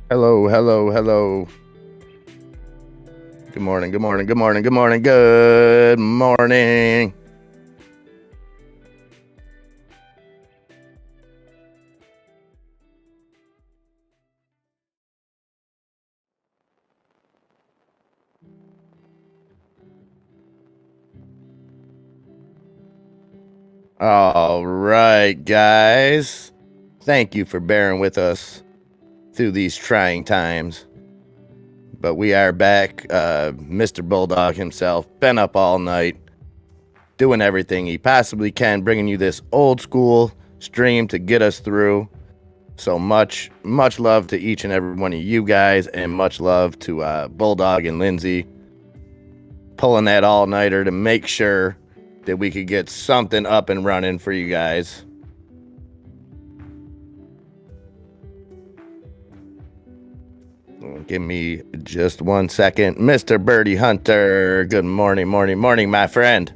Hello, hello, hello. Good morning, good morning, good morning, good morning, good morning. All right, guys. Thank you for bearing with us through these trying times. But we are back. Mr. Bulldog himself, been up all night, doing everything he possibly can, bringing you this old school stream to get us through. So much love to each and every one of you guys, and much love to Bulldog and Lindsay pulling that all-nighter to make sure that we could get something up and running for you guys. Give me just 1 second. Mr. Birdie Hunter, good morning, morning, my friend.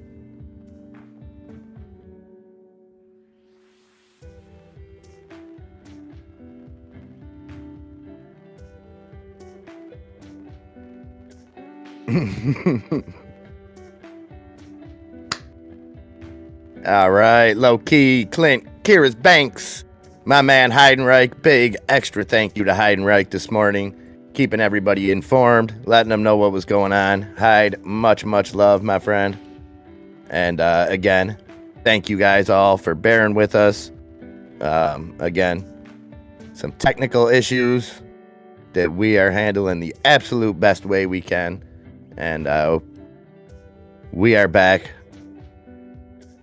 All right, low key, Clint, Kira's Banks, my man Heidenreich. Big extra thank you to Heidenreich this morning, keeping everybody informed, letting them know what was going on. Hyde, much love, my friend. And again, thank you guys all for bearing with us. Again, some technical issues that we are handling the absolute best way we can. And we are back.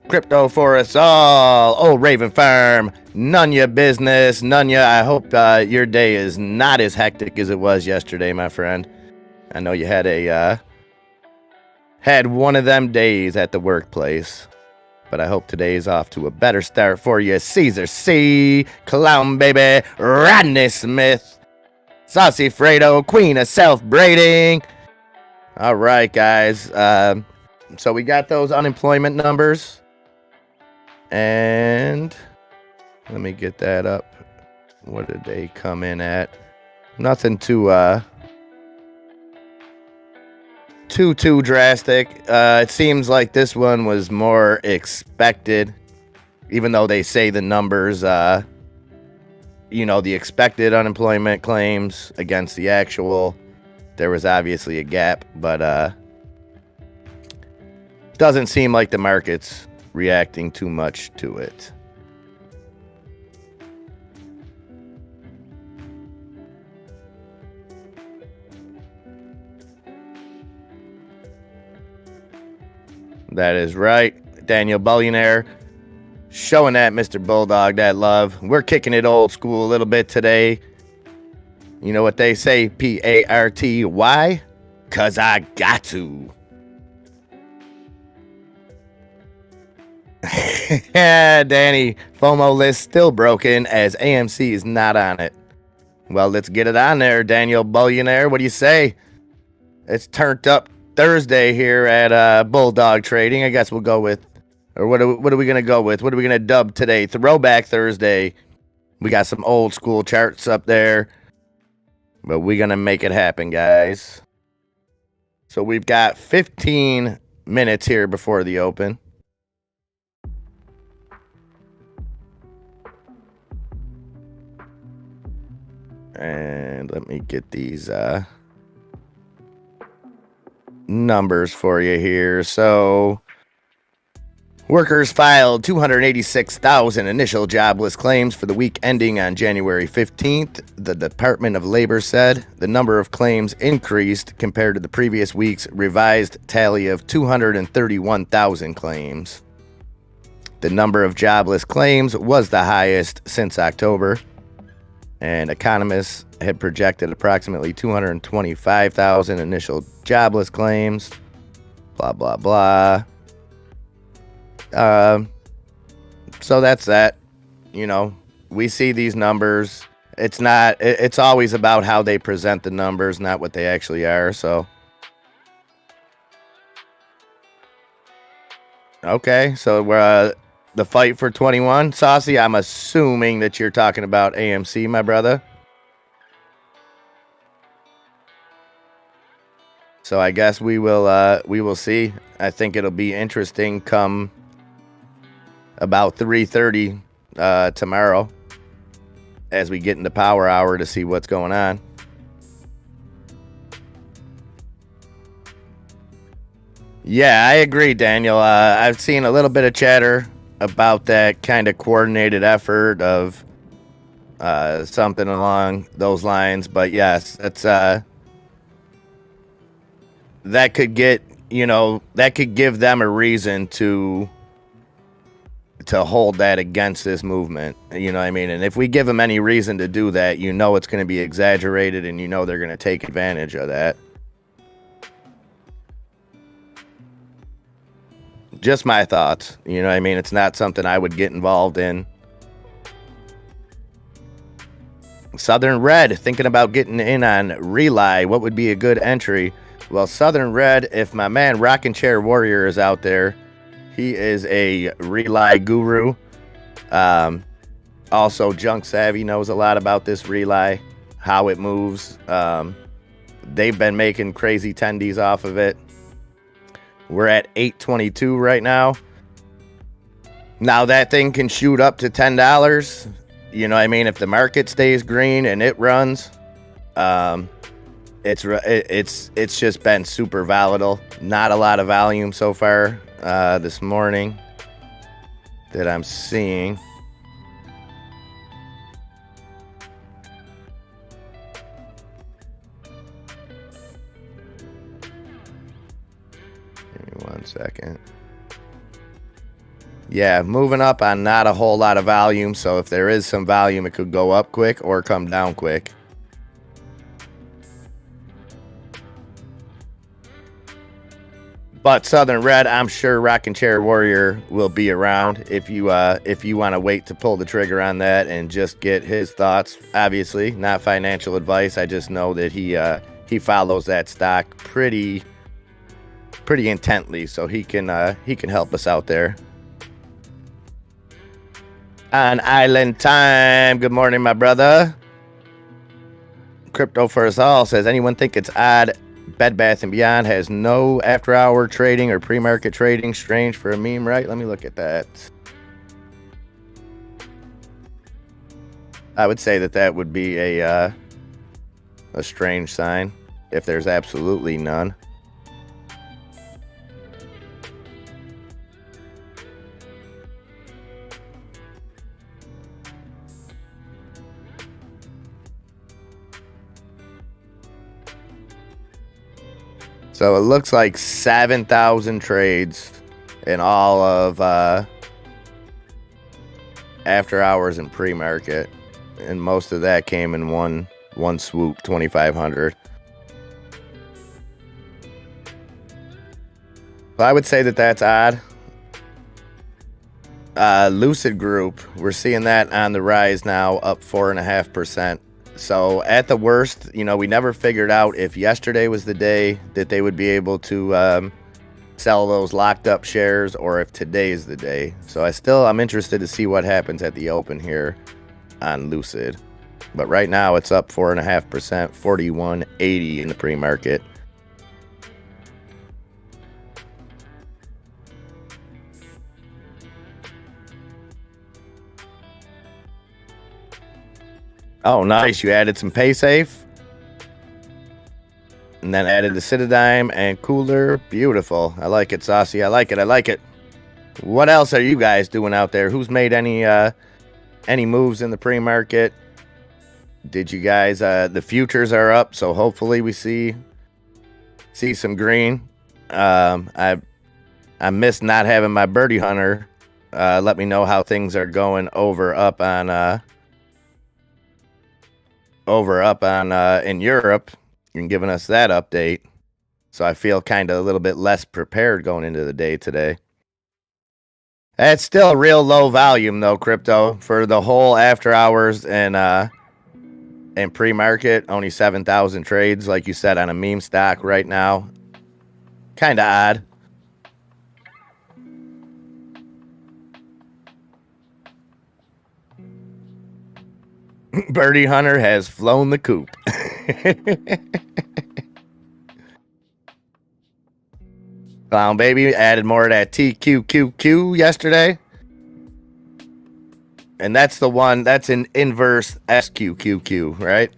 Crypto for us all. Old Raven Farm. None ya business. None ya. I hope your day is not as hectic as it was yesterday, my friend. I know you had had one of them days at the workplace. But I hope today's off to a better start for you. Caesar C, Clown Baby, Rodney Smith, Saucy Fredo, Queen of Self-Braiding. All right, guys. So we got those unemployment numbers. And let me get that up. What did they come in at? Nothing too drastic. It seems like this one was more expected, even though they say the numbers, the expected unemployment claims against the actual, there was obviously a gap, but doesn't seem like the market's reacting too much to it. That is right. Daniel Bullionaire showing that Mr. Bulldog that love. We're kicking it old school a little bit today. You know what they say, PART. Why? 'Cause I got to. Danny, FOMO list still broken as AMC is not on it. Well, let's get it on there, Daniel Bullionaire. What do you say? It's turned up Thursday here at Bulldog Trading. I guess we'll go with, or what are we going to go with? What are we going to dub today? Throwback Thursday. We got some old school charts up there, but we're going to make it happen, guys. So we've got 15 minutes here before the open. And let me get these numbers for you here. So workers filed 286,000 initial jobless claims for the week ending on January 15th. The Department of Labor said the number of claims increased compared to the previous week's revised tally of 231,000 claims. The number of jobless claims was the highest since October, and economists had projected approximately 225,000 initial jobless claims. Blah, blah, blah. So that's that. We see these numbers. It's always about how they present the numbers, not what they actually are. So, okay. So we're the fight for 21. Saucy, I'm assuming that you're talking about AMC, my brother. So I guess we will see. I think it'll be interesting come about 3:30 tomorrow as we get into power hour to see what's going on. Yeah, I agree, Daniel. I've seen a little bit of chatter about that kind of coordinated effort of something along those lines, but yes, that's that could get, that could give them a reason to hold that against this movement. You know what I mean? And if we give them any reason to do that, it's going to be exaggerated, and they're going to take advantage of that. Just my thoughts. You know what I mean? It's not something I would get involved in. Southern Red, thinking about getting in on Relay. What would be a good entry? Well, Southern Red, if my man Rockin' Chair Warrior is out there, he is a Relay guru. Also, Junk Savvy knows a lot about this Relay, how it moves. They've been making crazy tendies off of it. We're at 822 right now. Now that thing can shoot up to $10. You know what I mean? If the market stays green and it runs, it's just been super volatile. Not a lot of volume so far this morning that I'm seeing. Give me 1 second. Yeah, moving up on not a whole lot of volume. So if there is some volume, it could go up quick or come down quick. But Southern Red, I'm sure Rockin' Chair Warrior will be around if you want to wait to pull the trigger on that and just get his thoughts. Obviously, not financial advice. I just know that he follows that stock pretty intently, so he can help us out there. On Island Time, good morning, my brother. Crypto for us all says, anyone think it's odd Bed Bath & Beyond has no after-hour trading or pre-market trading? Strange for a meme, right? Let me look at that. I would say that would be a strange sign if there's absolutely none. So it looks like 7,000 trades in all of after hours and pre-market, and most of that came in one swoop, 2,500. I would say that's odd. Lucid Group, we're seeing that on the rise now, up 4.5%. So at the worst, we never figured out if yesterday was the day that they would be able to sell those locked up shares, or if today is the day. So I'm interested to see what happens at the open here on Lucid. But right now it's up 4.5%, 41.80 in the pre-market. Oh, nice. You added some PaySafe. And then added the Citadine and Cooler. Beautiful. I like it, Saucy. I like it. What else are you guys doing out there? Who's made any moves in the pre-market? Did you guys, the futures are up, so hopefully we see some green. I missed not having my birdie hunter. Let me know how things are going over up on in Europe, and giving us that update. So I feel kind of a little bit less prepared going into the day today. It's still a real low volume though, crypto, for the whole after hours and pre-market. Only 7,000 trades, like you said, on a meme stock right now. Kind of odd. Birdie Hunter has flown the coop. Clown Baby added more of that TQQQ yesterday. And that's the one, that's an inverse SQQQ, right?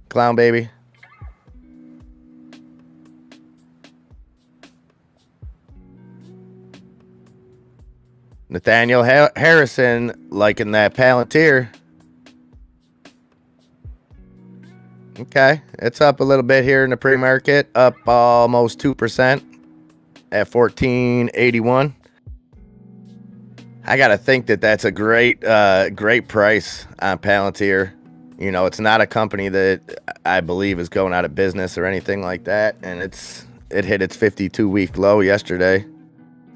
Clown Baby. Nathaniel Harrison liking that Palantir. Okay, it's up a little bit here in the pre-market, up almost 2% at 14.81. I gotta think that that's a great price on Palantir. You know, it's not a company that I believe is going out of business or anything like that, and it hit its 52-week low yesterday,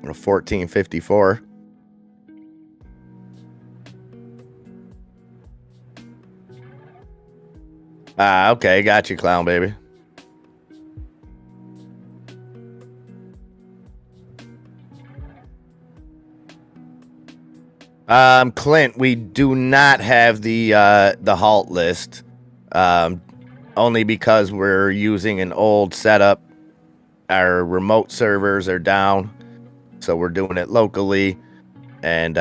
14.54. Okay, got you, Clown Baby. Clint, we do not have the halt list, only because we're using an old setup. Our remote servers are down, so we're doing it locally. And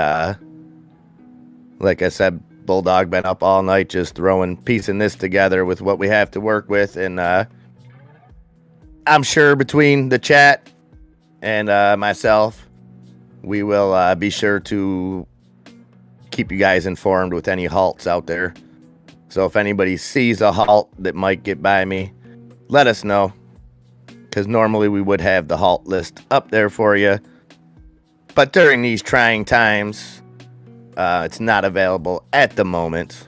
like I said, Bulldog been up all night just piecing this together with what we have to work with, and I'm sure between the chat and myself, we will be sure to keep you guys informed with any halts out there. So if anybody sees a halt that might get by me, let us know, because normally we would have the halt list up there for you, but during these trying times, it's not available at the moment.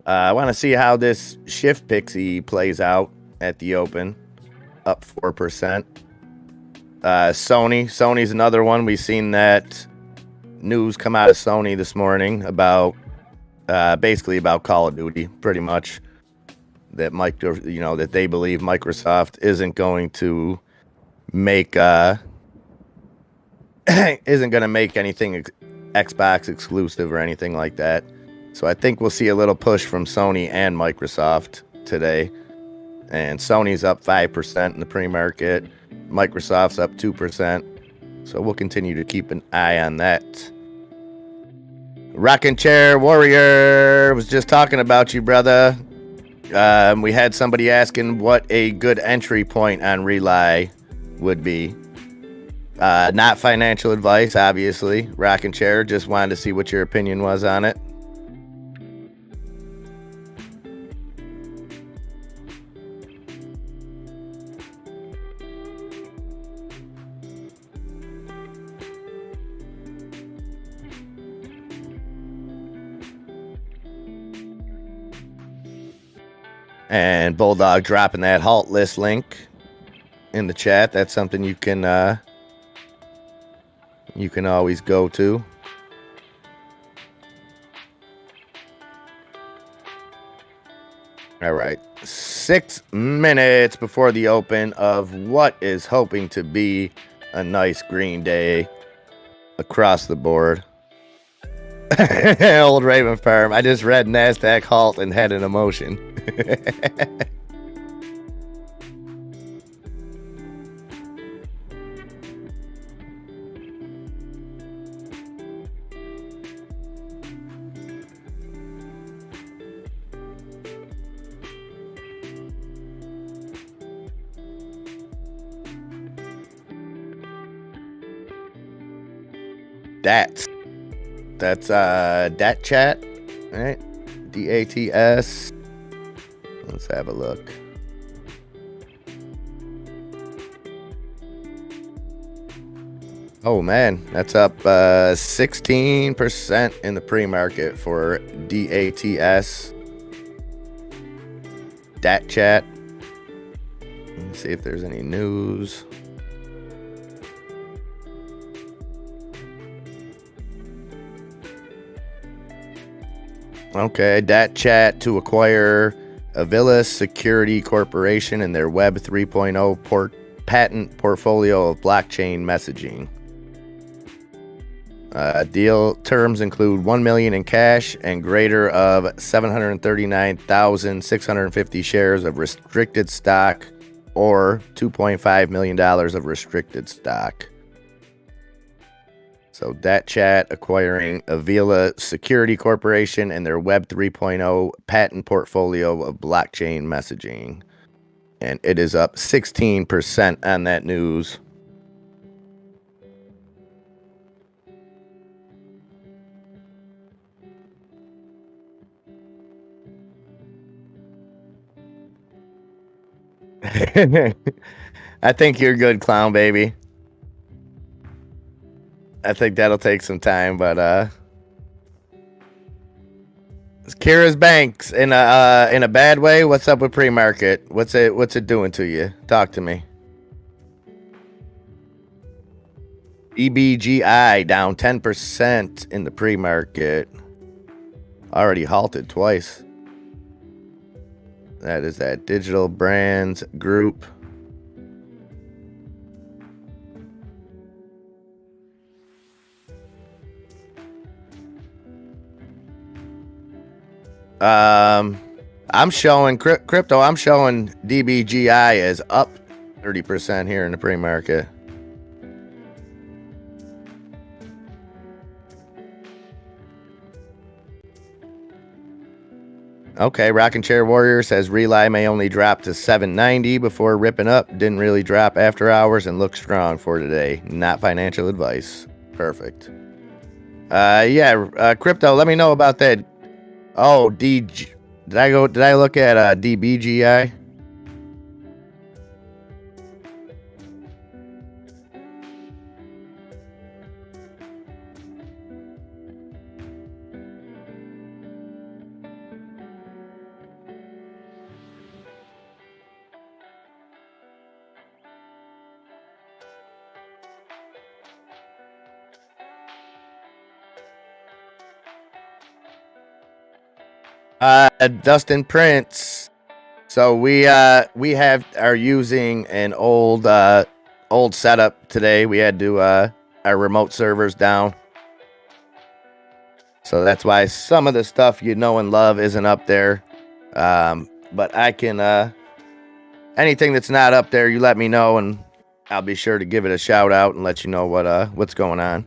I want to see how this Shift Pixie plays out at the open. Up 4%. Sony's another one. We've seen that news come out of Sony this morning about basically about Call of Duty, pretty much. That that they believe Microsoft isn't going to make anything Xbox exclusive or anything like that. So I think we'll see a little push from Sony and Microsoft today. And Sony's up 5% in the pre-market. Microsoft's up 2%. So we'll continue to keep an eye on that. Rockin' Chair Warrior was just talking about you, brother. We had somebody asking what a good entry point on Rely would be. Not financial advice, obviously. Rockin' Chair, just wanted to see what your opinion was on it. And Bulldog dropping that halt list link in the chat. That's something you can always go to. All right, 6 minutes before the open of what is hoping to be a nice green day across the board. Old Raven Farm. I just read NASDAQ halt and had an emotion. That's Dat Chat, right? DATS. Let's have a look. Oh man, that's up 16% in the pre-market for DATS. Dat Chat. Let's see if there's any news. Okay, Dat Chat to acquire Avilis Security Corporation and their Web 3.0 patent portfolio of blockchain messaging. Deal terms include $1 million in cash and greater of 739,650 shares of restricted stock or $2.5 million of restricted stock. So that chat acquiring Avila Security Corporation and their Web 3.0 patent portfolio of blockchain messaging. And it is up 16% on that news. I think you're good, clown baby. I think that'll take some time, but it's Kira's Banks in a bad way. What's up with pre-market? What's it doing to you? Talk to me. BBGI down 10% in the pre-market. Already halted twice. That is that Digital Brands Group. I'm showing crypto. I'm showing DBGI as up 30% here in the pre-market. Okay, Rockin' Chair Warrior says Relay may only drop to 790 before ripping up. Didn't really drop after hours and looks strong for today. Not financial advice. Perfect. Crypto. Let me know about that. Oh, did I look at DBGI? Dustin Prince. So we are using an old setup today. We had to our remote servers down. So that's why some of the stuff you know and love isn't up there. But I can anything that's not up there, you let me know and I'll be sure to give it a shout out and let you know what's going on.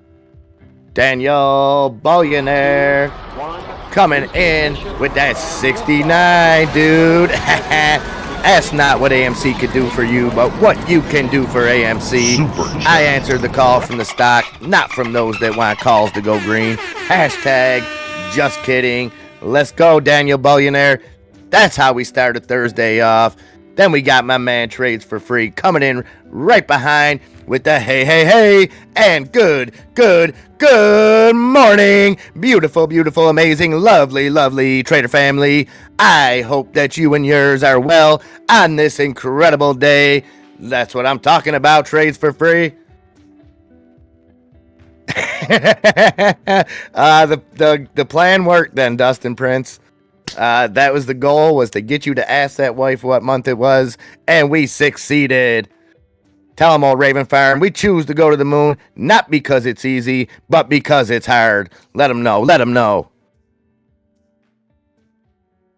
Daniel Billionaire coming in with that 69, dude. That's not what AMC could do for you, but what you can do for AMC. I answered the call from the stock, not from those that want calls to go green. Hashtag just kidding. Let's go, Daniel Billionaire. That's how we started Thursday off. Then we got my man Trades for Free coming in right behind with the hey, and good morning. Beautiful, amazing, lovely trader family. I hope that you and yours are well on this incredible day. That's what I'm talking about, Trades for Free. The plan worked then, Dustin Prince. That was the goal, was to get you to ask that wife what month it was, and we succeeded. Tell them, old Raven Farm, we choose to go to the moon, not because it's easy, but because it's hard. Let them know.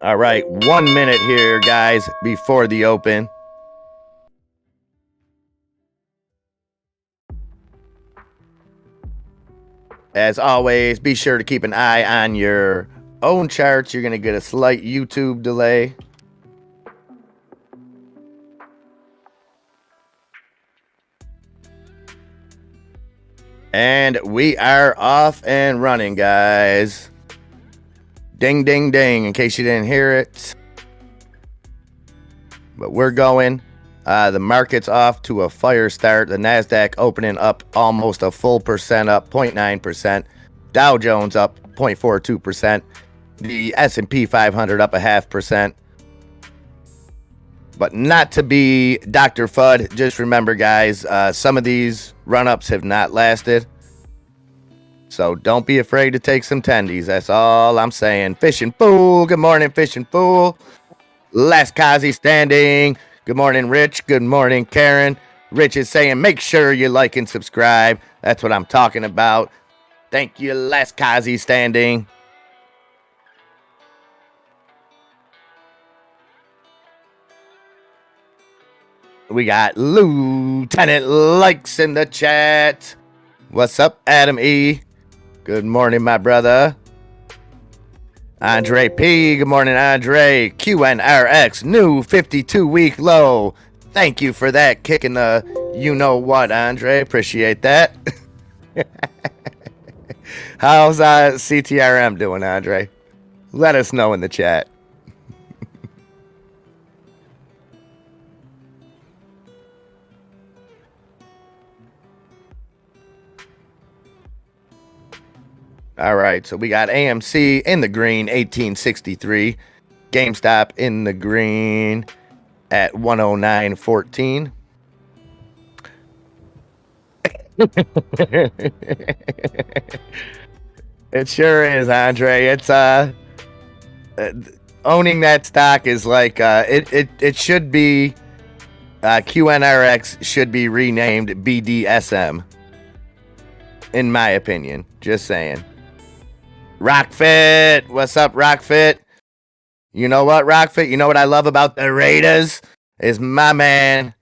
All right, 1 minute here, guys, before the open. As always, be sure to keep an eye on your own charts. You're going to get a slight YouTube delay. And we are off and running, guys. Ding, ding, ding, in case you didn't hear it. But we're going. The market's off to a fire start. The NASDAQ opening up almost a full percent, up 0.9%. Dow Jones up 0.42%. The S&P 500 up 0.5%. But not to be Dr. Fudd, just remember, guys, some of these run-ups have not lasted. So don't be afraid to take some tendies. That's all I'm saying. Fishing Fool. Good morning, Fishing Fool. Last Kazi standing. Good morning, Rich. Good morning, Karen. Rich is saying, make sure you like and subscribe. That's what I'm talking about. Thank you, last Kazi standing. We got Lieutenant Likes in the chat. What's up, Adam E? Good morning, my brother. Andre P. Good morning, Andre. QNRX, new 52-week low. Thank you for that. Kicking the you know what, Andre. Appreciate that. How's CTRM doing, Andre? Let us know in the chat. All right, so we got AMC in the green, 1863. GameStop in the green at 109.14. It sure is, Andre. It's owning that stock is like it should be QNRX should be renamed BDSM, in my opinion. Just saying. Rockfit, what's up, Rockfit? You know what, Rockfit? You know what I love about the Raiders is my man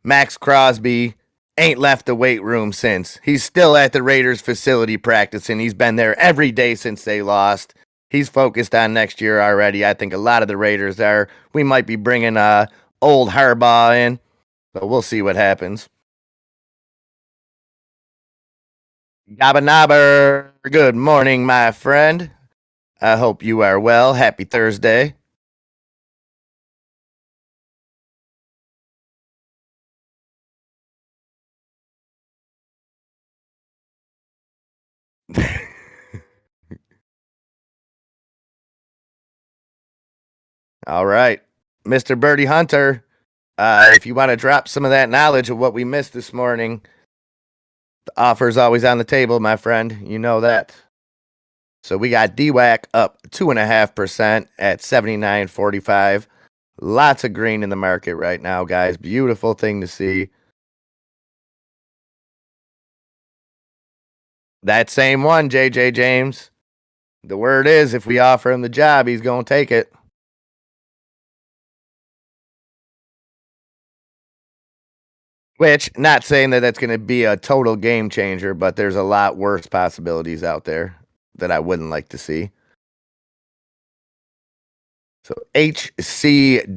Max Crosby ain't left the weight room since. He's still at the Raiders facility practicing. He's been there every day since they lost. He's focused on next year already. I think a lot of the Raiders are. We might be bringing old Harbaugh in, but we'll see what happens. Gabanaber, good morning, my friend. I hope you are well. Happy Thursday. All right, Mr. Birdie Hunter, if you want to drop some of that knowledge of what we missed this morning, the offer's always on the table, my friend. You know that. So we got DWAC up 2.5% at 79.45. Lots of green in the market right now, guys. Beautiful thing to see. That same one, JJ James. The word is if we offer him the job, he's going to take it. Which, not saying that that's going to be a total game changer, but there's a lot worse possibilities out there that I wouldn't like to see. So HCWB,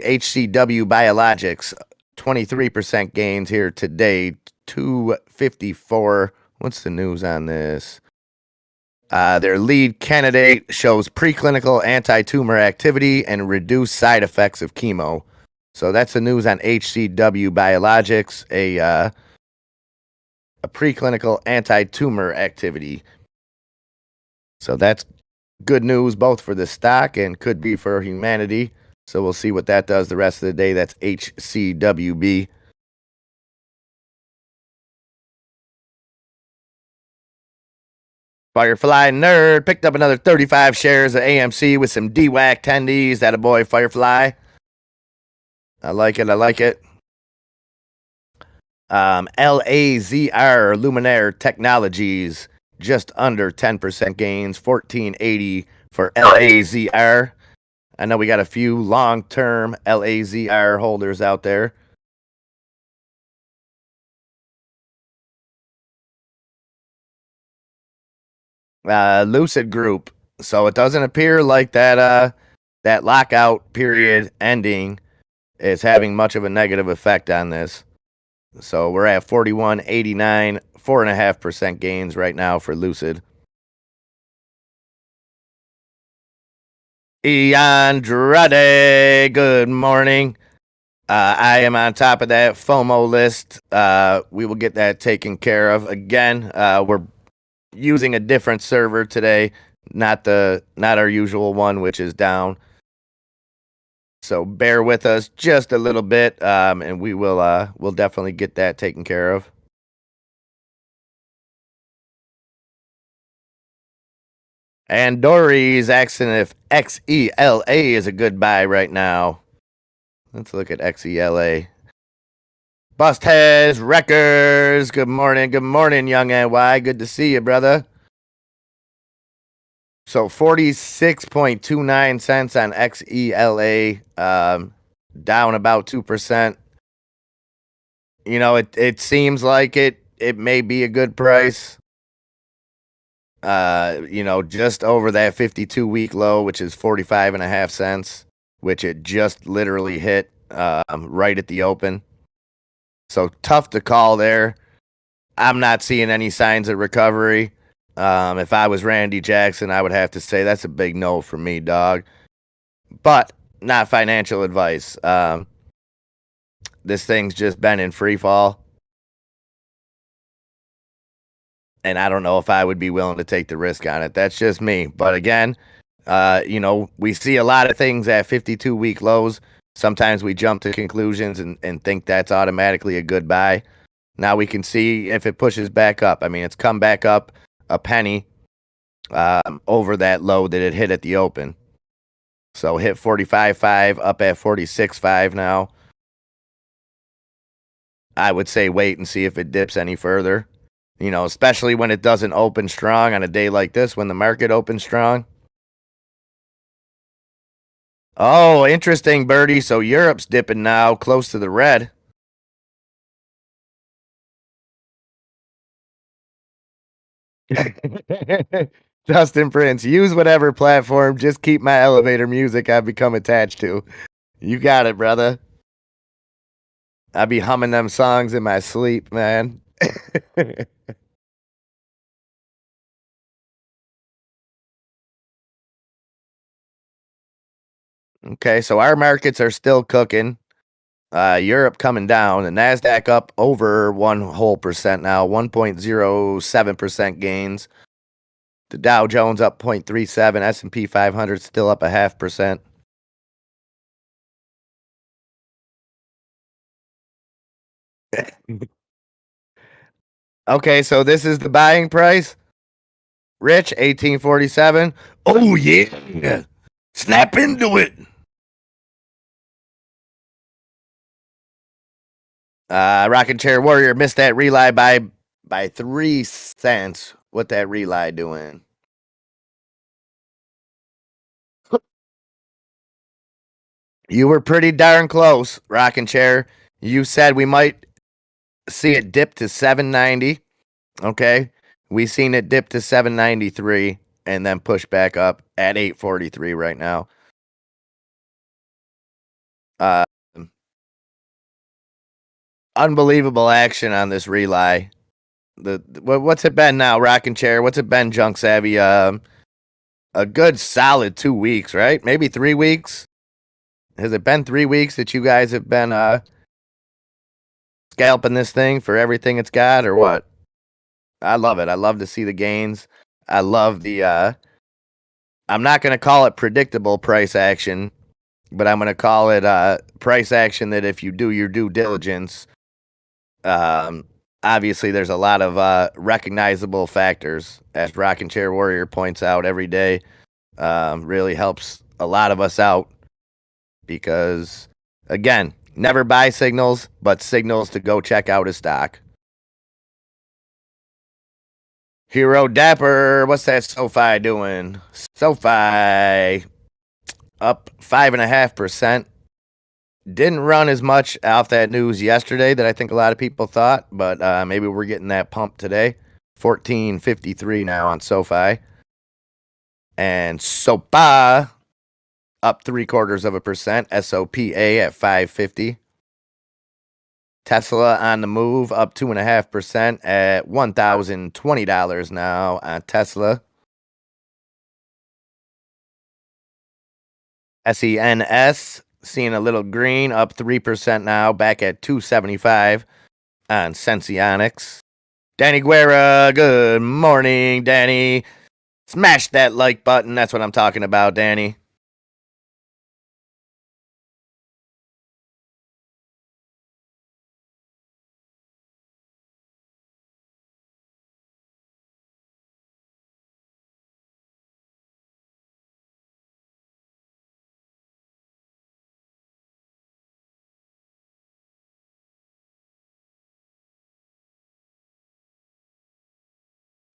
HCW Biologics, 23% gains here today, 254. What's the news on this? Their lead candidate shows preclinical anti-tumor activity and reduced side effects of chemo. So that's the news on HCW Biologics, a preclinical anti-tumor activity. So that's good news both for the stock and could be for humanity. So we'll see what that does the rest of the day. That's HCWB. Firefly Nerd picked up another 35 shares of AMC with some DWAC attendees. That a boy, Firefly. I like it. I like it. LAZR Luminaire Technologies just under 10% gains, 1480 for LAZR. I know we got a few long-term LAZR holders out there. Lucid Group. So it doesn't appear like that lockout period ending is having much of a negative effect on this. So we're at 41.89, 4.5% gains right now for Lucid. Andrade, good morning. I am on top of that FOMO list. We will get that taken care of. Again, we're using a different server today, not our usual one, which is down. So bear with us just a little bit, and we'll definitely get that taken care of. And Dory's asking if XELA is a good buy right now. Let's look at XELA. Bust heads, wreckers. Good morning, young NY. Good to see you, brother. So 46.29 cents on XELA, down about 2%. You know, it seems like it may be a good price. You know, just over that 52-week low, which is 45.5 cents, which it just literally hit right at the open. So tough to call there. I'm not seeing any signs of recovery. If I was Randy Jackson, I would have to say that's a big no for me, dog. But not financial advice. This thing's just been in free fall. And I don't know if I would be willing to take the risk on it. That's just me. But again, you know, we see a lot of things at 52-week lows. Sometimes we jump to conclusions and think that's automatically a good buy. Now we can see if it pushes back up. I mean, it's come back up a penny over that low that it hit at the open. So hit 45.5, up at 46.5 now. I would say wait and see if it dips any further. You know, especially when it doesn't open strong on a day like this when the market opens strong. Oh, interesting, Birdie. So Europe's dipping now close to the red. Justin Prince, use whatever platform. Just keep my elevator music I've become attached to. You got it, brother. I be humming them songs in my sleep, man. Okay, so our markets are still cooking. Europe coming down. The Nasdaq up over 1% now, 1.07% gains. The Dow Jones up 0.37. S&P 500 still up 0.5%. Okay, so this is the buying price. Rich, 1847. Oh yeah, snap into it. Rocking Chair Warrior missed that relie by 3 cents. What that relie doing? You were pretty darn close, Rocking Chair. You said we might see it dip to 790. Okay, we seen it dip to 793 and then push back up at 843 right now. Uh, Unbelievable action on this relie. What's it been now, Rocking Chair? What's it been, Junk Savvy? A good solid 2 weeks, right? Maybe 3 weeks. Has it been 3 weeks that you guys have been scalping this thing for everything it's got, or what? I love it. I love to see the gains. I love the. I'm not going to call it predictable price action, but I'm going to call it price action that if you do your due diligence, obviously there's a lot of recognizable factors, as Rockin' Chair Warrior points out every day. Really helps a lot of us out because, again, never buy signals, but signals to go check out a stock. Hero Dapper, what's that SoFi doing? SoFi up 5.5%. Didn't run as much off that news yesterday that I think a lot of people thought, but maybe we're getting that pump today. 14.53 now on SoFi. And SOPA up 0.75%. SOPA at 550. Tesla on the move up 2.5% at $1,020 now on Tesla. SENS seeing a little green, up 3% now, back at 275 on Sensionics. Danny Guerra, good morning, Danny. Smash that like button. That's what I'm talking about, Danny.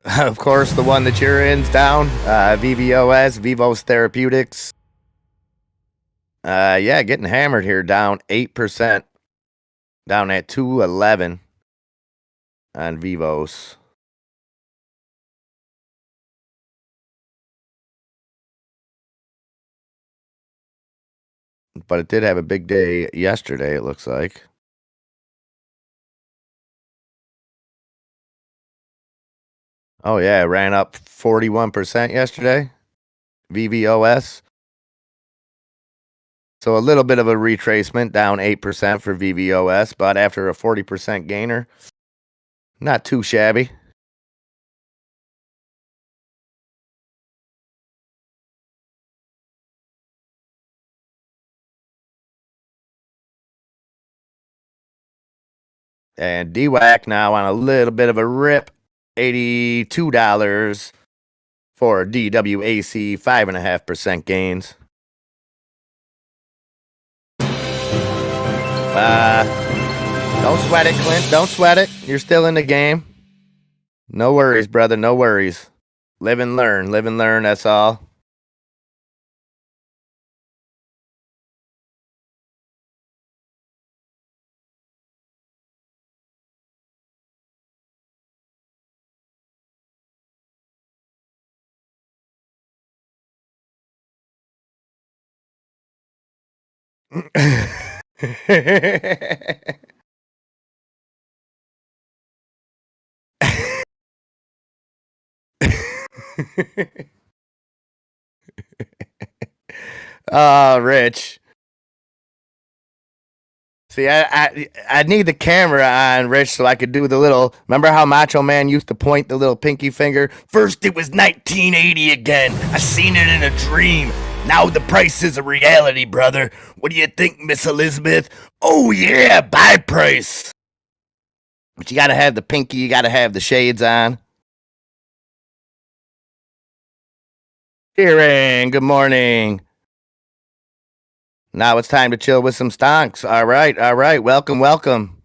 Of course, the one that you're in's down. VVOS, Vivos Therapeutics. Yeah, getting hammered here, down 8%. Down at 211 on Vivos. But it did have a big day yesterday, it looks like. Oh, yeah, it ran up 41% yesterday. VVOS. So a little bit of a retracement, down 8% for VVOS, but after a 40% gainer, not too shabby. And DWAC now on a little bit of a rip, $82 for DWAC, 5.5% gains. Don't sweat it, Clint. Don't sweat it. You're still in the game. No worries, brother. No worries. Live and learn. Live and learn. That's all. Oh, Rich. See, I need the camera on, Rich, so I could do the little. Remember how Macho Man used to point the little pinky finger? First, it was 1980 again. I seen it in a dream. Now the price is a reality, brother. What do you think, Miss Elizabeth? Oh, yeah, buy price. But you gotta have the pinky, you gotta have the shades on. Kieran, good morning. Now it's time to chill with some stonks. All right, all right. Welcome, welcome.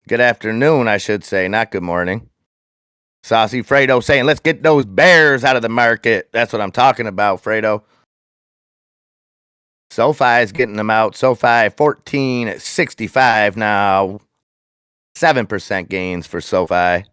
Good afternoon, I should say, not good morning. Saucy Fredo saying, let's get those bears out of the market. That's what I'm talking about, Fredo. SoFi is getting them out. SoFi 14.65 now. 7% gains for SoFi.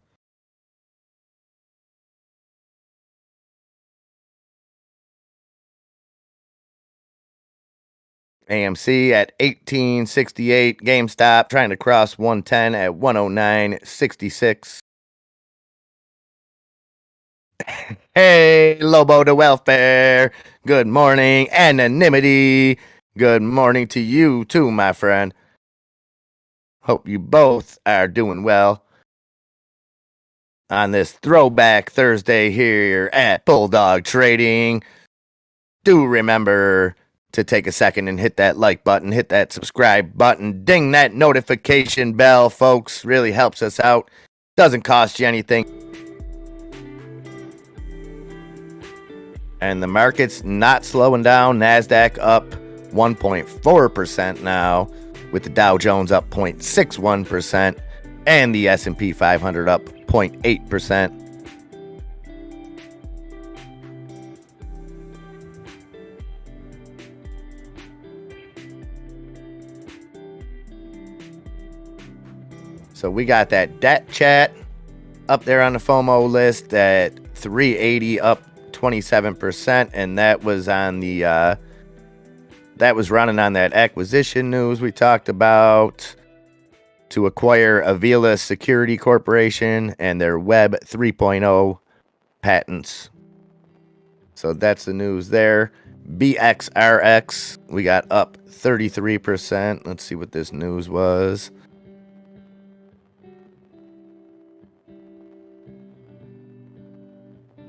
AMC at 18.68. GameStop trying to cross 110 at 109.66. Hey, Lobo to welfare. Good morning, anonymity. Good morning to you too, my friend. Hope you both are doing well on this throwback Thursday here at Bulldog Trading. Do remember to take a second and hit that like button, hit that subscribe button, ding that notification bell, folks. Really helps us out. Doesn't cost you anything. And the market's not slowing down. NASDAQ up 1.4% now, with the Dow Jones up 0.61% and the S&P 500 up 0.8%. So we got that debt chat up there on the FOMO list at 380 up 27%, and that was on the that was running on that acquisition news we talked about to acquire Avila Security Corporation and their Web 3.0 patents. So that's the news there. BXRX, we got up 33%. Let's see what this news was.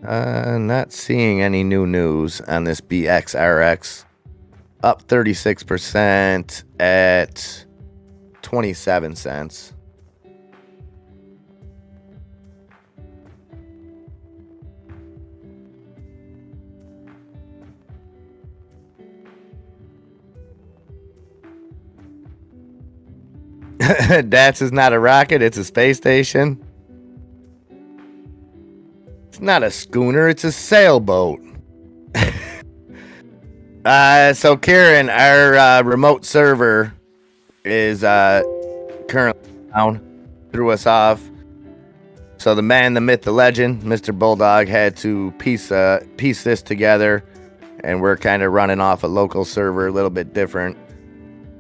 Not seeing any new news on this BXRX. Up 36% at 27 cents. DATS is not a rocket, it's a space station. It's not a schooner, it's a sailboat. So Kieran, our remote server is currently down, threw us off. So the man, the myth, the legend, Mr. Bulldog had to piece this together, and we're kind of running off a local server a little bit different.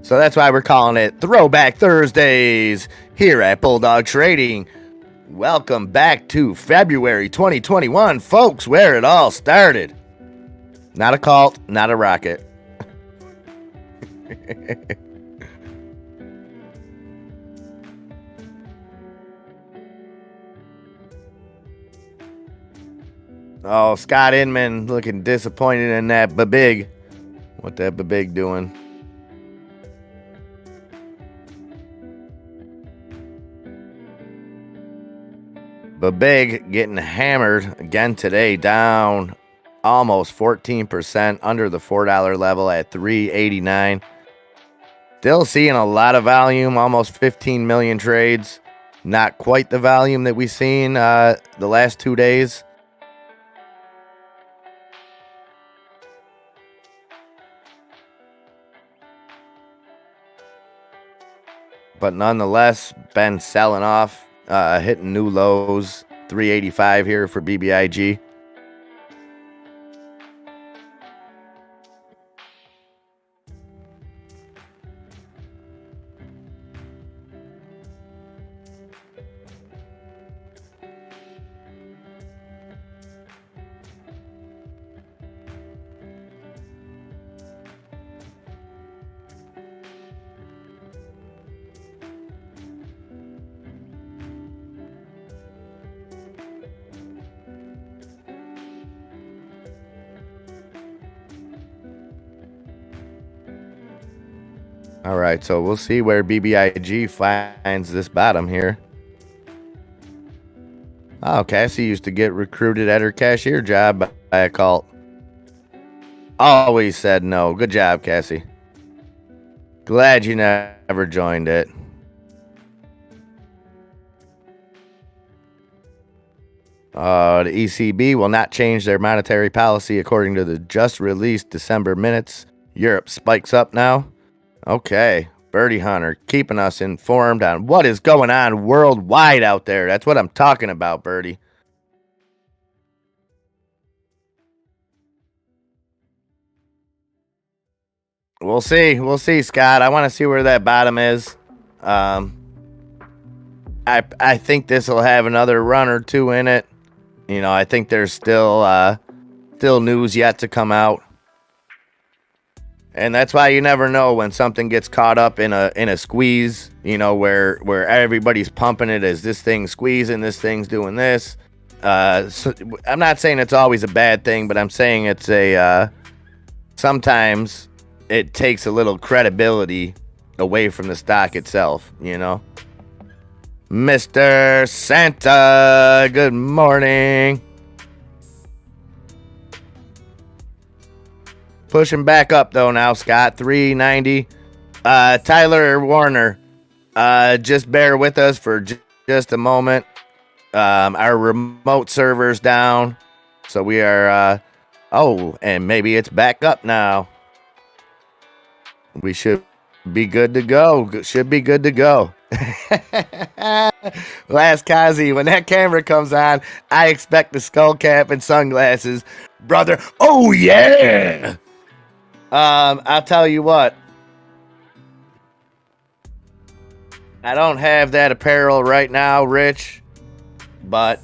So that's why we're calling it Throwback Thursdays here at Bulldog Trading. Welcome back to February 2021, folks, where it all started. Not a cult, not a rocket. Oh, Scott Inman looking disappointed in that BBIG. What that BBIG doing? BBIG getting hammered again today, down almost 14%, under the $4 level at 389. Still seeing a lot of volume, almost 15 million trades. Not quite the volume that we've seen the last 2 days. But nonetheless, been selling off, hitting new lows, 385 here for BBIG. All right, so we'll see where BBIG finds this bottom here. Oh, Cassie used to get recruited at her cashier job by a cult. Always said no. Good job, Cassie. Glad you never joined it. The ECB will not change their monetary policy according to the just released December minutes. Europe spikes up now. Okay, Birdie Hunter keeping us informed on what is going on worldwide out there. That's what I'm talking about, Birdie. We'll see, Scott. I want to see where that bottom is. I think this will have another run or two in it. You know, I think there's still news yet to come out. And that's why you never know when something gets caught up in a squeeze, you know, where everybody's pumping it as this thing's squeezing, this thing's doing this. So I'm not saying it's always a bad thing, but I'm saying it's sometimes it takes a little credibility away from the stock itself, you know. Mr. Santa, good morning. Pushing back up, though, now, Scott. 390. Tyler Warner, just bear with us for just a moment. Our remote server's down, so we are... and maybe it's back up now. We should be good to go. Should be good to go. Last Kazi, when that camera comes on, I expect the skull cap and sunglasses. Brother, oh, yeah! I'll tell you what. I don't have that apparel right now, Rich, but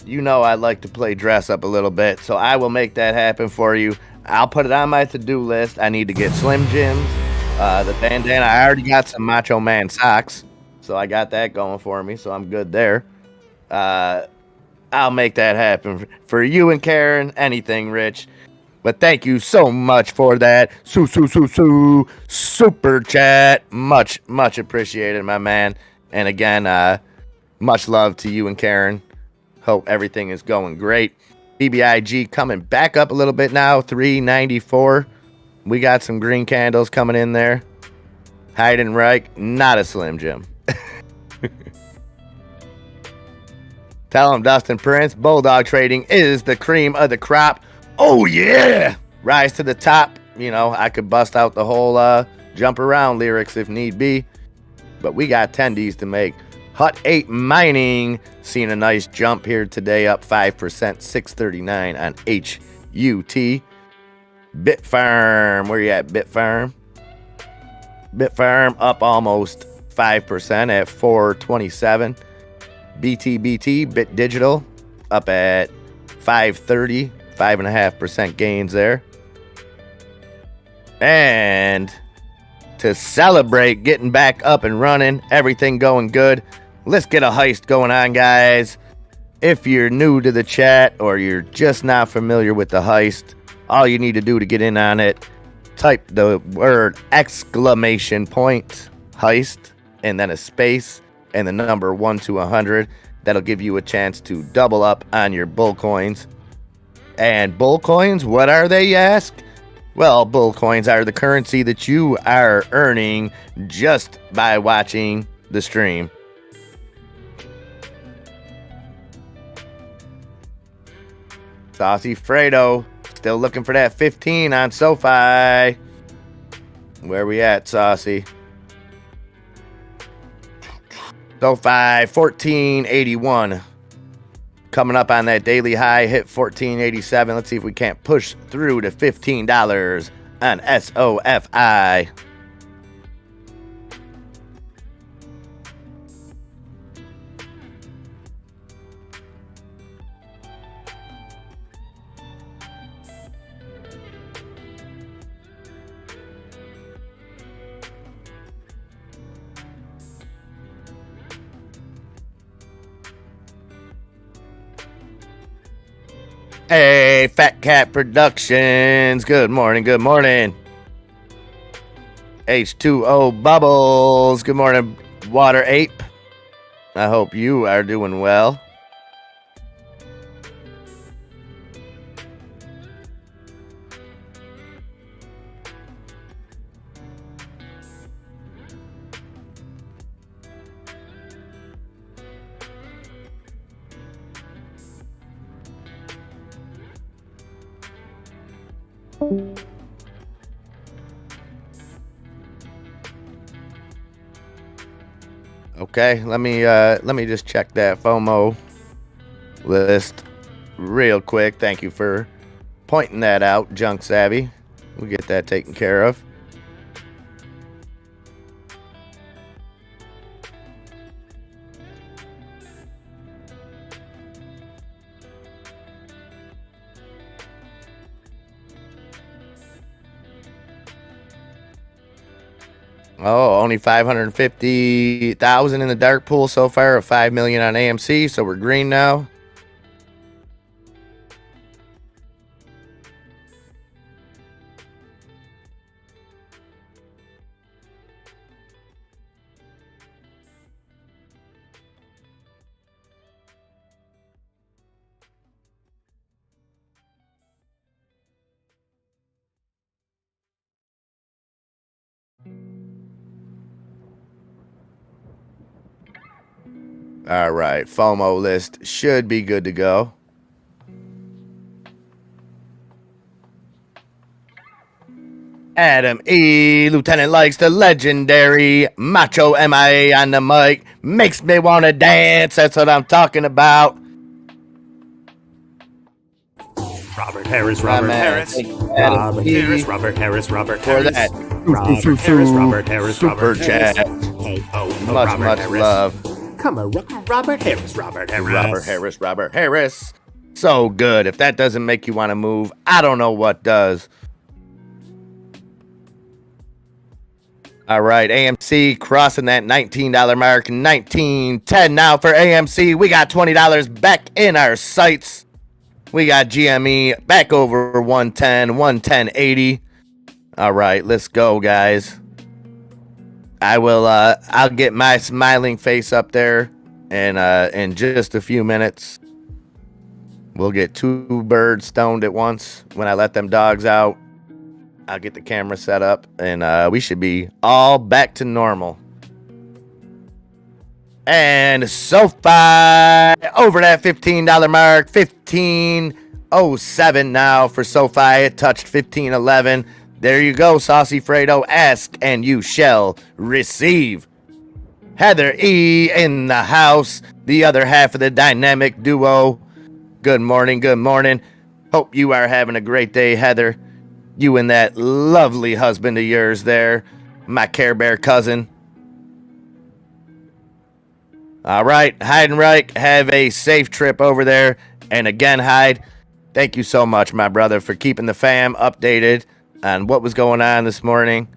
you know I like to play dress up a little bit, so I will make that happen for you. I'll put it on my to-do list. I need to get Slim Jims, the bandana. I already got some Macho Man socks, so I got that going for me, so I'm good there. I'll make that happen for you and Karen. Anything, Rich. But thank you so much for that super chat. Much appreciated, my man. And again, much love to you and Karen. Hope everything is going great. BBIG coming back up a little bit now, 394. We got some green candles coming in there. Heidenreich, not a Slim Jim. Tell him Dustin Prince, Bulldog Trading is the cream of the crop. Oh, yeah. Rise to the top. You know, I could bust out the whole jump around lyrics if need be. But we got tendies to make. Hut 8 Mining seeing a nice jump here today, up 5%, 639 on HUT. Bitfarm, where you at, Bitfarm? Bitfarm up almost 5% at 427. BTBT, Bit Digital, up at 530, 5.5% gains there. And to celebrate getting back up and running, everything going good, let's get a heist going on, guys. If you're new to the chat or you're just not familiar with the heist, all you need to do to get in on it, type the word exclamation point heist and then a space and the number 1 to 100. That'll give you a chance to double up on your bull coins. And bull coins, what are they, you ask? Well, bull coins are the currency that you are earning just by watching the stream. Saucy Fredo, still looking for that 15 on SoFi. Where we at, Saucy? SoFi 1481. Coming up on that daily high, hit 1487. Let's see if we can't push through to $15 on SOFI. Hey, Fat Cat Productions. Good morning, good morning. H2O Bubbles. Good morning, Water Ape. I hope you are doing well. Okay, let me just check that FOMO list real quick. Thank you for pointing that out, Junk Savvy. We'll get that taken care of. Oh, only 550,000 in the dark pool so far, of 5 million on AMC, so we're green now. All right, FOMO list should be good to go. Adam E. Lieutenant likes the legendary Macho MIA on the mic. Makes me want to dance. That's what I'm talking about. Robert Harris, Robert Harris. Robert Harris, Robert Harris, Robert For Harris. that Robert Harris, Robert Harris, super Robert chat. Harris. Hey, Much Harris. love. Come on, Robert Harris, Robert Harris. Robert Harris, Robert Harris. So good. If that doesn't make you want to move, I don't know what does. All right, AMC crossing that $19 mark. $19.10 now for AMC. We got $20 back in our sights. We got GME back over 110, 110.80. All right, let's go, guys. I'll get my smiling face up there, and in just a few minutes, we'll get two birds stoned at once. When I let them dogs out, I'll get the camera set up, and we should be all back to normal. And SoFi over that $15 mark, 15.07 now for SoFi. It touched 15.11. There you go, Saucy Fredo. Ask and you shall receive. Heather E in the house, the other half of the dynamic duo. Good morning, good morning. Hope you are having a great day, Heather. You and that lovely husband of yours there, my Care Bear cousin. All right, Heidenreich, have a safe trip over there. And again, Hyde, thank you so much, my brother, for keeping the fam updated on what was going on this morning.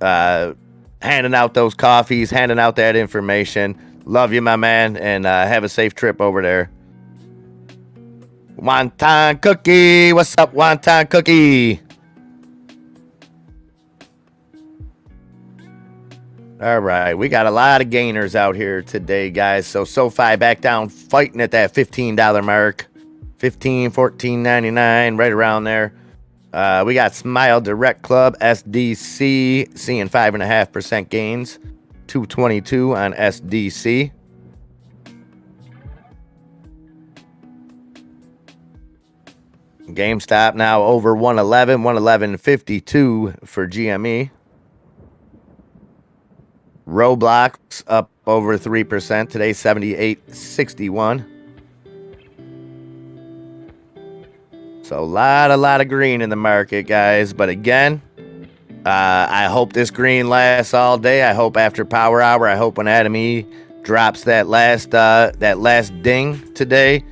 Handing out those coffees, handing out that information. Love you, my man, and have a safe trip over there. Wonton Cookie, what's up, Wonton Cookie? All right, we got a lot of gainers out here today, guys. So SoFi back down, fighting at that $15 mark, $15, $14.99, right around there. We got Smile Direct Club, SDC, seeing 5.5% gains, 222 on SDC. GameStop now over 111, 111.52 for GME. Roblox up over 3% today, 78.61. So a lot of green in the market, guys. But again, I hope this green lasts all day. I hope after Power Hour, I hope when Adam E drops that last ding today,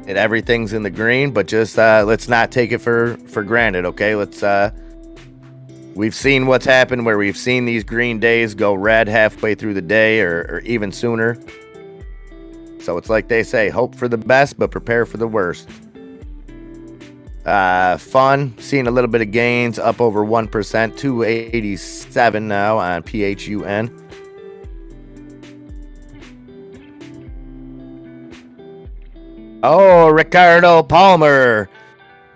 that everything's in the green. But just let's not take it for granted, okay? We've seen what's happened where we've seen these green days go red halfway through the day or even sooner. So it's like they say, hope for the best, but prepare for the worst. FUN, seeing a little bit of gains, up over 1%, 287 now on PHUN. Oh, Ricardo Palmer.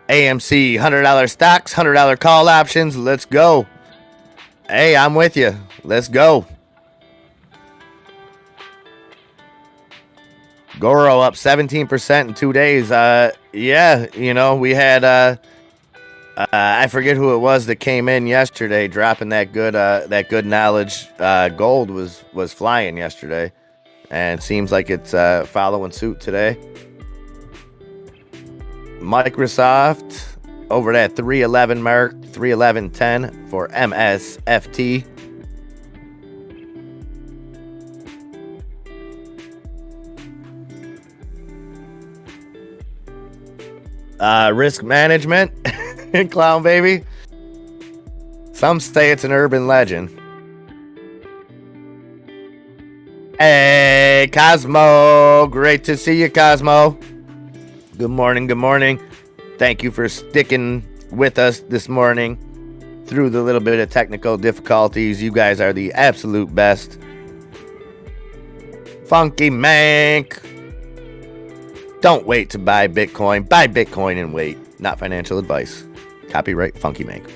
AMC, $100 stocks, $100 call options. Let's go. Hey, I'm with you. Let's go. Goro up 17% in 2 days. Yeah, you know, we had I forget who it was that came in yesterday dropping that good knowledge. Gold was flying yesterday, and it seems like it's following suit today. Microsoft over that 311 mark, 311.10 for MSFT. Risk management, Clown Baby. Some say it's an urban legend. Hey, Cosmo. Great to see you, Cosmo. Good morning, good morning. Thank you for sticking with us this morning through the little bit of technical difficulties. You guys are the absolute best. Funky Mank. Don't wait to buy Bitcoin. Buy Bitcoin and wait. Not financial advice. Copyright Funky Mank.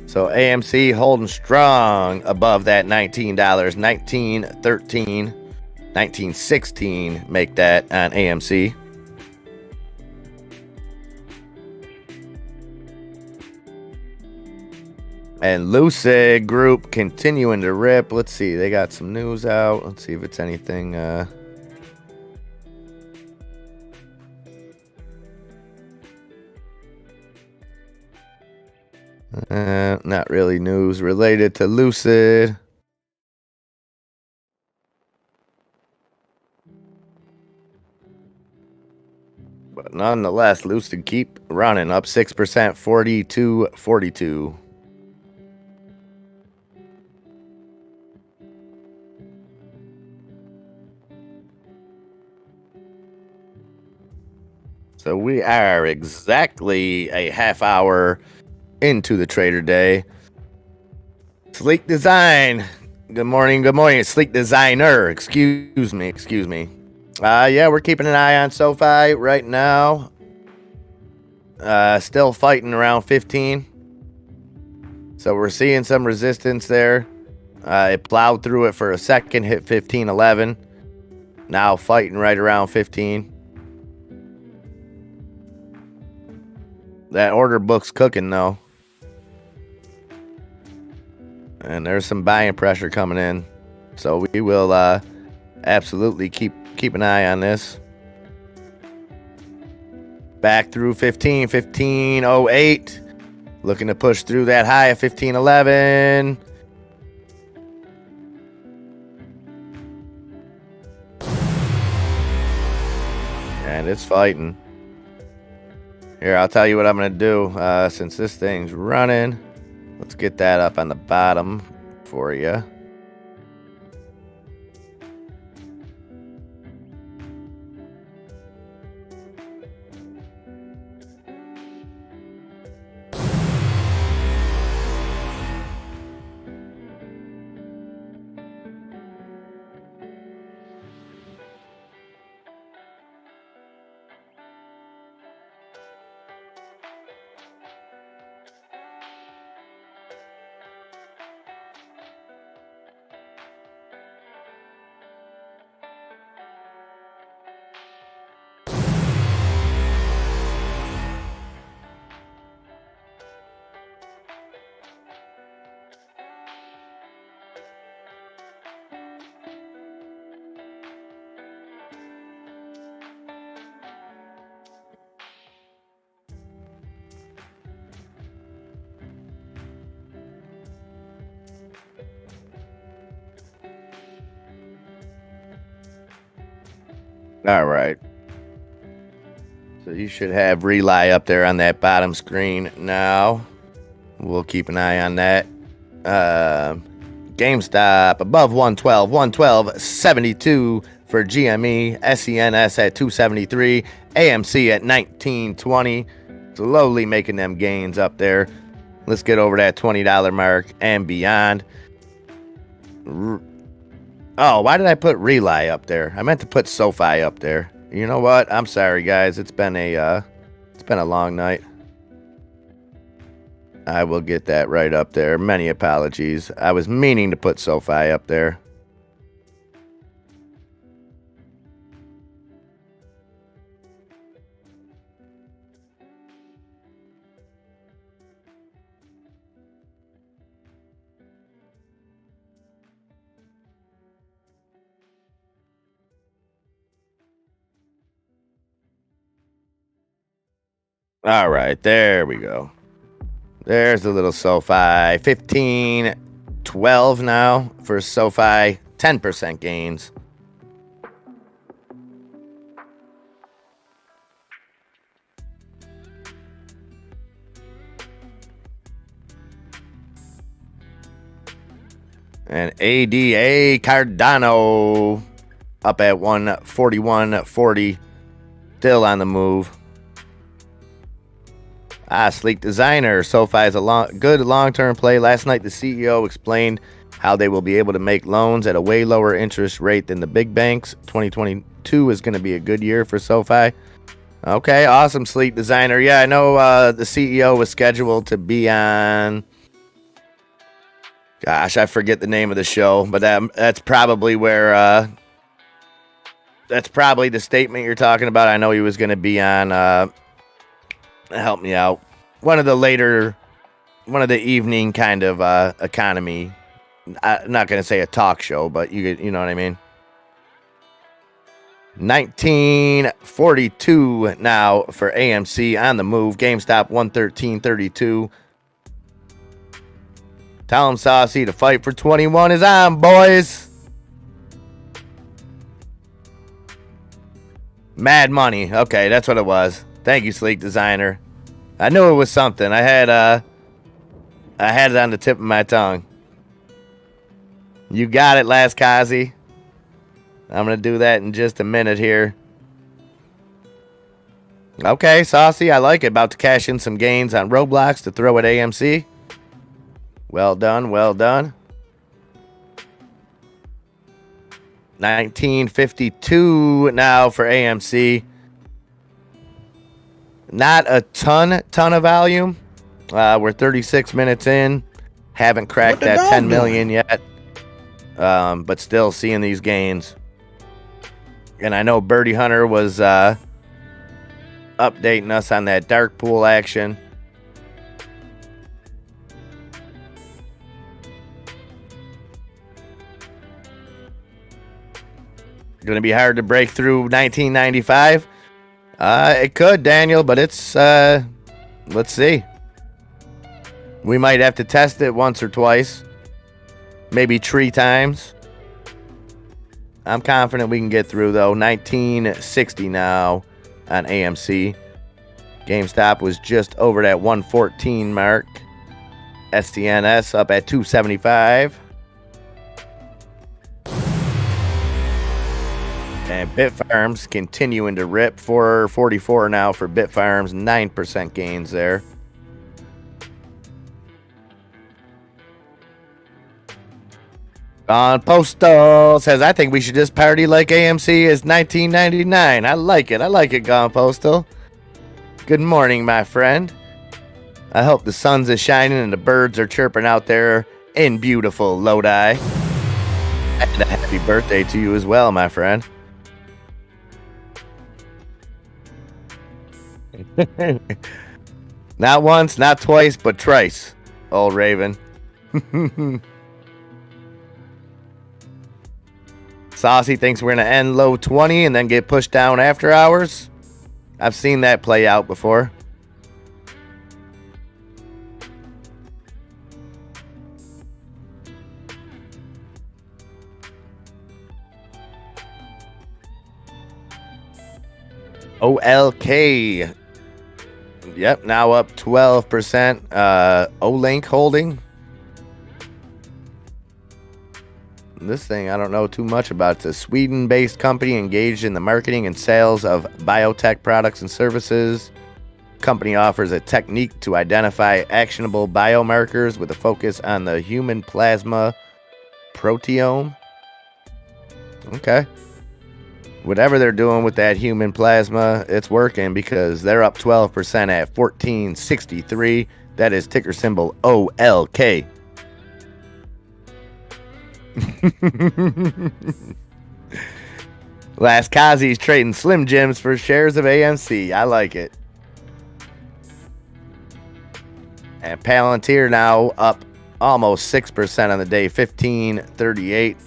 So AMC holding strong above that $19, $19.13, $19.16 make that on AMC. And Lucid Group continuing to rip. Let's see, they got some news out. Let's see if it's anything not really news related to Lucid. But nonetheless, Lucid keep running up 6%, 42.42. So we are exactly a half hour into the trader day. Sleek Design. Good morning. Good morning. Sleek Designer. Excuse me. Yeah, we're keeping an eye on SoFi right now. Still fighting around 15. So we're seeing some resistance there. It plowed through it for a second, hit 15.11. Now fighting right around 15. That order book's cooking though. And there's some buying pressure coming in. So we will absolutely keep an eye on this. Back through 15.08. Looking to push through that high of 15.11. And it's fighting. Here, I'll tell you what I'm going to do. Since this thing's running, let's get that up on the bottom for you. All right. So you should have Relay up there on that bottom screen now. We'll keep an eye on that. GameStop above 112, 112.72 for GME, SENS at 273, AMC at 1920. Slowly making them gains up there. Let's get over that $20 mark and beyond. Oh, why did I put Relay up there? I meant to put SoFi up there. You know what? I'm sorry, guys. It's been a long night. I will get that right up there. Many apologies. I was meaning to put SoFi up there. All right, there we go. There's a little SoFi. 15.12 now for SoFi. 10% gains. And ADA Cardano up at 141.40. Still on the move. Sleek Designer. SoFi is a good long-term play. Last night, the CEO explained how they will be able to make loans at a way lower interest rate than the big banks. 2022 is going to be a good year for SoFi. Okay, awesome, Sleek Designer. Yeah, I know the CEO was scheduled to be on... Gosh, I forget the name of the show, but that's probably where... that's probably the statement you're talking about. I know he was going to be on... help me out. One of the evening kind of economy. I'm not going to say a talk show, but you know what I mean. 1942 now for AMC on the move. GameStop 113.32. Tell him Saucy to fight for 21 is on, boys. Mad Money. Okay, that's what it was. Thank you, Sleek Designer. I knew it was something. I had it on the tip of my tongue. You got it, Last Kazi. I'm going to do that in just a minute here. Okay, Saucy, I like it. About to cash in some gains on Roblox to throw at AMC. Well done, well done. 1952 now for AMC. Not a ton of volume. We're 36 minutes in. Haven't cracked that 10 million yet, but still seeing these gains. And I know Birdie Hunter was updating us on that dark pool action. Going to be hard to break through 1995. It could, Daniel, but it's let's see. We might have to test it once or twice, maybe 3 times. I'm confident we can get through, though. 1960 now on AMC. GameStop was just over that 114 mark. STNS up at 275. And Bitfarms continuing to rip. 444 now for Bitfarms. 9% gains there. On Postal says, I think we should just party like AMC is 1999. I like it. I like it, Gone Postal. Good morning, my friend. I hope the sun's is shining and the birds are chirping out there in beautiful Lodi. And a happy birthday to you as well, my friend. Not once, not twice, but thrice, old Raven. Saucy thinks we're going to end low 20 and then get pushed down after hours. I've seen that play out before. OLK. Yep, now up 12%. O-Link holding. This thing I don't know too much about. It's a Sweden-based company engaged in the marketing and sales of biotech products and services. Company offers a technique to identify actionable biomarkers with a focus on the human plasma proteome. Okay. Whatever they're doing with that human plasma, it's working because they're up 12% at 1463. That is ticker symbol OLK. Last Kazi's trading Slim Jims for shares of AMC. I like it. And Palantir now up almost 6% on the day, 1538.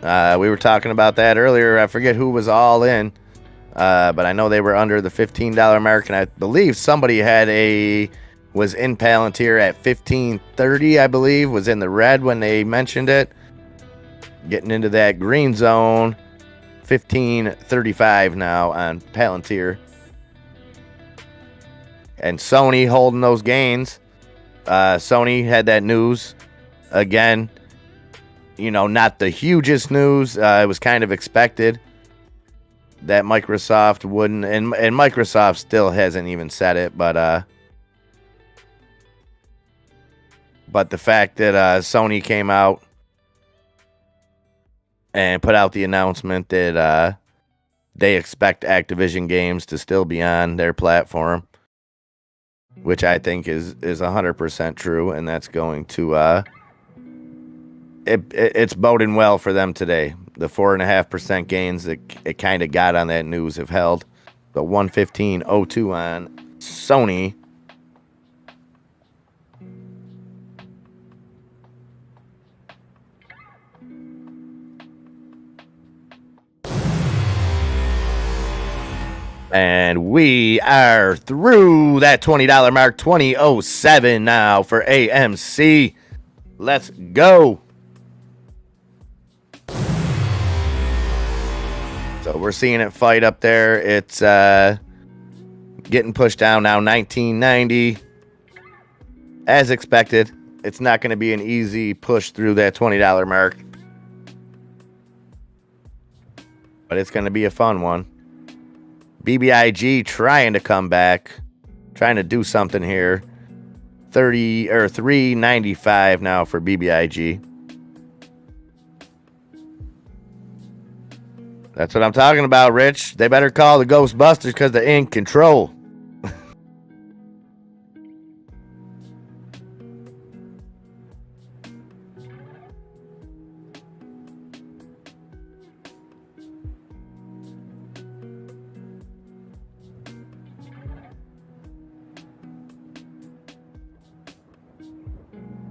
We were talking about that earlier. I forget who was all in, but I know they were under the $15 mark, and I believe somebody was in Palantir at 1530. I believe was in the red when they mentioned it. Getting into that green zone, 1535 now on Palantir. And Sony holding those gains. Sony had that news again. You know, not the hugest news. It was kind of expected that Microsoft wouldn't, and Microsoft still hasn't even said it, but the fact that Sony came out and put out the announcement that they expect Activision games to still be on their platform, which I think is 100% true, and that's going to it's boding well for them today. The 4.5% gains that it kind of got on that news have held. The 115.02 on Sony. And we are through that $20 mark, 20.07 now for AMC. Let's go. So we're seeing it fight up there. It's getting pushed down now, 1990. As expected, it's not going to be an easy push through that $20 mark. But it's going to be a fun one. BBIG trying to come back, trying to do something here. 395 now for BBIG. That's what I'm talking about, Rich. They better call the Ghostbusters because they're in control.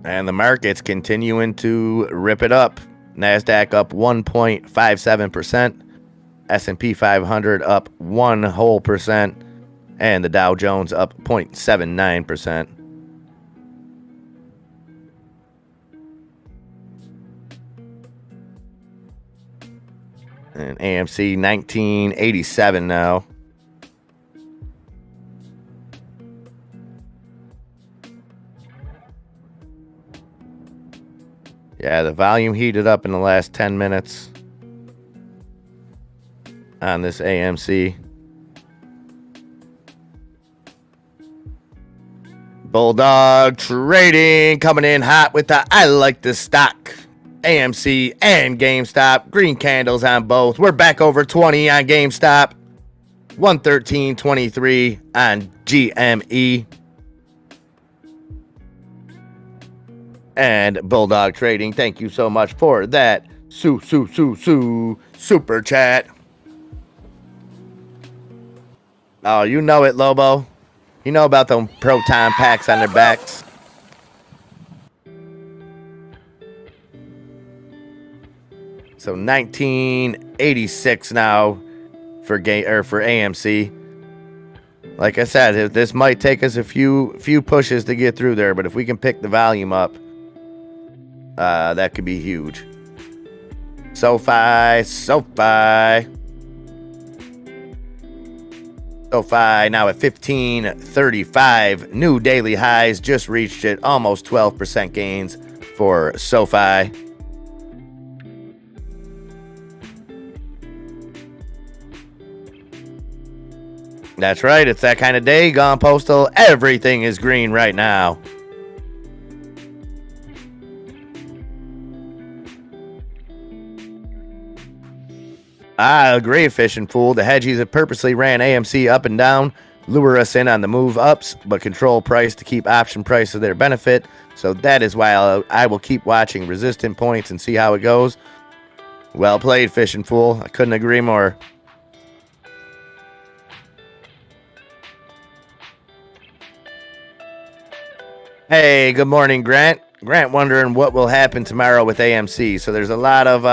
And the market's continuing to rip it up. NASDAQ up 1.57%. S&P 500 up 1%. And the Dow Jones up 0.79%. And AMC 1987 now. Yeah, the volume heated up in the last 10 minutes on this AMC. Bulldog Trading coming in hot with the I like this stock. AMC and GameStop. Green candles on both. We're back over 20 on GameStop. 113.23 on GME. And Bulldog Trading, thank you so much for that super chat. Oh, you know it, Lobo. You know about them proton packs on their backs. So 1986 now for AMC. Like I said, this might take us a few pushes to get through there, but if we can pick the volume up, that could be huge. SoFi now at 1535. New daily highs, just reached it. Almost 12% gains for SoFi. That's right, it's that kind of day, Gone Postal. Everything is green right now. I agree, Fish and Fool. The hedgies have purposely ran AMC up and down, lure us in on the move ups, but control price to keep option price to their benefit. So that is why I will keep watching resistant points and see how it goes. Well played, Fish and Fool. I couldn't agree more. Hey, good morning, Grant. Grant wondering what will happen tomorrow with AMC. So there's a lot of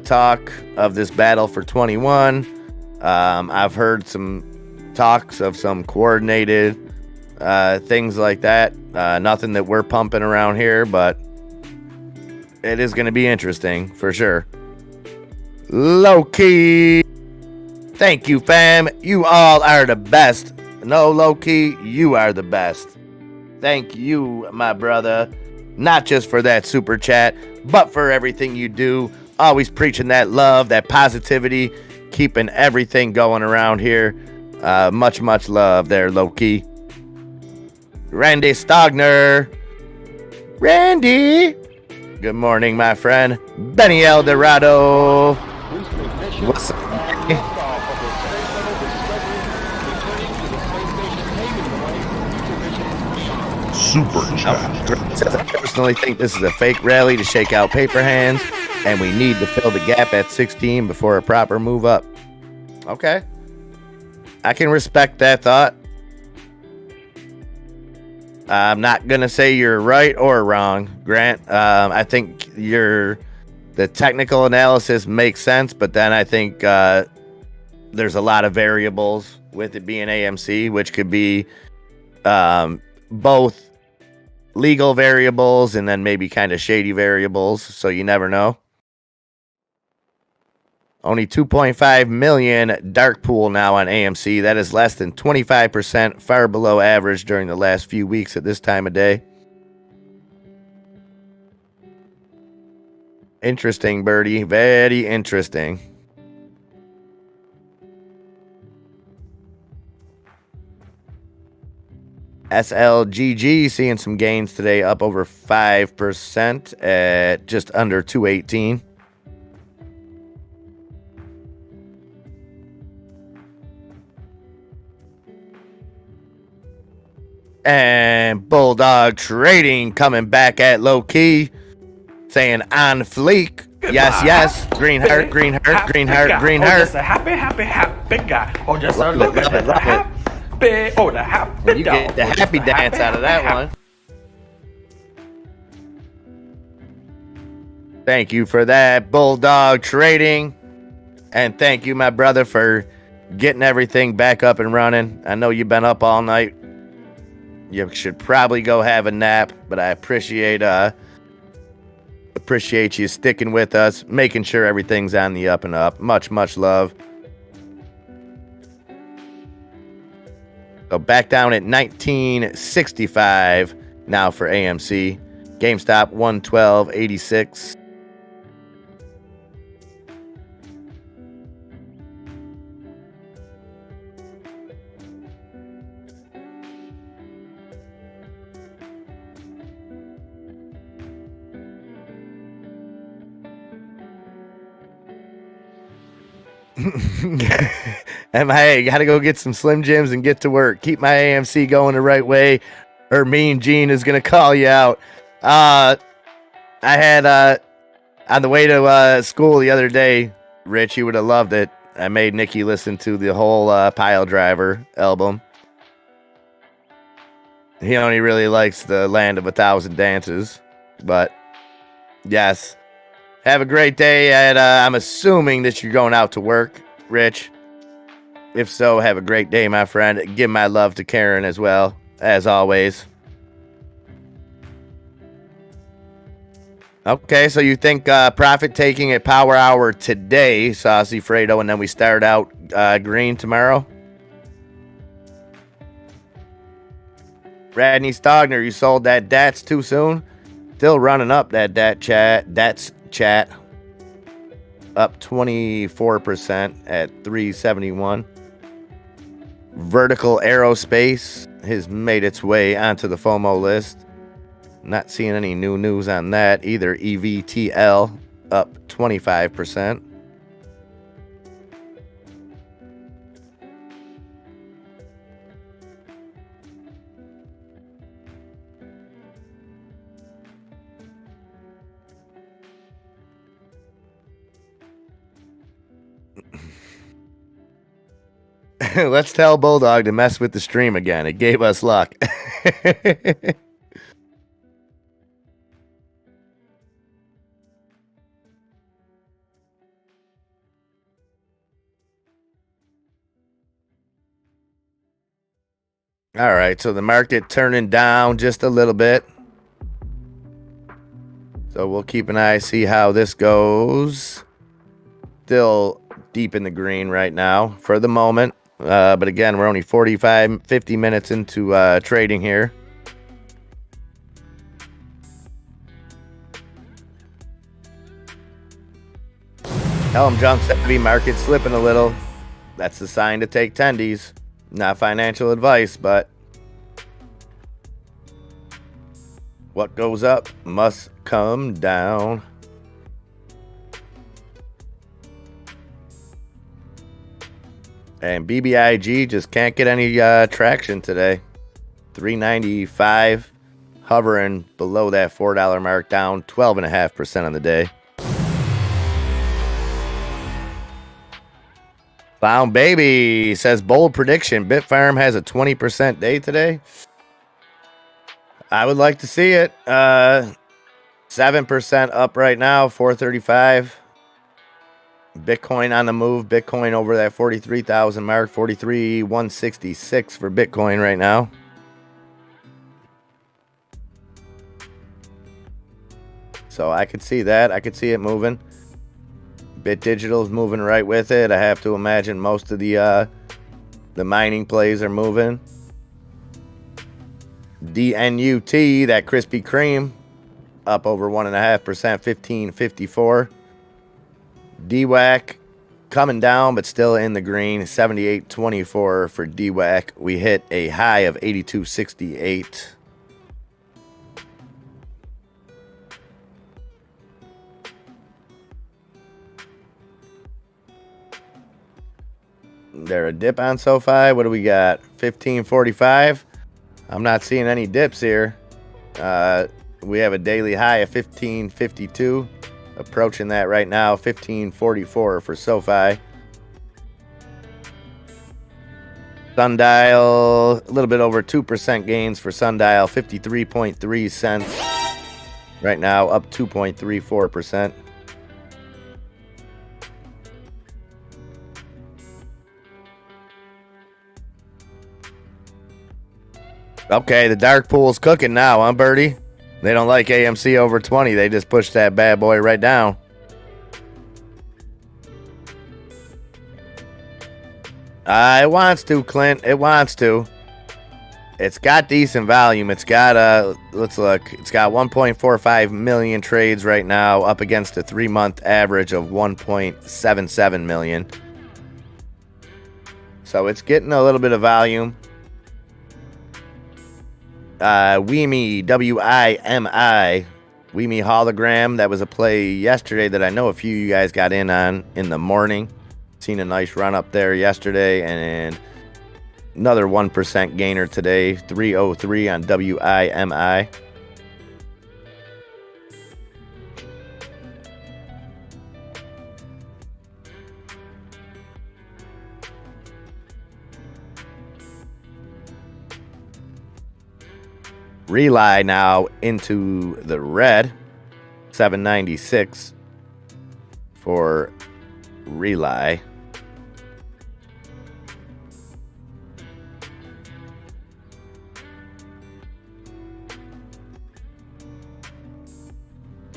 talk of this battle for 21. I've heard some talks of some coordinated things like that. Nothing that we're pumping around here, but it is going to be interesting for sure. Low key. Thank you, fam. You all are the best. No, low key, you are the best. Thank you, my brother. Not just for that super chat, but for everything you do. Always preaching that love, that positivity, keeping everything going around here. Much love there, low-key. Randy Stogner. Randy. Good morning, my friend. Benny Eldorado. What's up? Super chat. I personally think this is a fake rally to shake out paper hands, and we need to fill the gap at 16 before a proper move up. Okay. I can respect that thought. I'm not going to say you're right or wrong, Grant. I think the technical analysis makes sense, but then I think there's a lot of variables with it being AMC, which could be both legal variables and then maybe kind of shady variables, so you never know. Only 2.5 million dark pool now on AMC. That is less than 25%, far below average during the last few weeks at this time of day. Interesting, Birdie. Very interesting. SLGG seeing some gains today, up over 5% at just under 218. And Bulldog Trading coming back at low key, saying on fleek. Goodbye. Yes. Green heart, green heart, green heart, green heart. Just a happy guy. Oh, just a little bit of happy. Oh, the happy you get the happy dance out of that one. Thank you for that, Bulldog Trading. And thank you, my brother, for getting everything back up and running. I know you've been up all night. You should probably go have a nap, but I appreciate you sticking with us, making sure everything's on the up and up. Much, much love. So back down at 1965 now for AMC. GameStop 112.86. Hey, gotta go get some Slim Jims and get to work. Keep my AMC going the right way, or Mean Gene is gonna call you out. I had on the way to school the other day, Rich, you would have loved it. I made Nikki listen to the whole Pile Driver album. He only really likes the Land of 1,000 Dances, but yes. Have a great day, and I'm assuming that you're going out to work, Rich. If so, have a great day, my friend. Give my love to Karen as well, as always. Okay, so you think profit taking at Power Hour today, Saucy Fredo, and then we start out green tomorrow? Radney Stogner, you sold that DATS too soon? Still running up that DATS chat. Up 24% at 371. Vertical Aerospace has made its way onto the FOMO list. Not seeing any new news on that either. EVTL up 25%. Let's tell Bulldog to mess with the stream again. It gave us luck. All right, so the market turning down just a little bit. So we'll keep an eye, see how this goes. Still deep in the green right now for the moment. But again, we're only 50 minutes into trading here. Tell them junk savvy market slipping a little. That's the sign to take tendies. Not financial advice, but what goes up must come down. And BBIG just can't get any traction today. 395, hovering below that $4 mark, down 12.5% on the day. Found Baby says bold prediction. Bitfarm has a 20% day today. I would like to see it. 7% up right now, 435. Bitcoin on the move. Bitcoin over that 43,000 mark, 43,166 for Bitcoin right now. So I could see that. I could see it moving. Bit Digital is moving right with it. I have to imagine most of the mining plays are moving. DNUT, that Krispy Kreme, up over 1.5%, 1554. DWAC coming down, but still in the green, 78.24 for DWAC. We hit a high of 82.68. There a dip on SoFi? What do we got? 1545. I'm not seeing any dips here. We have a daily high of 1552. Approaching that right now, 1544 for SoFi. Sundial, a little bit over 2% gains for Sundial, 53.3 cents. Right now, up 2.34%. Okay, the dark pool's cooking now, huh, Birdie? They don't like AMC over 20. They just pushed that bad boy right down. It wants to, Clint. It wants to. It's got decent volume. It's got let's look. It's got 1.45 million trades right now, up against a 3-month average of 1.77 million. So it's getting a little bit of volume. WIMI, WIMI, WIMI hologram. That was a play yesterday that I know a few of you guys got in on in the morning. Seen a nice run up there yesterday, and another 1% gainer today, 303 on WIMI. Rely now into the red, 796 for Rely.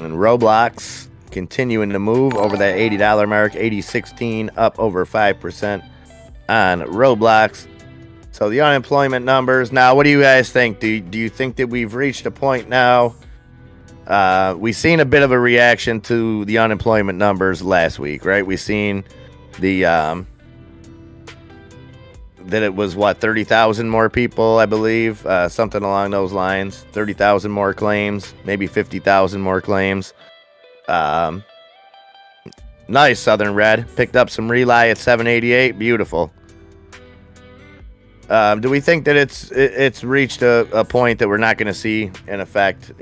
And Roblox continuing to move over that $80 mark, 80.16, up over 5% on Roblox. So the unemployment numbers. Now, what do you guys think? Do you think that we've reached a point now? We've seen a bit of a reaction to the unemployment numbers last week, right? We've seen the that it was, 30,000 more people, I believe, something along those lines. 30,000 more claims, maybe 50,000 more claims. Nice, Southern Red. Picked up some Rely at 788. Beautiful. Do we think that it's reached a point that we're not going to see in effect?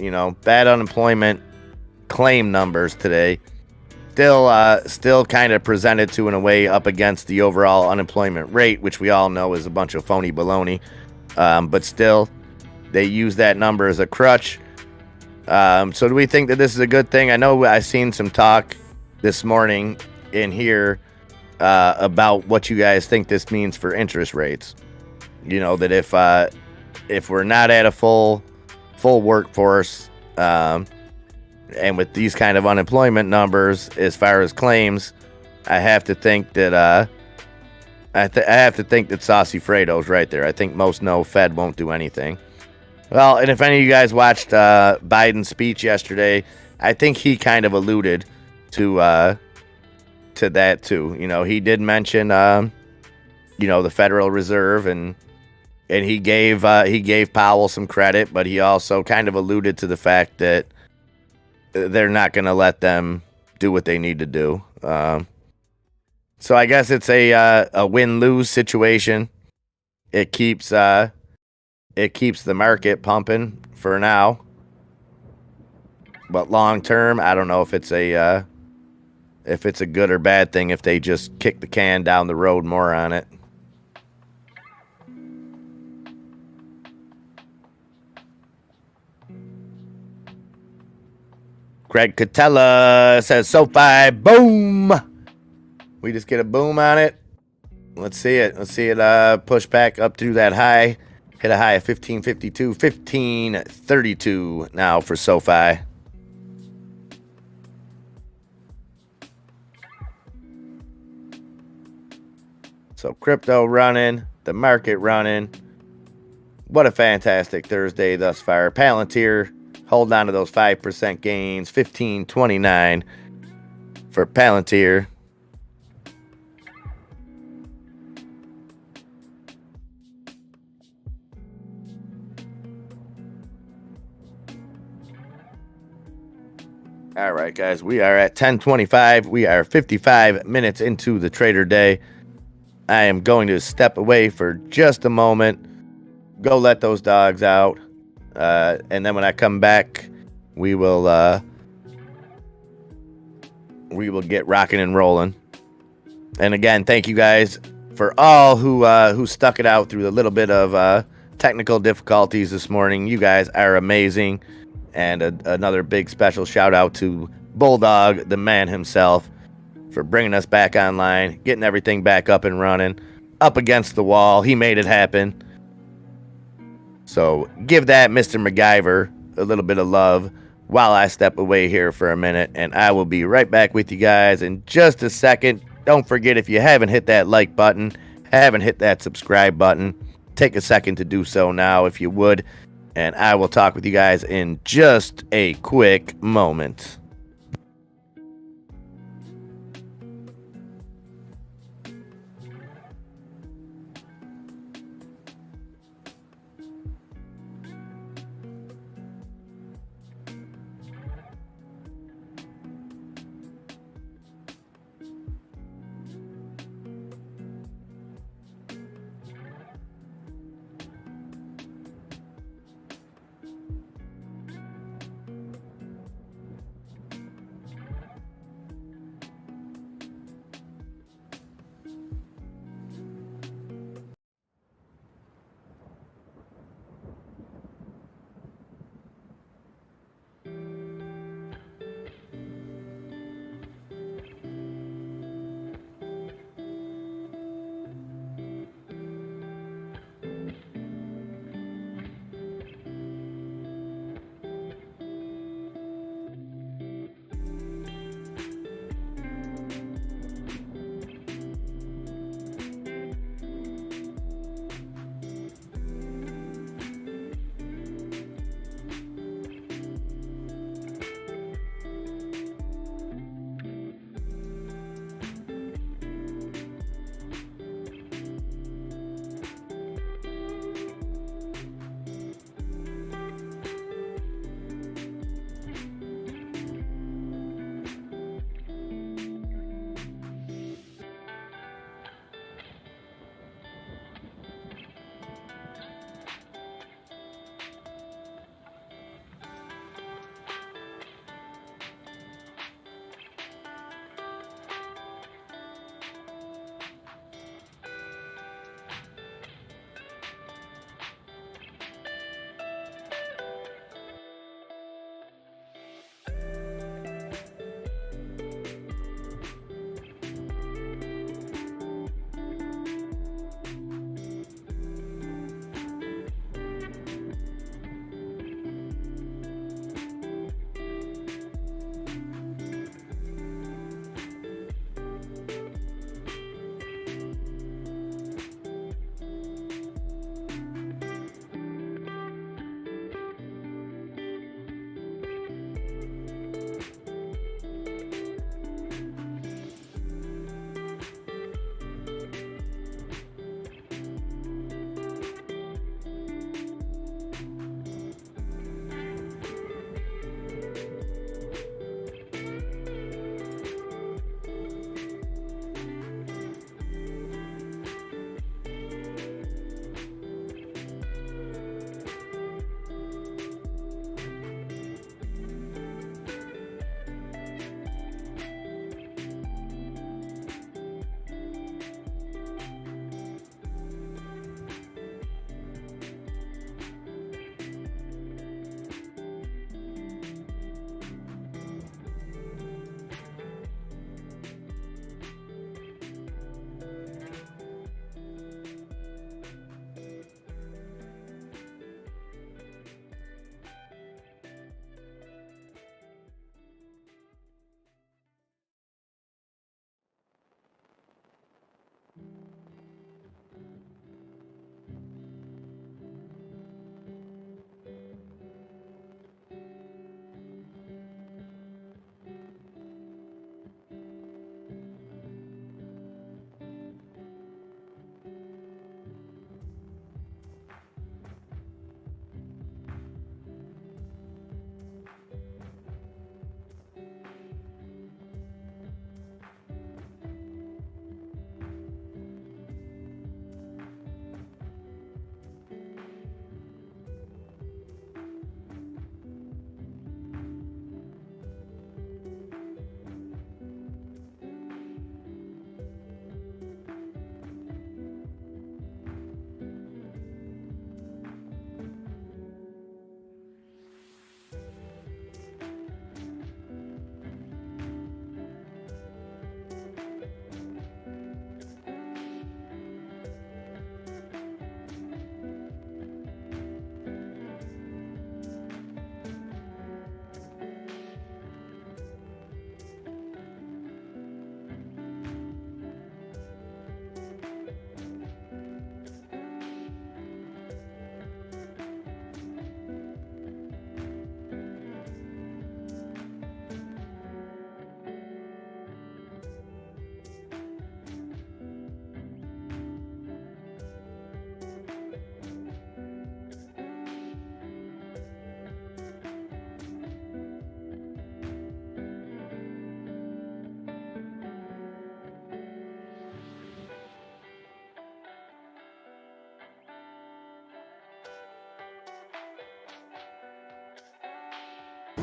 Bad unemployment claim numbers today. Still kind of presented to in a way up against the overall unemployment rate, which we all know is a bunch of phony baloney. But still, they use that number as a crutch. So do we think that this is a good thing? I know I've seen some talk this morning in here about what you guys think this means for interest rates. That if we're not at a full workforce, and with these kind of unemployment numbers as far as claims, I have to think that Saucy Fredo's right there. I think most know Fed won't do anything. Well, and if any of you guys watched Biden's speech yesterday, I think he kind of alluded to that too. He did mention the Federal Reserve, and he gave Powell some credit, but he also kind of alluded to the fact that they're not going to let them do what they need to do. So I guess it's a win-lose situation. It keeps the market pumping for now, but long term, I don't know if it's a good or bad thing if they just kick the can down the road more on it. Greg Catella says SoFi, boom. We just get a boom on it. Let's see it. Push back up to that high. Hit a high of 1552, 1532 now for SoFi. So crypto running, the market running. What a fantastic Thursday thus far. Palantir, hold on to those 5% gains. 1529 for Palantir. All right, guys, we are at 10:25. We are 55 minutes into the trader day. I am going to step away for just a moment, go let those dogs out, and then when I come back, we will get rocking and rolling. And again, thank you guys for all who stuck it out through a little bit of technical difficulties this morning. You guys are amazing. And another big special shout out to Bulldog, the man himself, for bringing us back online, getting everything back up and running, up against the wall. He made it happen. So give that Mr. MacGyver a little bit of love while I step away here for a minute, and I will be right back with you guys in just a second. Don't forget, if you haven't hit that like button, haven't hit that subscribe button, take a second to do so now if you would, and I will talk with you guys in just a quick moment.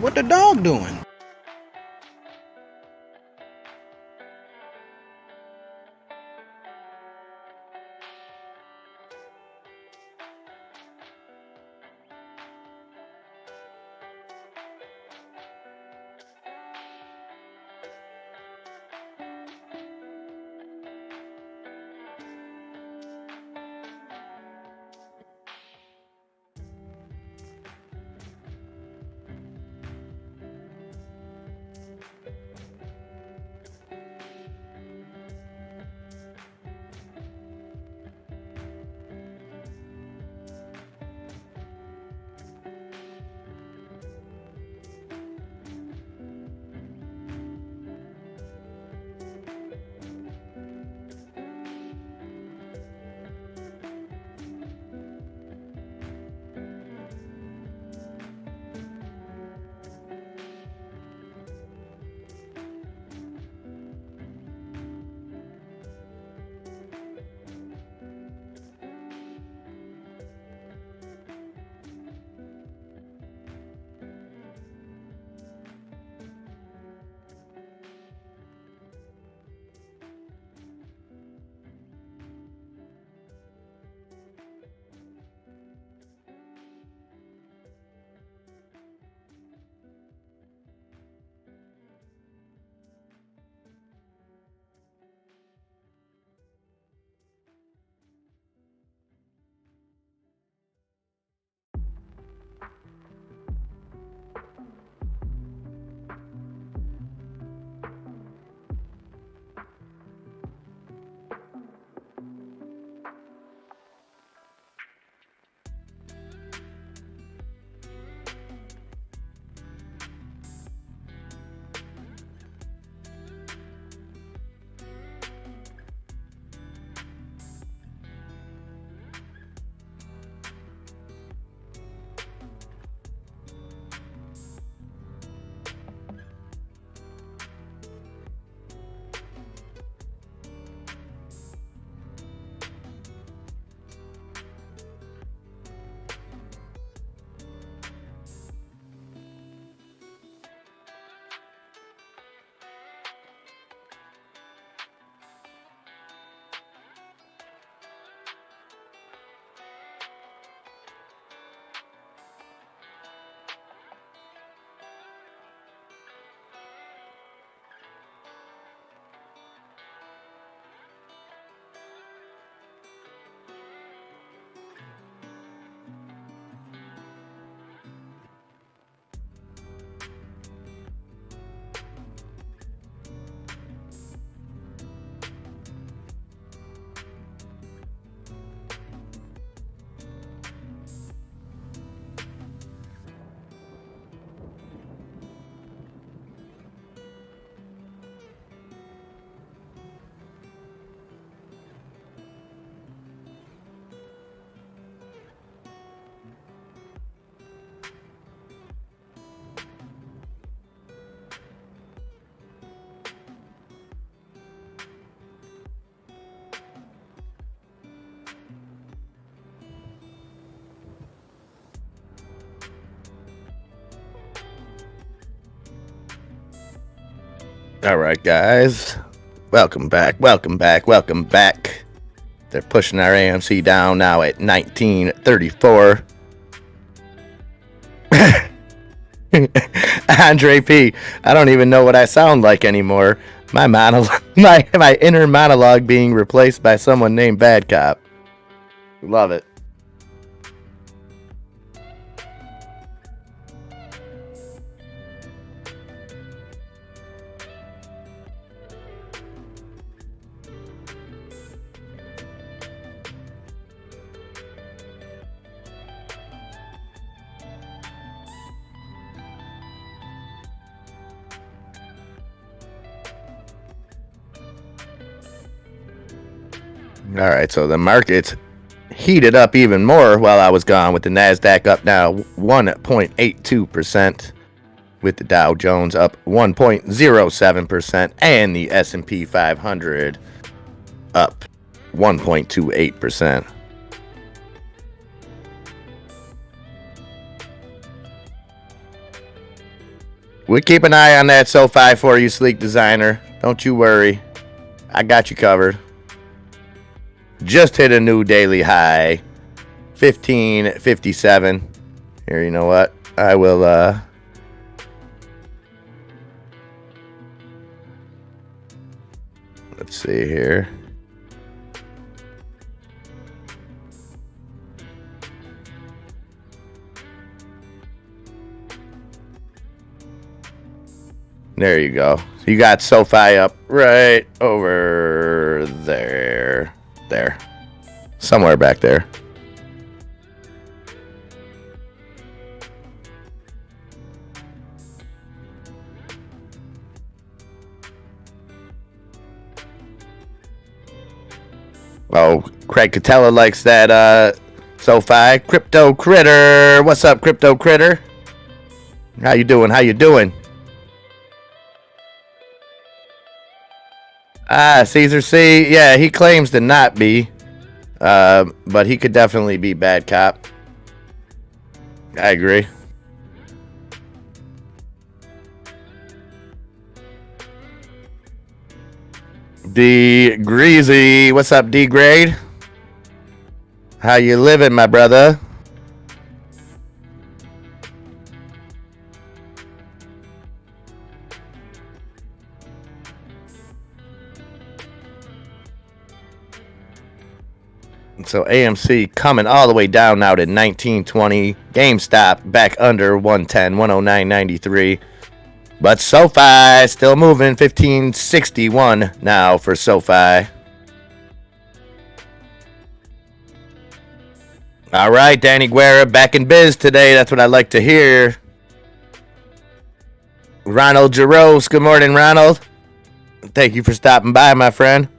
What the dog doing? All right, guys. Welcome back. Welcome back. Welcome back. They're pushing our AMC down now at 1934. Andre P. I don't even know what I sound like anymore. My my inner monologue being replaced by someone named Bad Cop. Love it. All right, so the market's heated up even more while I was gone, with the NASDAQ up now 1.82%, with the Dow Jones up 1.07%, and the S&P 500 up 1.28%. We keep an eye on that SoFi for you, Sleek Designer. Don't you worry. I got you covered. Just hit a new daily high. 1557. Here, you know what? I will let's see here. There you go. So you got SoFi up right over there. There. Somewhere back there. Oh, Craig Catella likes that SoFi. Crypto Critter. What's up, Crypto Critter? How you doing? How you doing? Caesar C. Yeah, he claims to not be. But he could definitely be bad cop. I agree. D Greasy. What's up, D Grade? How you living, my brother? So AMC coming all the way down now to 1920. GameStop back under 110, 109.93. But SoFi still moving, 1561 now for SoFi. All right, Danny Guerra back in biz today. That's what I like to hear. Ronald Jaros. Good morning, Ronald. Thank you for stopping by, my friend.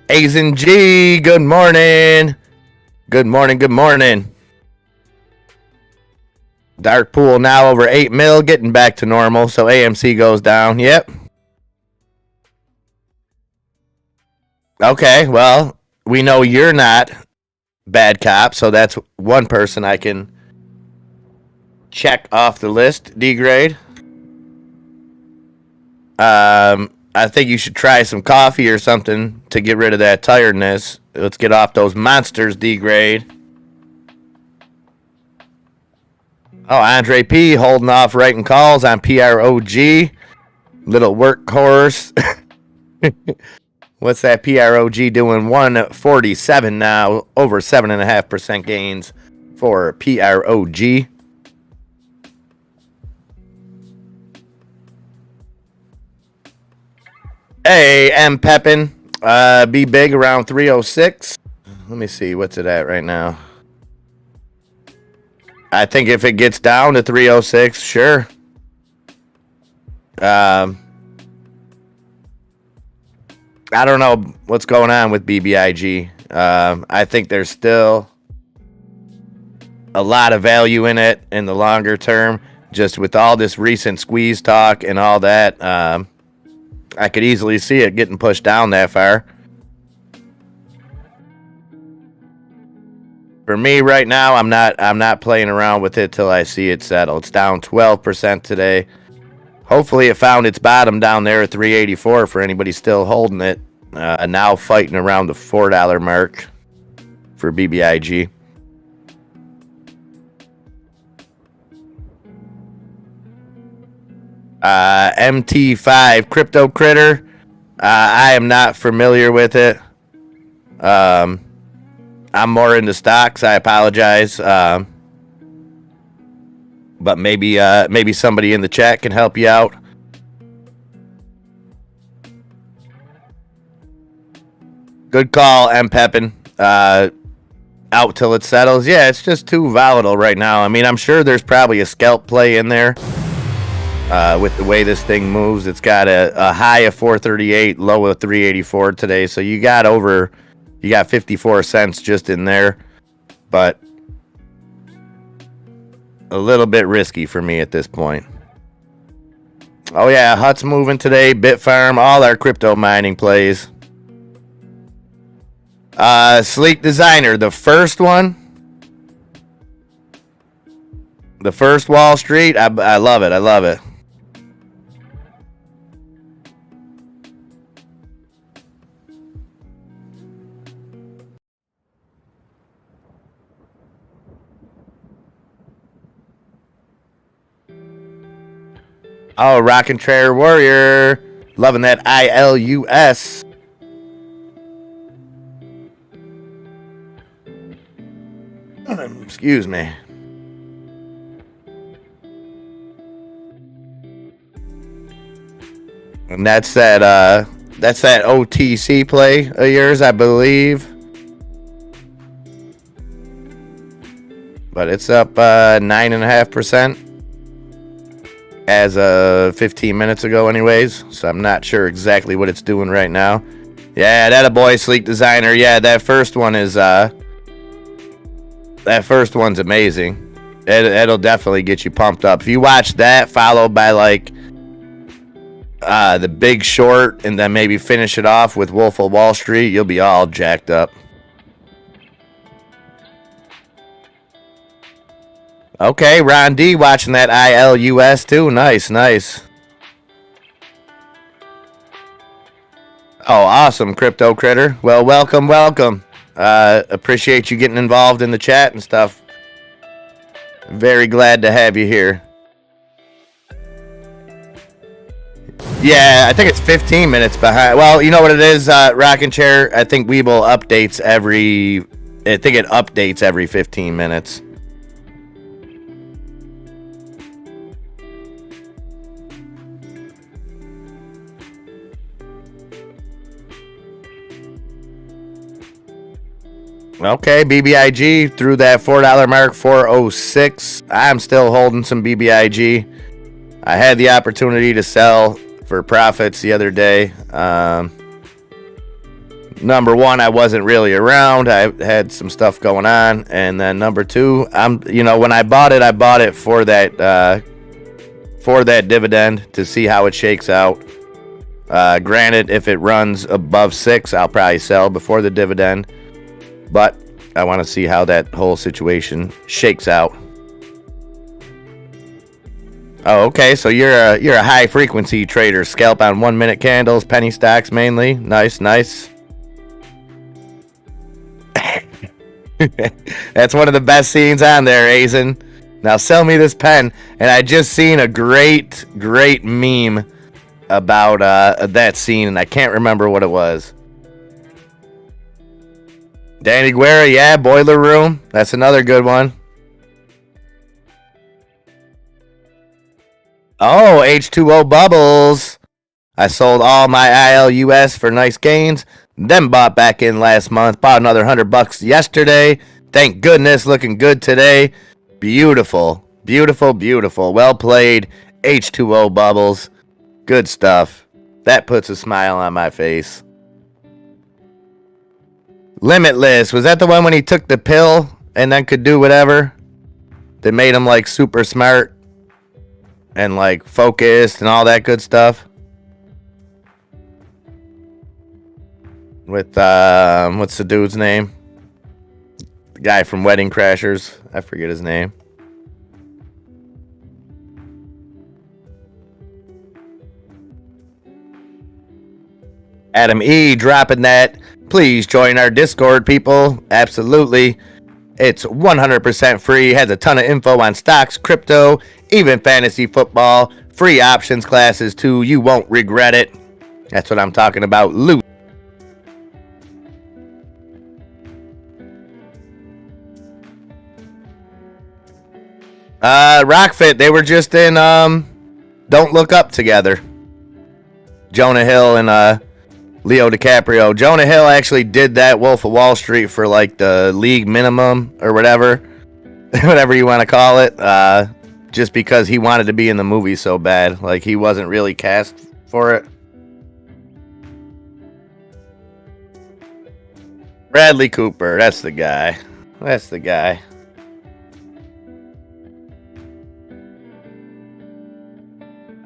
Azen G, good morning. Good morning, good morning. Dark pool now over 8 mil, getting back to normal, so AMC goes down. Yep. Okay, well, we know you're not bad cop, so that's one person I can check off the list. D-grade. I think you should try some coffee or something to get rid of that tiredness. Let's get off those monsters, D-grade. Oh, Andre P. holding off writing calls on PROG. Little workhorse. What's that PROG doing? 147 now. Over 7.5% gains for PROG. Hey, M. Pepin. Be big around 306. Let me see. What's it at right now? I think if it gets down to 306, sure. I don't know what's going on with BBIG. I think there's still a lot of value in it in the longer term. Just with all this recent squeeze talk and all that, I could easily see it getting pushed down that far. For me right now, I'm not playing around with it till I see it settle. It's down 12% today. Hopefully it found its bottom down there at 384 for anybody still holding it. Now fighting around the $4 mark for BBIG. MT5 Crypto Critter. I am not familiar with it. I'm more into stocks. I apologize. But maybe somebody in the chat can help you out. Good call, M. Pepin. Out till it settles. Yeah, it's just too volatile right now. I mean, I'm sure there's probably a scalp play in there. With the way this thing moves, it's got a high of 438, low of 384 today. So you got 54 cents just in there, but a little bit risky for me at this point. Oh yeah, Hut's moving today. Bitfarm, all our crypto mining plays. Sleek Designer, the first one The first Wall Street, I love it. I love it. Oh, Rockin' Chair Warrior. Loving that ILUS. Excuse me. And that's that OTC play of yours, I believe. But it's up 9.5% as of 15 minutes ago anyways. So I'm not sure exactly what it's doing right now. Yeah, that a boy, Sleek Designer. Yeah, that first one is that first one's amazing. It'll definitely get you pumped up. If you watch that, followed by like The Big Short, and then maybe finish it off with Wolf of Wall Street, you'll be all jacked up. Okay, Ron D watching that ILUS too. Nice, nice. Oh, awesome, Crypto Critter. Well, welcome, welcome. Appreciate you getting involved in the chat and stuff. Very glad to have you here. Yeah, I think it's 15 minutes behind. Well, you know what it is, Rockin' Chair? I think Weeble updates every 15 minutes. Okay, BBIG through that $4 mark, 406. I'm still holding some BBIG. I had the opportunity to sell for profits the other day. Number one, I wasn't really around. I had some stuff going on, and then number two, when I bought it for that dividend to see how it shakes out. Granted, if it runs above 6, I'll probably sell before the dividend. But I want to see how that whole situation shakes out. Oh, okay. So you're a high frequency trader. Scalp on 1 minute candles, penny stocks mainly. Nice, nice. That's one of the best scenes on there, Azen. Now sell me this pen. And I just seen a great meme about that scene, and I can't remember what it was. Danny Guerra, yeah, Boiler Room. That's another good one. Oh, H2O Bubbles. I sold all my ILUS for nice gains. Then bought back in last month. Bought another $100 yesterday. Thank goodness, looking good today. Beautiful, beautiful, beautiful. Well played, H2O Bubbles. Good stuff. That puts a smile on my face. Limitless, was that the one when he took the pill and then could do whatever? That made him like super smart and like focused and all that good stuff? With what's the dude's name? The guy from Wedding Crashers. I forget his name. Adam E dropping that. Please join our Discord, people. Absolutely. It's 100% free. Has a ton of info on stocks, crypto, even fantasy football. Free options classes, too. You won't regret it. That's what I'm talking about. Loot. Rockfit, they were just in Don't Look Up together. Jonah Hill and Leo DiCaprio. Jonah Hill actually did that Wolf of Wall Street for like the league minimum or whatever you want to call it, just because he wanted to be in the movie so bad. Like, he wasn't really cast for it. Bradley Cooper, that's the guy. That's the guy.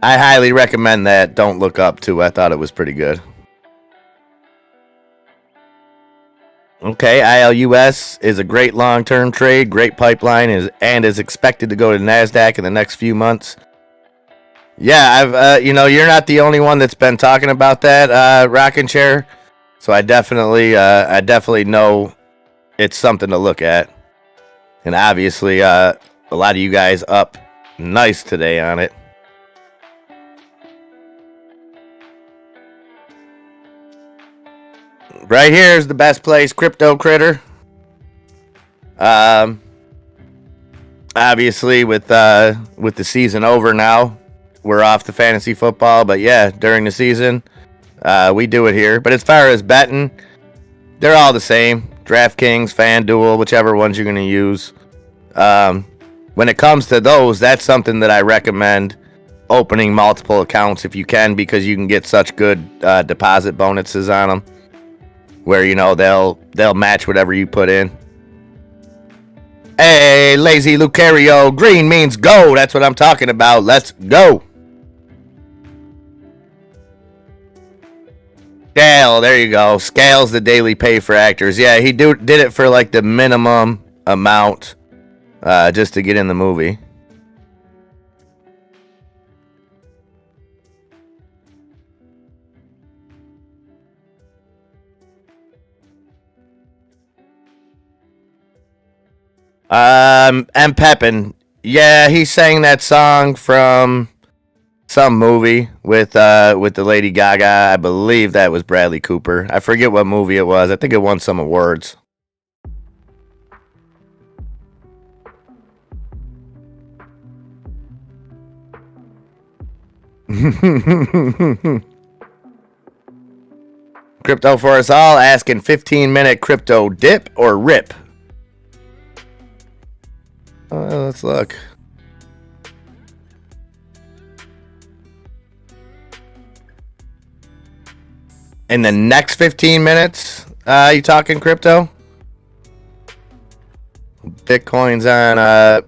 I highly recommend that Don't Look Up too. I thought it was pretty good. Okay, ILUS is a great long-term trade, great pipeline, and is expected to go to NASDAQ in the next few months. Yeah, I've you're not the only one that's been talking about that rocking chair. So I definitely know it's something to look at. And obviously a lot of you guys up nice today on it. Right here is the best place, Crypto Critter. Obviously with the season over now, we're off the fantasy football, but yeah, during the season, we do it here. But as far as betting, they're all the same. DraftKings, FanDuel, whichever ones you're going to use. When it comes to those, that's something that I recommend opening multiple accounts if you can, because you can get such good deposit bonuses on them, where they'll match whatever you put in. Hey, Lazy Lucario, green means go. That's what I'm talking about. Let's go. Scale, there you go. Scale's the daily pay for actors. Yeah, he did it for like the minimum amount just to get in the movie. M. Pepin. Yeah, he sang that song from some movie with the Lady Gaga. I believe that was Bradley Cooper. I forget what movie it was. I think it won some awards. Crypto for us all, asking 15-minute crypto dip or rip. Let's look. In the next 15 minutes, you talking crypto? Bitcoin's on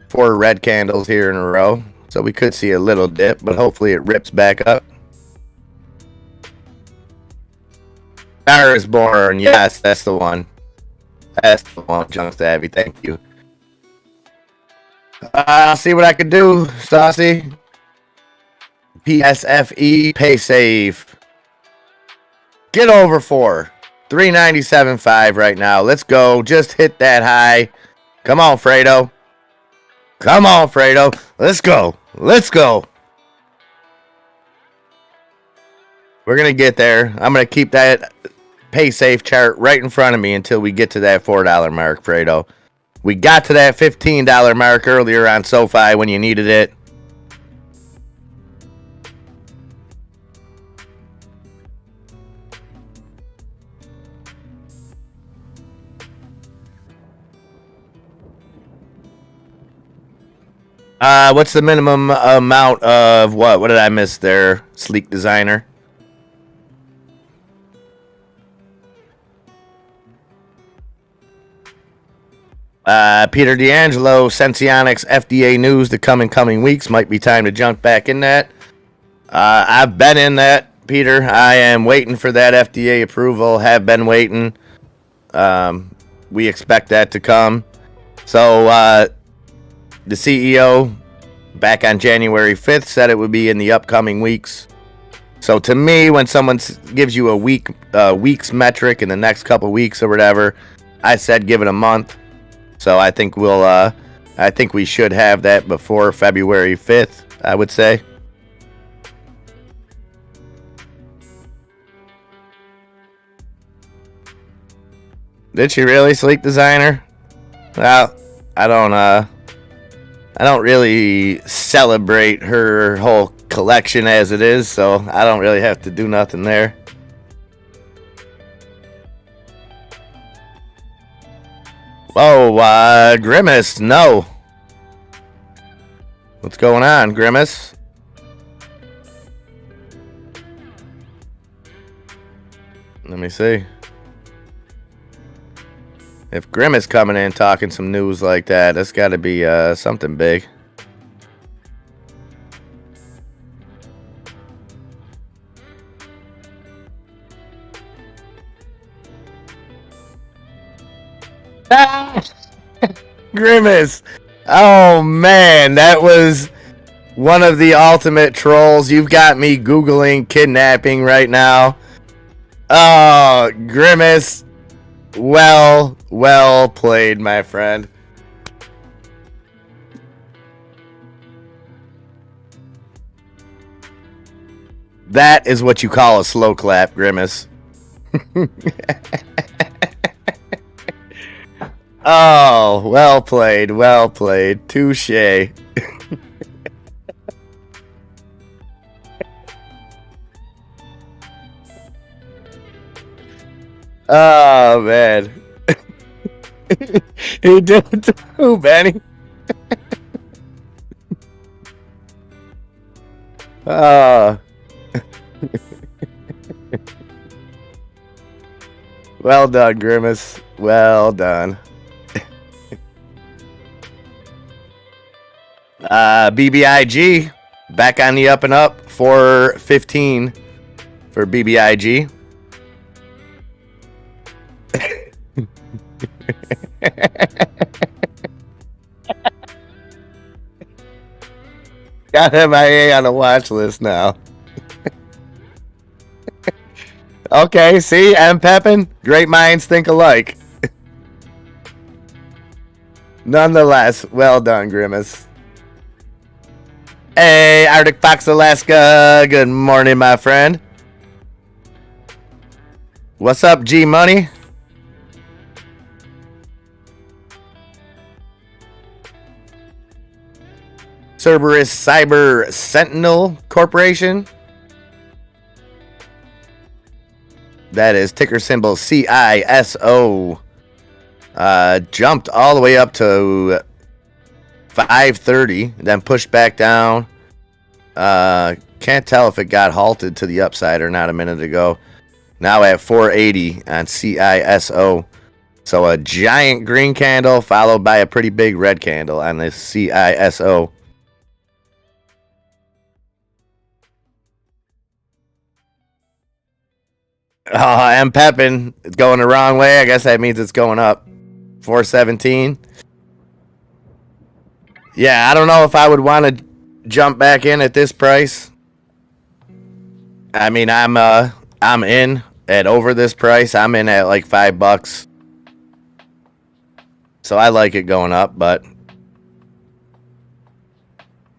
4 red candles here in a row, so we could see a little dip, but hopefully it rips back up. Star is born. Yes, that's the one. That's the one, Junk Savvy. Thank you. I'll see what I can do, Saucy. PSFE, pay safe. Get over 4. 397.5 right now. Let's go. Just hit that high. Come on, Fredo. Come on, Fredo. Let's go. Let's go. We're going to get there. I'm going to keep that pay safe chart right in front of me until we get to that $4 mark, Fredo. We got to that $15 mark earlier on SoFi when you needed it. What's the minimum amount of what? What did I miss there, Sleek Designer? Peter D'Angelo, Senseonics FDA news to come in coming weeks. Might be time to jump back in that. I've been in that, Peter. I am waiting for that FDA approval. Have been waiting. We expect that to come. So, the CEO back on January 5th said it would be in the upcoming weeks. So to me, when someone gives you a week's metric in the next couple weeks or whatever, I said give it a month. So I think we should have that before February 5th, I would say. Did she really, Sleek Designer? Well, I don't really celebrate her whole collection as it is, so I don't really have to do nothing there. Whoa, Grimace, no. What's going on, Grimace? Let me see. If Grimace coming in talking some news like that, that's got to be something big. Ah, Grimace. Oh man, that was one of the ultimate trolls. You've got me Googling kidnapping right now. Oh, Grimace. Well played, my friend. That is what you call a slow clap, Grimace. Oh, well played. Touche. Oh, man. He did too, Benny. Well done, Grimace. Well done. BBIG back on the up and up, 415 for BBIG. Got MIA on the watch list now. Okay, see, M. Pepin, great minds think alike. Nonetheless, well done, Grimace. Hey, Arctic Fox Alaska, good morning, my friend. What's up, G Money? Cerberus Cyber Sentinel Corporation. That is ticker symbol CISO. Jumped all the way up to 530, then pushed back down. Can't tell if it got halted to the upside or not a minute ago. Now at 480 on CISO. So a giant green candle followed by a pretty big red candle on this CISO. Oh, M. Pepin, it's going the wrong way. I guess that means it's going up. 417. Yeah, I don't know if I would want to jump back in at this price. I mean, I'm in at over this price. I'm in at like $5. So I like it going up, but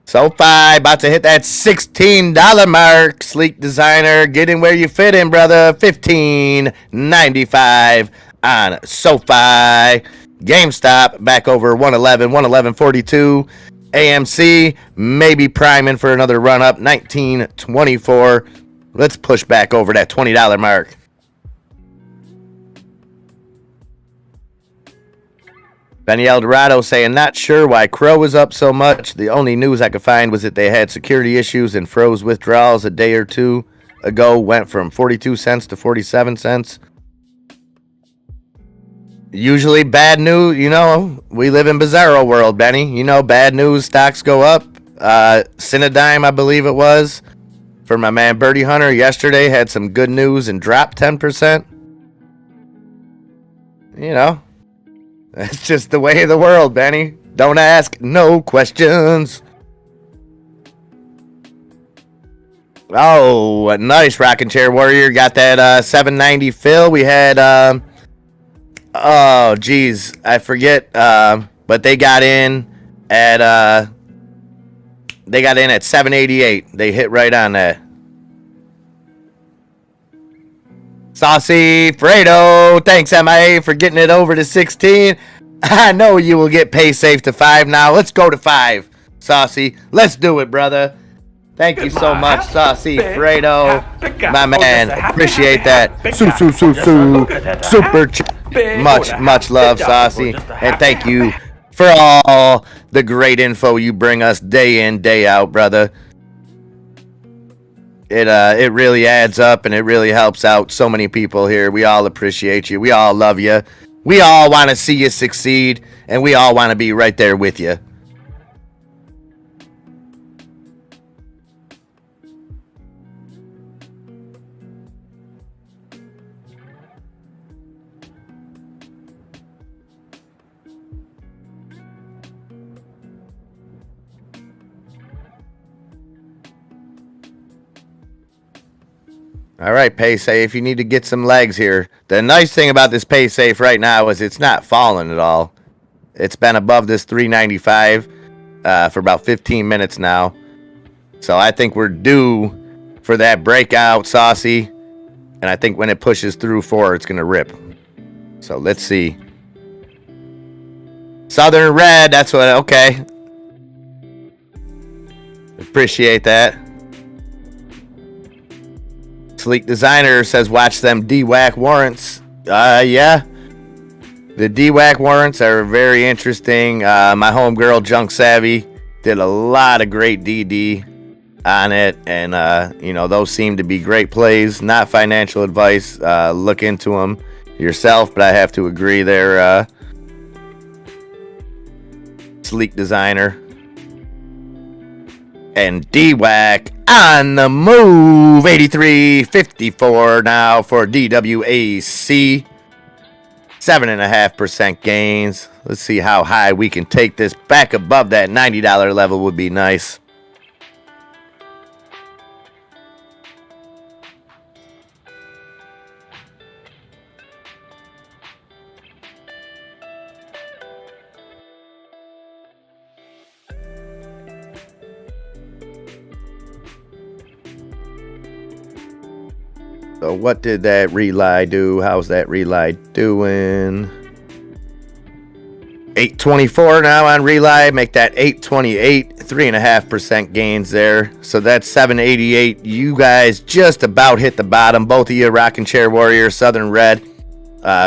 SoFi about to hit that $16 mark. Sleek Designer, get in where you fit in, brother. $15.95 on SoFi. GameStop back over 111, 111.42. AMC maybe priming for another run up, 19.24. Let's push back over that $20 mark. Benny Eldorado saying, not sure why Crow was up so much. The only news I could find was that they had security issues and froze withdrawals a day or two ago. Went from 42 cents to 47 cents. Usually bad news, you know, we live in bizarro world, Benny. You know, bad news, stocks go up. Cinedigm, I believe it was, for my man Birdie Hunter yesterday, had some good news and dropped 10%. You know, that's just the way of the world, Benny. Don't ask no questions. Oh, nice rocking chair warrior. Got that 790 fill. We had oh geez, I forget. But they got in at 788. They hit right on that. Saucy Fredo, thanks MIA for getting it over to 16. I know you will get pay safe to 5 now. Let's go to 5, Saucy. Let's do it, brother. Thank you so much, Saucy Fredo, my man. Appreciate that. Super much love, Saucy, and thank you for all the great info you bring us day in, day out, brother. It really adds up and it really helps out so many people here. We all appreciate you. We all love you. We all want to see you succeed, and we all want to be right there with you. All right, pay safe. You need to get some legs here. The nice thing about this pay safe right now is it's not falling at all. It's been above this 395 for about 15 minutes now. So I think we're due for that breakout, Saucy. And I think when it pushes through 4, it's going to rip. So let's see. Southern Red, that's what, okay. Appreciate that. Sleek Designer says watch them DWAC warrants. Yeah. The DWAC warrants are very interesting. My homegirl Junk Savvy did a lot of great DD on it, and those seem to be great plays. Not financial advice. Look into them yourself, but I have to agree they're Sleek Designer and DWAC on the move. 83.54 now for DWAC. 7.5% gains. Let's see how high we can take this. Back above that $90 level would be nice. So what did that relay do? How's that relay doing? 824 now on relay. Make that 828. 3.5% gains there. So that's 788. You guys just about hit the bottom. Both of you, Rockin' Chair Warrior, Southern Red.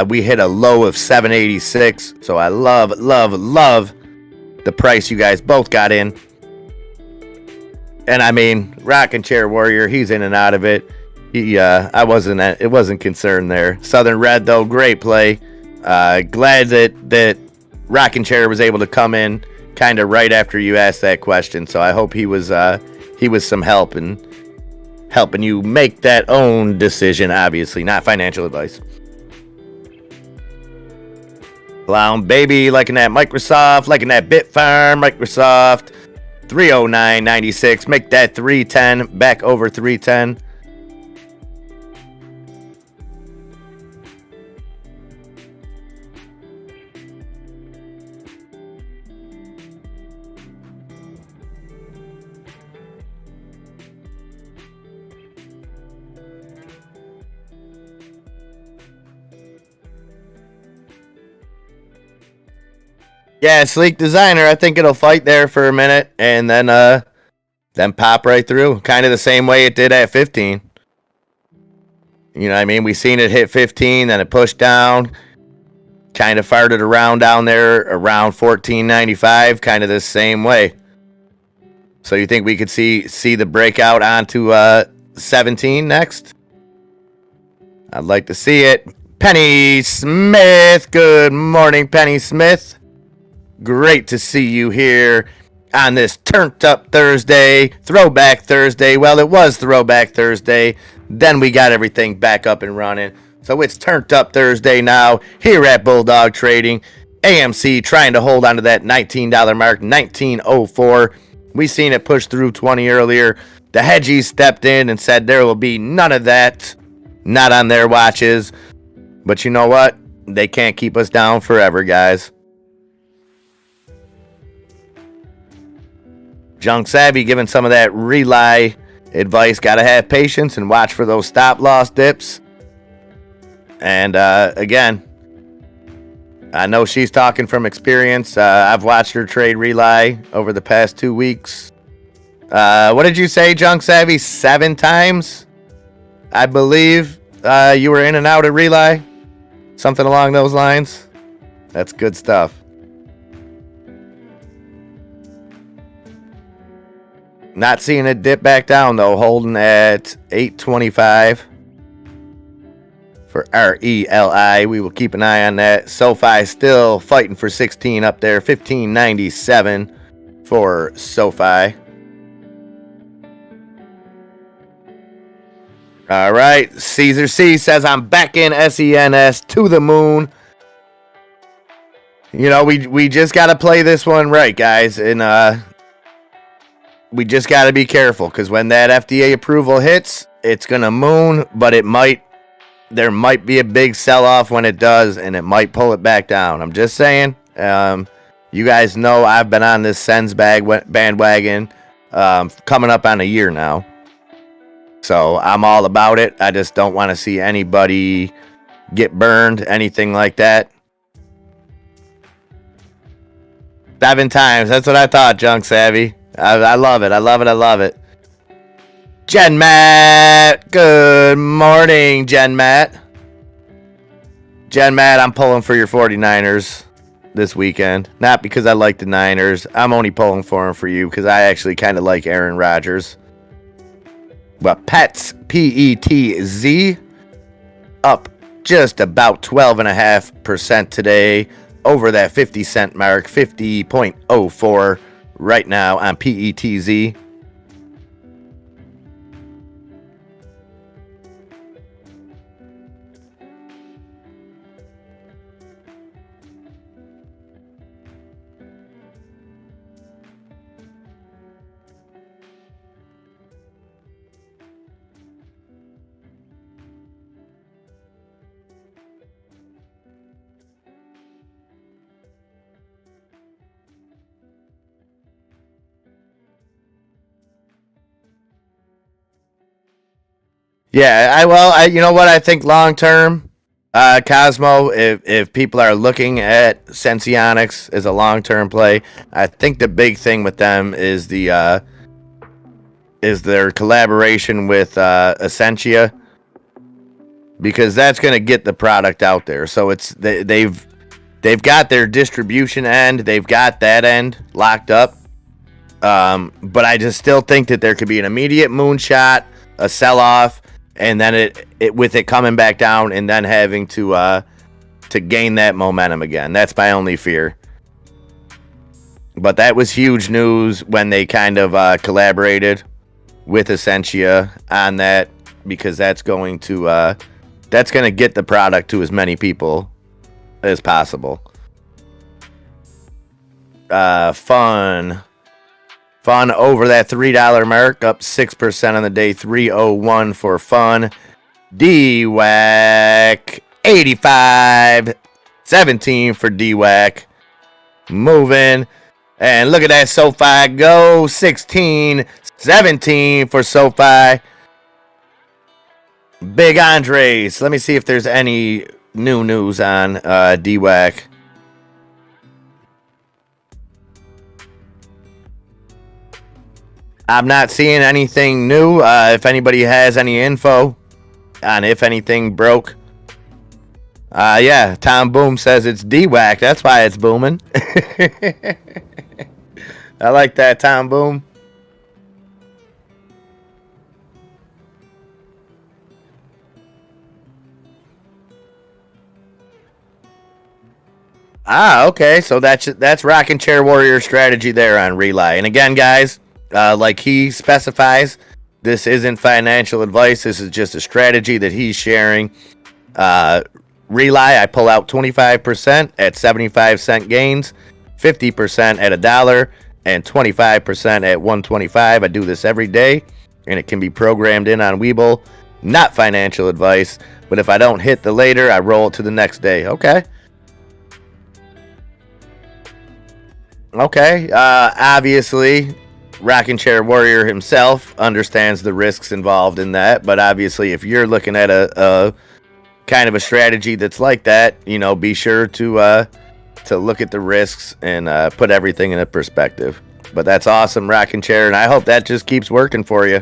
We hit a low of 786. So I love the price you guys both got in. And I mean, Rockin' Chair Warrior, he's in and out of it. It wasn't concerned there. Southern Red though, great play. Glad that Rockin' Chair was able to come in kind of right after you asked that question. So I hope he was some help in helping you make that own decision. Obviously, not financial advice. Clown baby, liking that Microsoft, liking that Bitfarm, Microsoft. 309.96. Make that 310 back over 310. Yeah, Sleek Designer, I think it'll fight there for a minute and then pop right through. Kind of the same way it did at 15. You know what I mean? We seen it hit 15, then it pushed down. Kind of farted around down there around 14.95, kind of the same way. So you think we could see the breakout onto 17 next? I'd like to see it. Penny Smith, good morning, Penny Smith. Great to see you here on this Turned Up Thursday, Throwback Thursday. Well, it was Throwback Thursday. Then we got everything back up and running. So it's Turned Up Thursday now here at Bulldog Trading. AMC trying to hold on to that $19 mark, 19.04. We seen it push through 20 earlier. The hedgies stepped in and said there will be none of that. Not on their watches. But you know what? They can't keep us down forever, guys. Junk Savvy giving some of that relay advice. Got to have patience and watch for those stop loss dips. And again, I know she's talking from experience. I've watched her trade relay over the past 2 weeks. What did you say, Junk Savvy? 7 times? I believe you were in and out of relay. Something along those lines. That's good stuff. Not seeing it dip back down, though. Holding at 825 for RELI. We will keep an eye on that. SoFi still fighting for 16 up there. 1597 for SoFi. All right. Caesar C says, I'm back in SENS to the moon. You know, we just got to play this one right, guys. And we just got to be careful because when that FDA approval hits, it's going to moon, but there might be a big sell-off when it does, and it might pull it back down. I'm just saying. You guys know I've been on this Sens bandwagon coming up on a year now. So I'm all about it. I just don't want to see anybody get burned, anything like that. 7 times. That's what I thought, Junk Savvy. I love it. I love it. I love it. Jen Matt. Good morning, Jen Matt. Jen Matt, I'm pulling for your 49ers this weekend. Not because I like the Niners. I'm only pulling for them for you because I actually kind of like Aaron Rodgers. But Pets, P-E-T-Z, up just about 12.5% today. Over that 50-cent mark, 50.04 right now on PETZ. Yeah, you know what I think long term, Cosmo. If people are looking at Senseonics as a long term play, I think the big thing with them is their collaboration with Essentia, because that's going to get the product out there. So they've got their distribution end, they've got that end locked up. But I just still think that there could be an immediate moonshot, a sell off. And then it with it coming back down and then having to gain that momentum again. That's my only fear. But that was huge news when they kind of collaborated with Essentia on that, because that's going to get the product to as many people as possible. Phun over that $3 mark, up 6% on the day, 301 for Phun. DWAC, 85.17 for DWAC. Moving. And look at that SoFi go, 16.17 for SoFi. Big Andres. Let me see if there's any new news on DWAC. I'm not seeing anything new. If anybody has any info on if anything broke. Yeah, Tom Boom says it's DWAC. That's why it's booming. I like that, Tom Boom. Okay. So that's Rockin' Chair Warrior strategy there on Relay. And again, guys, like he specifies, this isn't financial advice. This is just a strategy that he's sharing. Relay, I pull out 25% at 75-cent gains, 50% at $1, and 25% at 125. I do this every day, and it can be programmed in on Webull. Not financial advice, but if I don't hit the later, I roll it to the next day. Okay. Obviously, Rockin' Chair Warrior himself understands the risks involved in that, but obviously if you're looking at a kind of a strategy that's like that, you know, be sure to look at the risks and put everything in a perspective. But that's awesome, Rockin' Chair, and I hope that just keeps working for you.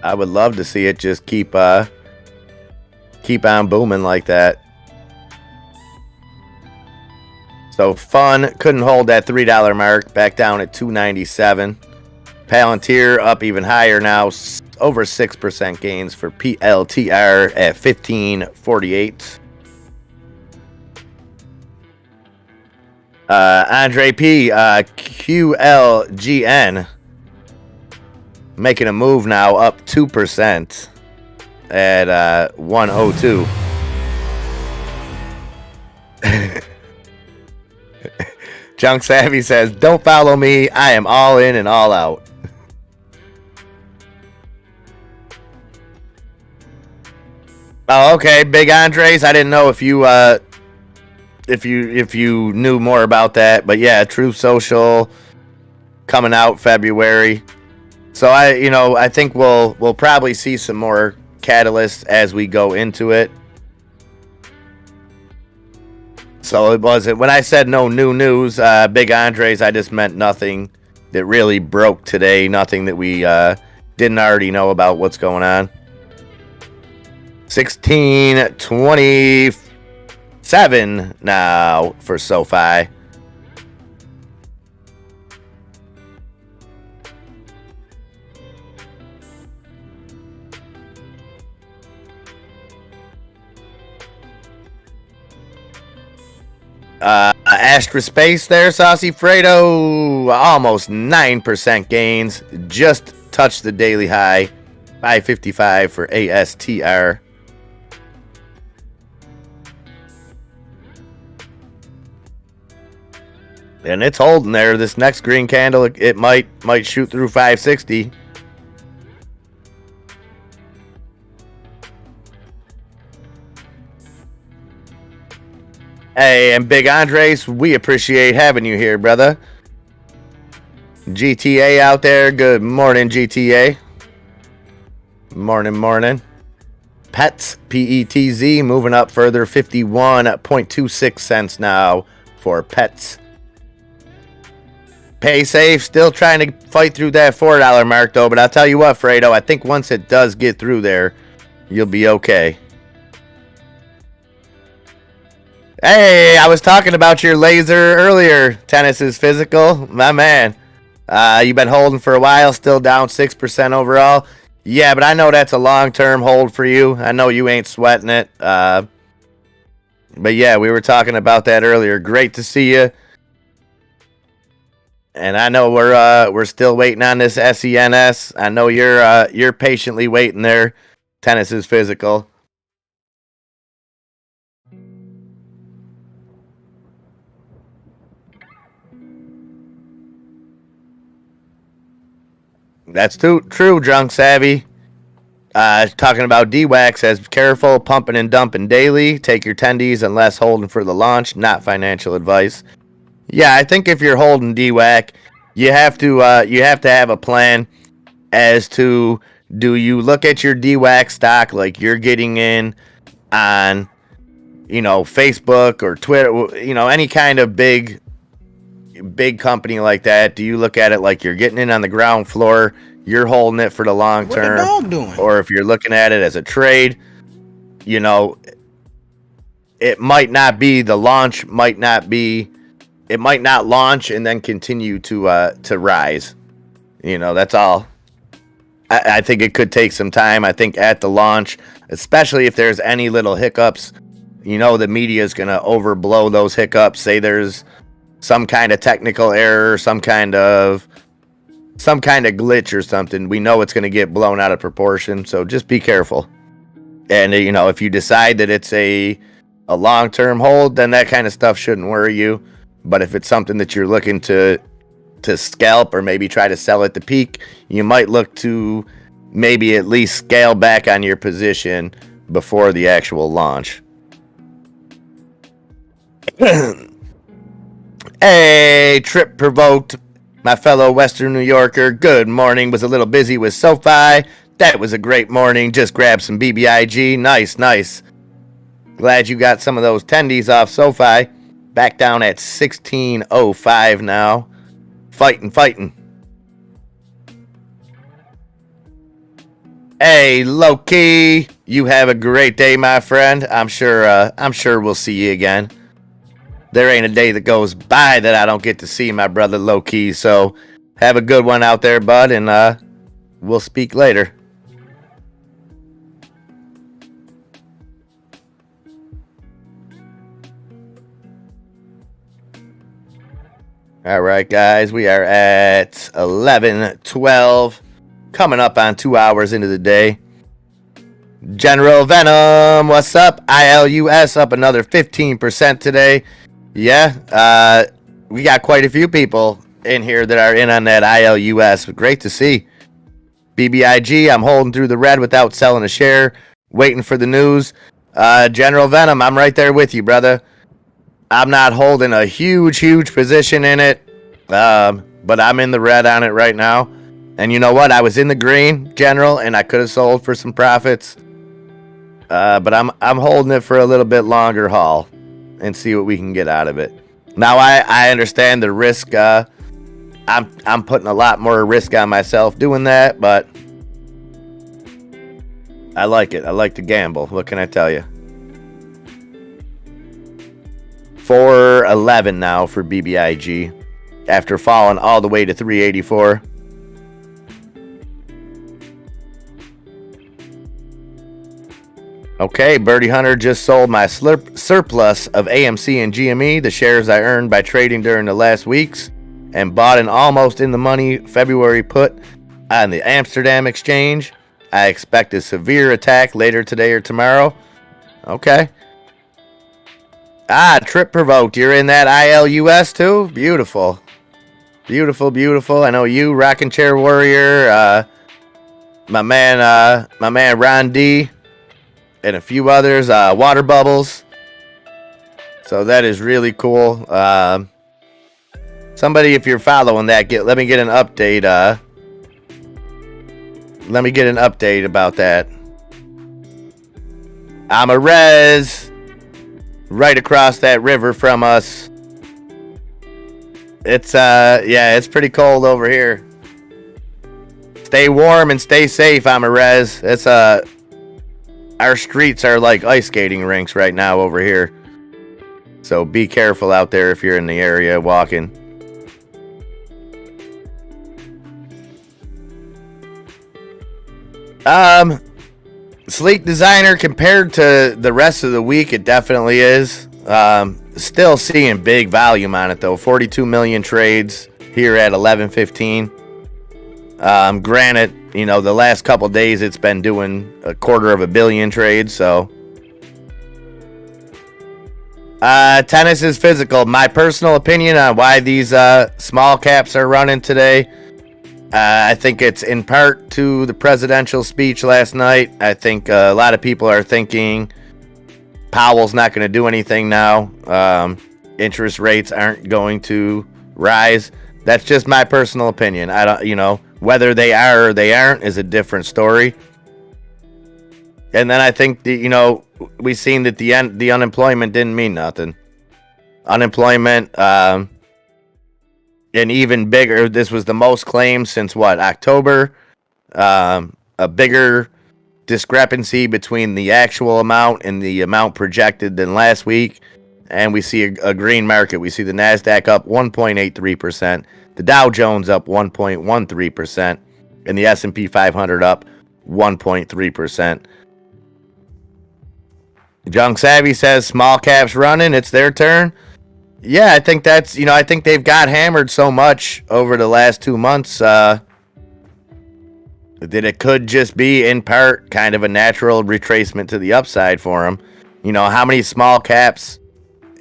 I would love to see it just keep on booming like that. So Phun couldn't hold that $3 mark, back down at $2.97. Palantir up even higher now, over 6% gains for PLTR at $15.48. Andre P, QLGN, making a move now, up 2% at 102. Junk Savvy says, don't follow me. I am all in and all out. Oh, okay. Big Andres. I didn't know if you knew more about that, but yeah, Truth Social coming out February. So I think we'll probably see some more catalysts as we go into it. So it wasn't, when I said no new news, Big Andres, I just meant nothing that really broke today, nothing that we didn't already know about what's going on. 16.27 now for SoFi. Astra Space there, Saucy Fredo. Almost 9% gains. Just touched the daily high. 555 for ASTR. And it's holding there. This next green candle, it might shoot through 560. Hey, and Big Andres, we appreciate having you here, brother. GTA out there, good morning, GTA. Morning. Pets, PETZ, moving up further, 51.26 cents now for Pets. Pay safe, still trying to fight through that $4 mark, though. But I'll tell you what, Fredo, I think once it does get through there, you'll be okay. Hey, I was talking about your laser earlier. Tennis is physical. My man. You've been holding for a while, still down 6% overall. Yeah, but I know that's a long-term hold for you. I know you ain't sweating it. But yeah, we were talking about that earlier. Great to see you. And I know we're still waiting on this SENS. I know you're patiently waiting there. Tennis is physical. That's true, Drunk Savvy. Talking about DWAC says, careful, pumping and dumping daily. Take your tendies unless holding for the launch. Not financial advice. Yeah, I think if you're holding DWAC, you have to have a plan as to, do you look at your DWAC stock like you're getting in on, Facebook or Twitter, any kind of big company like that? Do you look at it like you're getting in on the ground floor, you're holding it for the long term? What the dog doing? Or if you're looking at it as a trade, it might not be the launch, it might not launch and then continue to rise. That's all. I think it could take some time. I think at the launch, especially if there's any little hiccups, the media is going to overblow those hiccups. Say there's some kind of technical error, some kind of glitch or something. We know it's going to get blown out of proportion. So just be careful. And, if you decide that it's a long-term hold, then that kind of stuff shouldn't worry you. But if it's something that you're looking to scalp or maybe try to sell at the peak, you might look to maybe at least scale back on your position before the actual launch. Hey, Trip Provoked, my fellow Western New Yorker. Good morning. Was a little busy with SoFi. That was a great morning. Just grabbed some BBIG. Nice. Glad you got some of those tendies off SoFi. Back down at 16.05 now. Fighting. Hey, Loki, you have a great day, my friend. I'm sure we'll see you again. There ain't a day that goes by that I don't get to see my brother Loki. So have a good one out there, bud, and we'll speak later. All right, guys, we are at 11:12, coming up on 2 hours into the day. General Venom, what's up? ILUS up another 15% today. Yeah, we got quite a few people in here that are in on that ILUS. Great to see. BBIG, I'm holding through the red without selling a share, waiting for the news. General Venom, I'm right there with you, brother. I'm not holding a huge position in it, but I'm in the red on it right now. And you know what? I was in the green, General, and I could have sold for some profits. But I'm holding it for a little bit longer haul and see what we can get out of it. Now I understand the risk. I'm putting a lot more risk on myself doing that, but I like it. I like to gamble. What can I tell you? 411 now for BBIG after falling all the way to 384. Okay, Birdie Hunter just sold my surplus of AMC and GME, the shares I earned by trading during the last weeks, and bought an almost in the money February put on the Amsterdam exchange. I expect a severe attack later today or tomorrow. Okay. Trip provoked. You're in that ILUS too? Beautiful. Beautiful. I know you, Rockin' Chair Warrior, my man Ron D, and a few others, Water Bubbles. So that is really cool. Somebody, if you're following that, let me get an update. Let me get an update about that. I'm a res right across that river from us. It's it's pretty cold over here. Stay warm and stay safe, I'm a res. It's our streets are like ice skating rinks right now over here. So be careful out there if you're in the area walking. Sleek designer compared to the rest of the week, it definitely is. Still seeing big volume on it though. 42 million trades here at 11:15. Granted, the last couple days it's been doing 250 million trades, so tennis is physical. My personal opinion on why these small caps are running today, I think it's in part to the presidential speech last night. I think a lot of people are thinking Powell's not going to do anything now. Interest rates aren't going to rise. That's just my personal opinion. I don't, whether they are or they aren't is a different story. And then I think we've seen that the unemployment didn't mean nothing. Unemployment, and even bigger. This was the most claims since October. A bigger discrepancy between the actual amount and the amount projected than last week. And we see a green market. We see the NASDAQ up 1.83%, the Dow Jones up 1.13%, and the S&P 500 up 1.3%. Junk Savvy says small caps running. It's their turn. Yeah, I think that's, I think they've got hammered so much over the last 2 months that it could just be in part kind of a natural retracement to the upside for them. How many small caps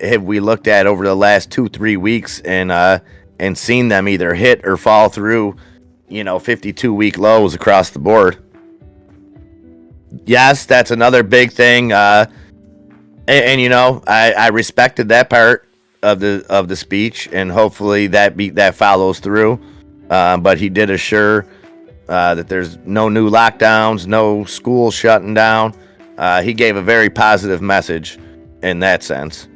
have we looked at over the last 2-3 weeks and seen them either hit or fall through 52-week lows across the board? Yes, that's another big thing. I respected that part of the speech, and hopefully that follows through. But he did assure that there's no new lockdowns, no schools shutting down. He gave a very positive message in that sense.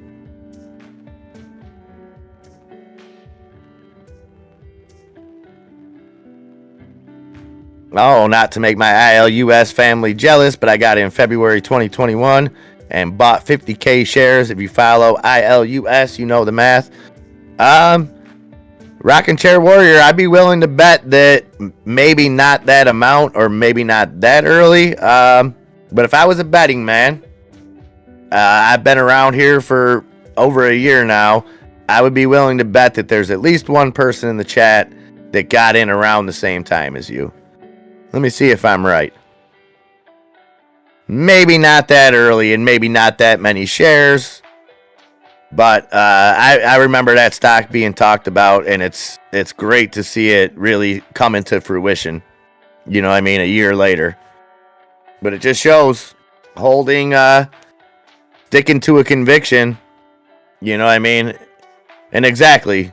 Oh, not to make my ILUS family jealous, but I got in February 2021 and bought 50K shares. If you follow ILUS, you know the math. Rockin' Chair Warrior, I'd be willing to bet that maybe not that amount or maybe not that early. But if I was a betting man, I've been around here for over a year now. I would be willing to bet that there's at least one person in the chat that got in around the same time as you. Let me see if I'm right. Maybe not that early and maybe not that many shares. But I remember that stock being talked about, and it's great to see it really come into fruition. You know what I mean? A year later. But it just shows holding, sticking to a conviction. You know what I mean? And exactly,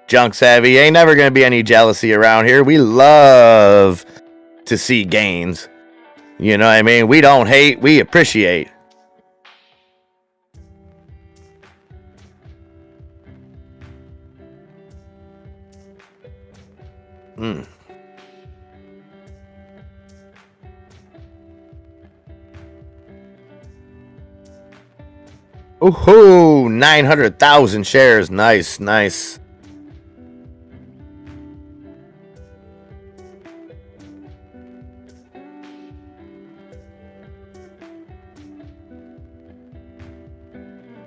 Junk Savvy, ain't never going to be any jealousy around here. We love to see gains. You know what I mean? We don't hate, we appreciate. Ooh, 900,000 shares. Nice, nice.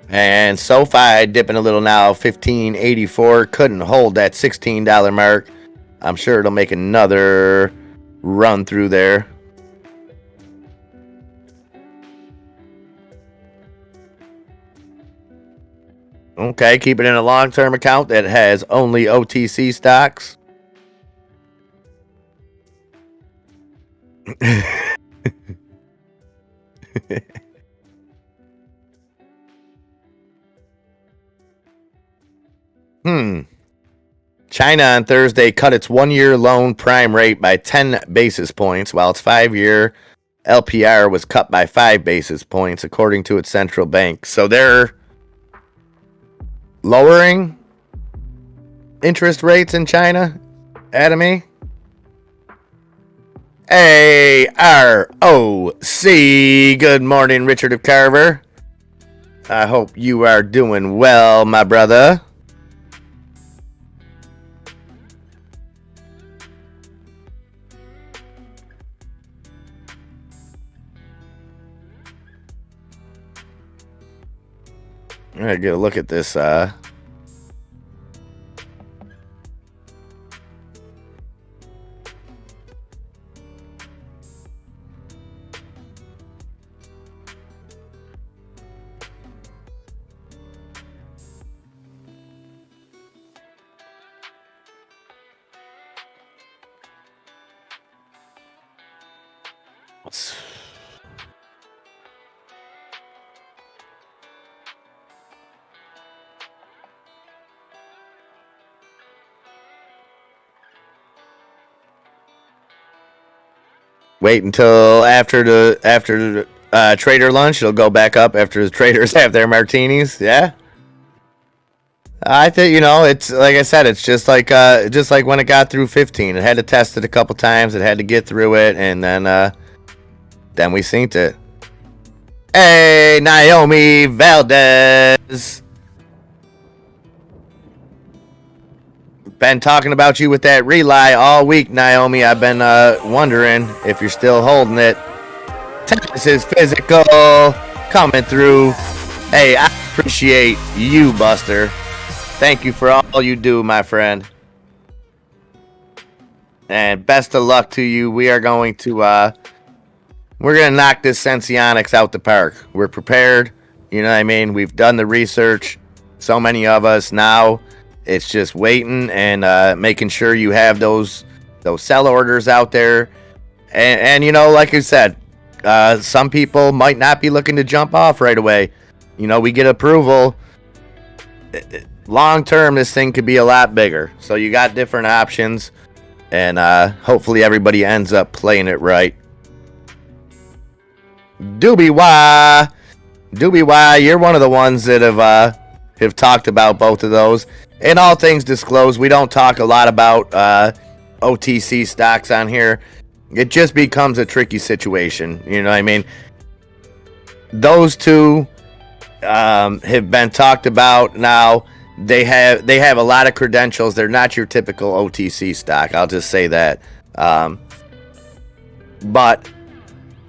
And SoFi dipping a little now, 1584. Couldn't hold that $16 mark. I'm sure it'll make another run through there. Okay, keep it in a long-term account that has only OTC stocks. China on Thursday cut its one-year loan prime rate by 10 basis points, while its 5-year LPR was cut by 5 basis points, according to its central bank. So they're lowering interest rates in China, Atomy. AROC. Good morning, Richard of Carver. I hope you are doing well, my brother. I'm gonna get a look at this. Wait until after the trader lunch. It'll go back up after the traders have their martinis. Yeah, I think it's like I said. It's just like when it got through 15. It had to test it a couple times. It had to get through it, and then we synced it. Hey, Naomi Valdez. Been talking about you with that relie all week, Naomi. I've been wondering if you're still holding it. Tennis is physical coming through. Hey, I appreciate you, Buster. Thank you for all you do, my friend. And best of luck to you. We are going to knock this Senseonics out the park. We're prepared. You know what I mean? We've done the research. So many of us now. It's just waiting and making sure you have those sell orders out there. And like I said, some people might not be looking to jump off right away. We get approval. Long term, this thing could be a lot bigger. So you got different options. And hopefully everybody ends up playing it right. Doobie Y, you're one of the ones that have talked about both of those. In all things disclosed, we don't talk a lot about OTC stocks on here. It just becomes a tricky situation. You know what I mean? Those two have been talked about now. They have a lot of credentials. They're not your typical OTC stock. I'll just say that. But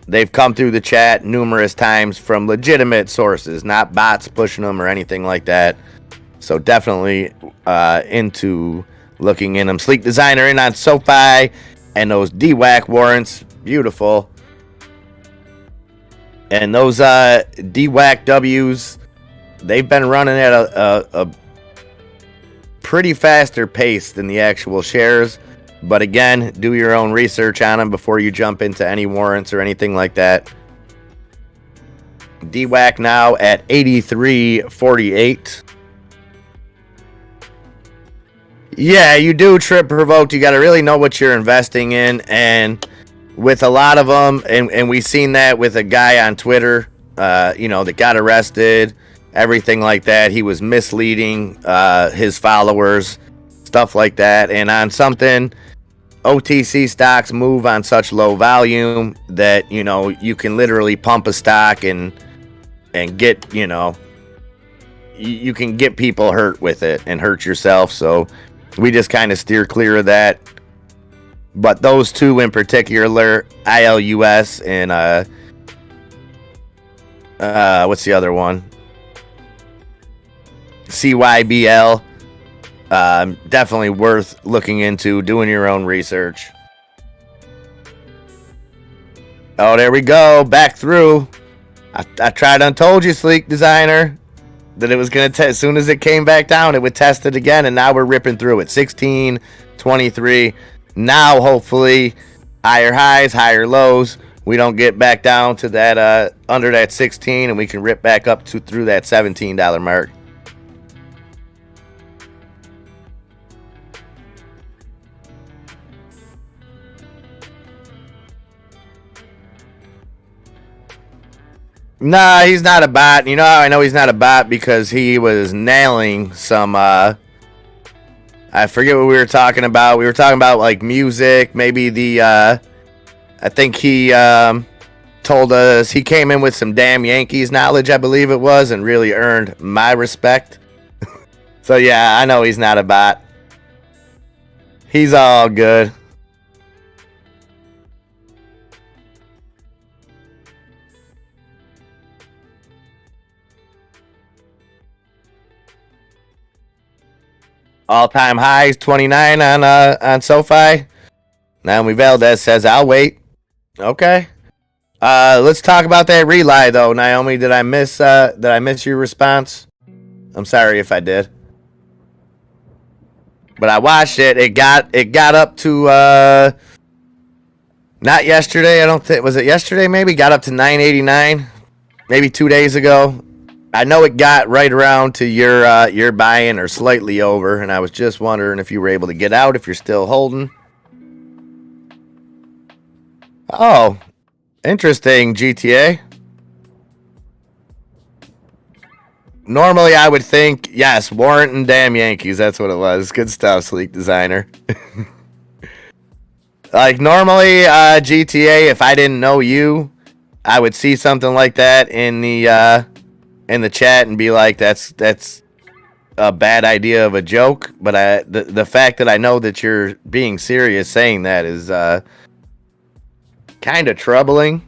they've come through the chat numerous times from legitimate sources, not bots pushing them or anything like that. So definitely into looking in them. Sleek Designer in on SoFi and those DWAC warrants. Beautiful. And those DWAC Ws they've been running at a pretty faster pace than the actual shares. But again, do your own research on them before you jump into any warrants or anything like that. DWAC now at 83.48. Yeah, you do trip provoked. You got to really know what you're investing in. And with a lot of them, and we've seen that with a guy on Twitter, that got arrested, everything like that. He was misleading his followers, stuff like that. And on something, OTC stocks move on such low volume that, you can literally pump a stock and get, you can get people hurt with it and hurt yourself. So we just kind of steer clear of that. But those two in particular, ILUS and what's the other one? CYBL. Definitely worth looking into, doing your own research. Oh, there we go. Back through. I tried and told you, Sleek Designer, that it was going to test. As soon as it came back down, it would test it again. And now we're ripping through it. 16, 23. Now, hopefully, higher highs, higher lows. We don't get back down to that under that 16, and we can rip back up to through that $17 mark. Nah, he's not a bot. You know how I know he's not a bot? Because he was nailing some, I forget what we were talking about. We were talking about, like, music. Maybe I think he told us he came in with some damn Yankees knowledge, I believe it was, and really earned my respect. So, yeah, I know he's not a bot. He's all good. All-time highs, 29 on SoFi. Naomi Valdez says, I'll wait. Okay. Let's talk about that relie, though, Naomi. Did I miss your response? I'm sorry if I did. But I watched it. It got up to not yesterday, I don't think. Was it yesterday maybe? Got up to 989 maybe 2 days ago. I know it got right around to your buy-in or slightly over, and I was just wondering if you were able to get out, if you're still holding. Oh, interesting, GTA. Normally, I would think, yes, Warrant and damn Yankees. That's what it was. Good stuff, Sleek Designer. Like, normally, GTA, if I didn't know you, I would see something like that in the chat and be like, that's a bad idea of a joke. But the fact that I know that you're being serious saying that is kind of troubling,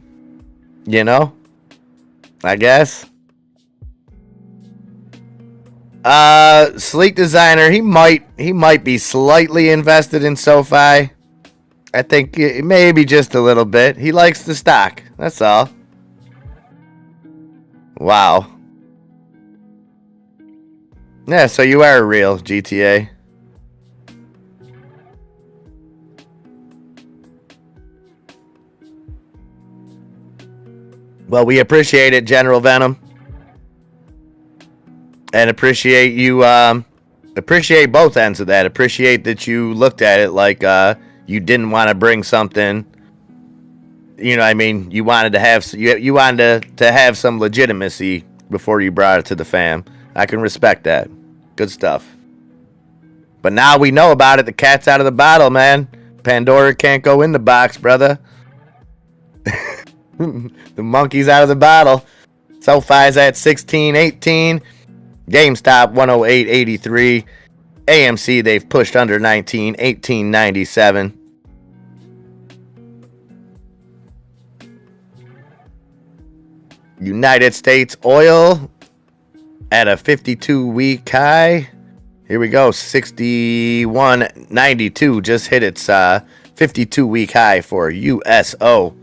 I guess. Sleek Designer, he might be slightly invested in SoFi. I think maybe just a little bit. He likes the stock. That's all. Wow. Yeah, so you are real, GTA. Well, we appreciate it, General Venom. And appreciate you, appreciate both ends of that. Appreciate that you looked at it like you didn't want to bring something. You know what I mean? You wanted to have you wanted to have some legitimacy before you brought it to the fam. I can respect that. Good stuff. But now we know about it. The cat's out of the bottle, man. Pandora can't go in the box, brother. The monkey's out of the bottle. SoFi's at 16.18. GameStop 108.83. AMC, they've pushed under 19, 18.97. United States oil at a 52-week high. Here we go, 61.92 just hit its 52-week high for USO.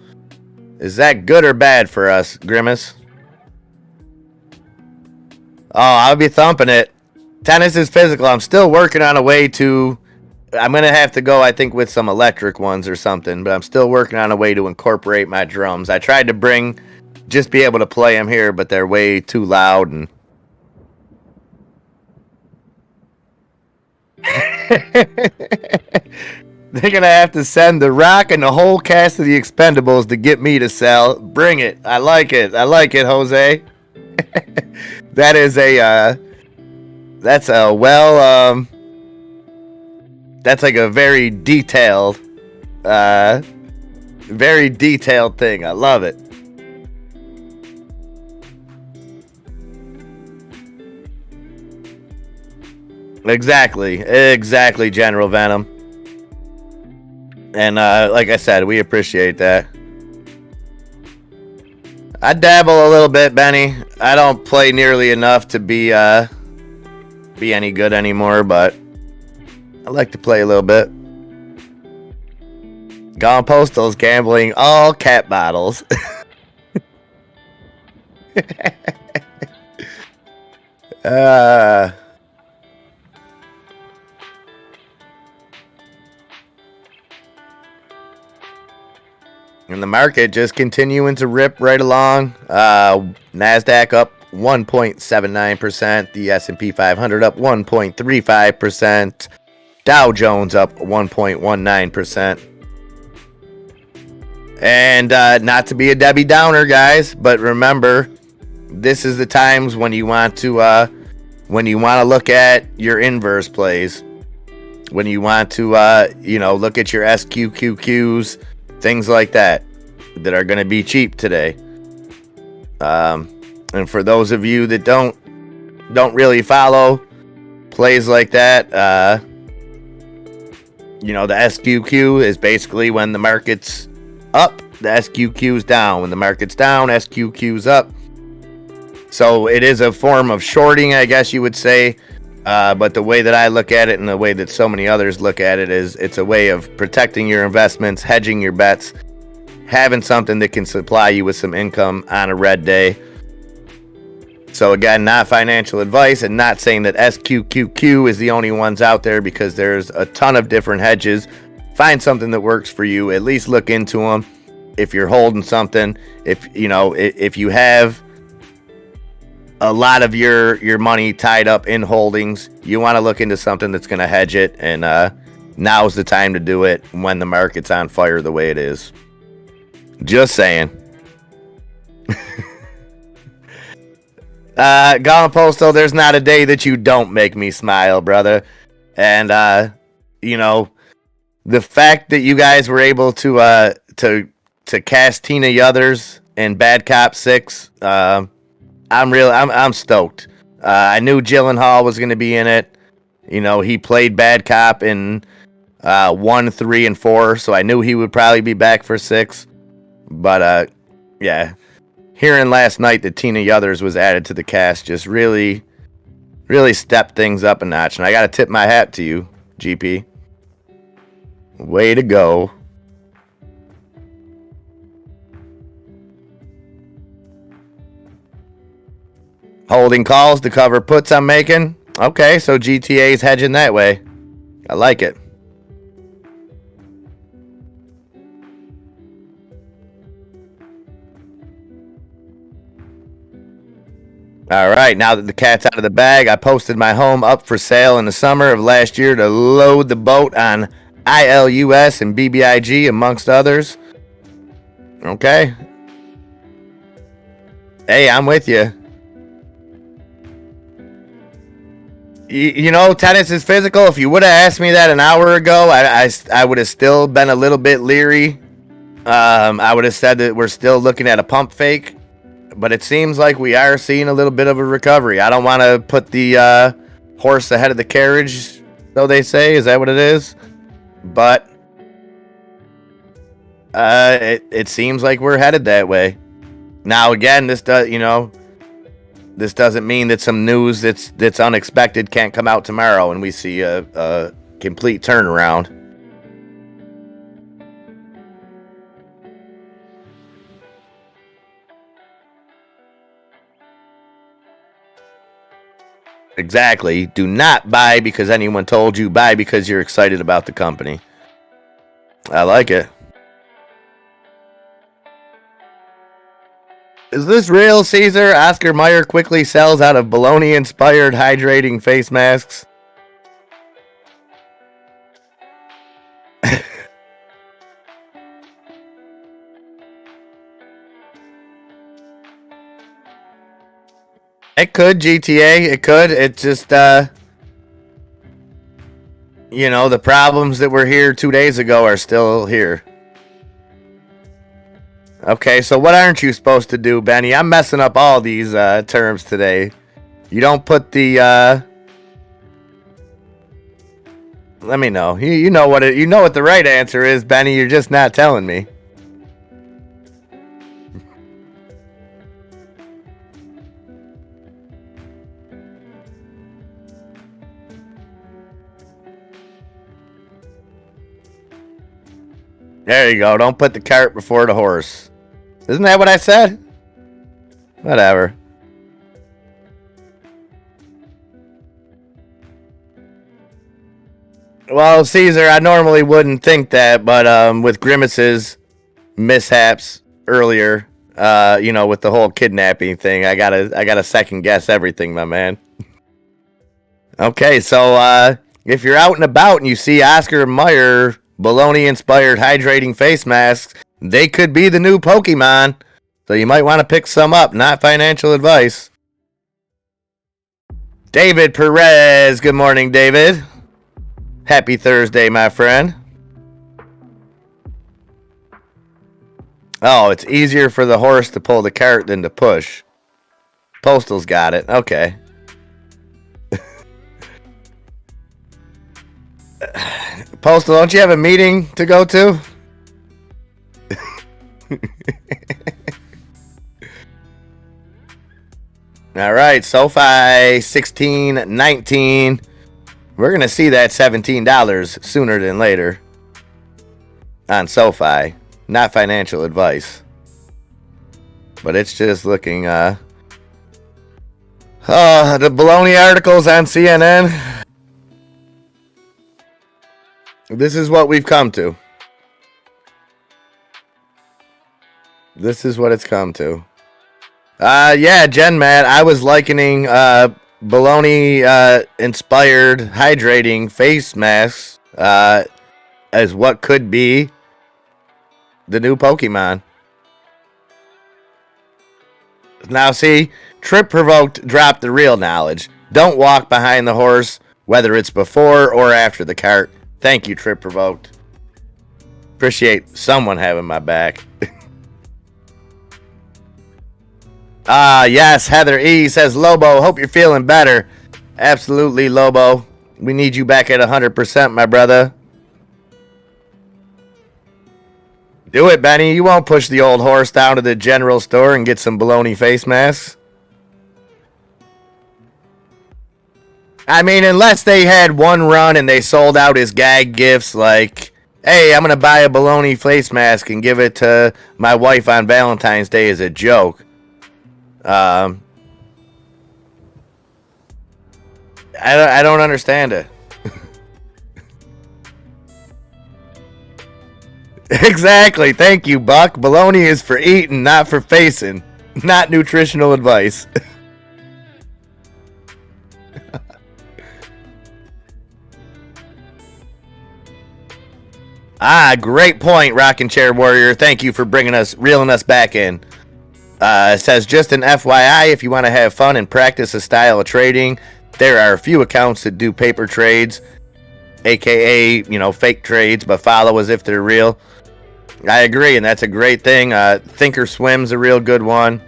Is that good or bad for us, Grimace? Oh, I'll be thumping it. Tennis is physical. I'm still working on a way to. I'm gonna have to go, I think, with some electric ones or something. But I'm still working on a way to incorporate my drums. I tried to just be able to play them here, but they're way too loud and. They're gonna have to send The Rock and the whole cast of the Expendables to get me to sell. Bring it. I like it. I like it, Jose. That is that's a that's like a very detailed thing. I love it. Exactly, General Venom. And like I said, we appreciate that. I dabble a little bit, Benny. I don't play nearly enough to be any good anymore, but I like to play a little bit. Gone Postal's gambling all cat bottles. And the market just continuing to rip right along. NASDAQ up 1.79%. The S&P 500 up 1.35%. Dow Jones up 1.19%. And not to be a Debbie Downer, guys, but remember, this is the times when you want to look at your inverse plays. When you want to look at your SQQQs, things like that are going to be cheap today. And for those of you that don't really follow plays like that, the SQQ is basically when the market's up, the SQQ's down. When the market's down, SQQ's up. So it is a form of shorting, I guess you would say. But the way that I look at it and the way that so many others look at it is it's a way of protecting your investments, hedging your bets, having something that can supply you with some income on a red day. So again, not financial advice, and not saying that SQQQ is the only ones out there, because there's a ton of different hedges. Find something that works for you. At least look into them. If you're holding something, if you have a lot of your money tied up in holdings, you want to look into something that's going to hedge it, and now's the time to do it when the market's on fire the way it is. Just saying. Gone Postal, there's not a day that you don't make me smile, brother. And the fact that you guys were able to cast Tina Yothers in Bad Cop 6, I'm stoked. I knew Gyllenhaal was going to be in it. He played Bad Cop in 1, 3, and 4, so I knew he would probably be back for 6. But yeah, hearing last night that Tina Yothers was added to the cast just really, really stepped things up a notch. And I got to tip my hat to you, GP. Way to go. Holding calls to cover puts I'm making. Okay, so GTA's hedging that way. I like it. All right, now that the cat's out of the bag, I posted my home up for sale in the summer of last year to load the boat on ILUS and BBIG, amongst others. Okay. Hey, I'm with you. Tennis is physical. If you would have asked me that an hour ago, I would have still been a little bit leery. I would have said that we're still looking at a pump fake. But it seems like we are seeing a little bit of a recovery. I don't want to put the horse ahead of the carriage, so they say. Is that what it is? But it seems like we're headed that way. Now, again, this doesn't mean that some news that's unexpected can't come out tomorrow and we see a complete turnaround. Exactly. Do not buy because anyone told you. Buy because you're excited about the company. I like it. Is this real, Caesar? Oscar Mayer quickly sells out of baloney-inspired hydrating face masks. It could, GTA. It could. It just, you know, the problems that were here 2 days ago are still here. Okay, so what aren't you supposed to do, Benny? I'm messing up all these terms today. You don't put the, let me know. You know what you know what the right answer is, Benny. You're just not telling me. There you go. Don't put the cart before the horse. Isn't that what I said? Whatever. Well, Caesar, I normally wouldn't think that, but with Grimace's mishaps earlier, you know, with the whole kidnapping thing, I gotta second guess everything, my man. Okay, so if you're out and about and you see Oscar Mayer baloney-inspired hydrating face masks, they could be the new Pokemon. So you might want to pick some up, not financial advice. David Perez. Good morning, David. Happy Thursday, my friend. Oh, it's easier for the horse to pull the cart than to push. Postal's got it. Okay. Postal, don't you have a meeting to go to? All right, SoFi 16.19. We're going to see that $17 sooner than later on SoFi. Not financial advice. But it's just looking, the baloney articles on CNN. This is what we've come to. This is what it's come to. Yeah, Jen Matt, I was likening baloney inspired hydrating face masks as what could be the new Pokemon. Now see, Trip Provoked dropped the real knowledge. Don't walk behind the horse, whether it's before or after the cart. Thank you, Trip Provoked. Appreciate someone having my back. Yes, Heather E says, Lobo, hope you're feeling better. Absolutely, Lobo. We need you back at 100%, my brother. Do it, Benny. You won't push the old horse down to the general store and get some baloney face masks. I mean, unless they had one run and they sold out as gag gifts, like, hey, I'm going to buy a baloney face mask and give it to my wife on Valentine's Day as a joke. I don't understand it. Exactly. Thank you, Buck. Baloney is for eating, not for facing. Not nutritional advice. Great point, Rockin' Chair Warrior. Thank you for reeling us back in. It says, just an FYI, if you want to have fun and practice a style of trading, there are a few accounts that do paper trades, aka, fake trades, but follow as if they're real. I agree, and that's a great thing. Thinkorswim's a real good one.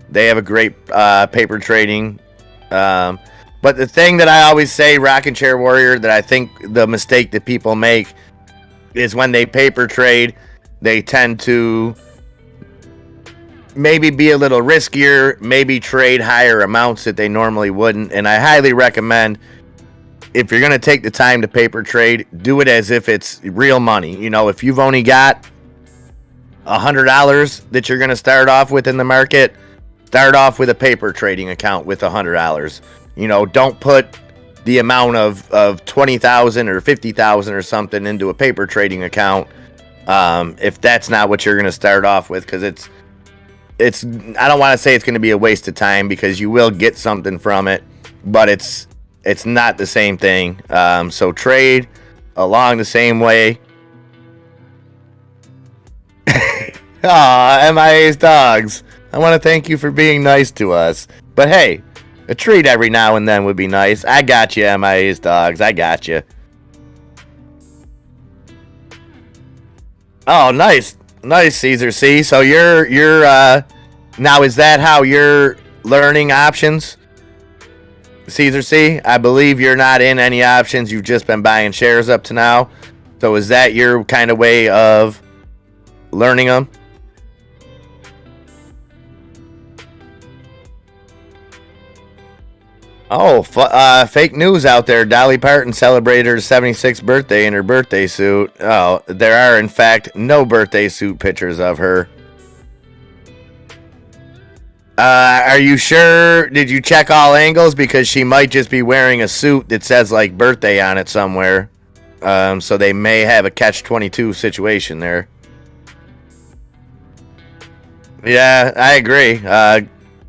They have a great paper trading. But the thing that I always say, Rockin' Chair Warrior, that I think the mistake that people make is when they paper trade, they tend to maybe be a little riskier, maybe trade higher amounts that they normally wouldn't. And I highly recommend, if you're going to take the time to paper trade, do it as if it's real money. If you've only got $100 that you're going to start off with in the market, start off with a paper trading account with $100. Don't put the amount of 20,000 or 50,000 or something into a paper trading account if that's not what you're going to start off with, because it's I don't want to say it's going to be a waste of time, because you will get something from it, but it's not the same thing. So trade along the same way. Aw, MIA's dogs. I want to thank you for being nice to us. But hey, a treat every now and then would be nice. I got you, MIA's dogs. I got you. Oh, nice. Nice, Caesar C. So you're now, is that how you're learning options? Caesar C, I believe you're not in any options. You've just been buying shares up to now. So is that your kind of way of learning them? Oh, fake news out there. Dolly Parton celebrated her 76th birthday in her birthday suit. Oh, there are, in fact, no birthday suit pictures of her. Are you sure? Did you check all angles? Because she might just be wearing a suit that says, like, birthday on it somewhere. So they may have a catch-22 situation there. Yeah, I agree.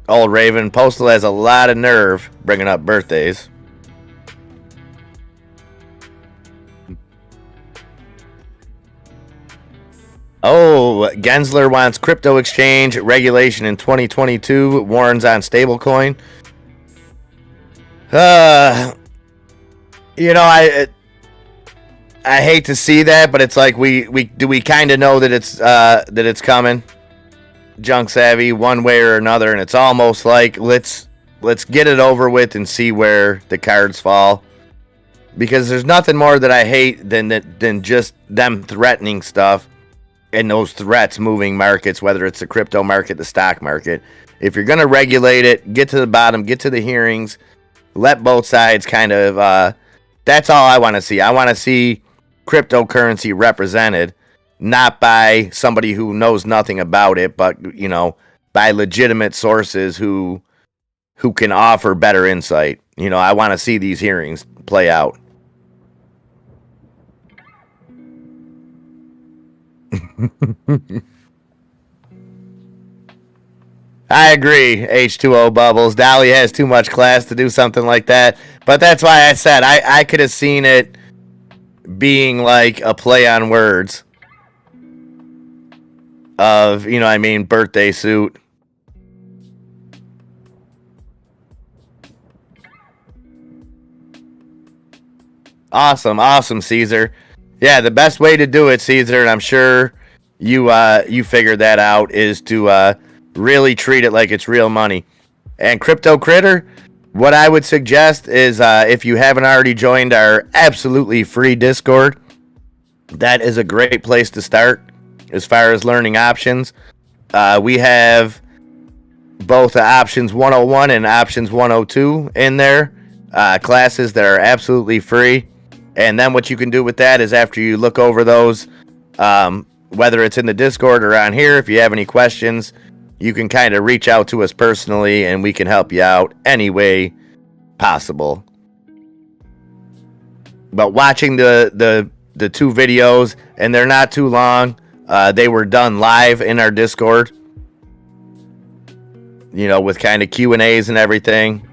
Old Raven, Postal has a lot of nerve bringing up birthdays. Oh, Gensler wants crypto exchange regulation in 2022. Warns on stablecoin. I hate to see that, but it's like we kind of know that it's coming. Junk Savvy, one way or another, and it's almost like let's get it over with and see where the cards fall, because there's nothing more that I hate than just them threatening stuff and those threats moving markets, whether it's the crypto market, the stock market. If you're going to regulate it, get to the bottom, get to the hearings, let both sides kind of that's all I want to see. I want to see cryptocurrency represented, not by somebody who knows nothing about it, but, by legitimate sources who can offer better insight. I want to see these hearings play out. I agree, H2O Bubbles. Dolly has too much class to do something like that. But that's why I said I could have seen it being like a play on words of, birthday suit. Awesome, Caesar. Yeah, the best way to do it, Caesar, and I'm sure you figured that out, is to really treat it like it's real money. And Crypto Critter, what I would suggest is, if you haven't already joined our absolutely free Discord, that is a great place to start. As far as learning options, we have both options 101 and options 102 in there, classes that are absolutely free. And then what you can do with that is, after you look over those, whether it's in the Discord or on here, if you have any questions, you can kind of reach out to us personally and we can help you out any way possible. But watching the two videos, and they're not too long, they were done live in our Discord, with kind of Q&As and everything.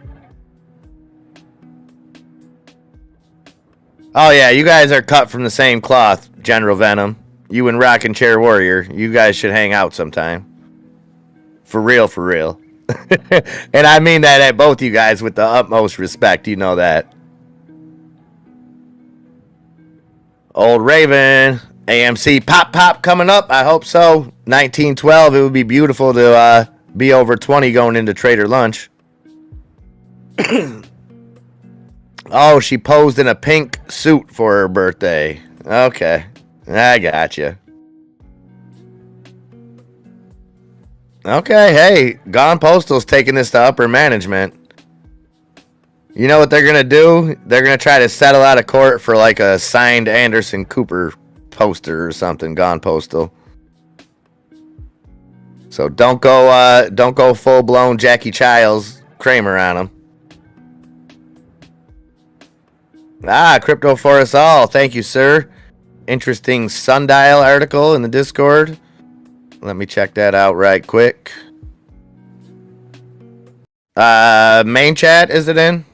Oh yeah, you guys are cut from the same cloth, General Venom. You and Rockin' Chair Warrior, you guys should hang out sometime. For real. And I mean that at both you guys with the utmost respect, you know that. Old Raven, AMC pop coming up. I hope so. 1912. It would be beautiful to be over 20 going into Trader Lunch. Oh, she posed in a pink suit for her birthday. Okay, I gotcha. Okay, hey, Gone Postal's taking this to upper management. You know what they're going to do? They're going to try to settle out of court for like a signed Anderson Cooper poster or something, Gone Postal. So don't go full-blown Jackie Childs Kramer on them. Crypto for us all. Thank you, sir. Interesting sundial article in the Discord. Let me check that out right quick. Main chat, is it in?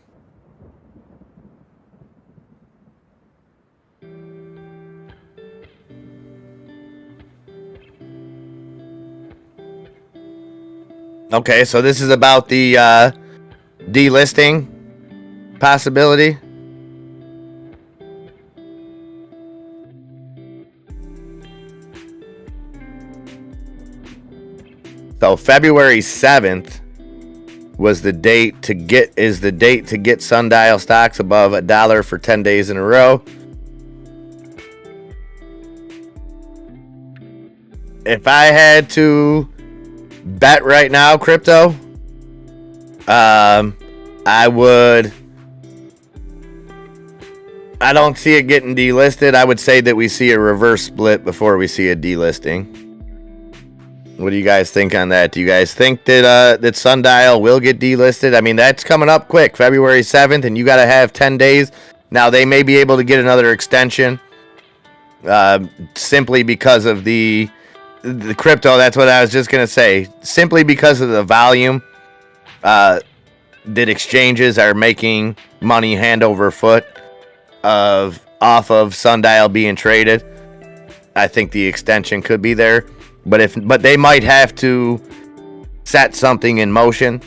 Okay, so this is about the delisting possibility. So February 7th was the date to get sundial stocks above $1 for 10 days in a row. If I had to bet right now, crypto, I would. I don't see it getting delisted. I would say that we see a reverse split before we see a delisting. What do you guys think on that? Do you guys think that sundial will get delisted? I mean, that's coming up quick, February 7th, and you got to have 10 days. Now, they may be able to get another extension simply because of the crypto. That's what I was just going to say. Simply because of the volume that exchanges are making money hand over foot off of sundial being traded. I think the extension could be there. But they might have to set something in motion.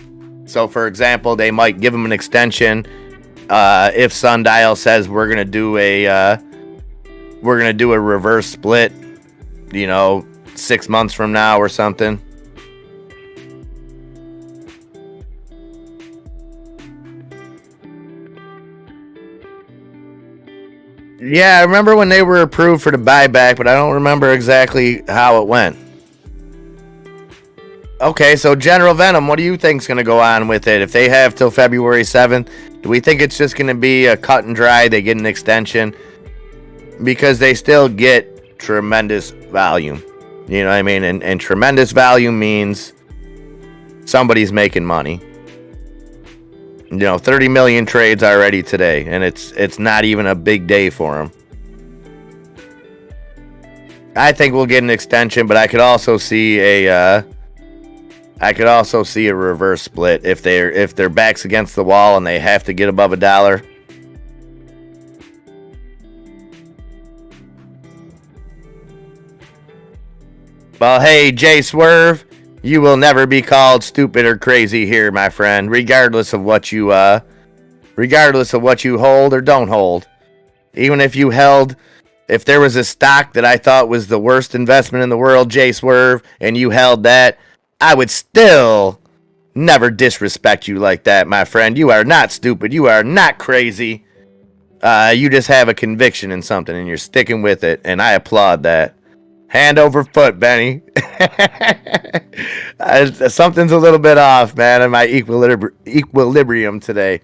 So, for example, they might give them an extension if sundial says we're gonna do a reverse split, 6 months from now or something. Yeah, I remember when they were approved for the buyback, but I don't remember exactly how it went. Okay, so General Venom, what do you think's going to go on with it? If they have till February 7th, do we think it's just going to be a cut and dry, they get an extension? Because they still get tremendous volume. You know what I mean? And tremendous volume means somebody's making money. 30 million trades already today, and it's not even a big day for them. I think we'll get an extension, but I could also see a reverse split if their back's against the wall and they have to get above $1. Well, hey, Jay Swerve, you will never be called stupid or crazy here, my friend, regardless of what you hold or don't hold. Even if there was a stock that I thought was the worst investment in the world, Jay Swerve, and you held that, I would still never disrespect you like that, my friend. You are not stupid. You are not crazy. You just have a conviction in something and you're sticking with it, and I applaud that. Hand over foot, Benny. Something's a little bit off, man, in my equilibrium today.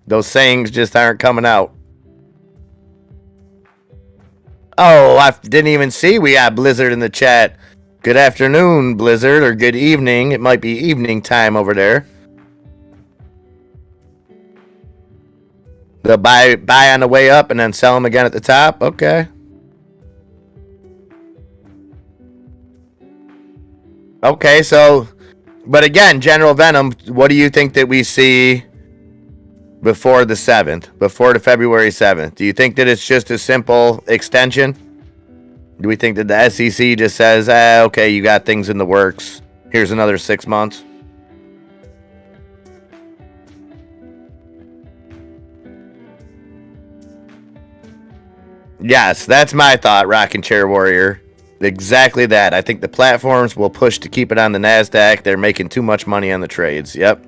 Those sayings just aren't coming out. Oh, I didn't even see we got Blizzard in the chat. Good afternoon, Blizzard, or good evening. It might be evening time over there. They'll buy on the way up and then sell them again at the top? Okay. Okay, so, but again, General Venom, what do you think that we see before the 7th, before the February 7th? Do you think that it's just a simple extension? Do we think that the SEC just says, okay, you got things in the works, here's another 6 months? Yes, that's my thought, Rockin' Chair Warrior. Exactly that. I think the platforms will push to keep it on the NASDAQ. They're making too much money on the trades. Yep.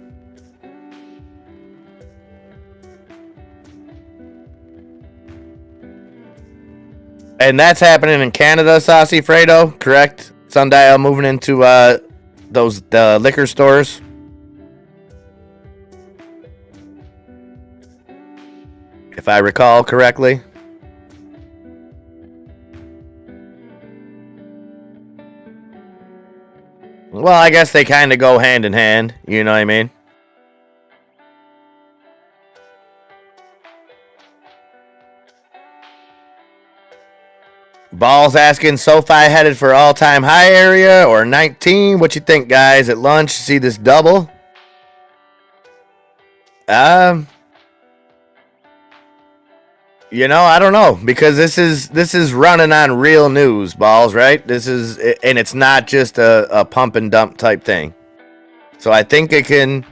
And that's happening in Canada, Saucy Fredo, correct? Sundial moving into the liquor stores. If I recall correctly. Well, I guess they kind of go hand in hand. You know what I mean? Ball's asking SoFi headed for all-time high area or 19. What you think, guys? At lunch, see this double? You know, I don't know, because this is running on real news, Balls, right? This is, and it's not just a pump and dump type thing. So I think it can.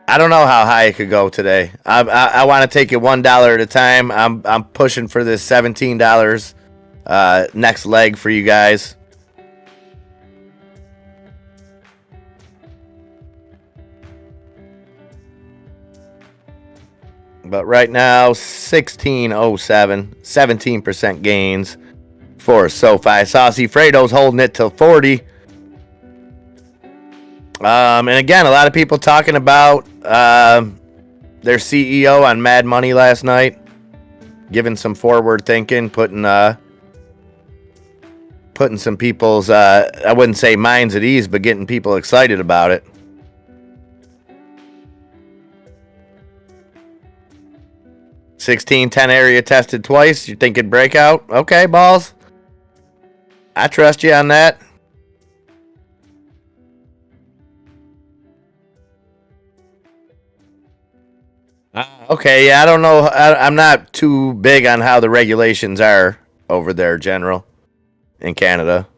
I don't know how high it could go today. I want to take it $1 at a time. I'm pushing for this $17 next leg for you guys. But right now, 1607, 17% gains for SoFi. Saucy Fredo's holding it till 40. And again, a lot of people talking about their CEO on Mad Money last night, giving some forward thinking, putting some people's, I wouldn't say minds at ease, but getting people excited about it. $16.10 area tested twice. You think it'd break out? Okay, Balls. I trust you on that. Okay, yeah, I don't know. I'm not too big on how the regulations are over there, General, in Canada.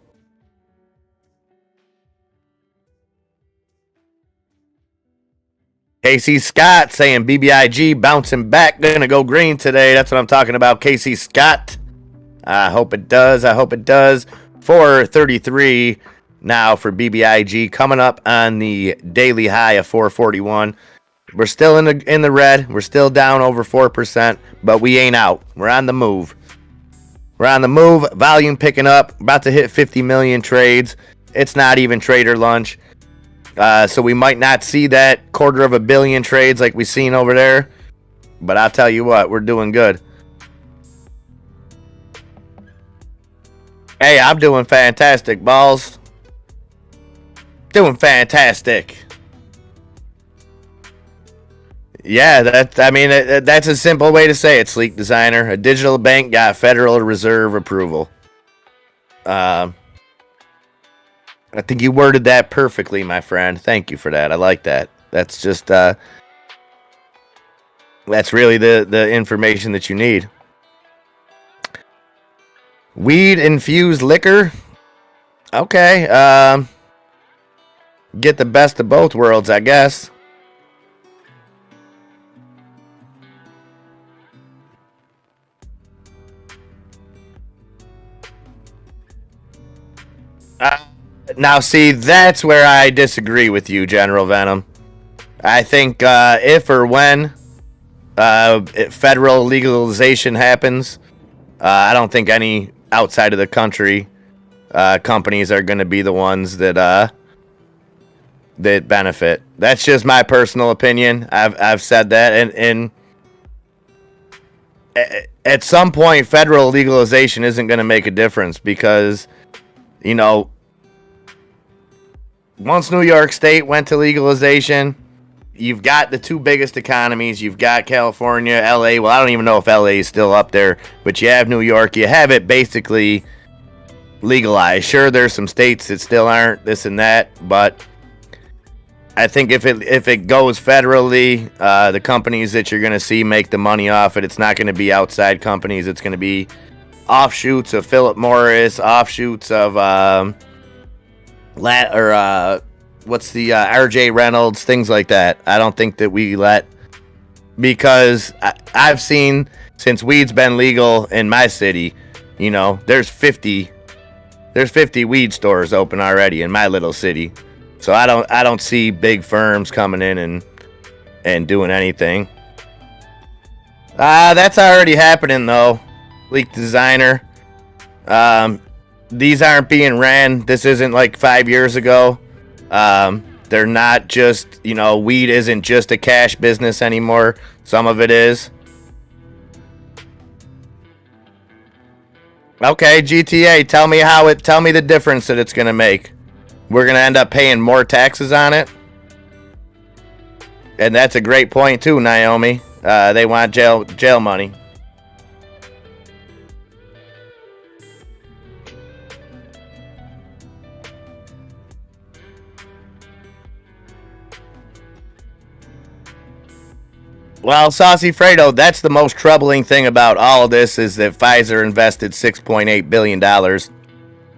Casey Scott saying BBIG bouncing back, gonna go green today. That's what I'm talking about, Casey Scott. I hope it does. I hope it does. 433 now for BBIG, coming up on the daily high of 441. We're still in the red. We're still down over 4%, but we ain't out. We're on the move. We're on the move. Volume picking up. About to hit 50 million trades. It's not even trader lunch. So we might not see that 250 million trades like we've seen over there. But I'll tell you what, we're doing good. Hey, I'm doing fantastic, Balls. Doing fantastic. Yeah, that's a simple way to say it, Sleek Designer. A digital bank got Federal Reserve approval. I think you worded that perfectly, my friend. Thank you for that. I like that. That's just that's really the information that you need. Weed infused liquor. Okay. Get the best of both worlds, I guess. Now, see, that's where I disagree with you, General Venom. I think if or when federal legalization happens, I don't think any outside of the country companies are going to be the ones that benefit. That's just my personal opinion. I've said that, and at some point, federal legalization isn't going to make a difference because, you know, once New York State went to legalization, you've got the two biggest economies. You've got California, LA. Well, I don't even know if LA is still up there, but you have New York. You have it basically legalized. Sure, there's some states that still aren't, this and that, but I think if it goes federally, the companies that you're going to see make the money off it, it's not going to be outside companies. It's going to be offshoots of Philip Morris, offshoots of what's the RJ Reynolds, things like that. I don't think that we let, because I've seen since weed's been legal in my city, you know, there's 50 weed stores open already in my little city. So I don't see big firms coming in and doing anything. That's already happening though. Leak Designer. These aren't being ran. This isn't like 5 years ago. They're not just, you know, weed isn't just a cash business anymore. Some of it is. Okay, GTA, tell me the difference that it's going to make. We're going to end up paying more taxes on it. And that's a great point too, Naomi. They want jail money. Well, Saucy Fredo, that's the most troubling thing about all of this is that Pfizer invested $6.8 billion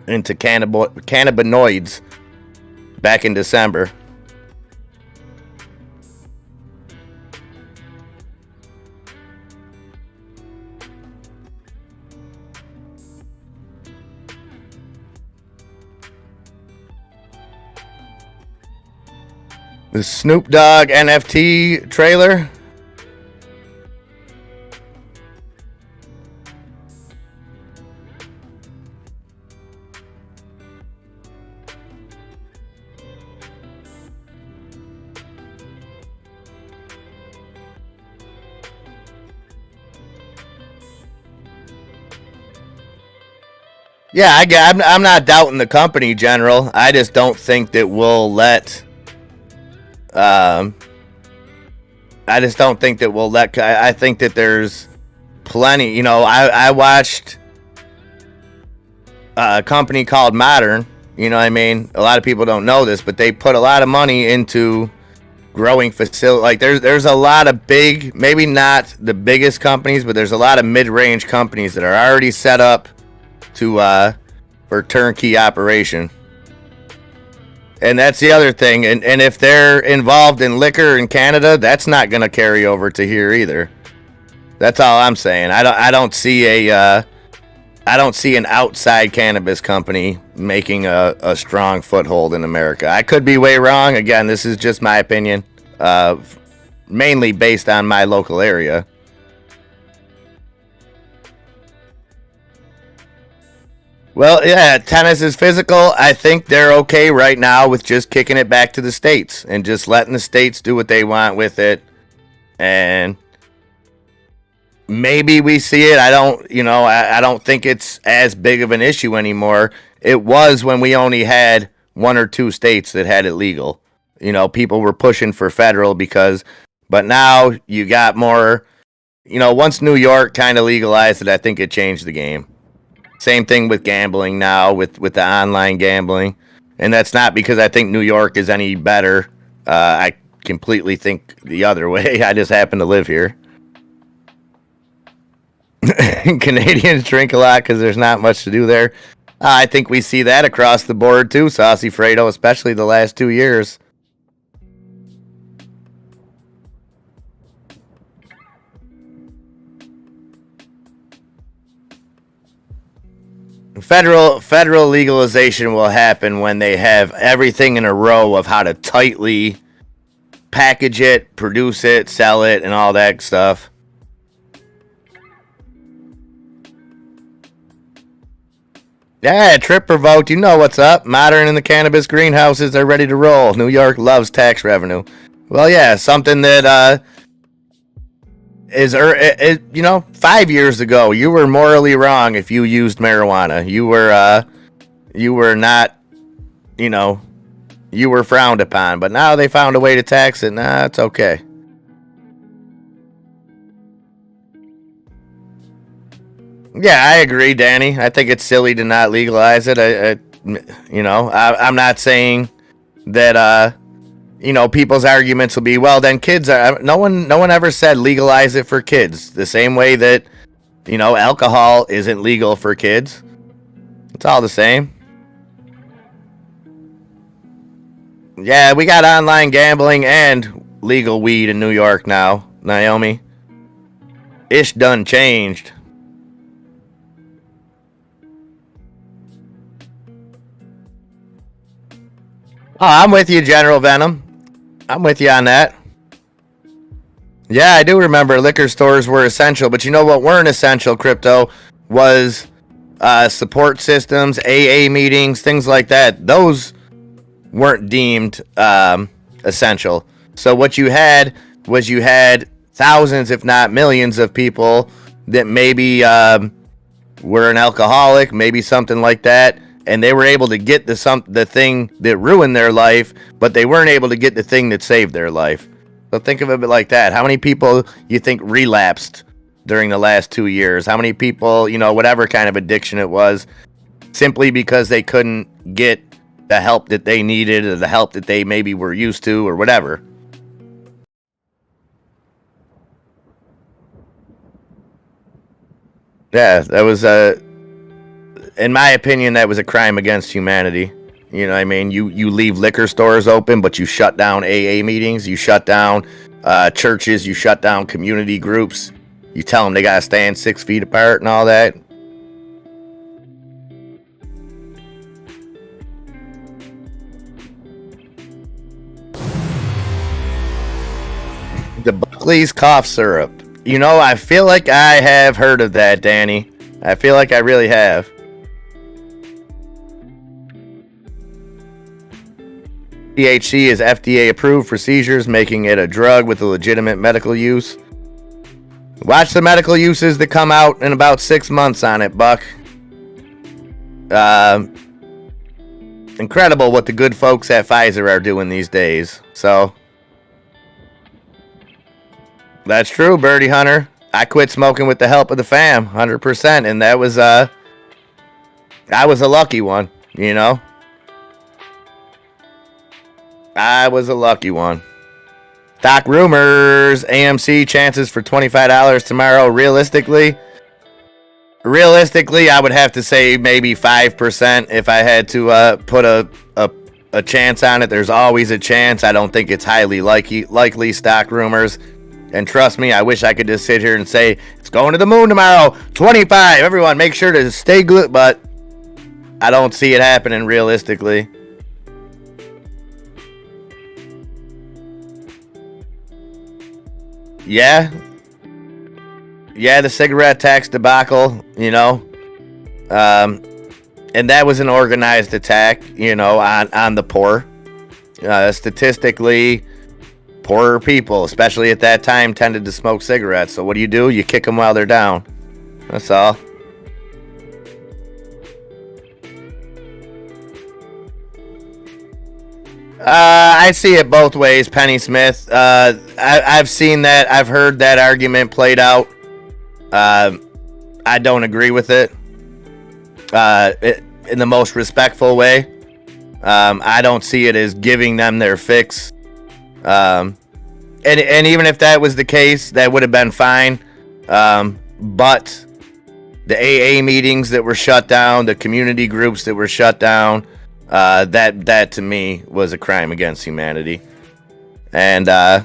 into cannabinoids back in December. The Snoop Dogg NFT trailer. Yeah, I'm not doubting the company, General. I just don't think that we'll let. I just don't think that we'll let. I think that there's plenty. You know, I watched a company called Modern. You know what I mean? A lot of people don't know this, but they put a lot of money into growing facility. Like there's a lot of big, maybe not the biggest companies, but there's a lot of mid-range companies that are already set up to for turnkey operation. And that's the other thing. And if they're involved in liquor in Canada, that's not going to carry over to here either. That's all I'm saying. I don't see an outside cannabis company making a strong foothold in America. I could be way wrong. Again, this is just my opinion, mainly based on my local area. Well, yeah, tennis is physical. I think they're okay right now with just kicking it back to the states and just letting the states do what they want with it. And maybe we see it. I don't think it's as big of an issue anymore. It was when we only had 1 or 2 states that had it legal. You know, people were pushing for federal but now you got more, once New York kind of legalized it, I think it changed the game. Same thing with gambling now, with the online gambling. And that's not because I think New York is any better. I completely think the other way. I just happen to live here. Canadians drink a lot because there's not much to do there. I think we see that across the board too, Saucy Fredo, especially the last 2 years. Federal legalization will happen when they have everything in a row of how to tightly package it, produce it, sell it, and all that stuff. Yeah, Trip provoked. You know what's up. Modern and the cannabis greenhouses are ready to roll. New York loves tax revenue. Well, yeah, something that is 5 years ago, you were morally wrong if you used marijuana. You were not, you were frowned upon. But now they found a way to tax it. Nah, it's okay. Yeah, I agree, Danny. I think it's silly to not legalize it. I'm not saying that people's arguments will be, well, then kids are. No one ever said legalize it for kids. The same way that alcohol isn't legal for kids. It's all the same. Yeah, we got online gambling and legal weed in New York now, Naomi. Ish done changed. Oh, I'm with you, General Venom. I'm with you on that. Yeah, I do remember liquor stores were essential, but you know what weren't essential, Crypto, was support systems, AA meetings, things like that. Those weren't deemed essential. So what you had was thousands, if not millions, of people that maybe were an alcoholic, maybe something like that, and they were able to get the thing that ruined their life, but they weren't able to get the thing that saved their life. So think of it like that. How many people you think relapsed during the last 2 years? How many people, whatever kind of addiction it was, simply because they couldn't get the help that they needed or the help that they maybe were used to or whatever? Yeah, that was in my opinion, that was a crime against humanity. You know what I mean? You leave liquor stores open, but you shut down AA meetings, you shut down churches, you shut down community groups. You tell them they gotta stand 6 feet apart and all that. The Buckley's cough syrup. You know, I feel like I have heard of that, Danny. I feel like I really have. THC is FDA approved for seizures, making it a drug with a legitimate medical use. Watch the medical uses that come out in about 6 months on it, Buck. Incredible what the good folks at Pfizer are doing these days. So, that's true, Birdie Hunter. I quit smoking with the help of the fam, 100%, and that was I was a lucky one, you know. I was a lucky one. Stock rumors, AMC chances for $25 tomorrow. Realistically, I would have to say maybe 5% if I had to put a chance on it. There's always a chance. I don't think it's highly likely stock rumors. And trust me, I wish I could just sit here and say, it's going to the moon tomorrow, 25. Everyone, make sure to stay good, but I don't see it happening realistically. Yeah, the cigarette tax debacle, you know, and that was an organized attack, you know, on the poor. Statistically, poorer people, especially at that time, tended to smoke cigarettes. So what do? You kick them while they're down. That's all. I see it both ways, Penny Smith. I've seen that. I've heard that argument played out. I don't agree with it. In the most respectful way. I don't see it as giving them their fix. And even if that was the case, that would have been fine. But the AA meetings that were shut down, the community groups that were shut down, that to me was a crime against humanity. And a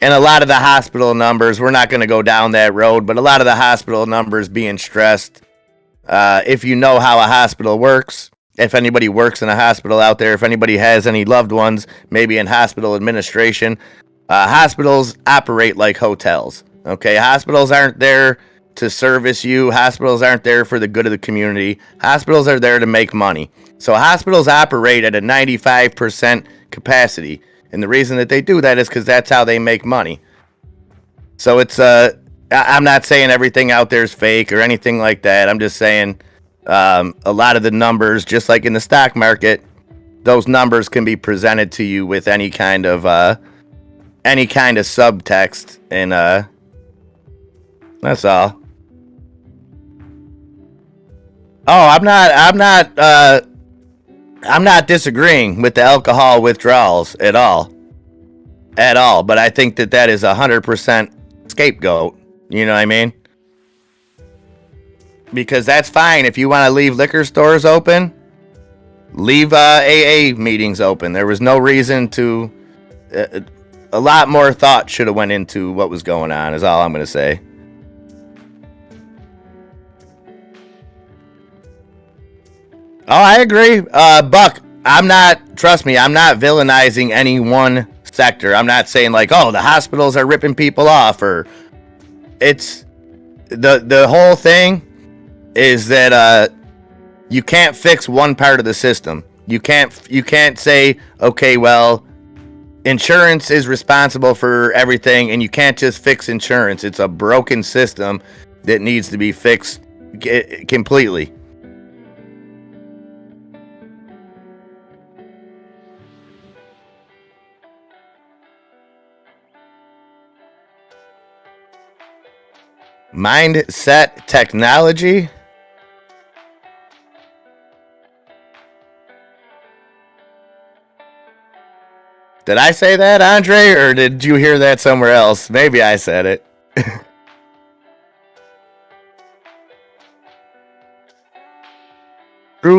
lot of the hospital numbers, we're not going to go down that road, but a lot of the hospital numbers being stressed. If you know how a hospital works, if anybody works in a hospital out there, if anybody has any loved ones, maybe in hospital administration, hospitals operate like hotels. Okay, hospitals aren't there to service you. Hospitals aren't there for the good of the community. Hospitals are there to make money. So hospitals operate at a 95% capacity. And the reason that they do that is because that's how they make money. So it's, I'm not saying everything out there is fake or anything like that. I'm just saying a lot of the numbers, just like in the stock market, those numbers can be presented to you with any kind of subtext. And that's all. Oh, I'm not disagreeing with the alcohol withdrawals at all. But I think that is 100% scapegoat. You know what I mean? Because that's fine. If you want to leave liquor stores open, leave AA meetings open. There was no reason to. A lot more thought should have went into what was going on, is all I'm going to say. Oh, I agree. Buck, trust me, I'm not villainizing any one sector. I'm not saying like, oh, the hospitals are ripping people off, or it's the whole thing is that you can't fix one part of the system. You can't say, okay, well, insurance is responsible for everything, and you can't just fix insurance. It's a broken system that needs to be fixed completely. Mindset technology. Did I say that, Andre, or did you hear that somewhere else? Maybe I said it.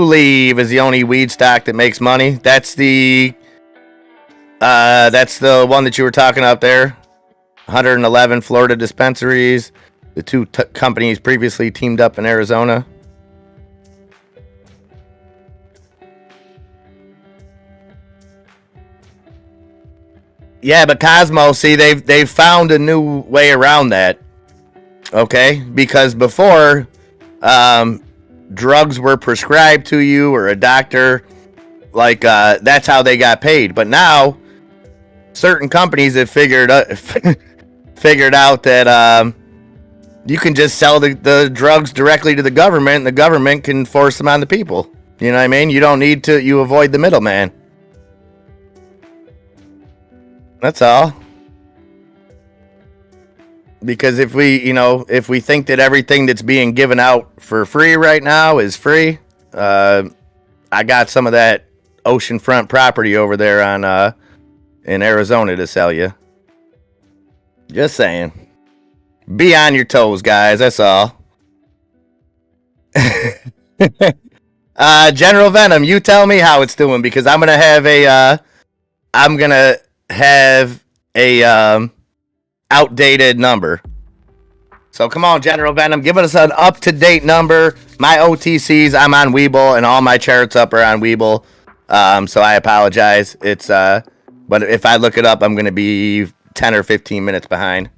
believe is the only weed stock that makes money. That's the one that you were talking about there. 111 Florida dispensaries. The two companies previously teamed up in Arizona. Yeah, but Cosmo, see, they've found a new way around that. Okay, because before, drugs were prescribed to you or a doctor, like that's how they got paid. But now, certain companies have figured out that you can just sell the drugs directly to the government, and the government can force them on the people. You know what I mean? You don't need to. You avoid the middleman. That's all. Because if we think that everything that's being given out for free right now is free, I got some of that oceanfront property over there in Arizona to sell you. Just saying. Be on your toes, guys. That's all. General Venom, you tell me how it's doing, because I'm gonna have a outdated number. So come on, General Venom, give us an up-to-date number. My OTCs, I'm on Webull, and all my charts up are on Webull. So I apologize. It's but if I look it up, I'm gonna be 10 or 15 minutes behind.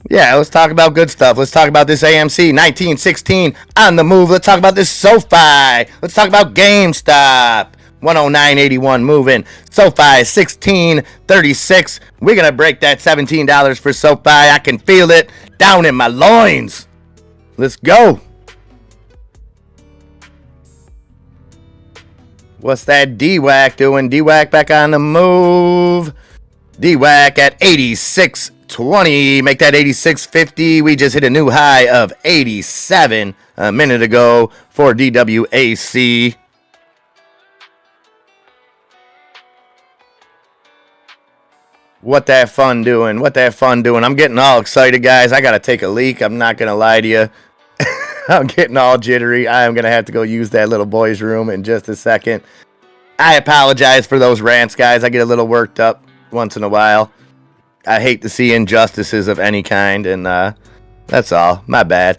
Yeah, let's talk about good stuff. Let's talk about this AMC 1916 on the move. Let's talk about this SoFi. Let's talk about GameStop 109.81 moving. SoFi 16.36. We're gonna break that $17 for SoFi. I can feel it down in my loins. Let's go. What's that DWAC doing? DWAC back on the move. DWAC at 86.20. Make that 86.50. We just hit a new high of 87 a minute ago for DWAC. What that fun doing? What that fun doing? I'm getting all excited, guys. I got to take a leak. I'm not going to lie to you. I'm getting all jittery. I am going to have to go use that little boy's room in just a second. I apologize for those rants, guys. I get a little worked up once in a while. I hate to see injustices of any kind, and that's all. My bad.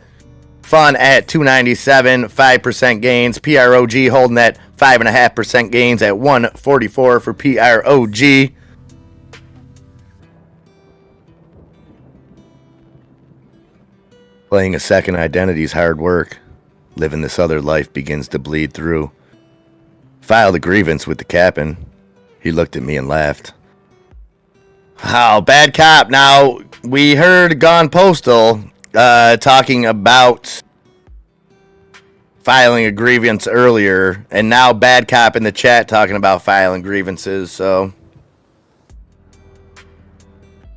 Fun at 297, 5% gains. PROG holding that 5.5% gains at 144 for PROG. Playing a second identity is hard work. Living this other life begins to bleed through. Filed a grievance with the captain. He looked at me and laughed. Oh, bad cop. Now, we heard Gone Postal talking about filing a grievance earlier, and now bad cop in the chat talking about filing grievances, so...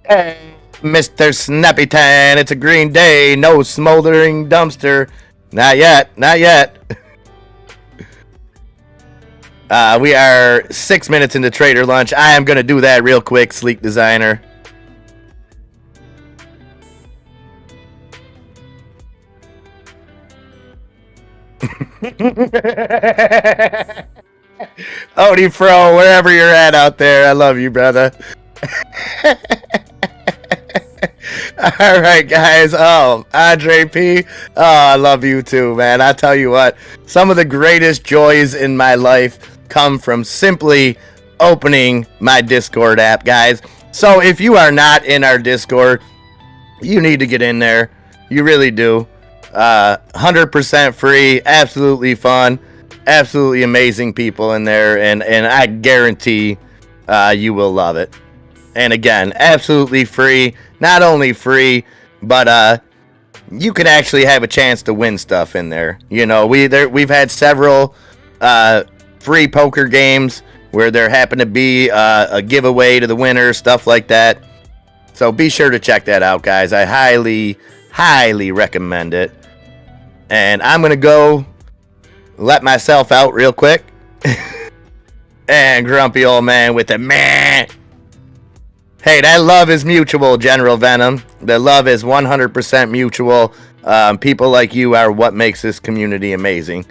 Hey, Mr. Snappytan, it's a green day, no smoldering dumpster. Not yet, not yet. We are 6 minutes into Trader Lunch. I am going to do that real quick, Sleek Designer. Odie Fro, wherever you're at out there, I love you, brother. All right, guys. Oh, Andre P. Oh, I love you too, man. I tell you what, some of the greatest joys in my life come from simply opening my Discord app, guys. So if you are not in our Discord, you need to get in there. You really do. 100% free, absolutely fun, absolutely amazing people in there, and I guarantee you will love it. And again, absolutely free. Not only free, but you can actually have a chance to win stuff in there. You know, we've had several free poker games where there happened to be a giveaway to the winner, stuff like that. So be sure to check that out, guys. I highly, highly recommend it. And I'm going to go let myself out real quick. And grumpy old man with the man. Hey, that love is mutual, General Venom. The love is 100% mutual. People like you are what makes this community amazing.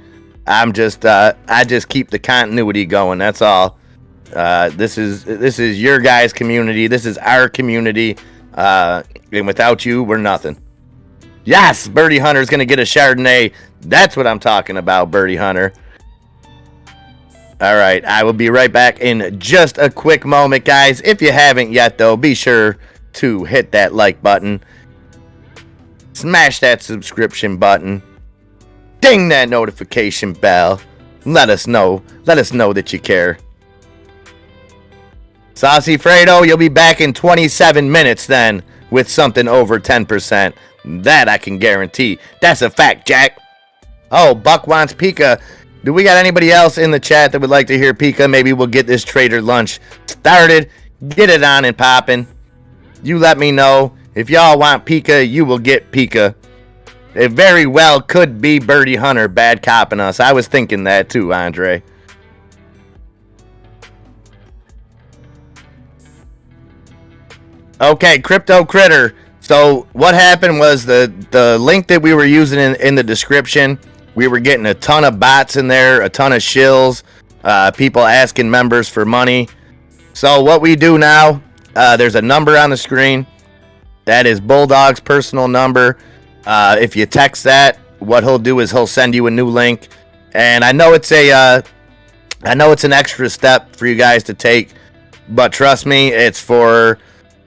I just keep the continuity going. That's all. This is your guys' community. This is our community. And without you, we're nothing. Yes, Birdie Hunter's gonna get a Chardonnay. That's what I'm talking about, Birdie Hunter. All right, I will be right back in just a quick moment, guys. If you haven't yet, though, be sure to hit that like button. Smash that subscription button. Ding that notification bell. Let us know that you care. Saucy Fredo, you'll be back in 27 minutes then with something over 10%. That I can guarantee. That's a fact, Jack. Oh, Buck wants Pika. Do we got anybody else in the chat that would like to hear Pika? Maybe we'll get this trader lunch started. Get it on and popping. You let me know. If y'all want Pika, you will get Pika. It very well could be Birdie Hunter bad copping us. I was thinking that too, Andre. Okay, Crypto Critter. So what happened was the link that we were using in the description, we were getting a ton of bots in there, a ton of shills, people asking members for money. So what we do now, there's a number on the screen. That is Bulldog's personal number. If you text that, what he'll do is he'll send you a new link. And I know it's an extra step for you guys to take, but trust me, it's for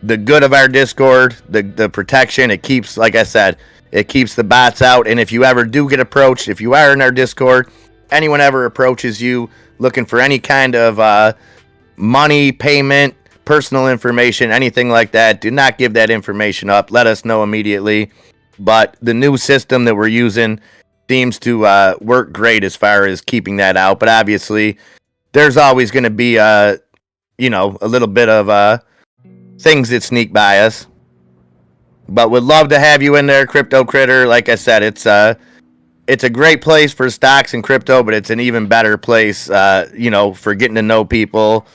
the good of our Discord, the protection. It keeps, like I said, it keeps the bots out. And if you ever do get approached, if you are in our Discord, anyone ever approaches you looking for any kind of money, payment, personal information, anything like that, do not give that information up. Let us know immediately. But the new system that we're using seems to work great as far as keeping that out. But obviously, there's always going to be a little bit of things that sneak by us. But would love to have you in there, Crypto Critter. Like I said, it's a great place for stocks and crypto, but it's an even better place, for getting to know people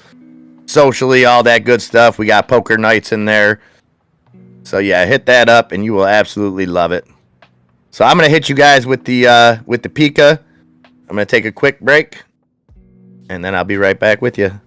socially, all that good stuff. We got poker nights in there. So yeah, hit that up and you will absolutely love it. So I'm gonna hit you guys with the Pika. I'm gonna take a quick break, and then I'll be right back with you.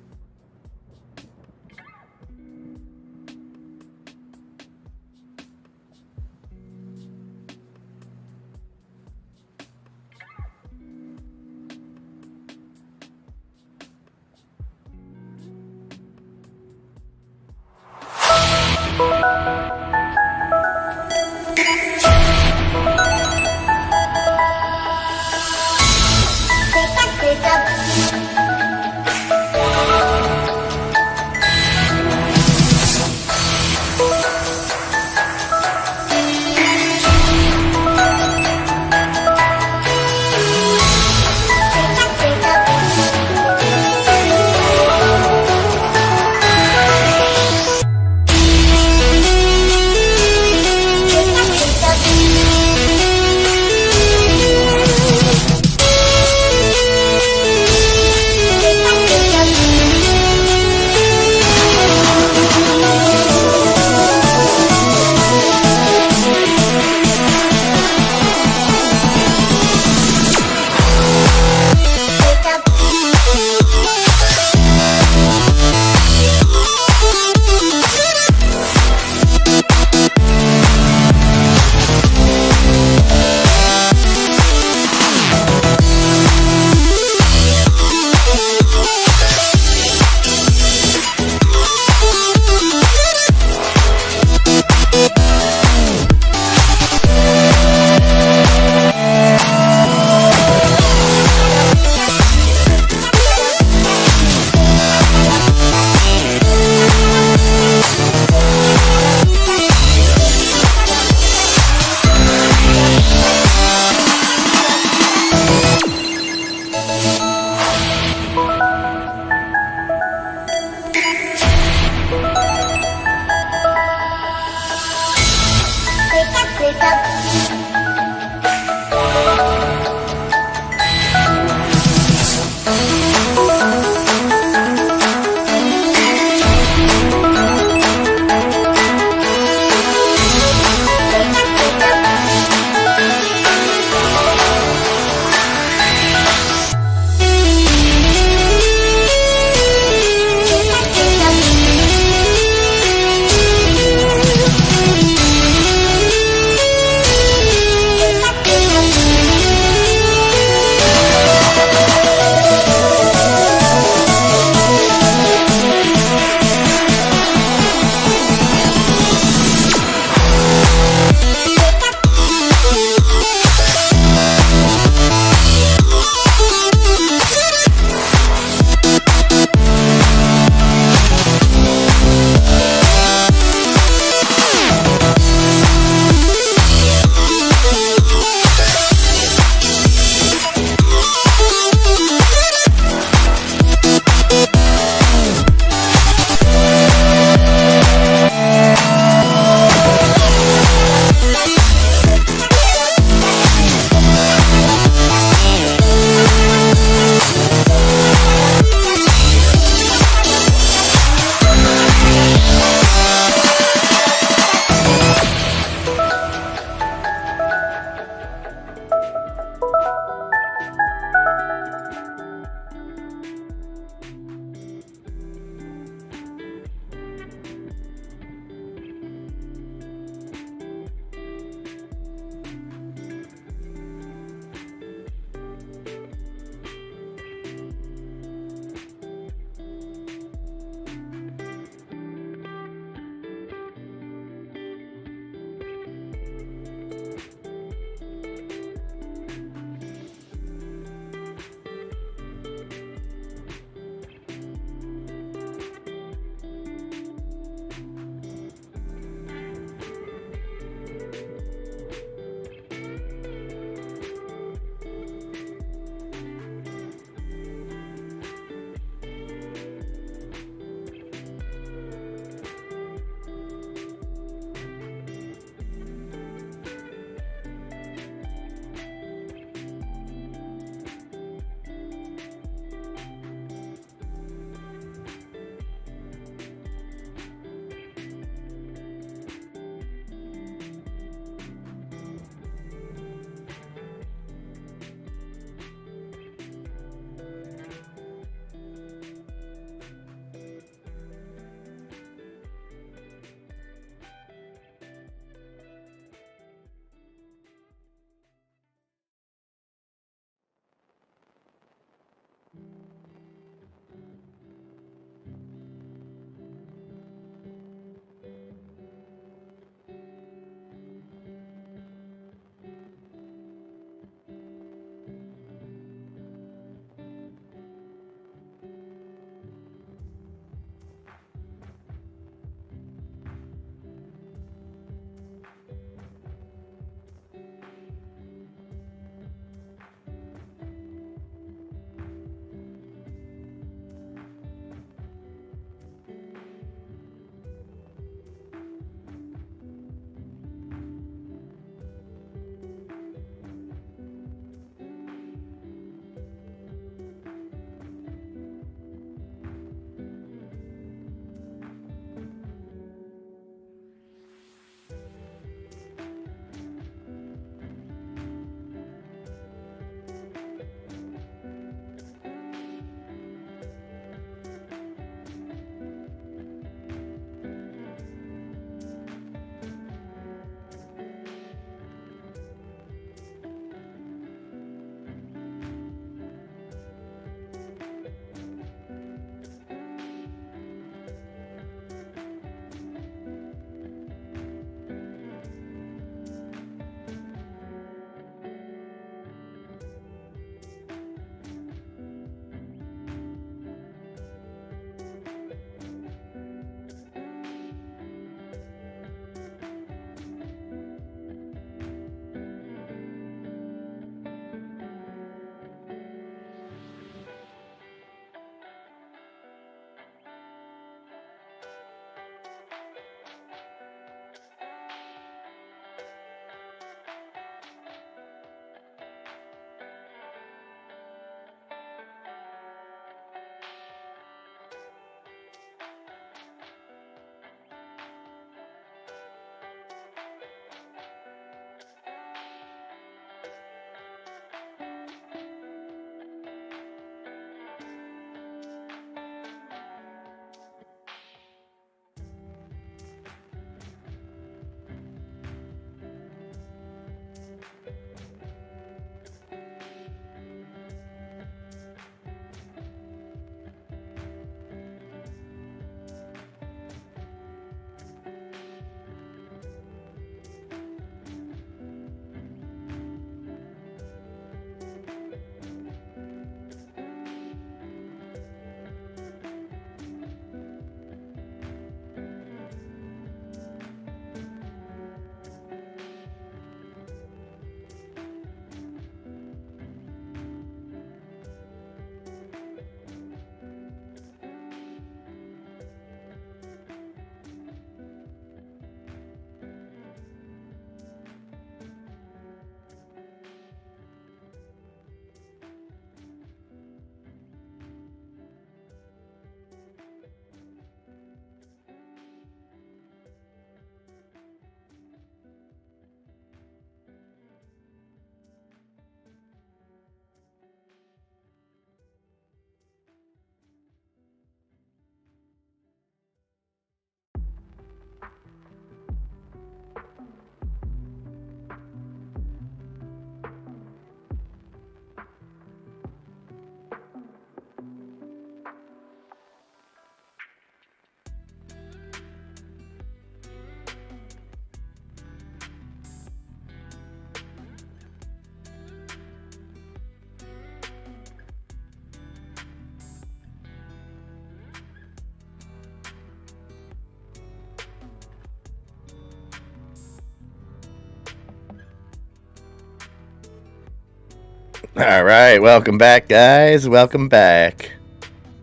All right, welcome back, guys. Welcome back.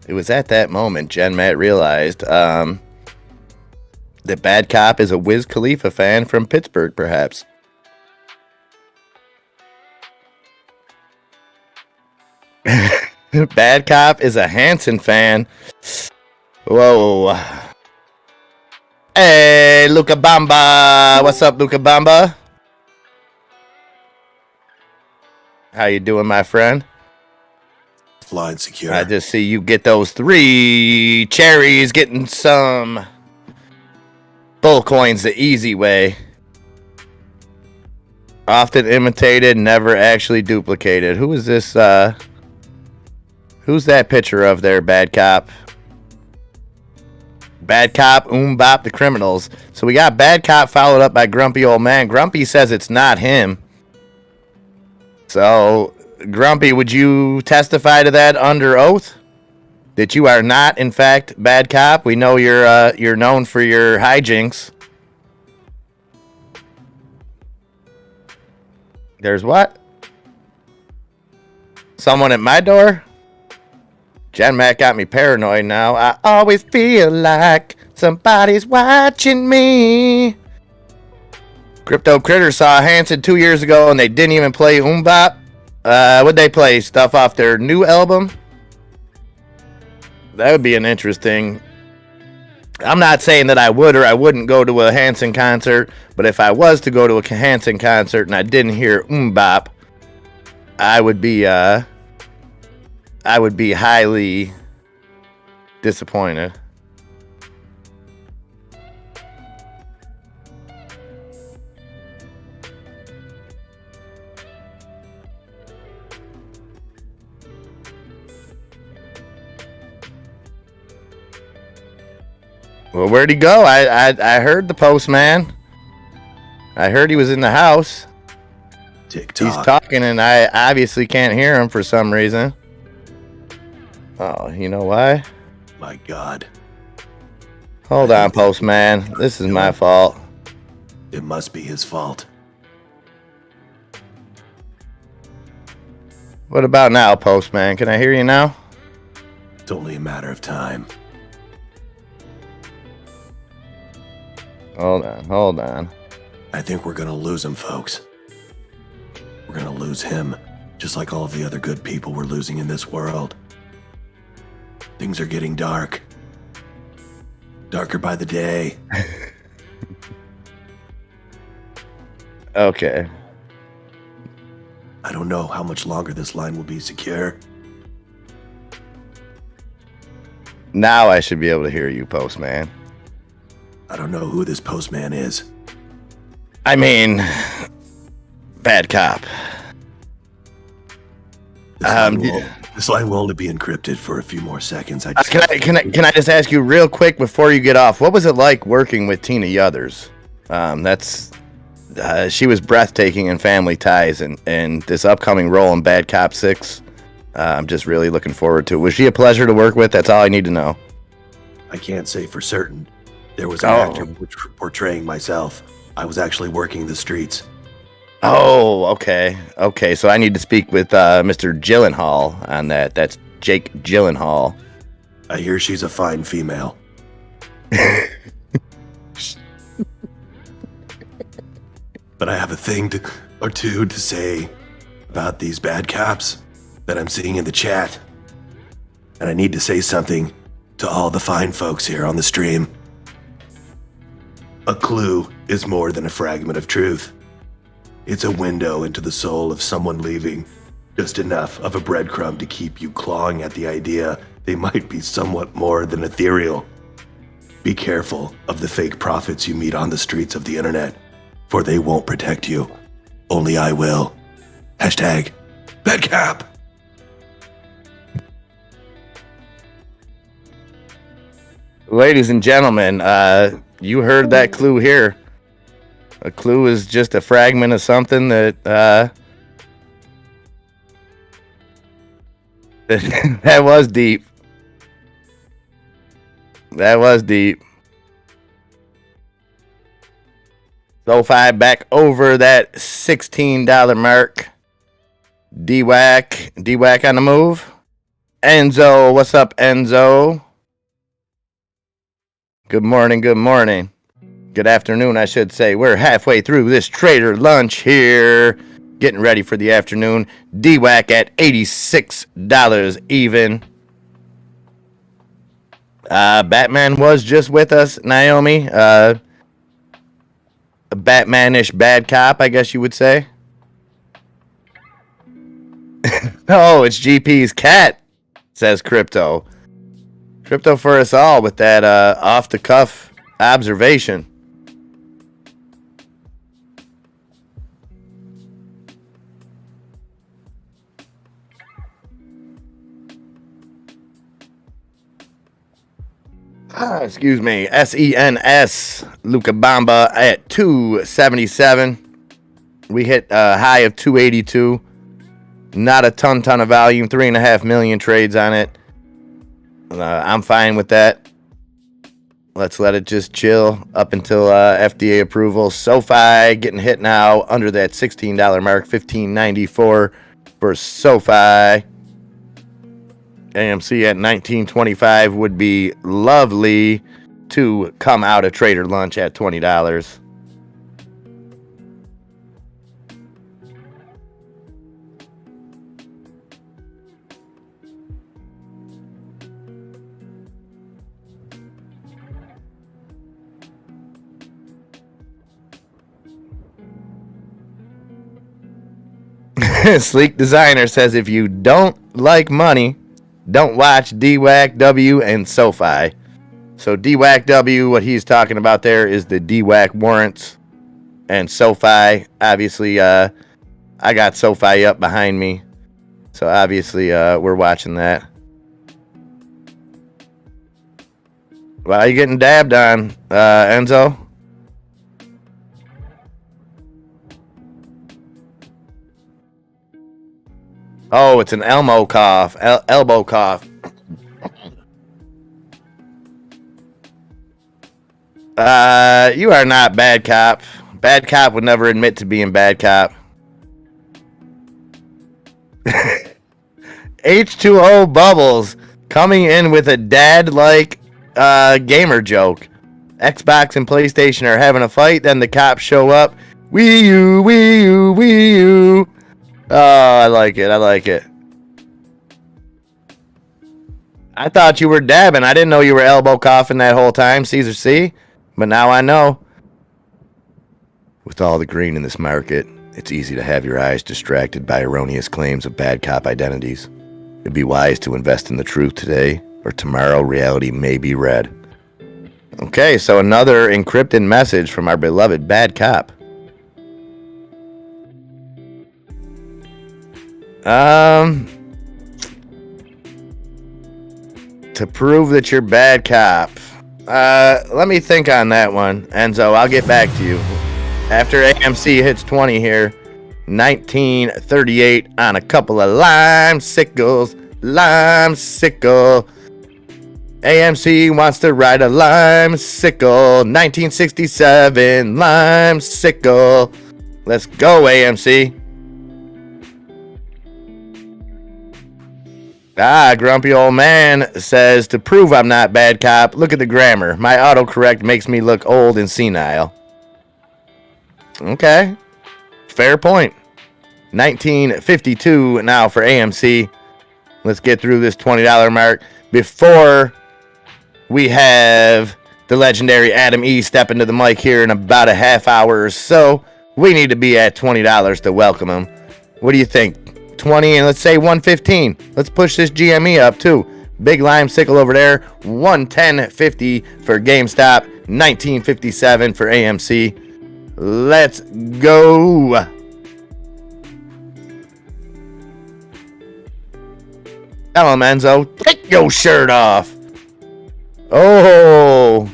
It was at that moment Jen Matt realized that Bad Cop is a Wiz Khalifa fan from Pittsburgh, perhaps. Bad Cop is a Hanson fan. Whoa. Hey, Luca Bamba. What's up, Luca Bamba? How you doing, my friend? Flying secure. I just see you get those 3 cherries, getting some Phuncoins the easy way. Often imitated, never actually duplicated. Who is this? Who's that picture of there, Bad Cop? Bad Cop, Bop, the criminals. So we got Bad Cop followed up by Grumpy Old Man. Grumpy says it's not him. So, Grumpy, would you testify to that under oath? That you are not, in fact, Bad Cop? We know you're known for your hijinks. There's what? Someone at my door? Jen Mac got me paranoid now. I always feel like somebody's watching me. Crypto Critter saw Hanson 2 years ago and they didn't even play Bop. Would they play stuff off their new album? That would be an interesting. I'm not saying that I would or I wouldn't go to a Hanson concert, but if I was to go to a Hanson concert and I didn't hear Bop, I would be highly disappointed. Well, where'd he go? I heard the postman. I heard he was in the house. TikTok. He's talking and I obviously can't hear him for some reason. Oh, you know why? My God. Hold on, postman. This is my fault. It must be his fault. What about now, postman? Can I hear you now? It's only a matter of time. Hold on. I think we're gonna lose him, folks. We're gonna lose him, just like all of the other good people we're losing in this world. Things are getting dark. Darker by the day. Okay. I don't know how much longer this line will be secure. Now I should be able to hear you, postman. I don't know who this postman is. I mean, Bad Cop. This line will only be encrypted for a few more seconds. Can I just ask you real quick before you get off? What was it like working with Tina Yothers? She was breathtaking in Family Ties, and this upcoming role in Bad Cop 6. I'm just really looking forward to it. Was she a pleasure to work with? That's all I need to know. I can't say for certain. There was an actor portraying myself. I was actually working the streets. Oh, okay. Okay, so I need to speak with Mr. Gyllenhaal on that. That's Jake Gyllenhaal. I hear she's a fine female. But I have a thing or two to say about these bad cops that I'm seeing in the chat. And I need to say something to all the fine folks here on the stream. A clue is more than a fragment of truth. It's a window into the soul of someone leaving, just enough of a breadcrumb to keep you clawing at the idea they might be somewhat more than ethereal. Be careful of the fake prophets you meet on the streets of the internet, for they won't protect you. Only I will. Hashtag BadCap. Ladies and gentlemen, you heard that clue here. A clue is just a fragment of something that that was deep. That was deep. SoFi back over that $16 mark. DWAC on the move. Enzo, what's up, Enzo? Good morning, good morning. Good afternoon, I should say. We're halfway through this trader lunch here. Getting ready for the afternoon. DWAC at $86 even. Batman was just with us, Naomi. A Batman-ish bad cop, I guess you would say. Oh, it's GP's cat, says Crypto. Crypto for us all with that off-the-cuff observation. Excuse me. SENS Luca Bamba at 277. We hit a high of 282. Not a ton of volume. 3.5 million trades on it. I'm fine with that. Let's let it just chill up until FDA approval. SoFi getting hit now under that $16 mark. $15.94 for SoFi. AMC at $19.25 would be lovely to come out of trader lunch at $20. Sleek Designer says if you don't like money, don't watch DWAC W and SoFi. So DWAC W, what he's talking about there is the DWAC warrants. And SoFi, obviously, I got SoFi up behind me. So obviously, we're watching that. Why are you getting dabbed on, Enzo? Oh, it's an elbow cough. Elbow cough. You are not bad cop. Bad cop would never admit to being bad cop. H2O Bubbles coming in with a dad-like gamer joke. Xbox and PlayStation are having a fight, then the cops show up. Wii U, Wii U, Wii U. Oh, I like it. I like it. I thought you were dabbing. I didn't know you were elbow coughing that whole time, Caesar C. But now I know. With all the green in this market, it's easy to have your eyes distracted by erroneous claims of bad cop identities. It'd be wise to invest in the truth today, or tomorrow reality may be red. Okay, so another encrypted message from our beloved bad cop. To prove that you're bad cop. Let me think on that one, Enzo. I'll get back to you. After AMC hits 20 here, 1938 on a couple of lime sickles. Lime sickle. AMC wants to ride a lime sickle. 1967 lime sickle. Let's go, AMC. Grumpy old man says, to prove I'm not bad cop, look at the grammar. My autocorrect makes me look old and senile. Okay. Fair point. 1952 now for AMC. Let's get through this $20 mark before we have the legendary Adam E step into the mic here in about a half hour or so. We need to be at $20 to welcome him. What do you think? 20 and let's say 115. Let's push this GME up too. Big lime sickle over there. 110.50 for GameStop. 1957 for AMC. Let's go. Tell him, Enzo. Take your shirt off. Oh.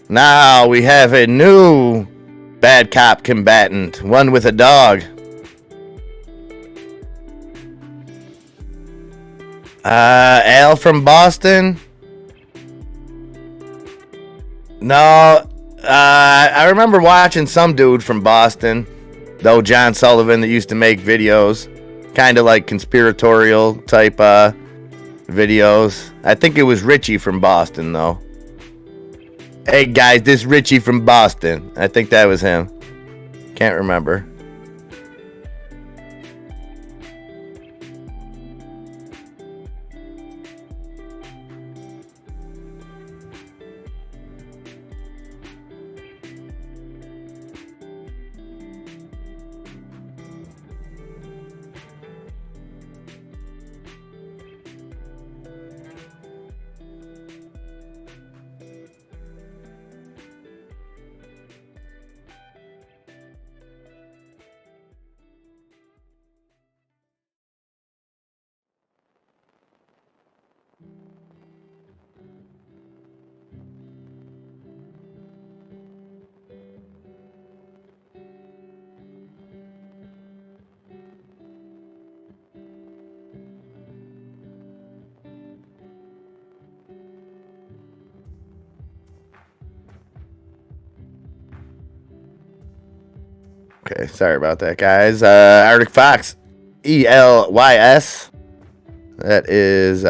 Now we have a new bad cop combatant. One with a dog. Al from Boston? No, I remember watching some dude from Boston, though John Sullivan that used to make videos. kind of like conspiratorial type videos. I think it was Richie from Boston, though. Hey guys, this Richie from Boston. I think that was him. Can't remember. Okay, sorry about that, guys. Arctic Fox, ELYS. That is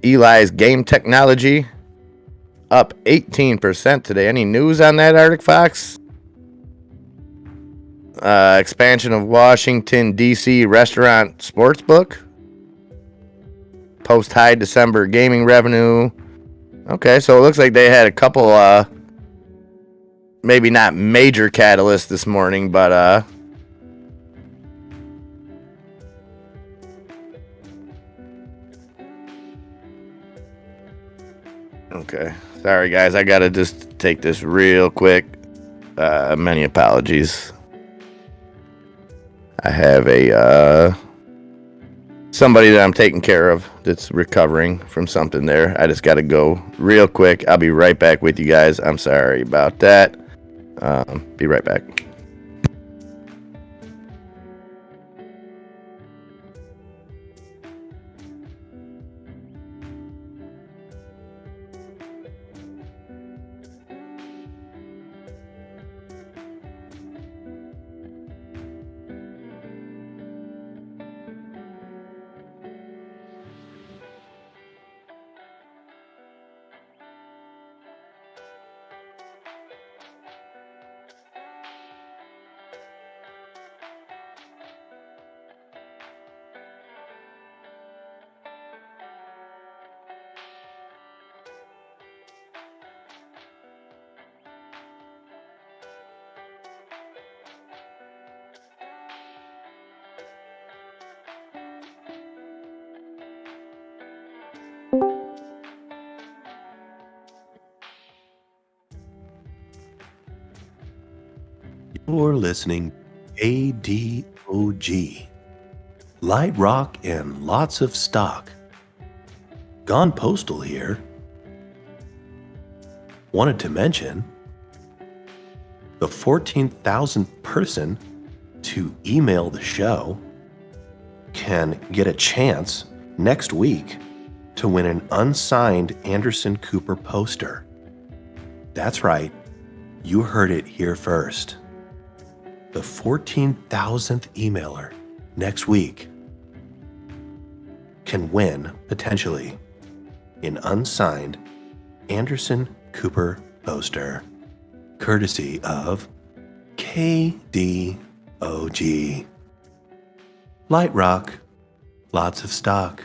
Eli's Game Technology, up 18% today. Any news on that, Arctic Fox? Expansion of Washington, D.C. restaurant sportsbook. Post-high December gaming revenue. Okay, so it looks like they had a couple, maybe not major catalysts this morning, but okay. Sorry, guys. I gotta just take this real quick. Many apologies. I have a somebody that I'm taking care of that's recovering from something there. I just gotta go real quick. I'll be right back with you guys. I'm sorry about that. Be right back. You're listening to ADOG. Light rock and lots of stock. Gone postal here. Wanted to mention the 14,000th person to email the show can get a chance next week to win an unsigned Anderson Cooper poster. That's right. You heard it here first. The 14,000th emailer next week can win, potentially, an unsigned Anderson Cooper poster, courtesy of KDOG. Light rock, lots of stock.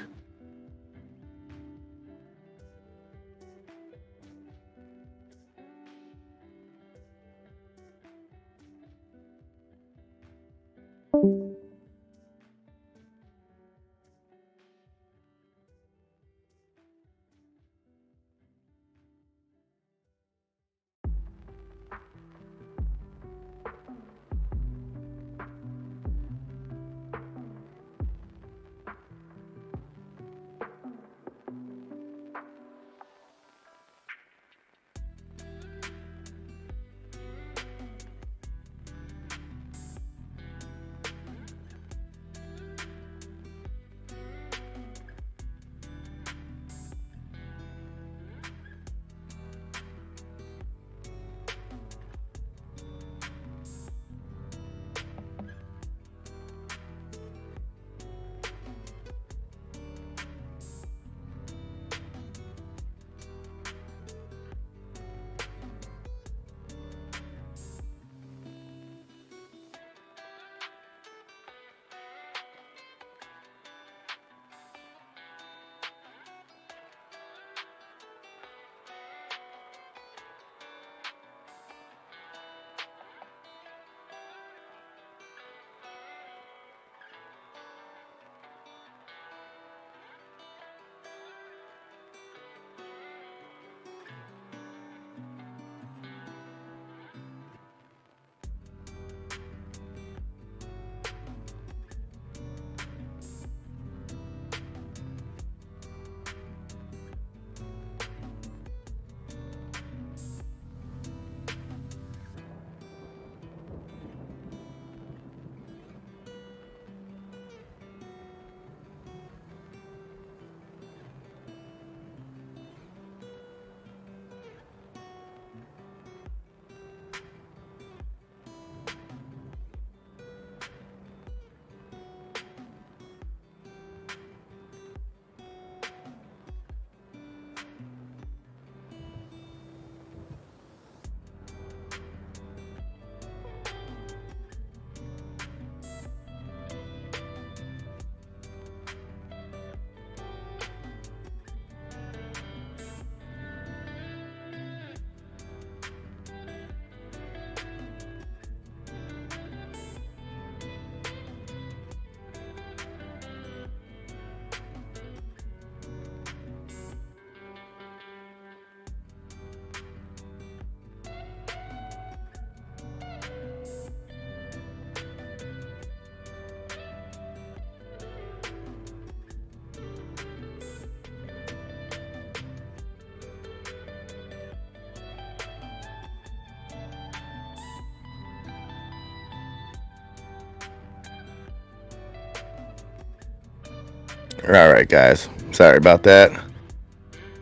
All right, guys. Sorry about that.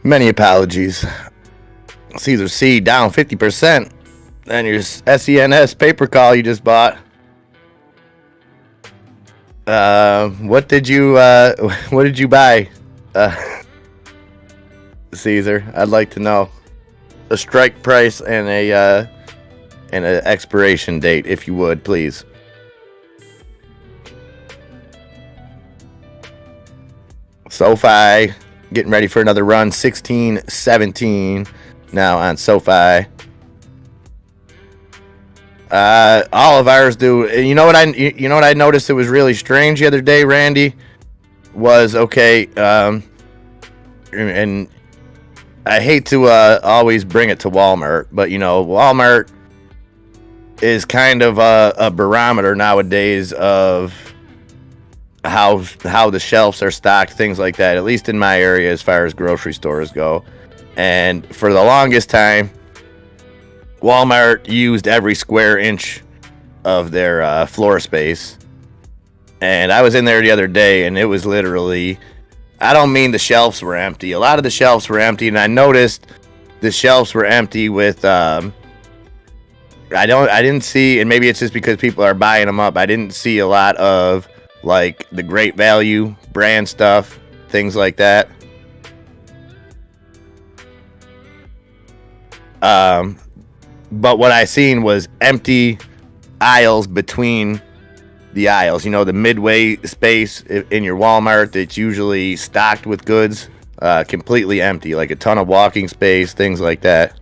Many apologies. Caesar C down 50%. And your SENS paper call you just bought. What did you buy? Caesar, I'd like to know a strike price and an expiration date, if you would, please. SoFi getting ready for another run, 16-17 now on SoFi. All of ours do. You know what I noticed it was really strange the other day, Randy, was okay. And I hate to always bring it to Walmart, but Walmart is kind of a barometer nowadays of how the shelves are stocked, things like that, at least in my area as far as grocery stores go. And for the longest time, Walmart used every square inch of their floor space. And I was in there the other day, and it was literally, I don't mean the shelves were empty. A lot of the shelves were empty, and I noticed the shelves were empty with I didn't see, and maybe it's just because people are buying them up, I didn't see a lot of like the great value brand stuff, things like that. But what I seen was empty aisles between the aisles. The midway space in your Walmart that's usually stocked with goods, completely empty, like a ton of walking space, things like that.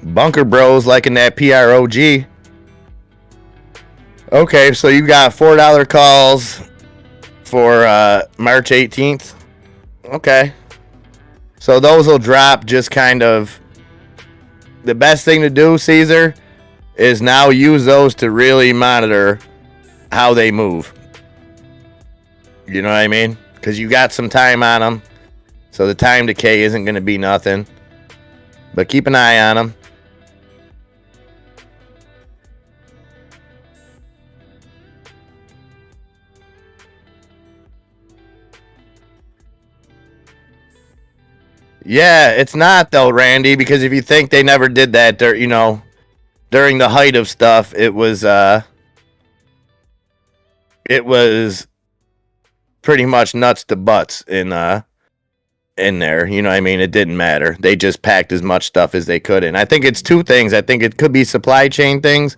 Bunker Bros liking that PROG. Okay, so you got $4 calls for March 18th. Okay. So those will drop just kind of. The best thing to do, Caesar, is now use those to really monitor how they move. You know what I mean? Because you got some time on them. So the time decay isn't going to be nothing. But keep an eye on them. Yeah, it's not though, Randy, because if you think they never did that, during the height of stuff, it was pretty much nuts to butts in there. You know what I mean? It didn't matter. They just packed as much stuff as they could in. I think it's two things. I think it could be supply chain things,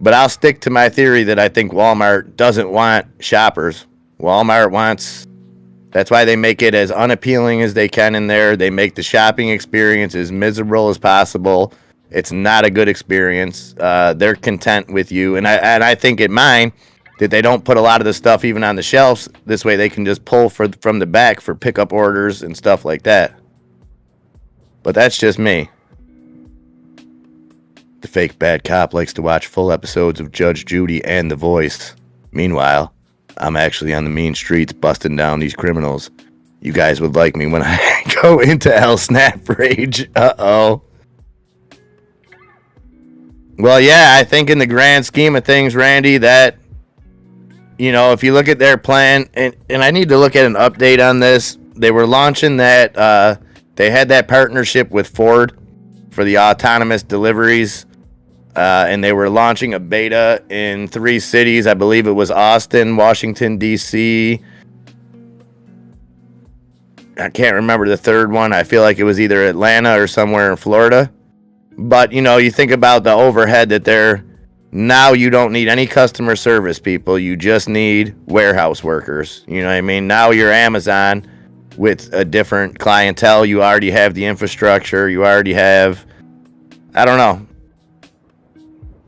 but I'll stick to my theory that I think Walmart doesn't want shoppers. Walmart wants. That's why they make it as unappealing as they can in there. They make the shopping experience as miserable as possible. It's not a good experience. They're content with you. And I think at mine that they don't put a lot of the stuff even on the shelves. This way they can just pull from the back for pickup orders and stuff like that. But that's just me. The fake bad cop likes to watch full episodes of Judge Judy and The Voice. Meanwhile, I'm actually on the mean streets busting down these criminals. You guys would like me when I go into hell snap rage. Uh-oh. Well, yeah, I think in the grand scheme of things, Randy, that, if you look at their plan, and I need to look at an update on this. They were launching that, they had that partnership with Ford for the autonomous deliveries. And they were launching a beta in 3 cities. I believe it was Austin, Washington, D.C. I can't remember the third one. I feel like it was either Atlanta or somewhere in Florida. But, you think about the overhead that now you don't need any customer service people. You just need warehouse workers. You know what I mean? Now you're Amazon with a different clientele. You already have the infrastructure. You already have, I don't know.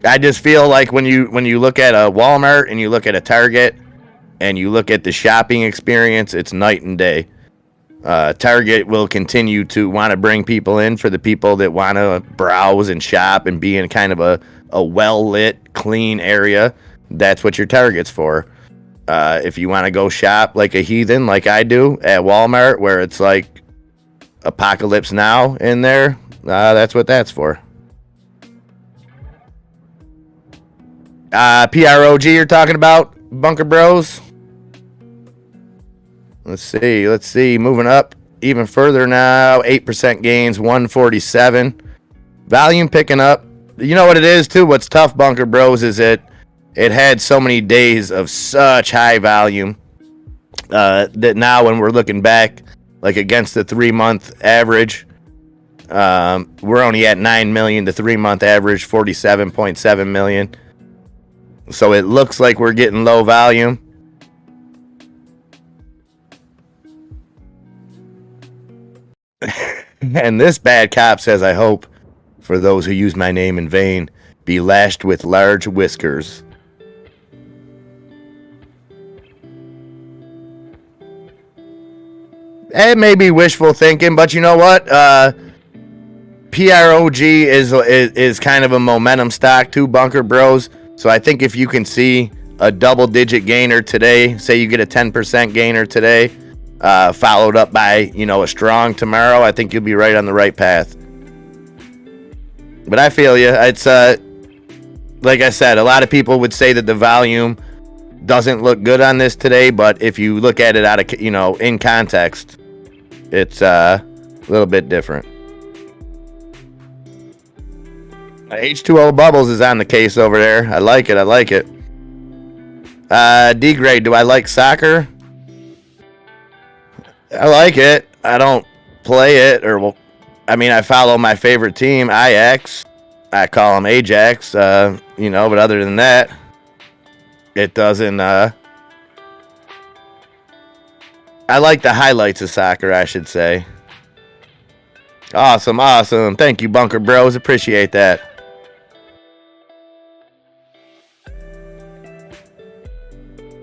I just feel like when you look at a Walmart and you look at a Target and you look at the shopping experience, it's night and day. Target will continue to want to bring people in for the people that want to browse and shop and be in kind of a well-lit, clean area. That's what your Target's for. If you want to go shop like a heathen like I do at Walmart where it's like Apocalypse Now in there, that's what that's for. PROG you're talking about, Bunker Bros? Let's see. Moving up even further now. 8% gains, 147. Volume picking up. You know what it is, too? What's tough, Bunker Bros, is it had so many days of such high volume that now when we're looking back, like against the 3-month average, we're only at 9 million. The 3-month average, 47.7 million. So it looks like we're getting low volume. And this bad cop says, I hope, for those who use my name in vain, be lashed with large whiskers. It may be wishful thinking, but you know what? PROG is kind of a momentum stock too, Bunker Bros. So I think if you can see a double-digit gainer today, say you get a 10% gainer today, followed up by, a strong tomorrow, I think you'll be right on the right path. But I feel you. It's like I said, a lot of people would say that the volume doesn't look good on this today, but if you look at it out of, in context, it's a little bit different. H2O Bubbles is on the case over there. I like it. D-grade, do I like soccer? I like it. I don't play it, I follow my favorite team, Ajax. I call them Ajax, but other than that, it doesn't, I like the highlights of soccer, I should say. Awesome. Thank you, Bunker Bros. Appreciate that.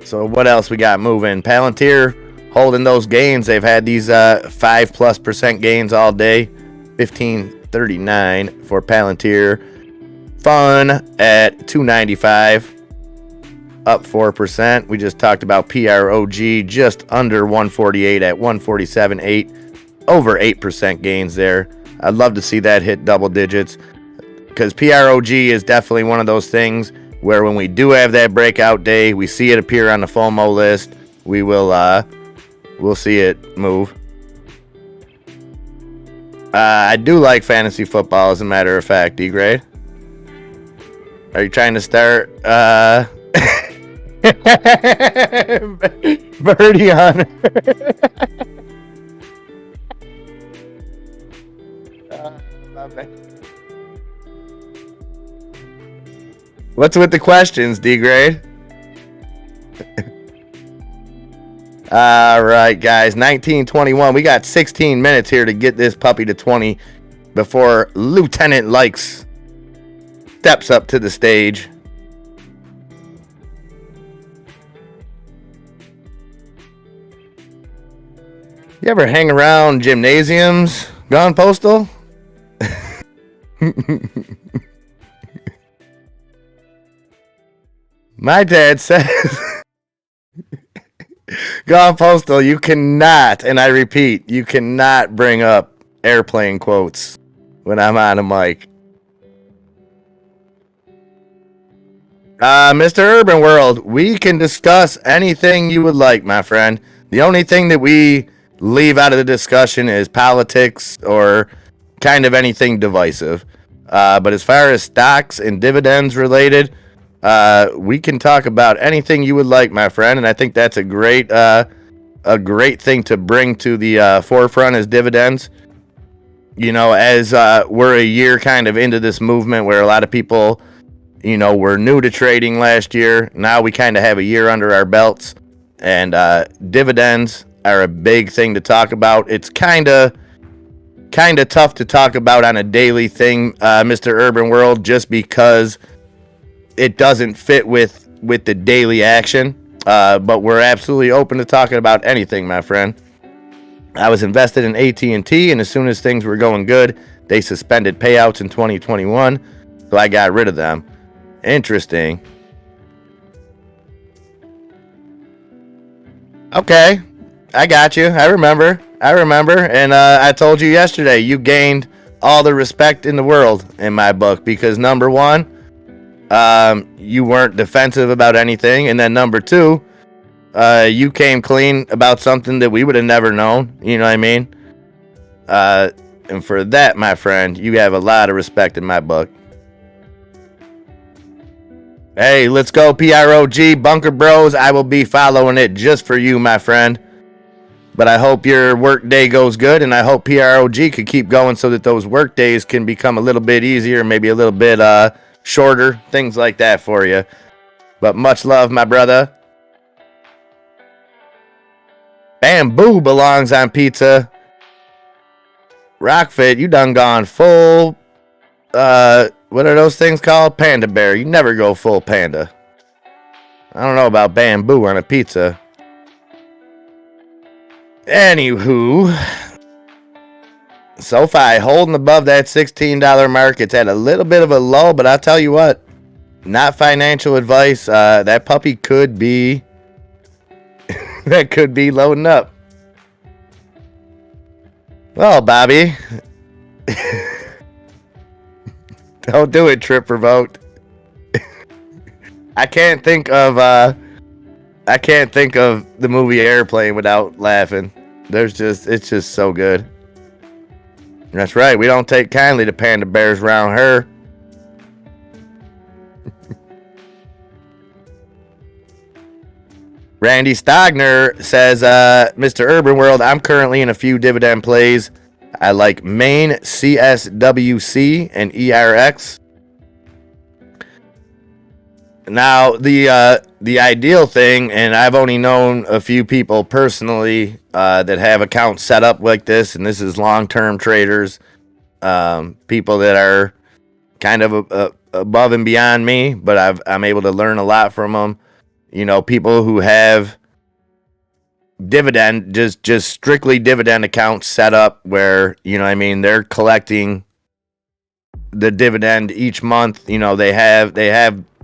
So what else we got moving? Palantir holding those gains. They've had these 5+% gains all day. 15.39 for Palantir. PHUN at 295, up 4%. We just talked about PROG just under 148 at 147.8, over 8% gains there. I'd love to see that hit double digits, because PROG is definitely one of those things where when we do have that breakout day, we see it appear on the FOMO list, we will we'll see it move. I do like fantasy football, as a matter of fact, D-grade. Are you trying to start Birdie Hunter? What's with the questions, D-grade? All right, guys, 19:21. We got 16 minutes here to get this puppy to 20 before Lieutenant Likes steps up to the stage. You ever hang around gymnasiums, Gone Postal? My dad says, Gone Postal, you cannot, and I repeat, you cannot bring up airplane quotes when I'm on a mic. Mr. Urban World, we can discuss anything you would like, my friend. The only thing that we leave out of the discussion is politics or kind of anything divisive. But as far as stocks and dividends related, we can talk about anything you would like, my friend. And I think that's a great thing to bring to the forefront as dividends. As we're a year kind of into this movement where a lot of people, we're new to trading last year. Now we kind of have a year under our belts, and dividends are a big thing to talk about. It's kind of tough to talk about on a daily thing, Mr. Urban World, just because it doesn't fit with the daily action. But we're absolutely open to talking about anything, my friend. I was invested in AT&T, and as soon as things were going good, they suspended payouts in 2021, so I got rid of them. Interesting. Okay, I got you. I remember. And I told you yesterday, you gained all the respect in the world in my book, because number one, you weren't defensive about anything, and then number two, You came clean about something that we would have never known. You know what I mean? And for that, my friend, you have a lot of respect in my book. Hey, let's go, PROG, Bunker Bros. I will be following it just for you, my friend. But I hope your work day goes good, and I hope PROG could keep going so that those work days can become a little bit easier, maybe a little bit shorter, things like that for you. But much love, my brother. Bamboo belongs on pizza. Rockfit, you done gone full, what are those things called? Panda bear. You never go full panda. I don't know about bamboo on a pizza. Anywho, SoFi holding above that $16 mark. It's at a little bit of a lull, but I'll tell you what, not financial advice. That puppy could be that could be loading up. Well, Bobby, don't do it, Trip Revoked. I can't think of the movie Airplane without laughing. It's just so good. That's right. We don't take kindly to panda bears around her. Randy Stogner says, Mr. Urban World, I'm currently in a few dividend plays. I like Maine, CSWC, and ERX. Now, the ideal thing, and I've only known a few people personally that have accounts set up like this, and this is long-term traders, people that are kind of above and beyond me, but I'm able to learn a lot from them. You know, people who have dividend, just strictly dividend accounts set up where, you know what I mean, they're collecting the dividend each month. You know, they have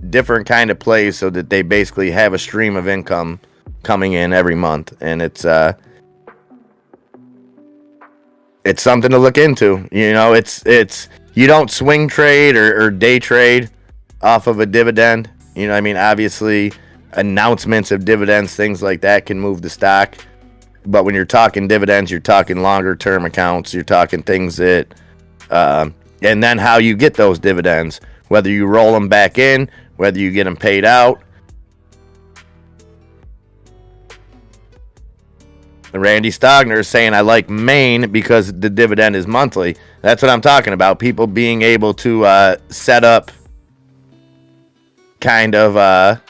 different kind of plays so that they basically have a stream of income coming in every month, and it's something to look into. You know, it's you don't swing trade or day trade off of a dividend. You know what I mean? Obviously, announcements of dividends, things like that can move the stock. But when you're talking dividends, you're talking longer term accounts. You're talking things that, and then how you get those dividends, whether you roll them back in, whether you get them paid out. Randy Stogner is saying, I like Maine because the dividend is monthly. That's what I'm talking about. People being able to set up kind of,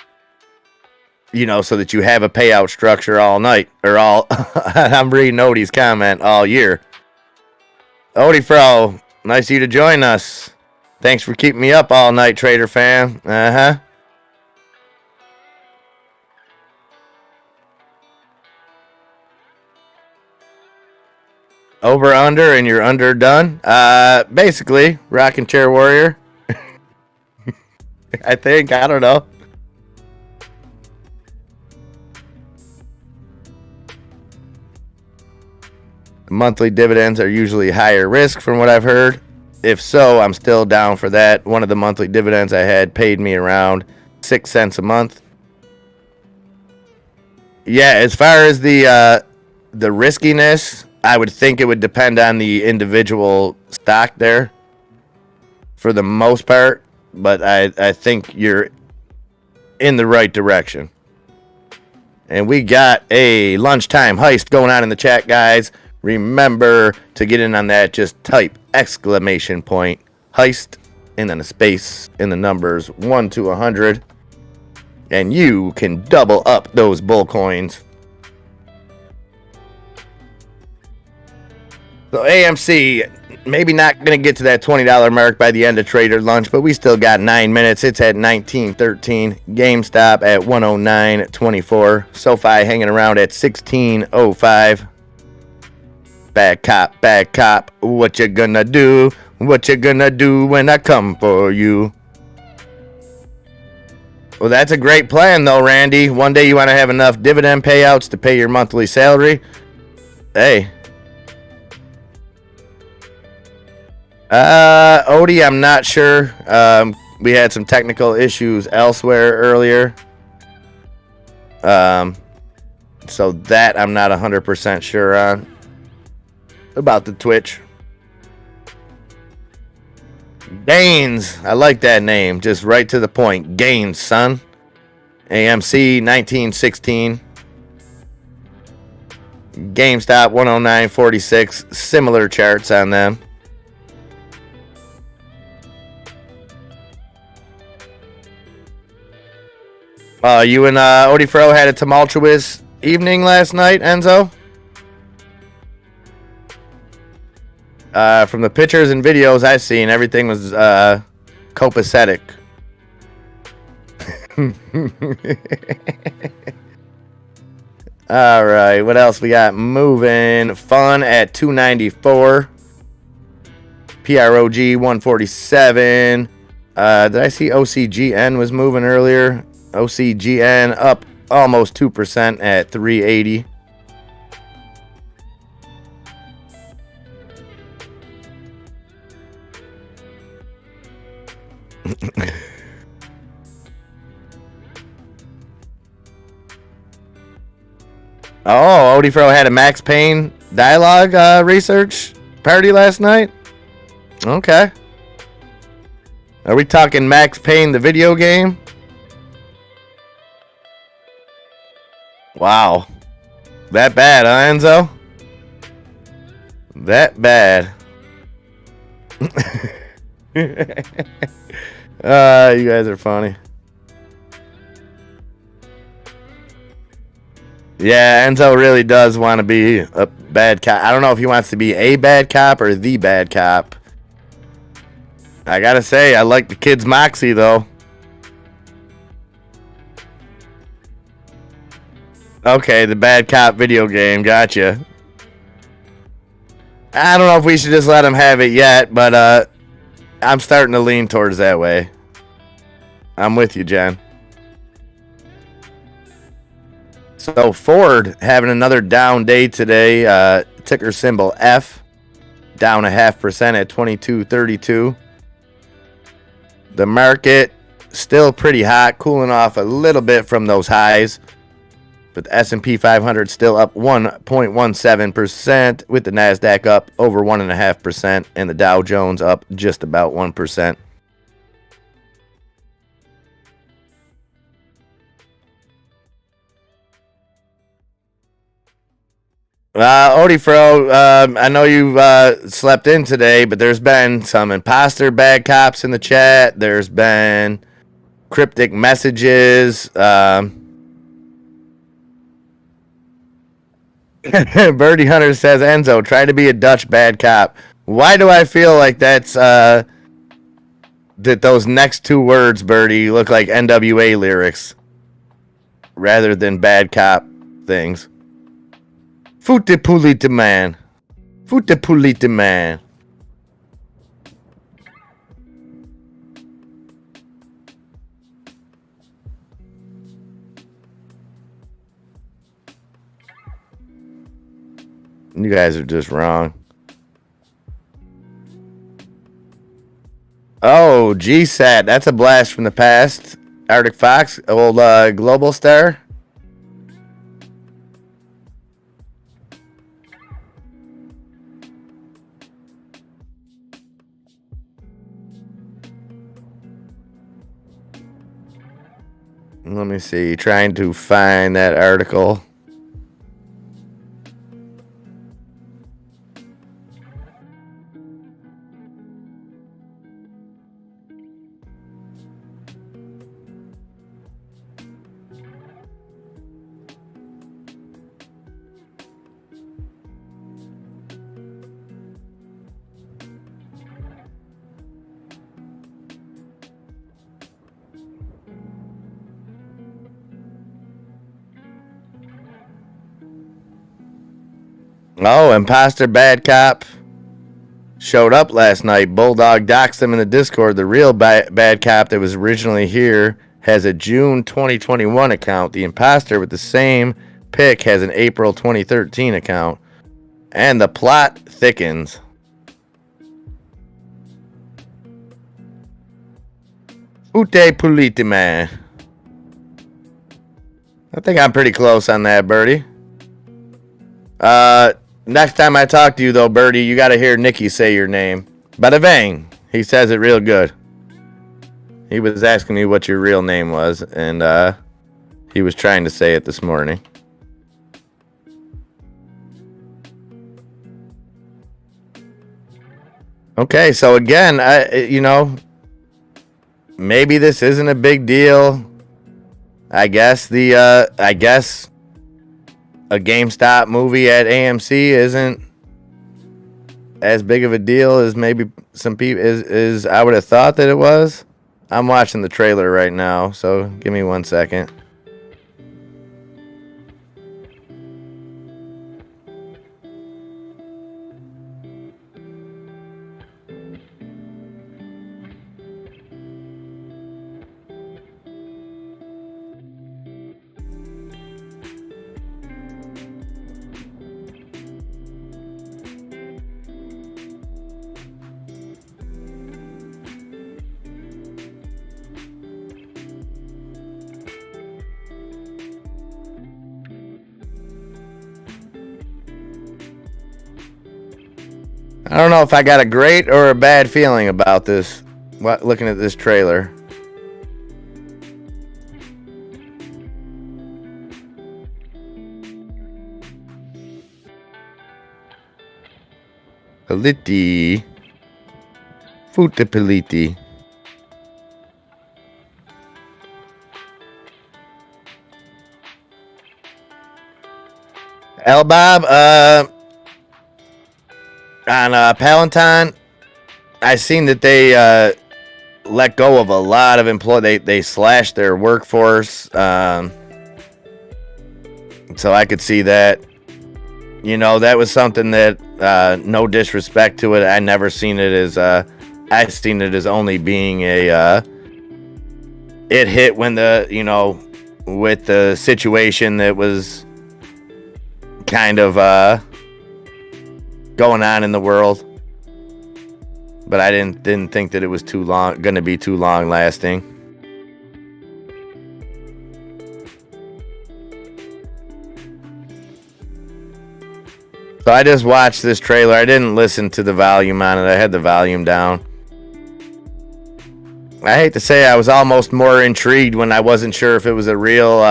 you know, so that you have a payout structure all night, or all, I'm reading Odie's comment, all year. Odie Fro, nice of you to join us. Thanks for keeping me up all night, Trader fam. Over, under, and you're underdone. Basically, Rocking Chair Warrior. I think, I don't know. Monthly dividends are usually higher risk from what I've heard. If so, I'm still down for that. One of the monthly dividends I had paid me around 6 cents a month. Yeah, as far as the riskiness, I would think it would depend on the individual stock there for the most part, but I think you're in the right direction. And we got a lunchtime heist going on in the chat, guys. Remember to get in on that. Just type exclamation point heist and then a space in the numbers 1 to 100, and you can double up those bull coins. So AMC, maybe not going to get to that $20 mark by the end of Trader Lunch, but we still got 9 minutes. It's at 19.13. GameStop at 109.24. SoFi hanging around at 16.05. Bad cop, what you gonna do? What you gonna do when I come for you? Well, that's a great plan, though, Randy. One day you want to have enough dividend payouts to pay your monthly salary. Hey. Odie, I'm not sure. We had some technical issues elsewhere earlier. So that I'm not 100% sure on about the Twitch. Gains. I like that name. Just right to the point. Gains, son. AMC 1916. GameStop 109.46. Similar charts on them. You and Odie Fro had a tumultuous evening last night, Enzo? From the pictures and videos I've seen, everything was copacetic. All right, what else we got moving? Fun at 294. PROG 147. Did I see OCGN was moving earlier? OCGN up almost 2% at 380. Oh, Odie Fro had a Max Payne dialogue research party last night? Okay. Are we talking Max Payne, the video game? Wow. That bad, huh, Enzo? That bad. You guys are funny. Yeah, Enzo really does want to be a bad cop. I don't know if he wants to be a bad cop or the bad cop. I gotta say, I like the kid's moxie, though. Okay, the bad cop video game. Gotcha. I don't know if we should just let him have it yet, but I'm starting to lean towards that way. I'm with you, Jen. So Ford having another down day today. Ticker symbol F, down 0.5% at 22.32. The market still pretty hot, cooling off a little bit from those highs. But the S&P 500 still up 1.17%, with the NASDAQ up over 1.5%, and the Dow Jones up just about 1%. Odie Fro, I know you slept in today, but there's been some imposter bad cops in the chat. There's been cryptic messages. Birdie Hunter says, Enzo, try to be a Dutch bad cop. Why do I feel like that's that those next two words, Birdie, look like NWA lyrics rather than bad cop things? Fute pulite man. Fute pulite man. You guys are just wrong. Oh, GSAT. That's a blast from the past. Arctic Fox, old Global Star. Let me see. Trying to find that article. Oh, imposter bad cop showed up last night. Bulldog doxed him in the Discord. The real bad cop that was originally here has a June 2021 account. The imposter with the same pic has an April 2013 account. And the plot thickens. Ute Pulite man. I think I'm pretty close on that, Birdie. Next time I talk to you, though, Birdie, you got to hear Nikki say your name. Bada bang. He says it real good. He was asking me what your real name was, and he was trying to say it this morning. Okay, so again, maybe this isn't a big deal. I guess a GameStop movie at AMC isn't as big of a deal as maybe some people is I would have thought that it was. I'm watching the trailer right now, so give me 1 second. I don't know if I got a great or a bad feeling about this. Looking at this trailer. Politi. Futipiliti. Bob, on Peloton, I seen that they let go of a lot of employees. They slashed their workforce, so I could see that. That was something that, no disrespect to it, I never seen it as I seen it as only being a it hit when with the situation that was kind of going on in the world, but I didn't think that it was going to be too long lasting. So I just watched this trailer. I didn't listen to the volume on it. I had the volume down. I hate to say I was almost more intrigued when I wasn't sure if it was a real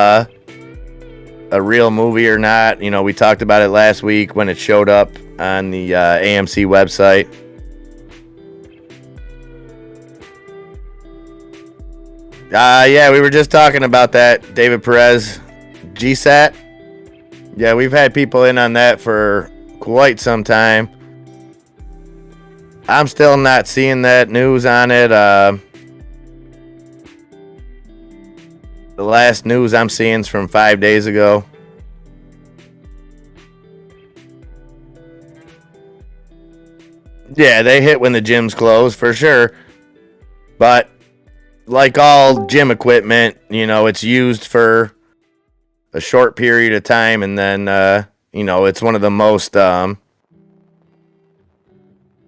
movie or not. We talked about it last week when it showed up on the AMC website. Yeah, we were just talking about that. David Perez, GSAT. Yeah, we've had people in on that for quite some time. I'm still not seeing that news on it. The last news I'm seeing is from 5 days ago. Yeah, they hit when the gyms close, for sure. But like all gym equipment, it's used for a short period of time, and then, it's one of the most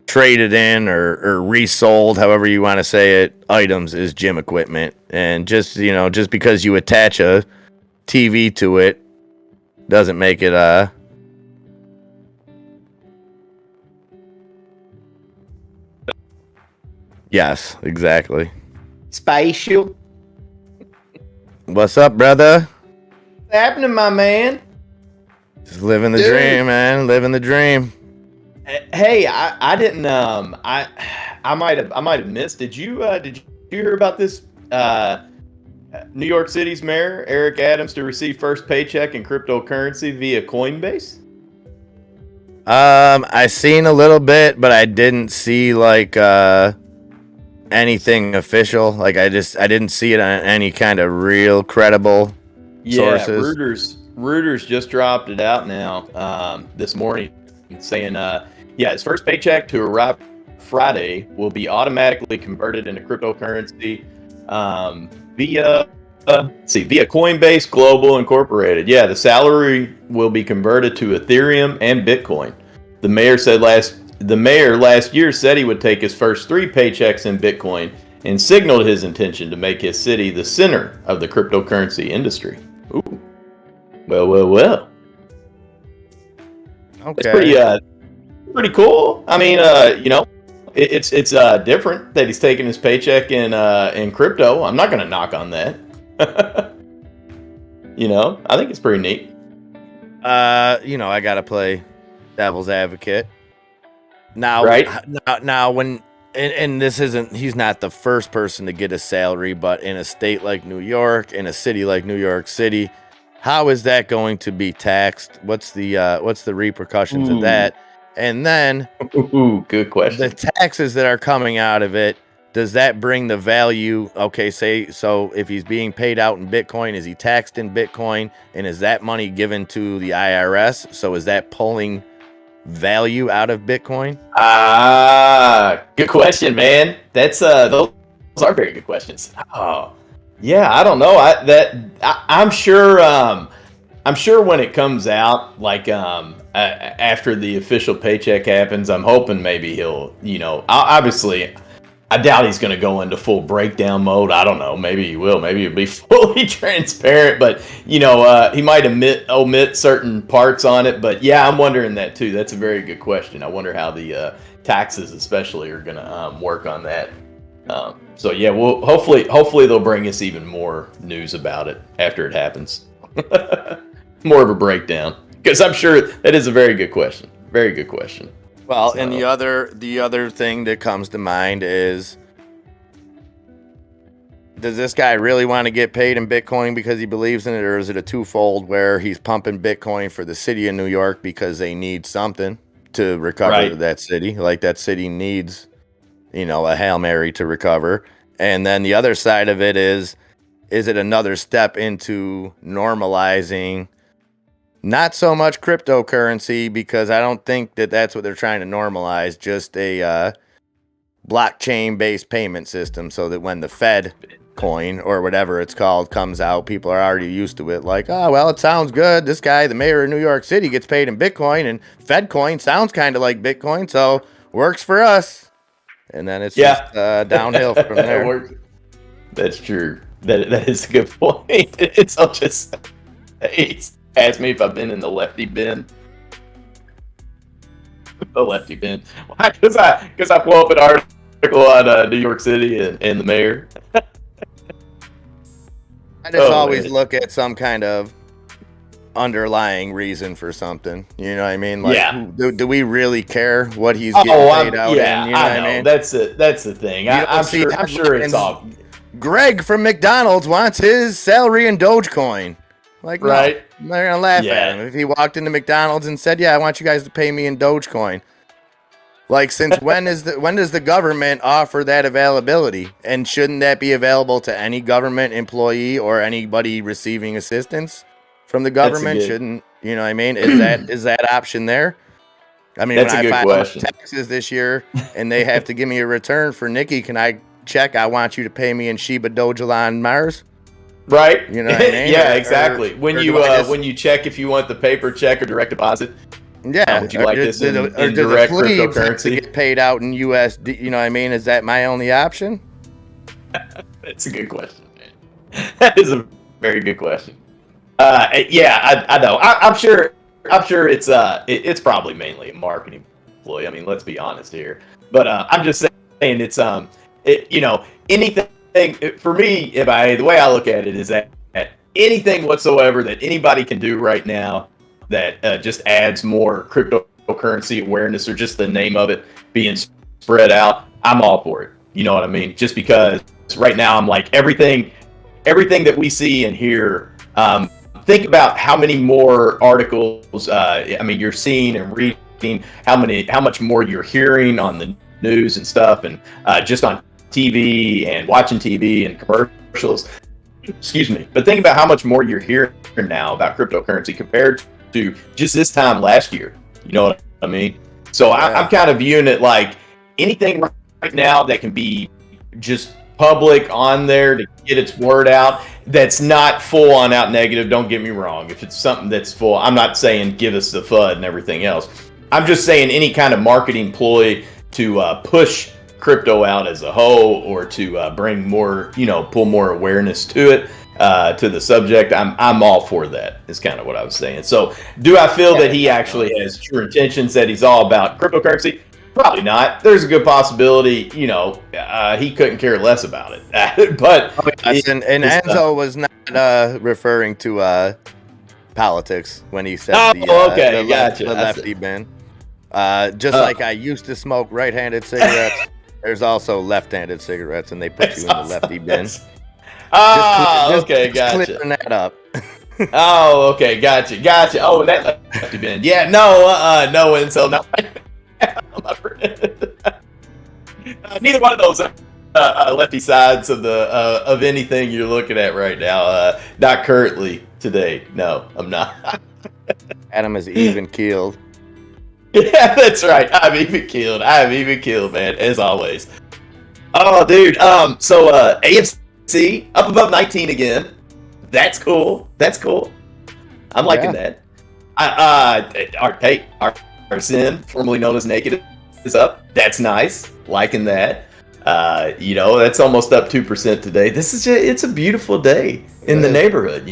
traded in or resold, however you want to say it, items is gym equipment. And just because you attach a TV to it doesn't make it yes, exactly. Spatial. What's up, brother? What's happening, my man? Just living the dream, man. Living the dream. Hey, I didn't I might have missed. Did you hear about this New York City's mayor Eric Adams to receive first paycheck in cryptocurrency via Coinbase? I seen a little bit, but I didn't see anything official. Like I didn't see it on any kind of real credible sources. Reuters just dropped it out now this morning, saying his first paycheck to arrive Friday will be automatically converted into cryptocurrency via Coinbase Global Incorporated. Yeah, the salary will be converted to Ethereum and Bitcoin. The mayor last year said he would take his first 3 paychecks in Bitcoin and signaled his intention to make his city the center of the cryptocurrency industry. Ooh. Well. It's pretty cool. I mean, it's different that he's taking his paycheck in crypto. I'm not going to knock on that. I think it's pretty neat. I got to play devil's advocate. Now, right? Now when and this isn't, he's not the first person to get a salary, but in a state like New York, in a city like New York City, how is that going to be taxed? What's the repercussions of that? And then, good question. The taxes that are coming out of it, does that bring the value? Okay, so if he's being paid out in Bitcoin, is he taxed in Bitcoin? And is that money given to the IRS? So is that pulling value out of Bitcoin? Good question, man. That's those are very good questions. Oh, yeah, I don't know. I'm sure. I'm sure when it comes out, like after the official paycheck happens, I'm hoping maybe he'll, obviously, I doubt he's going to go into full breakdown mode. I don't know. Maybe he will. Maybe he'll be fully transparent, but he might omit certain parts on it. But yeah, I'm wondering that too. That's a very good question. I wonder how the taxes, especially, are going to work on that. So yeah, well, hopefully they'll bring us even more news about it after it happens. More of a breakdown, because I'm sure that is a very good question. Very good question. Well, and the other thing that comes to mind is, does this guy really want to get paid in Bitcoin because he believes in it, or is it a twofold where he's pumping Bitcoin for the city of New York because they need something to recover that city? Like that city needs, a Hail Mary to recover. And then the other side of it is it another step into normalizing not so much cryptocurrency, because I don't think that that's what they're trying to normalize, just a blockchain-based payment system, so that when the Fed coin or whatever it's called comes out, people are already used to it. Like, oh, well, it sounds good. This guy, the mayor of New York City, gets paid in Bitcoin, and Fed coin sounds kind of like Bitcoin, so works for us. And then it's just downhill from there. That's true. That is a good point. It's all just ask me if I've been in the lefty bin. The lefty bin. Why? Because I pull up an article on New York City and the mayor. I just always look at some kind of underlying reason for something. You know what I mean? Like, do we really care what he's getting paid out? Yeah, in, I know. I mean? That's the thing. I'm sure it's all. Greg from McDonald's wants his salary in Dogecoin. Like, right? No, they're gonna laugh at him if he walked into McDonald's and said, "Yeah, I want you guys to pay me in Dogecoin." Like, since when does the government offer that availability? And shouldn't that be available to any government employee or anybody receiving assistance from the government? Shouldn't, you know what I mean? Is that option there? I mean, that's when a good I question. file taxes this year and they have to give me a return for Nikki, can I check? I want you to pay me in Shiba Dogecoin Mars. Right. You know what I mean? Yeah, exactly. When you check if you want the paper check or direct deposit. Yeah. Would you like this in direct cryptocurrency? To get paid out in USD? You know what I mean? Is that my only option? That's a good question, man. That is a very good question. I know. I'm sure it's probably mainly a marketing ploy. I mean, let's be honest here. But I'm just saying it's anything. For me, the way I look at it is that anything whatsoever that anybody can do right now that just adds more cryptocurrency awareness, or just the name of it being spread out, I'm all for it. You know what I mean? Just because right now I'm like, everything that we see and hear, think about how many more articles you're seeing and reading, how much more you're hearing on the news and stuff, and just on TV and watching TV and commercials. Excuse me. But think about how much more you're hearing now about cryptocurrency compared to just this time last year. You know what I mean? So I'm kind of viewing it like anything right now that can be just public on there to get its word out, that's not full on out negative. Don't get me wrong. If it's something that's full, I'm not saying give us the FUD and everything else. I'm just saying any kind of marketing ploy to push crypto out as a whole, or to bring more, pull more awareness to it. to the subject, I'm all for that. Is kind of what I was saying. So, do I feel that he actually has true intentions, that he's all about cryptocurrency? Probably not. There's a good possibility, he couldn't care less about it. But and Enzo was not referring to politics when he said the lefty bin. Just like I used to smoke right-handed cigarettes, there's also left-handed cigarettes, and they put you in the lefty bin. Okay, gotcha. Clearing that up. Oh, okay, gotcha. Oh, that lefty bin. Yeah, no, and so no. Neither one of those lefty sides of anything you're looking at right now. Not currently today. No, I'm not. Adam is even keeled. Yeah, that's right. I'm even keeled, man, as always. Oh, dude. So AMC up above 19 again. That's cool. I'm liking that. Our Sin, formerly known as Naked, is up. That's nice. Liking that. That's almost up 2% today. It's a beautiful day in the neighborhood,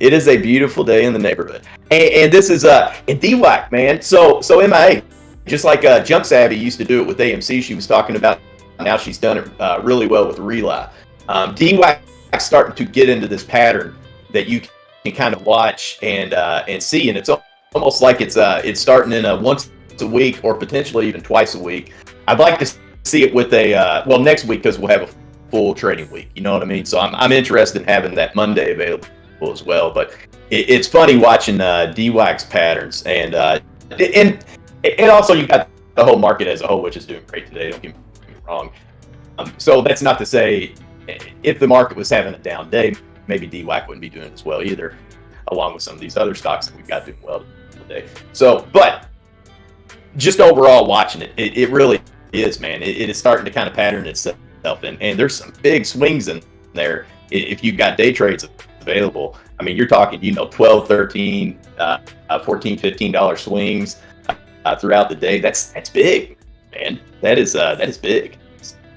It is a beautiful day in the neighborhood. And this is in DWAC, man. So MIA, just like Jump Savvy used to do it with AMC, she was talking about, now she's done it really well with Rely. DWAC starting to get into this pattern that you can kind of watch and see, and it's almost like it's starting in a once a week or potentially even twice a week. I'd like to see it with next week, because we'll have a full trading week. You know what I mean? So I'm interested in having that Monday available as well. But it's funny watching DWAC's patterns, and also you got the whole market as a whole, which is doing great today. Don't get me wrong. So that's not to say if the market was having a down day, maybe DWAC wouldn't be doing as well either, along with some of these other stocks that we've got doing well today. So, but just overall watching it really is, man. It is starting to kind of pattern itself, and there's some big swings in there if you've got day trades available. I mean, you're talking, $12, $13, $14, $15 swings throughout the day. That's big, man. That is big.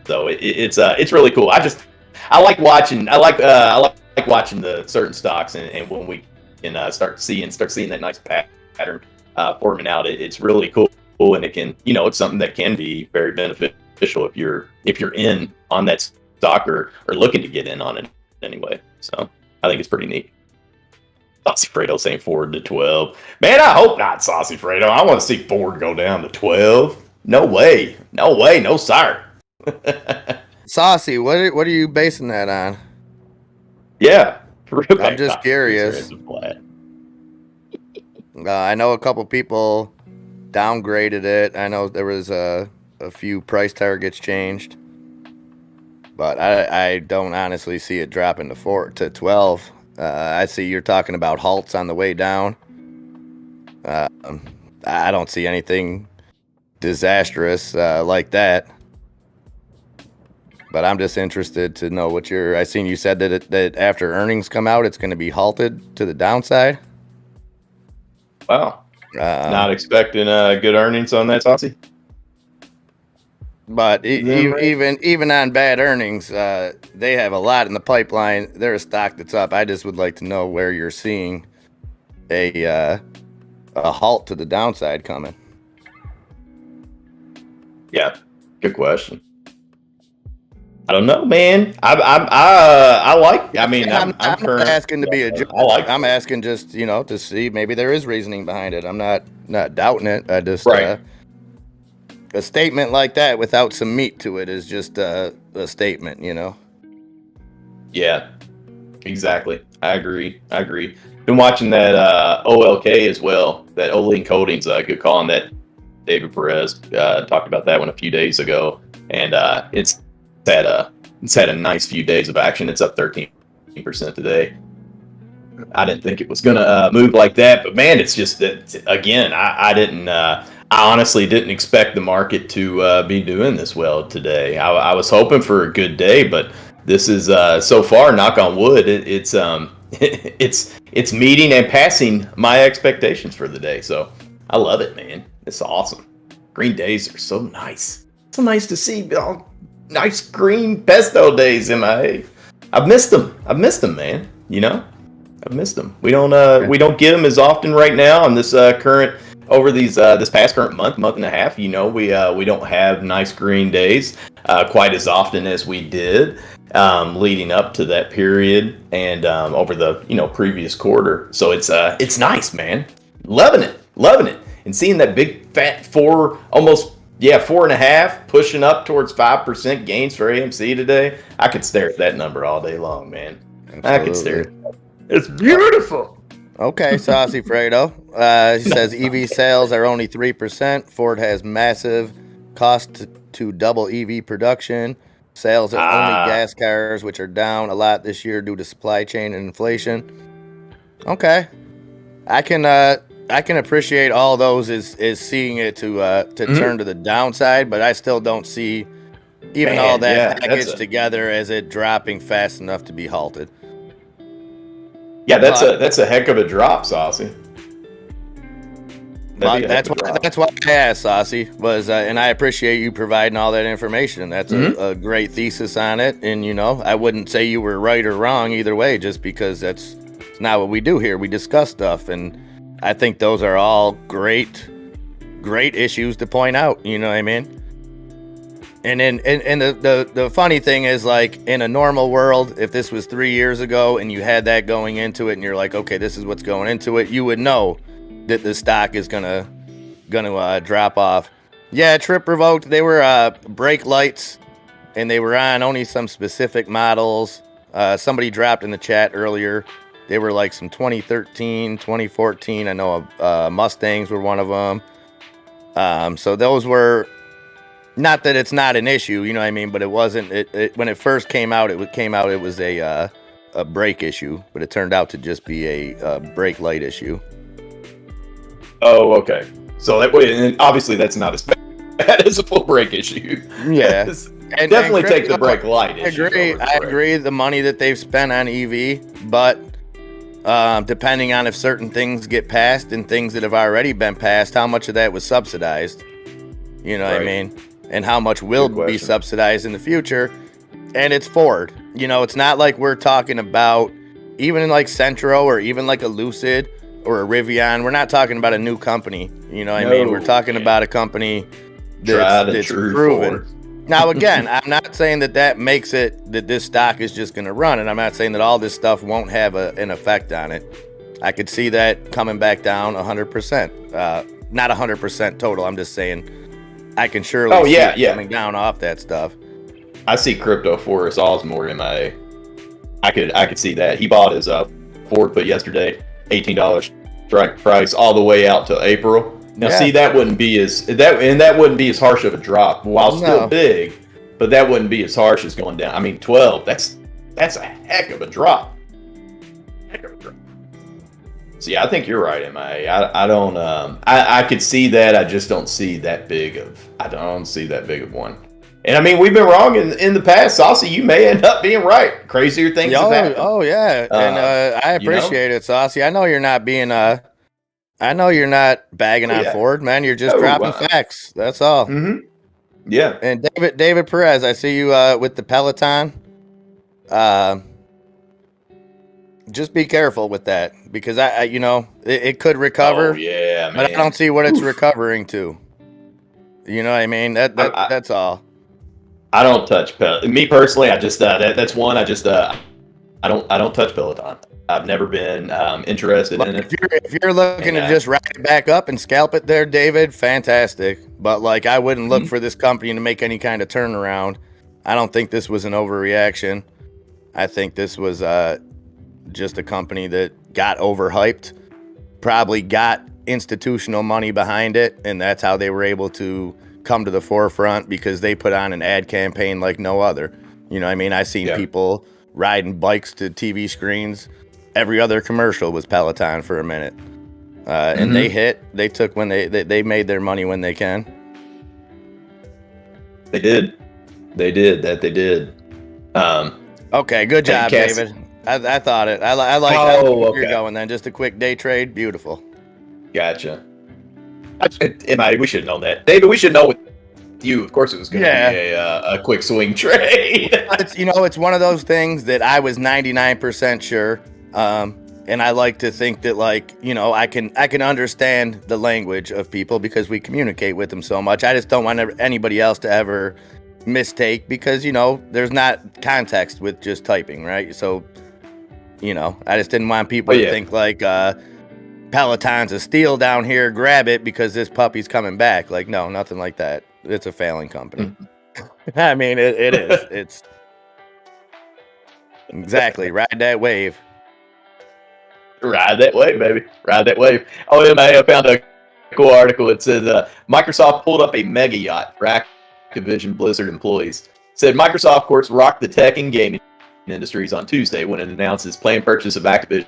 So it's really cool. I like watching the certain stocks, and when we can start seeing that nice pattern forming out, it's really cool, and it can, it's something that can be very beneficial if you're in on that stock or looking to get in on it anyway. So I think it's pretty neat. Saucy Fredo saying Ford to 12. Man, I hope not, Saucy Fredo. I want to see Ford go down to 12. No way, no sir. Saucy, what are you basing that on? Yeah, I'm just curious. I know a couple people downgraded it. I know there was a few price targets changed, but I don't honestly see it dropping to 12. I see you're talking about halts on the way down. I don't see anything disastrous like that. But I'm just interested to know what I seen you said that after earnings come out, it's going to be halted to the downside. Wow. Not expecting good earnings on that, Saucy. But even on bad earnings, they have a lot in the pipeline. They're a stock that's up. I just would like to know where you're seeing a halt to the downside coming. Yeah, good question. I don't know, man. I'm not asking to be a jerk. I'm asking just, to see maybe there is reasoning behind it. I'm not doubting it. I just a statement like that without some meat to it is just a statement, Yeah, exactly. I agree. Been watching that OLK as well. That Olean Coatings, good call on that. David Perez talked about that one a few days ago, and it's had a nice few days of action. It's up 13% today. I didn't think it was gonna move like that, but man, it's just that again. I honestly didn't expect the market to be doing this well today. I was hoping for a good day, but this is so far, knock on wood, it's meeting and passing my expectations for the day. So I love it, man. It's awesome. Green days are so nice. So nice to see. Nice green pesto days, MIA. I've missed them. Man. You know, I've missed them. We don't get them as often right now on this current over these this past current month and a half. You know, we don't have nice green days quite as often as we did leading up to that period and over the previous quarter. So it's nice, man. Loving it, and seeing that big fat 4.5 pushing up towards 5% gains for AMC today. I could stare at that number all day long, man. Absolutely. I could stare at it. It's beautiful. Okay, Saucy Fredo. He says EV sales are only 3%. Ford has massive cost to double EV production. Sales are only gas cars, which are down a lot this year due to supply chain and inflation. Okay, I can appreciate all those is seeing it to turn to the downside, but I still don't see all that packaged together as it dropping fast enough to be halted. Yeah, that's a heck of a drop, Saucy. That's why I asked, Saucy, was and I appreciate you providing all that information. That's a great thesis on it, and I wouldn't say you were right or wrong either way, just because it's not what we do here. We discuss stuff, and I think those are all great issues to point out. You know what I mean? And the funny thing is, like, in a normal world, if this was 3 years ago and you had that going into it and you're like, okay, this is what's going into it, you would know that the stock is gonna drop off. Yeah, trip revoked. They were brake lights, and they were on only some specific models. Somebody dropped in the chat earlier. They were like some 2013, 2014. I know Mustangs were one of them. So those were, not that it's not an issue, you know what I mean, but it wasn't. It when it first came out, it was a brake issue, but it turned out to just be a brake light issue. Oh, okay. So that way, and obviously that's not as bad as a full brake issue. Yeah, and definitely take the brake light issue. I agree. The money that they've spent on EV, but depending on if certain things get passed and things that have already been passed, how much of that was subsidized? You know what I mean? And how much will be subsidized in the future? And it's Ford. It's not like we're talking about even like Centro or even like a Lucid or a Rivian. We're not talking about a new company. You know what I mean? We're talking about a company that's proven. Ford. Now, again, I'm not saying that makes it that this stock is just going to run, and I'm not saying that all this stuff won't have an effect on it. I could see that coming back down 100%. Not 100% total. I'm just saying I can surely see it coming down off that stuff. I see crypto Forrest Osmore MIA. I could see that. He bought his Ford put yesterday, $18 strike price all the way out to April. Now, see, that wouldn't be as harsh of a drop, while still big, but that wouldn't be as harsh as going down. I mean, 12. That's a heck of a drop. So yeah, I think you're right, MIA. I don't. I could see that. I just don't see that big of. I don't see that big of one. And I mean, we've been wrong in the past. Saucy, you may end up being right. Crazier things have happened. Oh yeah, and I appreciate it, Saucy. I know you're not being I know you're not bagging on Ford, man. You're just dropping facts. That's all. Mm-hmm. Yeah. And David Perez, I see you with the Peloton. Just be careful with that, because it could recover. Oh, yeah, man. But I don't see what it's recovering to. You know what I mean? That's all. I don't touch me personally. I just that's one. I just I don't touch Peloton. I've never been interested in it. If you're looking to just ride it back up and scalp it there, David, fantastic. But like, I wouldn't look for this company to make any kind of turnaround. I don't think this was an overreaction. I think this was just a company that got overhyped, probably got institutional money behind it, and that's how they were able to come to the forefront, because they put on an ad campaign like no other. You know what I mean? I've seen people riding bikes to TV screens. Every other commercial was Peloton for a minute. And they took when they made their money when they can. They did. They did. Okay, good job, David. I thought it. I like where you're going then. Just a quick day trade. Beautiful. Gotcha. We should have known that. David, we should know you, of course, it was going to be a quick swing trade. It's one of those things that I was 99% sure. And I like to think that, like, I can understand the language of people because we communicate with them so much. I just don't want anybody else to ever mistake because, there's not context with just typing, right? So, I just didn't want people to think like Peloton's a steal down here, grab it because this puppy's coming back. Like, no, nothing like that. It's a failing company. I mean, it is. It's exactly ride that wave. Ride that wave, baby. Ride that wave. Oh, yeah, I found a cool article. It says Microsoft pulled up a mega yacht for Activision Blizzard employees. It said Microsoft, of course, rocked the tech and gaming industries on Tuesday when it announced its planned purchase of Activision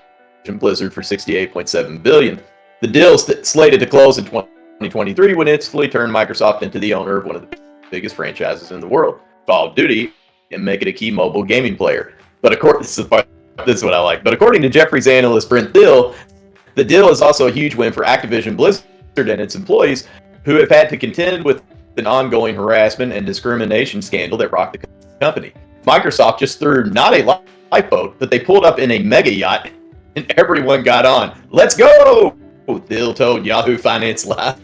Blizzard for $68.7 billion. The deal slated to close in 2023 would instantly turn Microsoft into the owner of one of the biggest franchises in the world, Call of Duty, and make it a key mobile gaming player. But this is what I like. But according to Jefferies analyst Brent Thill, the deal is also a huge win for Activision Blizzard and its employees, who have had to contend with an ongoing harassment and discrimination scandal that rocked the company. Microsoft just threw not a lifeboat, but they pulled up in a mega yacht, and everyone got on. Let's go! Thill told Yahoo Finance Live.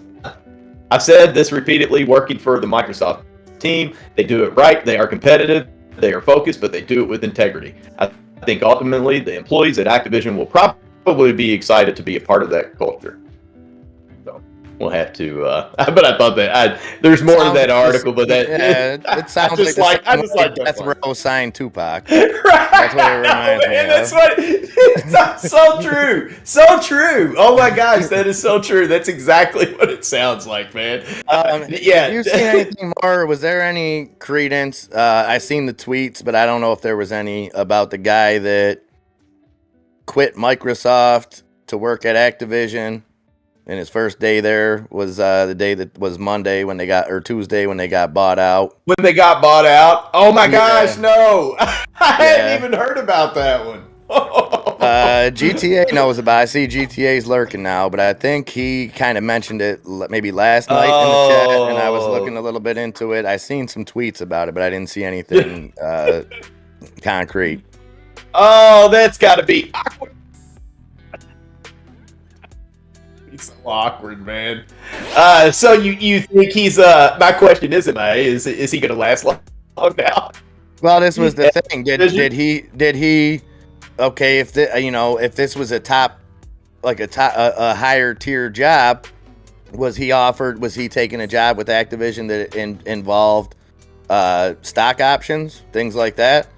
I've said this repeatedly, working for the Microsoft team. They do it right. They are competitive. They are focused, but they do it with integrity. I think ultimately the employees at Activision will probably be excited to be a part of that culture. So we'll have to. But I thought that there's more to that article, but that it sounds I just like Death Row signed Tupac. Right. That's what it reminds me of. That's what. It's so true. So true. Oh my gosh, that is so true. That's exactly what it sounds like, man. Have you seen anything more? Was there any credence? I seen the tweets, but I don't know if there was any about the guy that quit Microsoft to work at Activision. And his first day there was the day that was Monday or Tuesday when they got bought out. When they got bought out? Oh my gosh, no. I hadn't even heard about that one. GTA knows about it. I see GTA's lurking now, but I think he kind of mentioned it maybe last night in the chat, and I was looking a little bit into it. I seen some tweets about it, but I didn't see anything concrete. Oh, that's got to be awkward. He's so awkward, man. So you think he's my question is he going to last long now? Well, this was the thing. Did he okay, if this was a higher tier job, was he taking a job with Activision that involved stock options, things like that?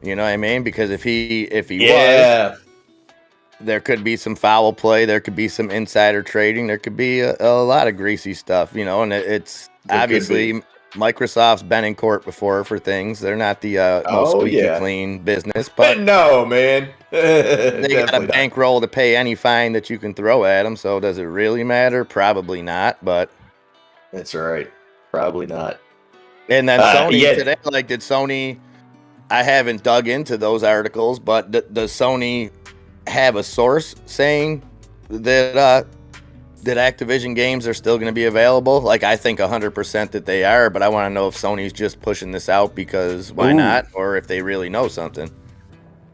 You know what I mean? Because if he was, there could be some foul play, there could be some insider trading, there could be a lot of greasy stuff, and it's obviously Microsoft's been in court before for things. They're not the most squeaky clean business, but no, man, they got a bankroll to pay any fine that you can throw at them. So does it really matter? Probably not, but that's right, probably not. And then Sony today, did Sony? I haven't dug into those articles, but does Sony have a source saying that Activision games are still going to be available? I think 100% that they are, but I want to know if Sony's just pushing this out because why not, or if they really know something.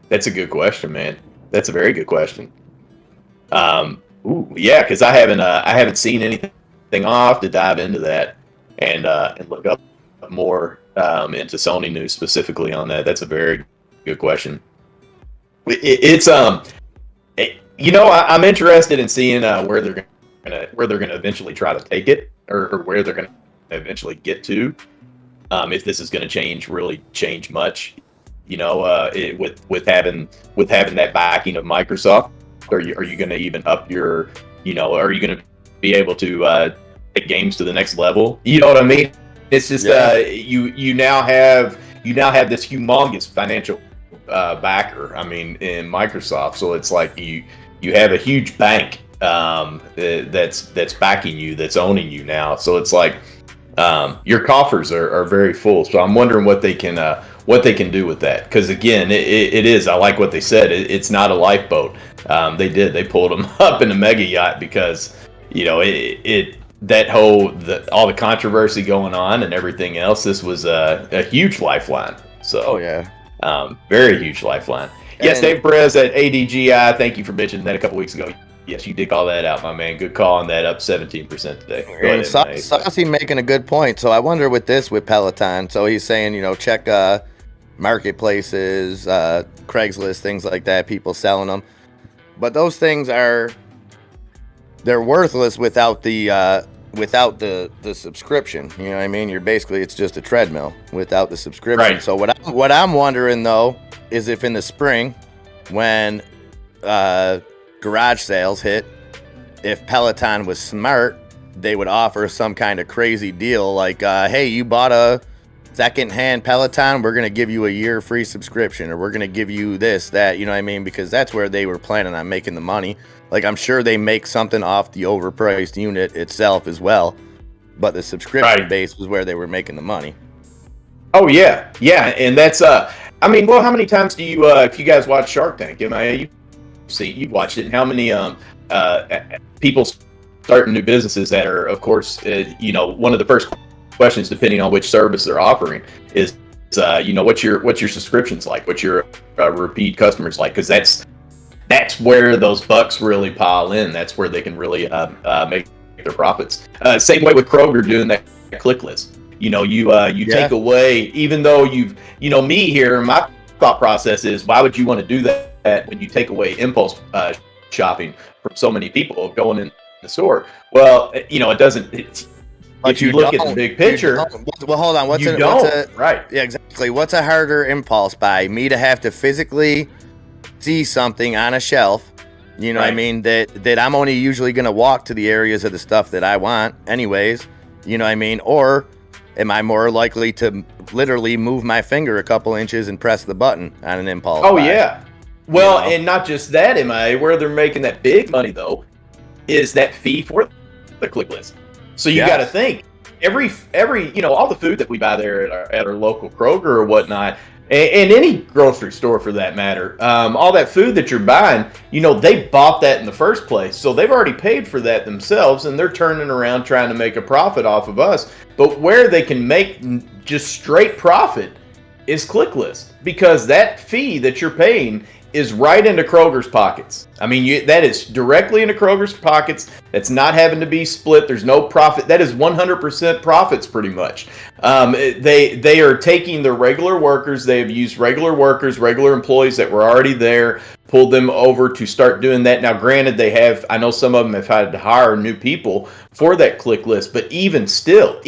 That's a good question, man. That's a very good question. Because I haven't seen anything. I'll have to dive into that and look up more into Sony news specifically on that. That's a very good question. I'm interested in seeing where they're gonna eventually try to take it, or where they're gonna eventually get to. If this is gonna change much, with having that backing of Microsoft, are you gonna even up your, are you gonna be able to take games to the next level? You know what I mean? It's just you now have this humongous financial backer. I mean, in Microsoft, so it's like you have a huge bank that's backing you, that's owning you now. So it's like your coffers are very full. So I'm wondering what they can do with that. Because again, it is. I like what they said. It's not a lifeboat. They pulled them up in a mega yacht because all the controversy going on and everything else, this was a huge lifeline. So, very huge lifeline. Yes, Dave Perez at ADGI. Thank you for mentioning that a couple weeks ago. Yes, you did call that out, my man. Good call on that, up 17% today. And Saucy making a good point. So I wonder with Peloton. So he's saying, check marketplaces, Craigslist, things like that, people selling them. But those things they're worthless without the subscription. You know what I mean? It's just a treadmill without the subscription. Right. So what I'm wondering though is if in the spring when garage sales hit, if Peloton was smart, they would offer some kind of crazy deal like, hey, you bought a second-hand Peloton, we're going to give you a year free subscription, or we're going to give you this, that, you know what I mean? Because that's where they were planning on making the money. Like, I'm sure they make something off the overpriced unit itself as well, but the subscription base was where they were making the money. Oh, yeah. Yeah, and that's, how many times do you, if you guys watch Shark Tank, you watched it, and how many people starting new businesses that are, of course, one of the first questions, depending on which service they're offering, is what's your subscriptions like, what's your repeat customers like, because that's where those bucks really pile in. That's where they can really make their profits. Same way with Kroger doing that click list. You take away, even though me here, my thought process is, why would you want to do that when you take away impulse shopping from so many people going in the store? Well, it doesn't. If you look at the big picture, well, hold on. Right? Yeah, exactly. What's a harder impulse buy? Me to have to physically see something on a shelf, what I mean, that I'm only usually going to walk to the areas of the stuff that I want, anyways. You know what I mean? Or am I more likely to literally move my finger a couple inches and press the button on an impulse buy? Yeah. Well, and not just that, where they're making that big money though, is that fee for the click list. So you got to think every all the food that we buy there at our local Kroger or whatnot, and any grocery store for that matter, all that food that you're buying, they bought that in the first place, so they've already paid for that themselves, and they're turning around trying to make a profit off of us. But where they can make just straight profit is click list, because that fee that you're paying is right into Kroger's pockets. That is directly into Kroger's pockets. That's not having to be split. There's no profit. That is 100% profits, pretty much. They are taking the regular workers. They have used regular workers, regular employees that were already there, pulled them over to start doing that. Now, granted, I know some of them have had to hire new people for that click list, but even still,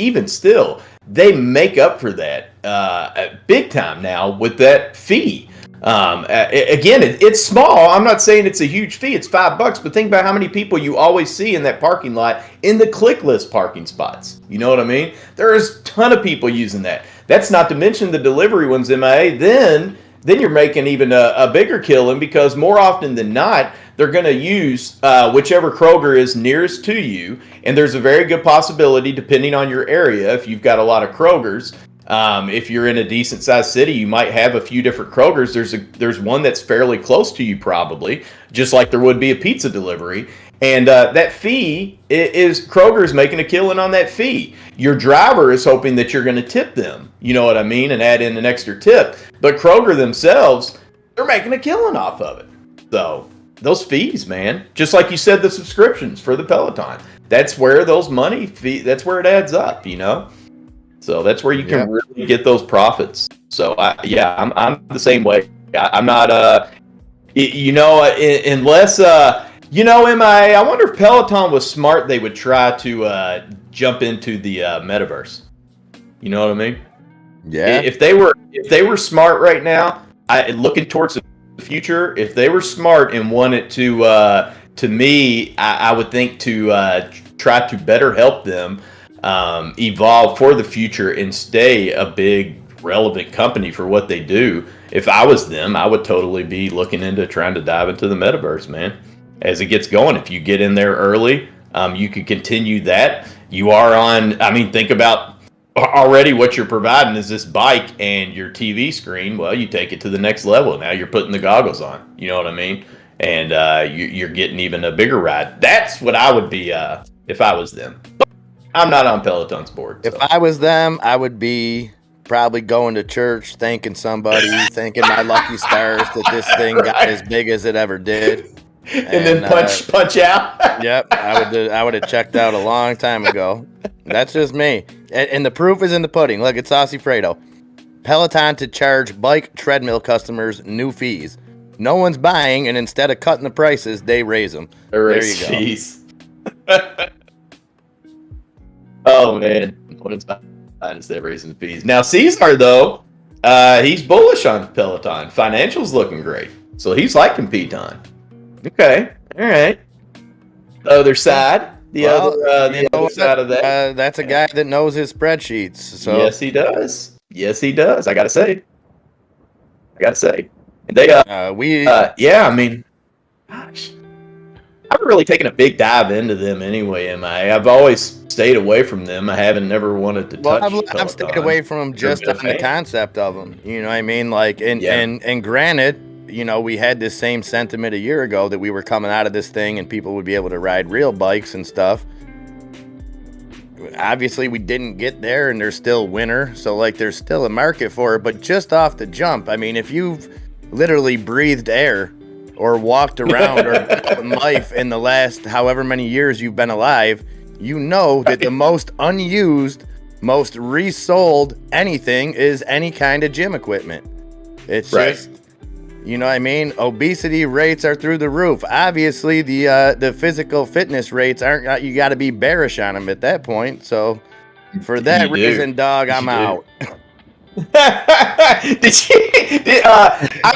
they make up for that big time now with that fee. Again, it's small. I'm not saying it's a huge fee. It's $5, but think about how many people you always see in that parking lot in the click list parking spots. You know what I mean? There's a ton of people using that. That's not to mention the delivery ones, MIA. Then you're making even a bigger killing, because more often than not, they're going to use whichever Kroger is nearest to you. And there's a very good possibility, depending on your area, if you've got a lot of Krogers, if you're in a decent sized city, you might have a few different Krogers. There's one that's fairly close to you, probably, just like there would be a pizza delivery. And that fee is Kroger's making a killing on that fee. Your driver is hoping that you're going to tip them, you know what I mean, and add in an extra tip. But Kroger themselves, they're making a killing off of it. So those fees, man, just like you said, the subscriptions for the Peloton, that's where those that's where it adds up, So that's where you can really get those profits. So I'm the same way. I'm not unless I wonder if Peloton was smart, they would try to jump into the metaverse. You know what I mean? Yeah. If they were smart right now, looking towards the future, if they were smart and wanted to me, I would think to try to better help them evolve for the future and stay a big relevant company for what they do. If I was them, I would totally be looking into trying to dive into the metaverse, man, as it gets going. If you get in there early, you could continue that. You are on, think about already what you're providing is this bike and your TV screen. Well, you take it to the next level. Now you're putting the goggles on, you know what I mean? And you're getting even a bigger ride. That's what I would be if I was them. I'm not on Peloton's board. If I was them, I would be probably going to church, thanking somebody, thanking my lucky stars that this thing got as big as it ever did. And then punch out. Yep, I would have checked out a long time ago. That's just me. And the proof is in the pudding. Look, it's Saucy Fredo. Peloton to charge bike treadmill customers new fees. No one's buying, and instead of cutting the prices, they raise them. There you go. Fees. Oh man, what is that? Instead of raising fees. Now Cesar though, he's bullish on Peloton. Financials looking great, so he's liking Peloton. Okay, all right. The other side, the other side of that. That's a guy that knows his spreadsheets. So yes, he does. Yes, he does. I gotta say. And they yeah. I mean, gosh, I haven't really taken a big dive into them anyway. I've always stayed away from them. I haven't never wanted to touch. I've stayed away from them just on the concept of them. You know what I mean? Like, and granted, you know, we had this same sentiment a year ago that we were coming out of this thing and people would be able to ride real bikes and stuff. Obviously, we didn't get there, and there's still winter, so like there's still a market for it. But just off the jump, I mean, if you've literally breathed air or walked around or in life in the last however many years you've been alive, you know that the most unused, most resold anything is any kind of gym equipment. It's just, you know what I mean? Obesity rates are through the roof. Obviously, the physical fitness rates aren't. You got to be bearish on them at that point. So, for that reason, dog, I'm out. I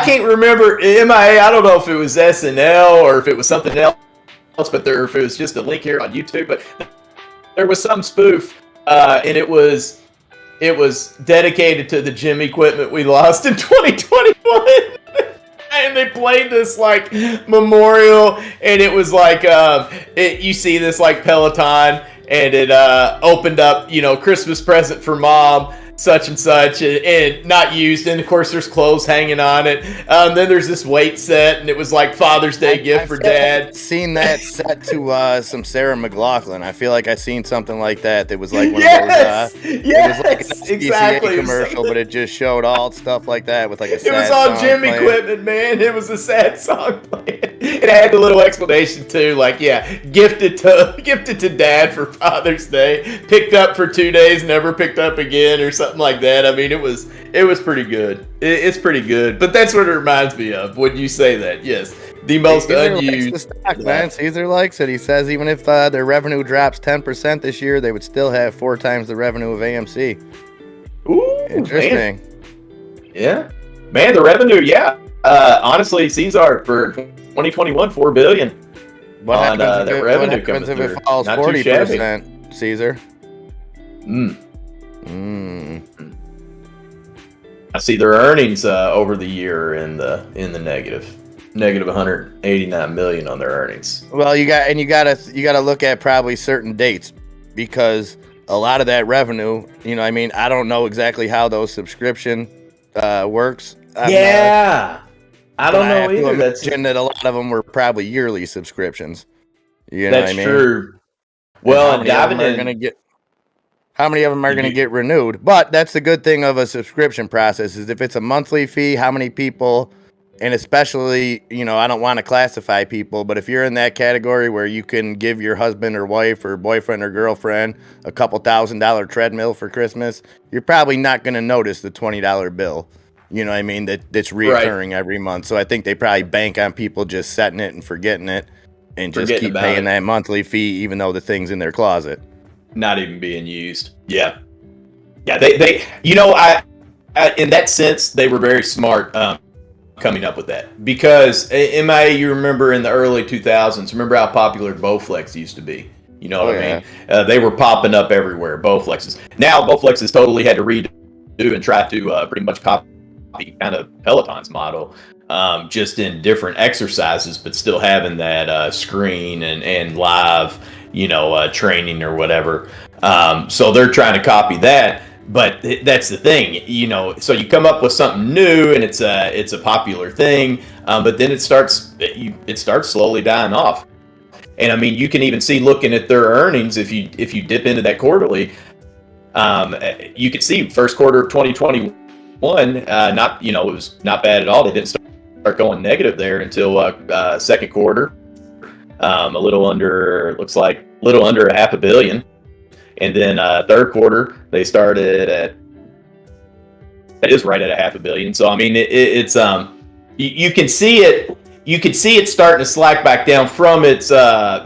can't remember MIA. I don't know if it was SNL or if it was something else, but if it was just a link here on YouTube. But there was some spoof, and it was dedicated to the gym equipment we lost in 2021. And they played this like memorial, and it was like you see this like Peloton, and it opened up, you know, Christmas present for mom, such and such, and not used, and of course there's clothes hanging on it. Then there's this weight set, and it was like Father's Day gift for dad. Seen that set to some Sarah McLachlan. I feel like I seen something like that. That was like one of those. It was like an exactly commercial, but it just showed all stuff like that with like a. It was all gym equipment, man. It was a sad song playing. It had a little explanation too, like gifted to dad for Father's Day, picked up for 2 days, never picked up again, or something like that. I mean, it was pretty good. It's pretty good, but that's what it reminds me of when you say that. Yes, the most unused. Likes the stock, man. Caesar likes it. He says even if their revenue drops 10% this year, they would still have 4 times the revenue of AMC. Ooh, interesting. Man. Yeah, man, the revenue. Yeah, honestly, Caesar for 2021, $4 billion. What happens if it falls 40%, Caesar? I see their earnings over the year in the negative 189 million on their earnings. Well, you got to look at probably certain dates, because a lot of that revenue, you know, I mean, I don't know exactly how those subscription works. I don't know either. That's that a lot of them were probably yearly subscriptions. You know what I mean? That's true. Well, and how many of them are going to get renewed? But that's the good thing of a subscription process, is if it's a monthly fee, how many people, and especially, you know, I don't want to classify people, but if you're in that category where you can give your husband or wife or boyfriend or girlfriend a couple $1,000 treadmill for Christmas, you're probably not going to notice the $20 bill. You know what I mean? That's reoccurring every month. So I think they probably bank on people just setting it and forgetting it and just keep paying that monthly fee, even though the thing's in their closet. Not even being used. Yeah. They you know, I in that sense, they were very smart coming up with that, because you remember in the early 2000s, remember how popular Bowflex used to be? You know what I mean? They were popping up everywhere, Bowflexes. Now Bowflexes totally had to redo and try to pretty much copy kind of Peloton's model, just in different exercises, but still having that screen and live, you know, training or whatever. So they're trying to copy that, but that's the thing, you know. So you come up with something new, and it's a popular thing, but then it starts slowly dying off. And I mean, you can even see looking at their earnings if you dip into that quarterly, you can see first quarter of 2021, it was not bad at all. They didn't start going negative there until second quarter, looks like a little under $500 million, and then third quarter they started at, that is right at $500 million. So I mean, it's you can see it. You can see it starting to slack back down from its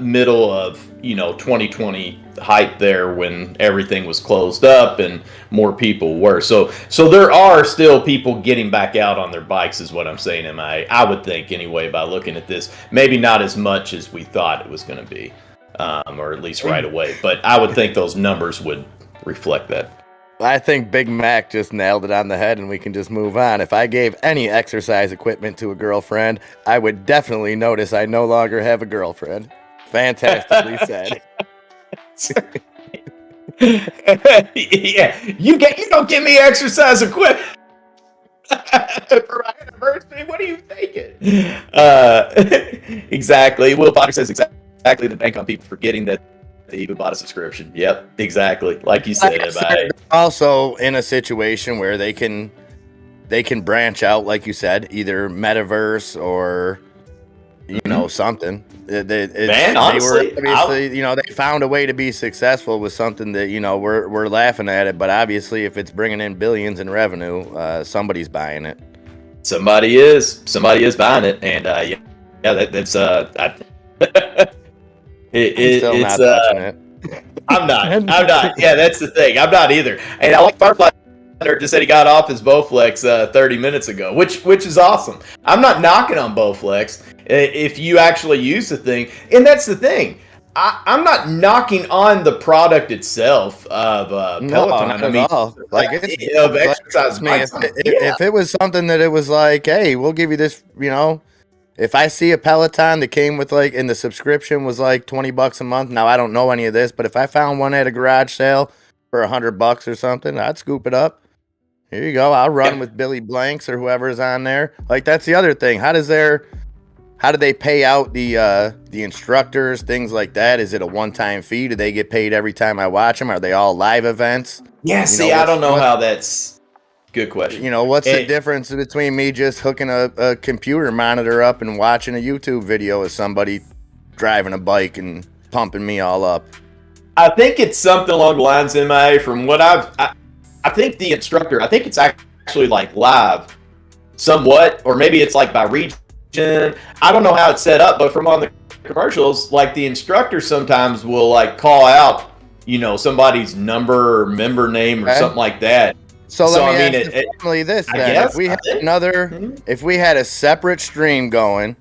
middle of 2020 height there when everything was closed up and more people were. So there are still people getting back out on their bikes, is what I'm saying. I would think anyway by looking at this. Maybe not as much as we thought it was going to be, or at least right away. But I would think those numbers would reflect that. I think Big Mac just nailed it on the head, and we can just move on. If I gave any exercise equipment to a girlfriend, I would definitely notice I no longer have a girlfriend. Fantastically said. Yeah, you don't give me exercise equipment for my anniversary. What are you thinking? Exactly. Will Potter says exactly the bank on people forgetting that they even bought a subscription. Yep, exactly. Like you said, also in a situation where they can branch out, like you said, either metaverse or something. Honestly, they found a way to be successful with something that we're laughing at it, but obviously, if it's bringing in billions in revenue, somebody's buying it. Somebody is buying it, and that's I'm not touching it. I'm not. Yeah, that's the thing. I'm not either. And I like Firefly just said he got off his Bowflex 30 minutes ago, which is awesome. I'm not knocking on Bowflex if you actually use the thing. And that's the thing. I'm not knocking on the product itself of Peloton. Not at all. Like of exercise. If it was something that it was like, hey, we'll give you this, if I see a Peloton that came with and the subscription was like $20 a month. Now I don't know any of this, but if I found one at a garage sale for $100 or something, I'd scoop it up. Here you go. I'll run with Billy Blanks or whoever's on there. Like, that's the other thing. How do they pay out the instructors, things like that? Is it a one-time fee? Do they get paid every time I watch them? Are they all live events? Yeah, I don't know how that's. Good question. What's the difference between me just hooking a computer monitor up and watching a YouTube video of somebody driving a bike and pumping me all up? I think it's something along the lines, from what I think the instructor, I think it's actually like live somewhat, or maybe it's like by region. I don't know how it's set up, but from on the commercials, like the instructor sometimes will call out, somebody's number or member name or something like that. So let me ask you formally this then. If we had a separate stream going,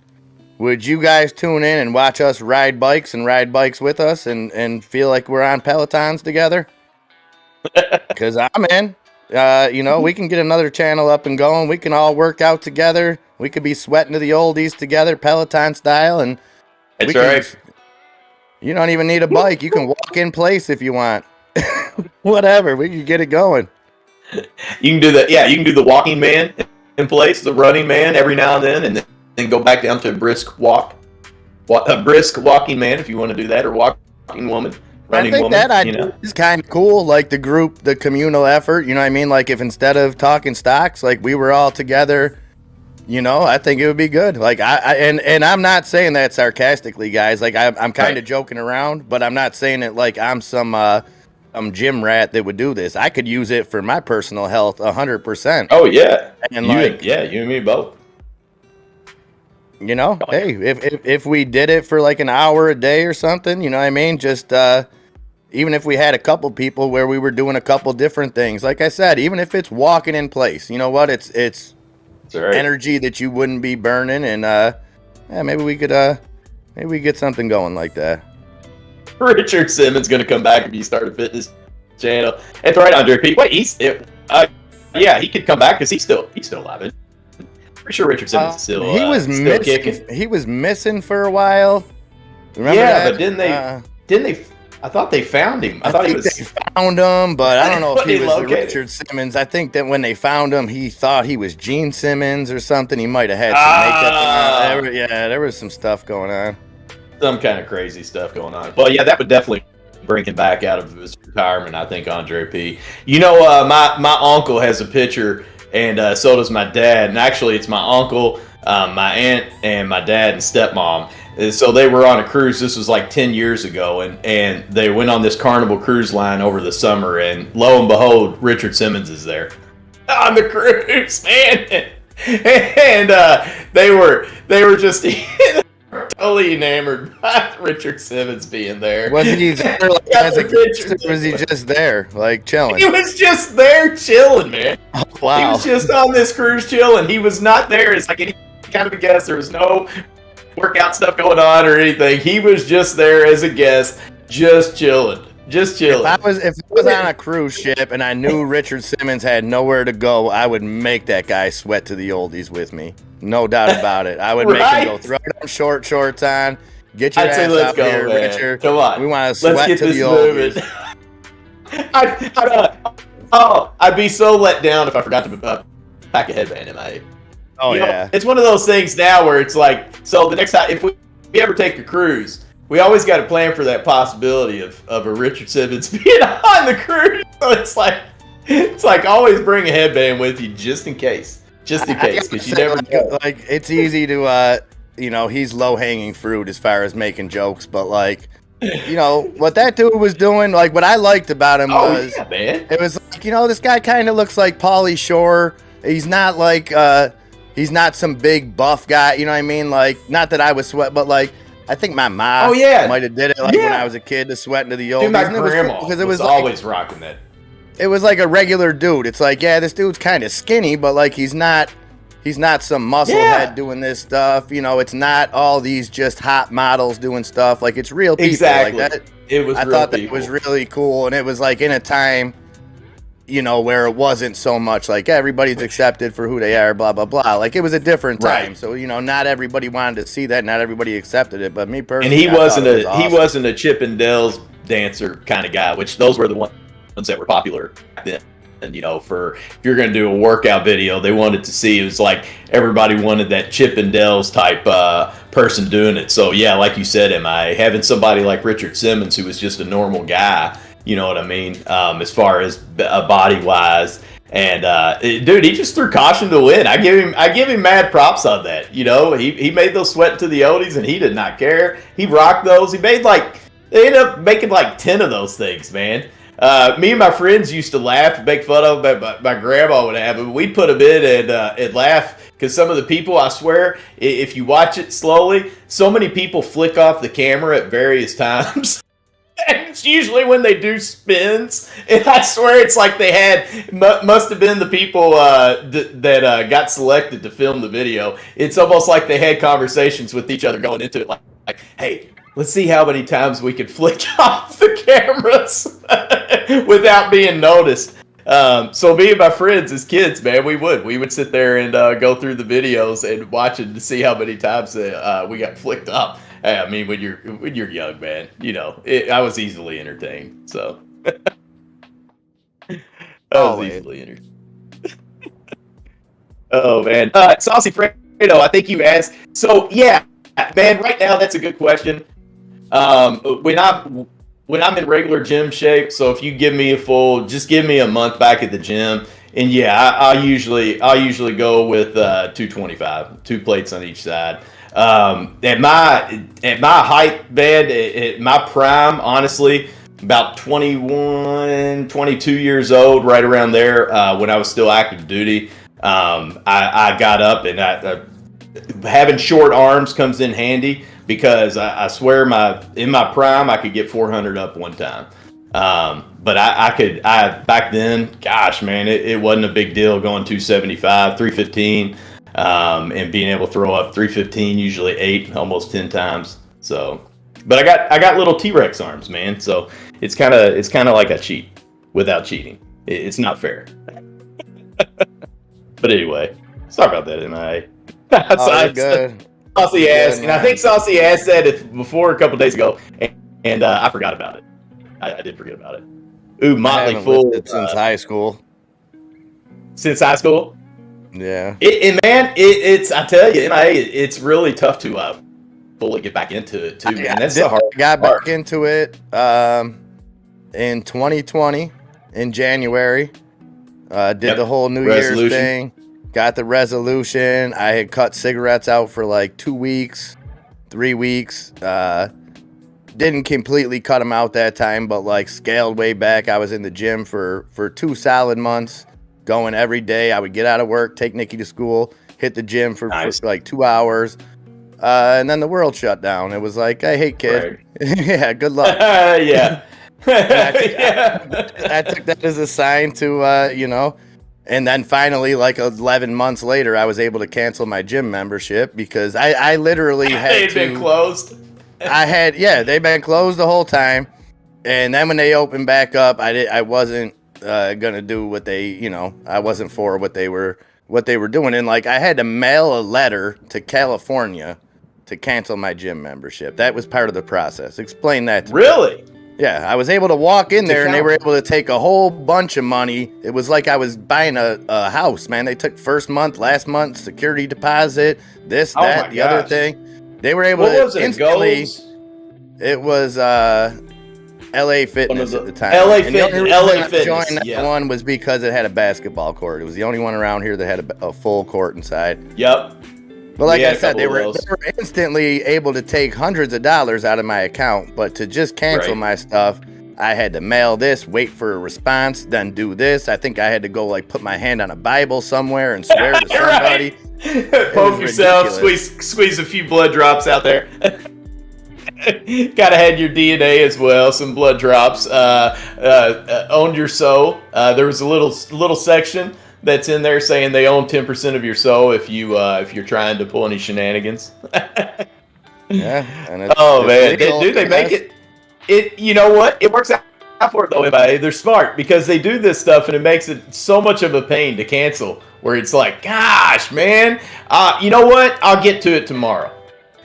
would you guys tune in and watch us ride bikes and ride bikes with us and feel like we're on Pelotons together? Because I'm in. We can get another channel up and going. We can all work out together. We could be sweating to the oldies together, Peloton style. And that's right. You don't even need a bike. You can walk in place if you want. Whatever. We can get it going. You can do that. Yeah, you can do the walking man in place, the running man every now and then go back down to a brisk walk. A brisk walking man if you want to do that, or walking woman, running woman. I think that idea is kind of cool, like the communal effort. You know what I mean? Like if instead of talking stocks, like we were all together, I think it would be good. Like and I'm not saying that sarcastically, guys. Like I'm kind of joking around, but I'm not saying it like I'm some gym rat that would do this. I could use it for my personal health 100%. Oh yeah, and you and me both. Hey, if we did it for like an hour a day or something, you know what I mean? Just even if we had a couple people where we were doing a couple different things, like I said, even if it's walking in place, you know what? It's energy that you wouldn't be burning, and maybe we could get something going like that. Richard Simmons going to come back if you start a fitness channel. That's right, Andre P. Wait, he could come back because he's still alive. Pretty sure Richard Simmons is still kicking. He was missing for a while. Remember that? But didn't they? I thought they found him. I thought they found him, but I don't know if he was the Richard Simmons. I think that when they found him, he thought he was Gene Simmons or something. He might have had some makeup. There was some stuff going on. some kind of crazy stuff going on. Well, yeah, that would definitely bring him back out of his retirement. I think Andre P. You know, my uncle has a picture, and so does my dad. And actually, it's my uncle, my aunt, and my dad and stepmom. And so they were on a cruise. This was like 10 years ago, and they went on this Carnival cruise line over the summer. And lo and behold, Richard Simmons is there on the cruise, man. And they were just totally enamored by Richard Simmons being there. Was he there like, as a kid, or was he just there, like chilling? He was just there chilling, man. Oh, wow. He was just on this cruise chilling. He was not there as like any kind of a guest. There was no workout stuff going on or anything. He was just there as a guest, just chilling. Just chilling. If I was on a cruise ship and I knew Richard Simmons had nowhere to go, I would make that guy sweat to the oldies with me. No doubt about it. I would make him go throw them short shorts on, get your ass out here, man. Richard. Come on. We want to sweat to the oldies. I'd be so let down if I forgot to pack a headband in my head. Oh, you know, yeah. it's one of those things now where it's like, so the next time, if we ever take a cruise, we always got to plan for that possibility of a Richard Simmons being on the cruise. So it's like always bring a headband with you just in case, because you never know. Like it's easy to he's low hanging fruit as far as making jokes, but like what that dude was doing, like what I liked about him was, yeah, man. It was like this guy kind of looks like Pauly Shore. He's not like he's not some big buff guy. You know what I mean? Like not that I was sweat, but like. I think my mom might have did it like when I was a kid to sweat into the oldies. Dude, my grandma was always like, rocking that. It was like a regular dude. It's like, yeah, this dude's kind of skinny, but like he's not some musclehead doing this stuff. It's not all these just hot models doing stuff. Like it's real people. Exactly. Like that. It was. I thought that was really cool, and it was like in a time, where it wasn't so much like everybody's accepted for who they are, blah, blah, blah. Like it was a different time. Right. So, not everybody wanted to see that. Not everybody acceped it. But me personally, and he wasn't a Chip and Dale's dancer kind of guy, which those were the ones that were popular back then. And, if you're going to do a workout video, they wanted to see, it was like everybody wanted that Chip and Dale's type person doing it. So, yeah, like you said, having somebody like Richard Simmons, who was just a normal guy, you know what I mean? As far as body wise, and dude, he just threw caution to the wind. I give him mad props on that. He made those sweat to the oldies, and he did not care. He rocked those. They ended up making like 10 of those things, man. Me and my friends used to laugh and make fun of them. My grandma would have them. We'd put them in and laugh because some of the people, I swear, if you watch it slowly, so many people flick off the camera at various times. And it's usually when they do spins, and I swear it's like they must have been the people that got selected to film the video. It's almost like they had conversations with each other going into it, like hey, let's see how many times we could flick off the cameras without being noticed. So me and my friends as kids, man, we would sit there and go through the videos and watch it to see how many times we got flicked off. I mean, when you're young, man, I was easily entertained. So easily entertained. Oh man, Saucy Fredo, I think you asked. So yeah, man, right now that's a good question. When I'm in regular gym shape, so if you give me just give me a month back at the gym, and yeah, I'll usually go with 225, 2 plates on each side. At my height, man, at my prime, honestly, about 21, 22 years old, right around there, when I was still active duty, I got up, and having short arms comes in handy because I swear in my prime I could get 400 up one time. But I back then, gosh, man, it wasn't a big deal going 275, 315. And being able to throw up 315, usually 8, almost 10 times. So, but I got little T-Rex arms, man. So it's kind of like a cheat without cheating. It's not fair. But anyway, sorry about that, Good. Saucy asked, and I think Saucy asked that before a couple days ago, and I forgot about it. I did forget about it. Ooh, Motley Fool since high school. Since high school. Yeah. It's I tell you, it's really tough to fully get back into it too, man. I That's the hard got part. back into it in 2020 in January. Did the whole New Year's thing. Got the resolution. I had cut cigarettes out for like 2 weeks, 3 weeks. Didn't completely cut them out that time, but like scaled way back. I was in the gym for 2 solid months, going every day. I would get out of work, take Nikki to school, hit the gym for like 2 hours. And then the world shut down. It was like, I hate kid. Right. Yeah, good luck. Yeah. I took that as a sign to, you know, and then finally, like 11 months later, I was able to cancel my gym membership because I literally had They'd been closed. They've been closed the whole time. And then when they opened back up, I wasn't gonna do what they, you know, I wasn't for what they were doing. And like, I had to mail a letter to California to cancel my gym membership. That was part of the process. Explain that to me. Really? Yeah, I was able to walk in there and they were able to take a whole bunch of money. It was like I was buying a house, man. They took first month, last month, security deposit, this, that, the other thing. They were able to instantly. It was LA Fitness at the time. LA Fitness. Joined that one was because it had a basketball court. It was the only one around here that had a full court inside. Yep. But like I said, they were instantly able to take hundreds of dollars out of my account. But to just cancel my stuff, I had to mail this, wait for a response, then do this. I think I had to go like put my hand on a Bible somewhere and swear to somebody. Poke yourself, squeeze a few blood drops out there. Gotta have your DNA as well, some blood drops. Owned your soul. There was a little section that's in there saying they own 10% of your soul if you're trying to pull any shenanigans. Yeah. And man, they make it. It, you know what? It works out for it though. Everybody, they're smart because they do this stuff and it makes it so much of a pain to cancel. Where it's like, gosh, man, you know what? I'll get to it tomorrow.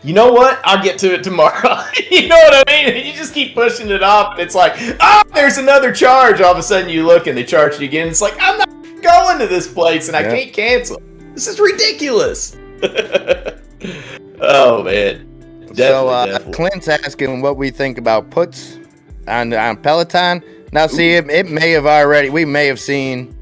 You know what? I'll get to it tomorrow. You know what I mean? And you just keep pushing it off. And it's like, there's another charge. All of a sudden you look and they charge you again. It's like, I'm not going to this place and I can't cancel. This is ridiculous. Oh, man. Definitely. Clint's asking what we think about puts on Peloton. Now, see, it may have already, we may have seen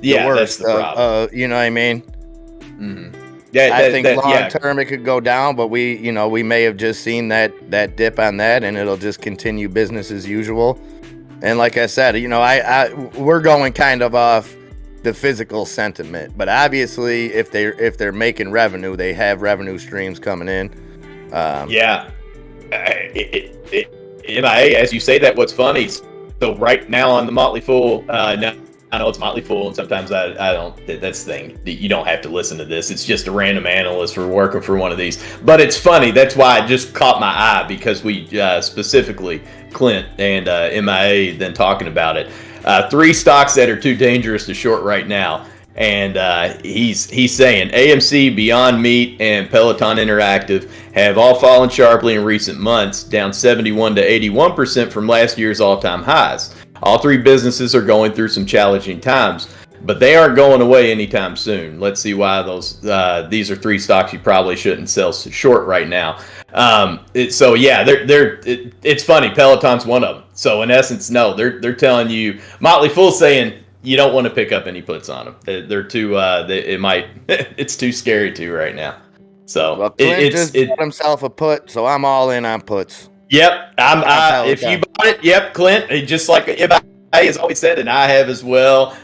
the worst. That's the problem. You know what I mean? Mm-hmm. I think long term it could go down, but we may have just seen that dip on that, and it'll just continue business as usual. And like I said, we're going kind of off the physical sentiment, but obviously if they're making revenue, they have revenue streams coming in. MIA, as you say that, what's funny? So right now on the Motley Fool, now I know it's Motley Fool, and sometimes I don't. That's the thing. You don't have to listen to this. It's just a random analyst for working for one of these. But it's funny. That's why it just caught my eye because we specifically Clint and MIA then talking about it. 3 stocks that are too dangerous to short right now, and he's saying AMC, Beyond Meat, and Peloton Interactive have all fallen sharply in recent months, down 71 to 81% from last year's all-time highs. All 3 businesses are going through some challenging times, but they aren't going away anytime soon. Let's see why these are 3 stocks you probably shouldn't sell short right now. It's funny. Peloton's one of them. So in essence, no, they're telling you, Motley Fool saying you don't want to pick up any puts on them. They're too. It's too scary to right now. So Clint just bought himself a put, so I'm all in on puts. Yep, if you bought it, yep, Clint. Just like I has always said, and I have as well.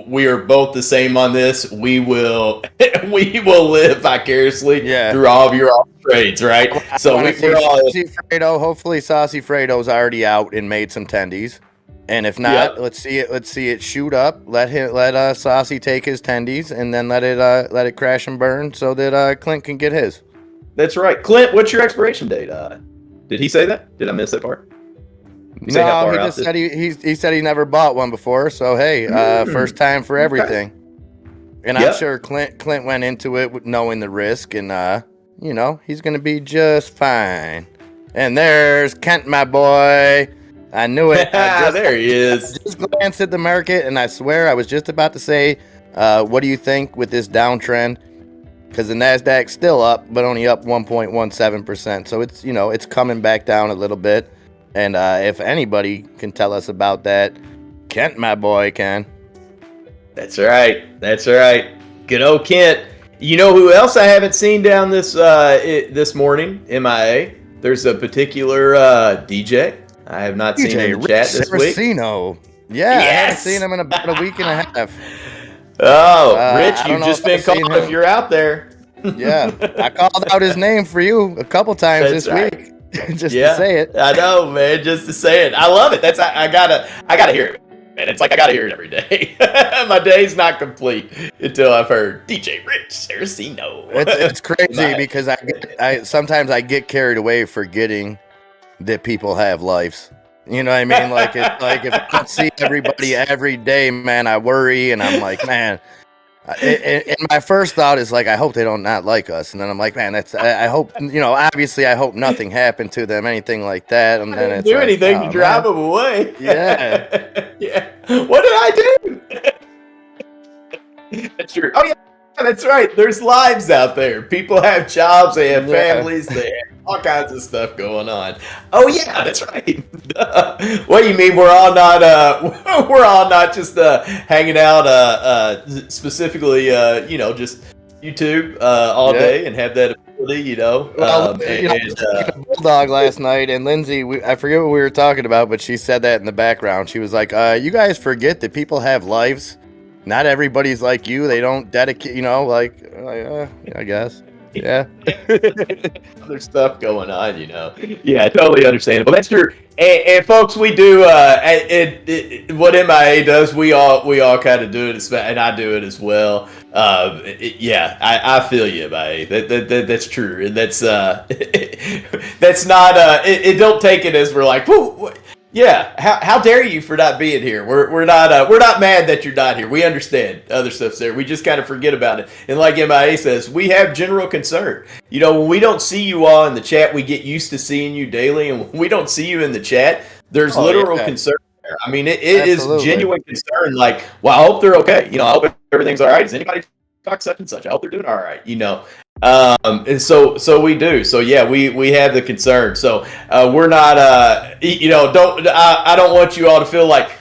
We are both the same on this. We will live vicariously through all of your trades, right? So we're all. Hopefully, Saucy Fredo's already out and made some tendies, and if not, let's see it shoot up. Let Saucy take his tendies, and then let it crash and burn, so that Clint can get his. That's right, Clint. What's your expiration date? Did he say that? Did I miss that part? No, he just said he said he never bought one before. So hey, first time for everything. Okay. And I'm sure Clint went into it knowing the risk, and he's gonna be just fine. And there's Kent, my boy. I knew it. There he is. Just glanced at the market, and I swear I was just about to say, "What do you think with this downtrend?" because the Nasdaq's still up, but only up 1.17%. So it's, it's coming back down a little bit. And if anybody can tell us about that, Kent, my boy, can. That's right. Good old Kent. You know who else I haven't seen down this morning? MIA. There's a particular DJ I have not seen in the chat this week. Yeah, yes! I haven't seen him in about a week and a half. Oh, Rich, you've just been called if you're out there. Yeah, I called out his name for you a couple times this week. Just to say it. I know, man, just to say it. I love it. I gotta hear it. Man, it's like I gotta hear it every day. My day's not complete until I've heard DJ Rich Saraceno. It's crazy because I sometimes I get carried away forgetting that people have lives. You know what I mean? Like it's like if I don't see everybody every day, man, I worry and I'm like, man. And my first thought is like, I hope they don't not like us. And then I'm like, man, I hope, obviously I hope nothing happened to them, anything like that. And then it's do anything to drive them away. Yeah. Yeah. What did I do? That's true. Oh yeah, that's right. There's lives out there. People have jobs, they have families, they have all kinds of stuff going on. Oh yeah, that's right. What do you mean we're all not just hanging out specifically just YouTube all day and have that ability, Bulldog last night, and Lindsay, I forget what we were talking about, but she said that in the background. She was like, you guys forget that people have lives. Not everybody's like you. They don't dedicate, I guess. Yeah. Other stuff going on, Yeah, totally understandable. That's true. And folks, we do what MIA does. We all kind of do it, and I do it as well. I feel you, MIA. That's true, and that's not. It don't take it as we're like, whoo. Yeah, how dare you for not being here? We're not mad that you're not here. We understand other stuff's there. We just kind of forget about it. And like MIA says, we have general concern. When we don't see you all in the chat, we get used to seeing you daily. And when we don't see you in the chat, there's literal concern there. I mean, it is genuine concern. Like, well, I hope they're okay. I hope everything's all right. Does anybody talk such and such? I hope they're doing all right. And so we do. So yeah, we have the concern. So we're not. I don't want you all to feel like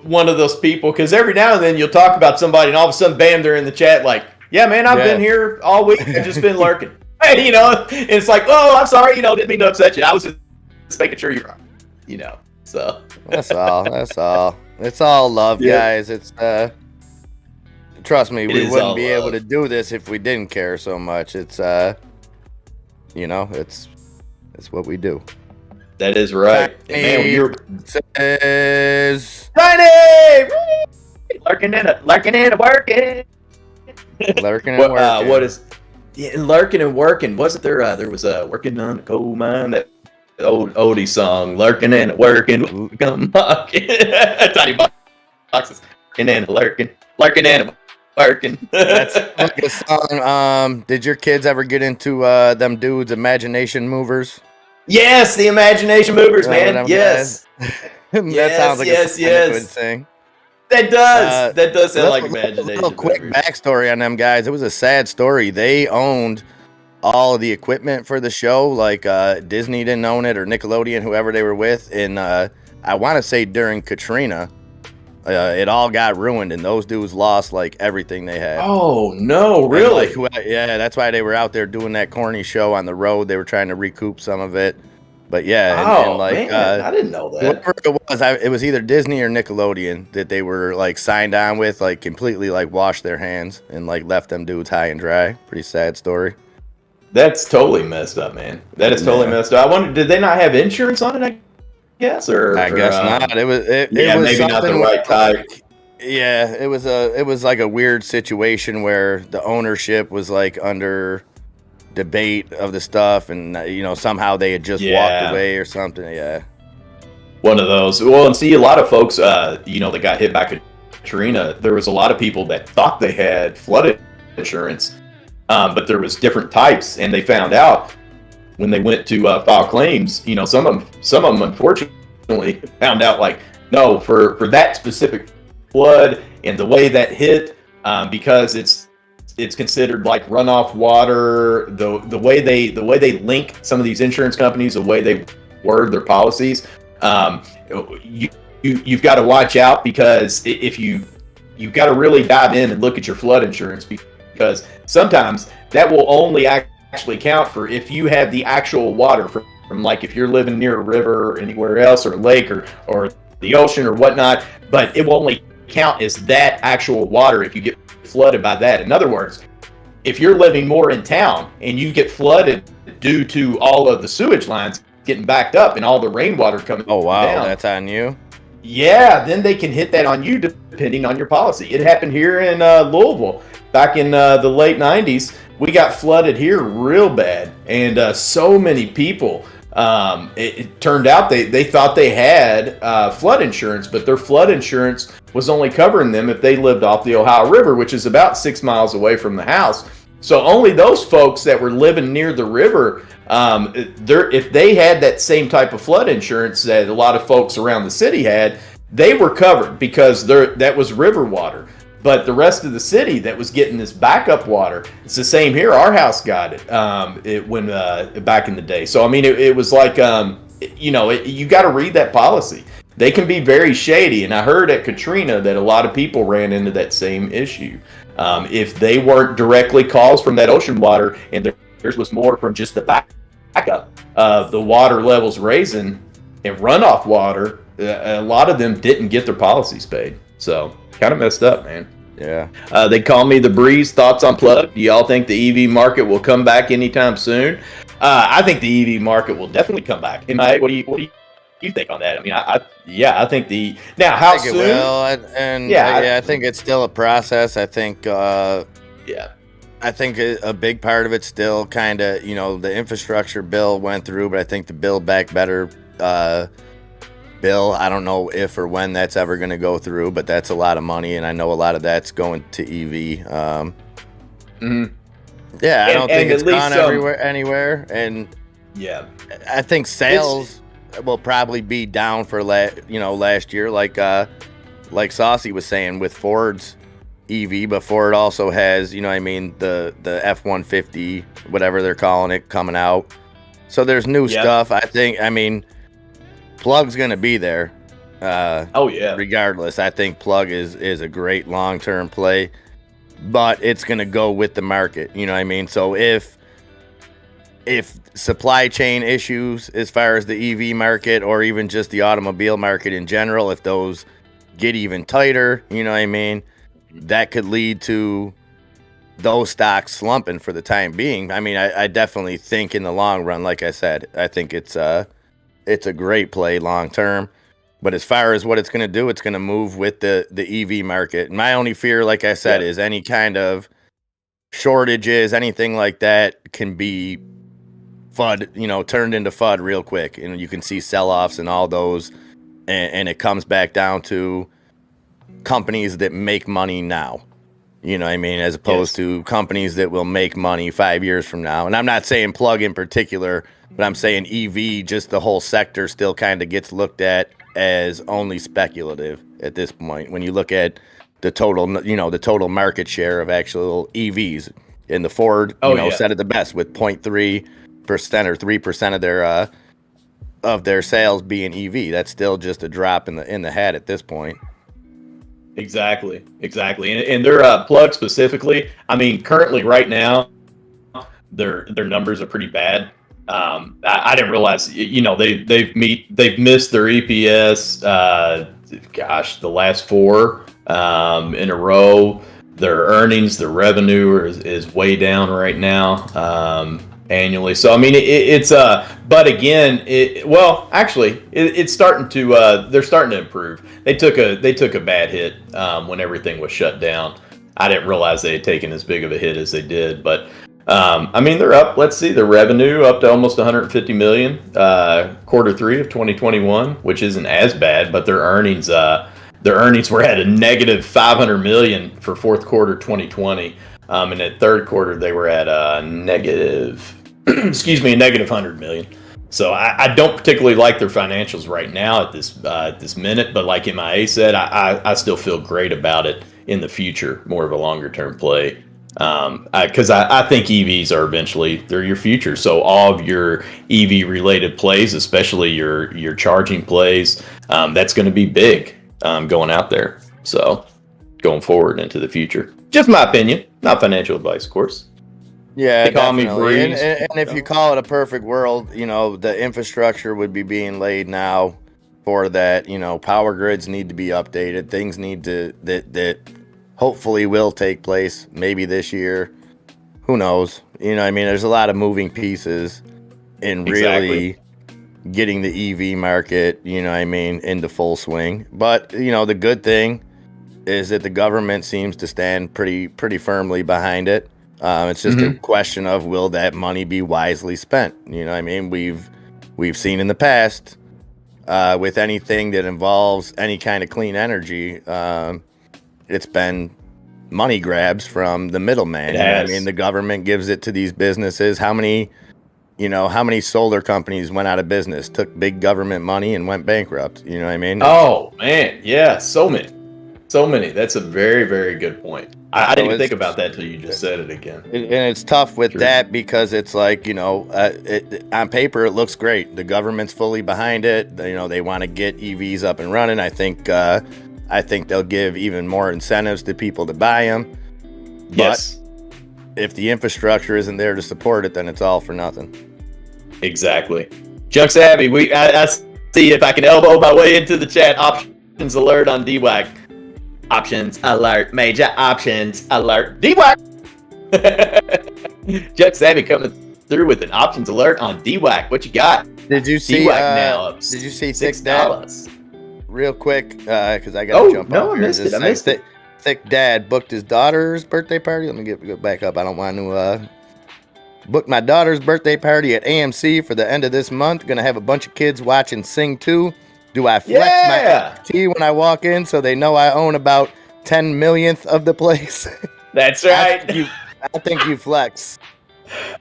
one of those people, because every now and then you'll talk about somebody, and all of a sudden, bam, they're in the chat. Like, yeah, man, I've been here all week. I've just been lurking. And it's like, oh, I'm sorry. Didn't mean to upset you. I was just making sure you're right. So that's all. It's all love, guys. It's trust me, we wouldn't be able to do this if we didn't care so much. It's it's what we do. That is right. Man, says Tiny lurking and working. Lurking and working. What is lurking and working? Wasn't there? There was working on the coal mine, that old oldie song, lurking and working. Come on, tiny boxes, and then lurking and working. That's like a song. Did your kids ever get into them dudes Imagination Movers? Yes, the Imagination Movers, man. Yes. That sounds like a good thing. That does sound like Imagination. A little quick backstory on them guys. It was a sad story. They owned all of the equipment for the show. Like Disney didn't own it, or Nickelodeon, whoever they were with. And I want to say during Katrina, it all got ruined, and those dudes lost like everything they had. Oh no, really? Yeah, that's why they were out there doing that corny show on the road. They were trying to recoup some of it. But yeah, man, I didn't know that. Whoever it was either Disney or Nickelodeon that they were like signed on with, like completely like washed their hands and like left them dudes high and dry. Pretty sad story. That's totally messed up, man. That is totally messed up. I wonder, did they not have insurance on it? Yes, I guess not. It was maybe not the right type. Yeah, it was like a weird situation where the ownership was like under debate of the stuff, and somehow they had just walked away or something. Yeah, one of those. Well, and see, a lot of folks, that got hit by Katrina, there was a lot of people that thought they had flood insurance, but there was different types, and they found out when they went to file claims, some of them unfortunately found out like, no, for that specific flood and the way that hit, because it's it's considered like runoff water. The way they link some of these insurance companies, the way they word their policies, you've got to watch out, because if you've got to really dive in and look at your flood insurance, because sometimes that will only actually count for if you have the actual water from like if you're living near a river or anywhere else, or a lake or the ocean or whatnot, but it will only count as that actual water if you get flooded by that. In other words, if you're living more in town and you get flooded due to all of the sewage lines getting backed up and all the rainwater coming down, that's on you. Yeah, then they can hit that on you depending on your policy. It happened here in Louisville back in the late 90s. We got flooded here real bad, and so many people, it turned out they thought they had flood insurance, but their flood insurance was only covering them if they lived off the Ohio River, which is about 6 miles away from the house. So only those folks that were living near the river, if they had that same type of flood insurance that a lot of folks around the city had, they were covered because that was river water. But the rest of the city that was getting this backup water, it's the same here. Our house got it when back in the day. So I mean, it was like you got to read that policy. They can be very shady, and I heard at Katrina that a lot of people ran into that same issue. If they weren't directly caused from that ocean water, and theirs was more from just the backup of the water levels raising and runoff water, a lot of them didn't get their policies paid. So kind of messed up, man. Yeah. They call me the Breeze. Thoughts on plug? Do y'all think the EV market will come back anytime soon? I think the EV market will definitely come back. What do you think on that? I mean, I think how soon? It will, I think it's still a process. I think I think a big part of it's still kind of, the infrastructure bill went through, but I think the Build Back Better bill, I don't know if or when that's ever going to go through, but that's a lot of money, and I know a lot of that's going to EV. Yeah, I don't think it's gone anywhere, and I think sales will probably be down for last year, like Saucy was saying with Ford's EV, but Ford also has, the F-150, whatever they're calling it, coming out. So there's new stuff. Plug's gonna be there. Regardless, I think Plug is a great long-term play, but it's gonna go with the market. So if supply chain issues as far as the EV market, or even just the automobile market in general, if those get even tighter, that could lead to those stocks slumping for the time being. I definitely think in the long run, like I said, I think it's a great play long term. But as far as what it's going to do, it's going to move with the EV market. My only fear, like I said, is any kind of shortages, anything like that can be FUD, turned into FUD real quick. And you can see sell-offs and all those. And it comes back down to companies that make money now. As opposed to companies that will make money 5 years from now. And I'm not saying Plug in particular, but I'm saying EV, just the whole sector still kind of gets looked at as only speculative at this point. When you look at the total, the total market share of actual EVs, and the Ford, said it the best with 0.3% or 3% of their sales being EV. That's still just a drop in the hat at this point. Exactly. And their Plug specifically, currently right now, their numbers are pretty bad. I didn't realize, they've missed their EPS, the last 4 in a row. Their earnings, their revenue is way down right now annually. So it's but again, it's starting to they're starting to improve. They took a bad hit when everything was shut down. I didn't realize they had taken as big of a hit as they did, but they're up. Let's see, their revenue up to almost 150 million Q3 of 2021, which isn't as bad, but their earnings were at a negative 500 million for fourth quarter 2020. And at third quarter, they were at a negative, negative 100 million. So I don't particularly like their financials right now at this minute, but like MIA said, I still feel great about it in the future, more of a longer term play. Because I think EVs are eventually, they're your future. So all of your EV related plays, especially your charging plays, that's going to be big going out there. So going forward into the future, just my opinion, not financial advice, of course. Yeah, they call me definitely. Breeze. And if you call it a perfect world, the infrastructure would be being laid now for that. Power grids need to be updated. Things need to that hopefully will take place maybe this year. Who knows? There's a lot of moving pieces in really getting the EV market, into full swing. But, the good thing is that the government seems to stand pretty firmly behind it. It's just a question of, will that money be wisely spent? We've seen in the past with anything that involves any kind of clean energy, it's been money grabs from the middleman. The government gives it to these businesses. How many solar companies went out of business, took big government money and went bankrupt? Oh man, yeah, so many. That's a very, very good point. I didn't even think about that till you just said it again. And it's tough with that because it's like, on paper, it looks great. The government's fully behind it. They want to get EVs up and running. I think they'll give even more incentives to people to buy them. But yes. If the infrastructure isn't there to support it, then it's all for nothing. Exactly. Chuck Savvy, I see if I can elbow my way into the chat. Options alert on DWAC. Options alert. Major options alert. DWAC. Chuck Savvy coming through with an options alert on DWAC. What you got? Did you see? DWAC now up did you see $6? Thick Dad? Real quick, because I got to jump no, up I here. missed it. I missed it. Thick Dad booked his daughter's birthday party. Let me get back up. I don't want to book my daughter's birthday party at AMC for the end of this month. Gonna have a bunch of kids watching Sing 2. Do I flex my NFT when I walk in so they know I own about 10 millionth of the place? That's right. I think you flex.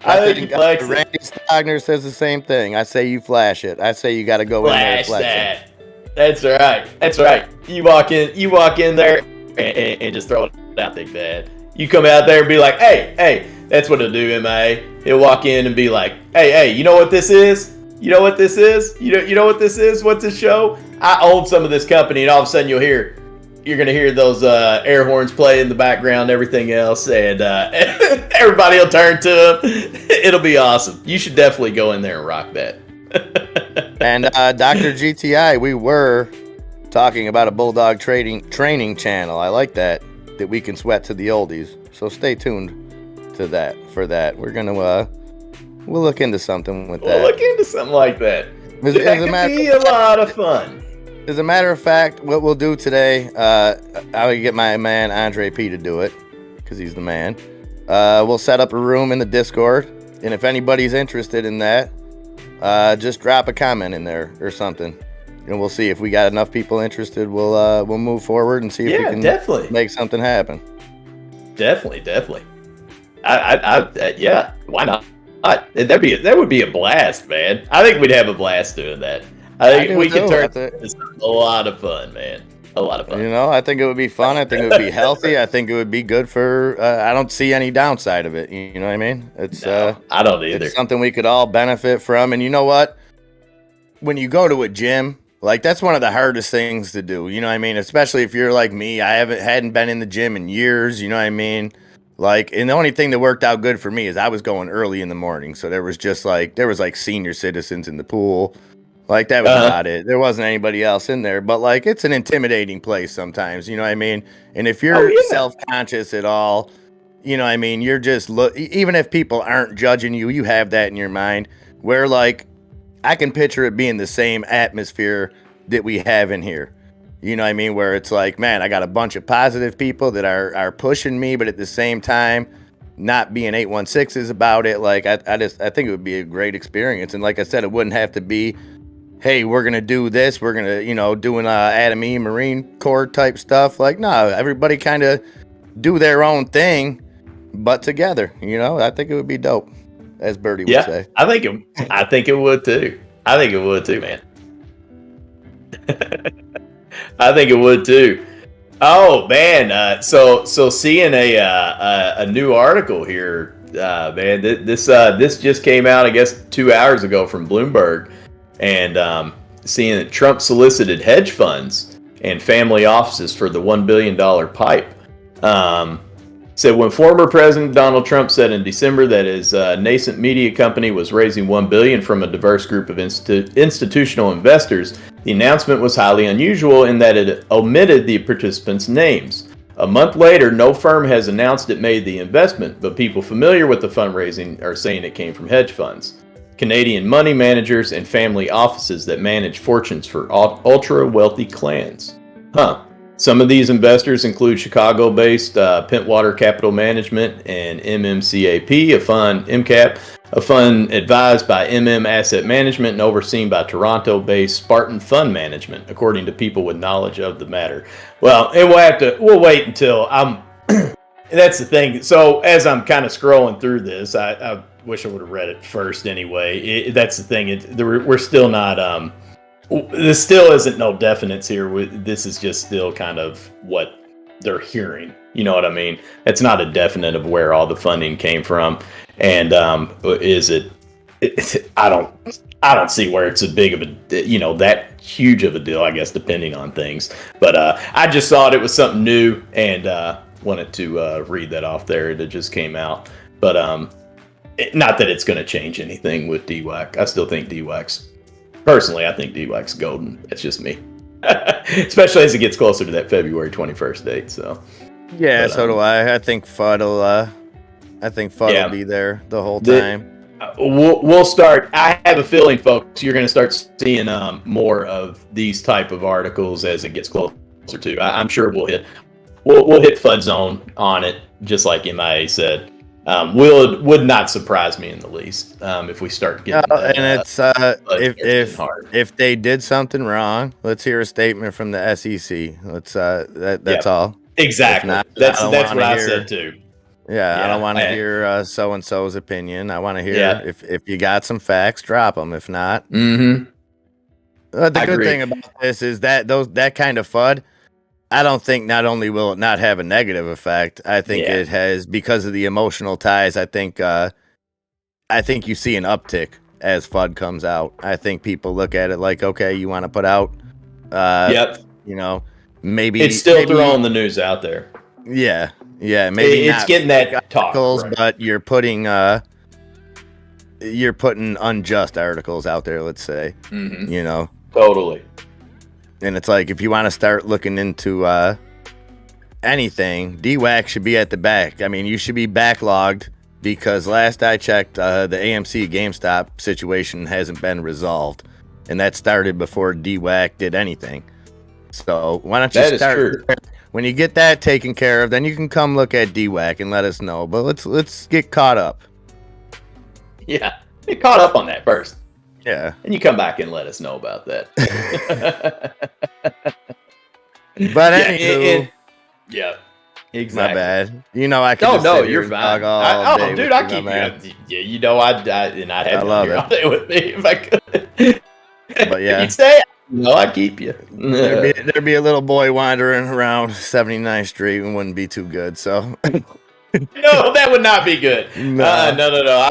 I think you flex. Randy Stogner says the same thing. I say you flash it. I say you got to go in there and flex that. That's right. That's right. You walk in there and just throw it out there, Dad. You come out there and be like, hey, that's what he'll do, MIA. He'll walk in and be like, hey, you know what this is? You know what this is? You know what this is? What's this show? I own some of this company, and all of a sudden you're going to hear those air horns play in the background, everything else, and everybody will turn to him. It'll be awesome. You should definitely go in there and rock that. And Dr. GTI, we were talking about a Bulldog training channel. I like that we can sweat to the oldies. So stay tuned to that. For that, we're gonna we'll look into something with that. We'll look into something like that. That could be a lot of fun. As a matter of fact, what we'll do today, I'll get my man Andre P to do it because he's the man. We'll set up a room in the Discord, and if anybody's interested in that, just drop a comment in there or something, and we'll see if we got enough people interested. We'll move forward and see if we can definitely make something happen. Definitely. Yeah, why not? That would be a blast, man. I think we'd have a blast doing that. I think we could turn this a lot of fun, man. A lot of fun. I think it would be fun. I think it would be healthy. I think it would be good for. I don't see any downside of it. You know what I mean? I don't either. It's something we could all benefit from. And you know what? When you go to a gym, like that's one of the hardest things to do. You know what I mean? Especially if you're like me. I hadn't been in the gym in years. You know what I mean? Like, and the only thing that worked out good for me is I was going early in the morning. So there was senior citizens in the pool. Like, that was about it. There wasn't anybody else in there. But, like, it's an intimidating place sometimes. You know what I mean? And if you're self-conscious at all, you know what I mean? You're just, even if people aren't judging you, you have that in your mind. Where, like, I can picture it being the same atmosphere that we have in here. You know what I mean? Where it's like, man, I got a bunch of positive people that are pushing me, but at the same time, not being 816s about it. Like, I think it would be a great experience. And like I said, it wouldn't have to be, hey, we're going to do this. We're going to, doing Adam E. Marine Corps type stuff. Like, no, everybody kind of do their own thing, but together, I think it would be dope, as Birdie would say. I think it would too. I think it would too, man. I think it would too. Oh man, so seeing a new article here, man. This just came out, I guess, 2 hours ago from Bloomberg, and seeing that Trump solicited hedge funds and family offices for the $1 billion pipe. Said when former President Donald Trump said in December that his nascent media company was raising $1 billion from a diverse group of institutional investors, the announcement was highly unusual in that it omitted the participants' names. A month later, no firm has announced it made the investment, but people familiar with the fundraising are saying it came from hedge funds, Canadian money managers, and family offices that manage fortunes for ultra-wealthy clans. Some of these investors include Chicago-based Pentwater Capital Management and MMCAP, a fund MCAP, a fund advised by Asset Management and overseen by Toronto-based Spartan Fund Management, according to people with knowledge of the matter. Well, and we'll wait until that's the thing. So as I'm kind of scrolling through this, I wish I would have read it first anyway. That's the thing. We're still not. This still isn't no definites here. This is just still kind of what they're hearing. You know what I mean? It's not a definite of where all the funding came from, and is it? I don't see where it's a big of a that huge of a deal. I guess depending on things, but I just thought it was something new and wanted to read that off there. It just came out, but not that it's going to change anything with DWAC. I still think DWAC's. Personally, I think DWAC's golden. That's just me. Especially as it gets closer to that February 21st date. So yeah, so do I. I think FUD will be there the whole time. We'll start. I have a feeling, folks, you're going to start seeing more of these type of articles as it gets closer to. I'm sure we'll hit FUD zone on it, just like MIA said. Would not surprise me in the least if we start getting. And it's if they did something wrong, let's hear a statement from the SEC. That's all. Exactly. That's what I said too. Yeah, I don't want to hear so and so's opinion. I want to hear if you got some facts, drop them. If not, the good thing about this is that that kind of FUD. I don't think not only will it not have a negative effect, I think it has, because of the emotional ties. I think you see an uptick as FUD comes out. I think people look at it like, okay, you want to put out, maybe it's still throwing the news out there. Yeah, maybe it's getting that talk, right. But you're putting unjust articles out there. Let's say, totally. And it's like, if you want to start looking into anything, DWAC should be at the back. I mean, you should be backlogged, because last I checked, the AMC GameStop situation hasn't been resolved. And that started before DWAC did anything. So why don't you start? When you get that taken care of, then you can come look at DWAC and let us know. But let's get caught up. Yeah, get caught up on that first. Yeah. And you come back and let us know about that. But anywho, exactly. My bad. I can you're fine. Dude, I keep you. I'd have you here all day with me if I could. But yeah. You'd stay. I'd keep you. There'd be a little boy wandering around 79th Street and wouldn't be too good, so... No, that would not be good. No. I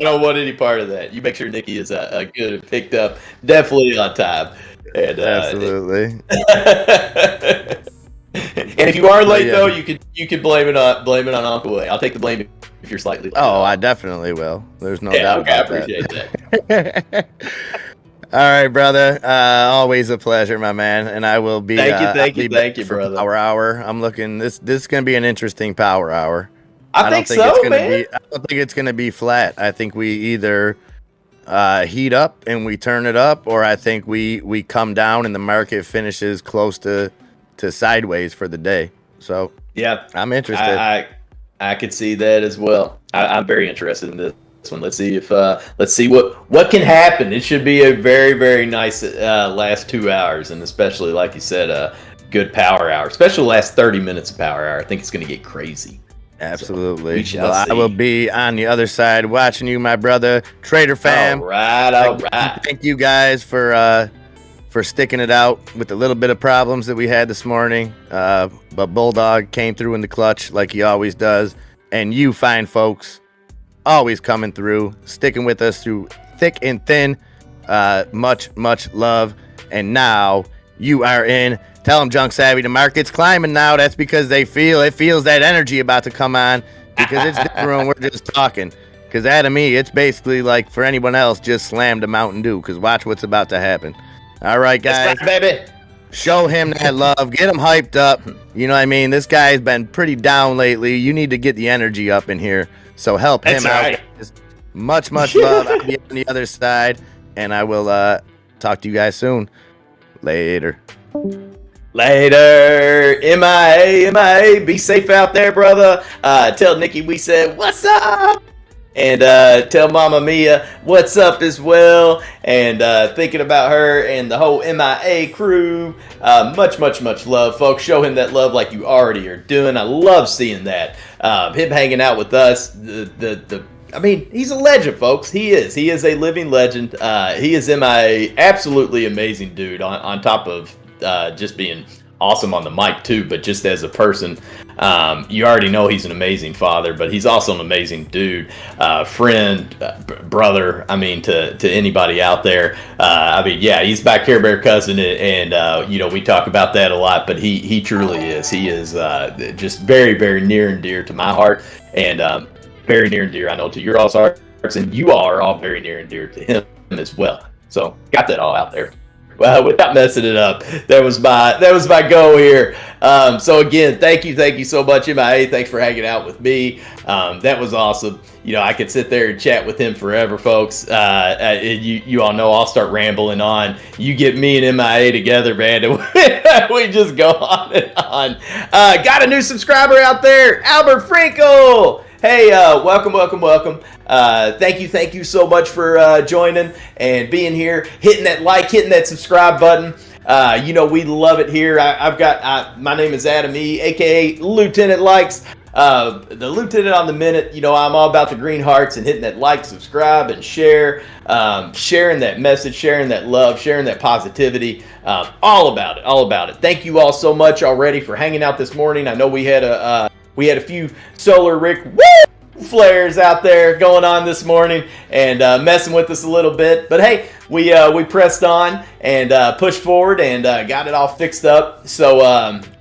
don't want any part of that. You make sure Nikki is good and picked up, definitely on time. And, absolutely. And if you are late though, you could blame it on Uncle A. I'll take the blame if you're slightly late. Oh, I definitely will. There's no doubt about I appreciate that. All right, brother. Always a pleasure, my man. And I will be. Thank you, brother. Power hour. I'm looking. This is going to be an interesting power hour. I don't think so, man. I don't think it's going to be flat. I think we either heat up and we turn it up, or I think we come down and the market finishes close to sideways for the day. So yeah, I'm interested. I could see that as well. I'm very interested in this one. Let's see what can happen. It should be a very, very nice last 2 hours, and especially like you said, a good power hour, especially the last 30 minutes of power hour. I think it's going to get crazy. Absolutely. So I will be on the other side watching you, my brother. Trader fam. All right. Thank you guys for for sticking it out with the little bit of problems that we had this morning. But Bulldog came through in the clutch like he always does. And you fine folks always coming through, sticking with us through thick and thin. Much love. And now you are in. Tell them, Junk Savvy, the market's climbing now. That's because it feels that energy about to come on, because it's different when we're just talking. Because that to me, it's basically like for anyone else, just slammed a Mountain Dew. Because watch what's about to happen. All right, guys. That's right, baby. Show him that love. Get him hyped up. You know what I mean? This guy's been pretty down lately. You need to get the energy up in here. So help him out. Much love. I'll be on the other side. And I will talk to you guys soon. Later. MIA. Be safe out there, brother. Tell Nikki we said, what's up? And tell Mama Mia what's up as well. And thinking about her and the whole MIA crew. Much love, folks. Show him that love like you already are doing. I love seeing that. Him hanging out with us. I mean, he's a legend, folks. He is. He is a living legend. He is MIA. Absolutely amazing dude. On top of just being awesome on the mic too, but just as a person, you already know he's an amazing father, but he's also an amazing dude, friend, brother. I mean, to anybody out there. I mean, yeah, he's my Care Bear cousin, and you know, we talk about that a lot, but he truly is. He is just very near and dear to my heart, and very near and dear, I know, to your all's hearts, and you all are all very near and dear to him as well. So got that all out there. Without messing it up, that was my goal here. So again, thank you so much, MIA. Thanks for hanging out with me. That was awesome. You know, I could sit there and chat with him forever, folks. You all know I'll start rambling on. You get me and MIA together, man, and we just go on and on. Got a new subscriber out there, Albert Frankel. Hey, welcome. Thank you so much for joining and being here, hitting that like, hitting that subscribe button. You know, we love it here. My name is Adam E, aka Lieutenant Likes. The Lieutenant on the minute. You know, I'm all about the green hearts and hitting that like, subscribe, and share. Sharing that message, sharing that love, sharing that positivity. All about it. Thank you all so much already for hanging out this morning. I know we had a few Solar Rick flares out there going on this morning and messing with us a little bit. But hey, we pressed on and pushed forward and got it all fixed up. So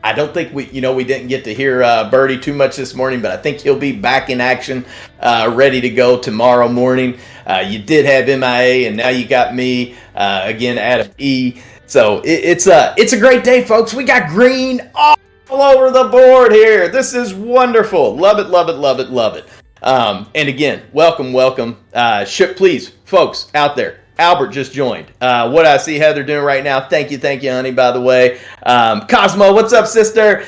I don't think we didn't get to hear Birdie too much this morning, but I think he'll be back in action, ready to go tomorrow morning. You did have MIA, and now you got me again, Adam E. So it's a great day, folks. We got green all over the board here. This is wonderful. Love it. And again, welcome. Please, folks out there, Albert just joined. What I see Heather doing right now, thank you, honey, by the way. Cosmo, what's up, sister?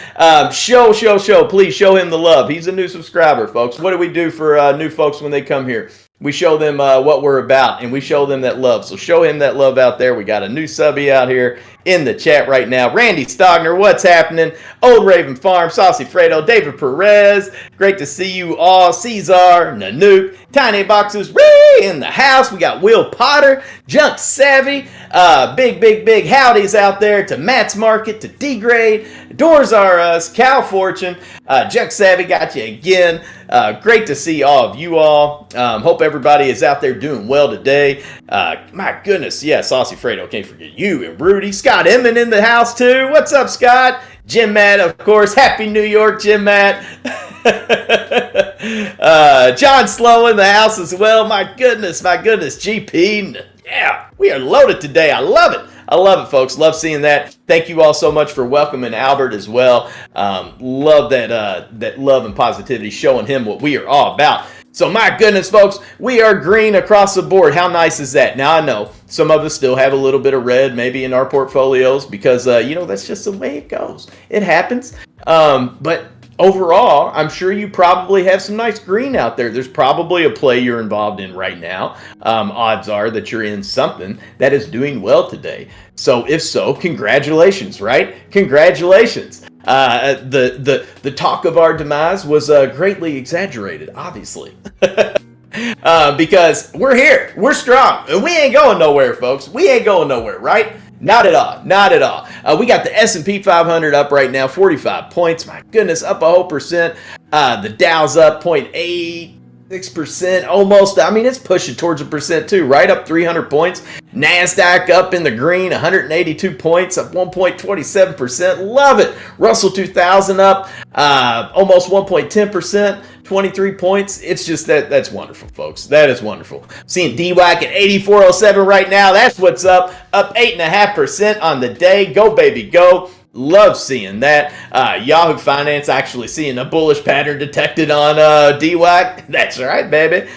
Show. Please show him the love. He's a new subscriber, folks. What do we do for new folks when they come here? We show them what we're about, and we show them that love. So show him that love out there. We got a new subby out here in the chat right now. Randy Stogner, what's happening? Old Raven Farm, Saucy Fredo, David Perez. Great to see you all. Caesar, Nanook, Tiny Boxes, Ray in the house. We got Will Potter, Junk Savvy, big howdies out there to Matt's Market, to D-Grade, Doors Are Us, Cal Fortune, Junk Savvy got you again. Great to see all of you all. Hope everybody is out there doing well today. My goodness, yeah, Saucy Fredo, can't forget you and Rudy. Scott Emmon in the house too. What's up, Scott? Jim Matt, of course. Happy New York, Jim Matt. John Slow in the house as well. My goodness, GP. Yeah, we are loaded today. I love it, folks. Love seeing that. Thank you all so much for welcoming Albert as well. Love that love and positivity, showing him what we are all about. So my goodness, folks, we are green across the board. How nice is that? Now I know some of us still have a little bit of red maybe in our portfolios because, that's just the way it goes. It happens. But overall, I'm sure you probably have some nice green out there. There's probably a play you're involved in right now. Odds are that you're in something that is doing well today. So if so, congratulations, right? Congratulations. The talk of our demise was greatly exaggerated, obviously. Because we're here, we're strong, and we ain't going nowhere, folks. We ain't going nowhere, right? Not at all. Not at all. We got the S&P 500 up right now, 45 points. My goodness, up a whole percent. The Dow's up 0.86%, almost. I mean, it's pushing towards a percent too, right? Up 300 points. NASDAQ up in the green, 182 points, up 1.27%. Love it. Russell 2000 up almost 1.10%. 23 points. It's just that's wonderful, folks. That is wonderful. Seeing DWAC at 8407 right now. That's what's up 8.5% on the day. Go, baby, go. Love seeing that. Yahoo Finance actually seeing a bullish pattern detected on DWAC. That's right, baby.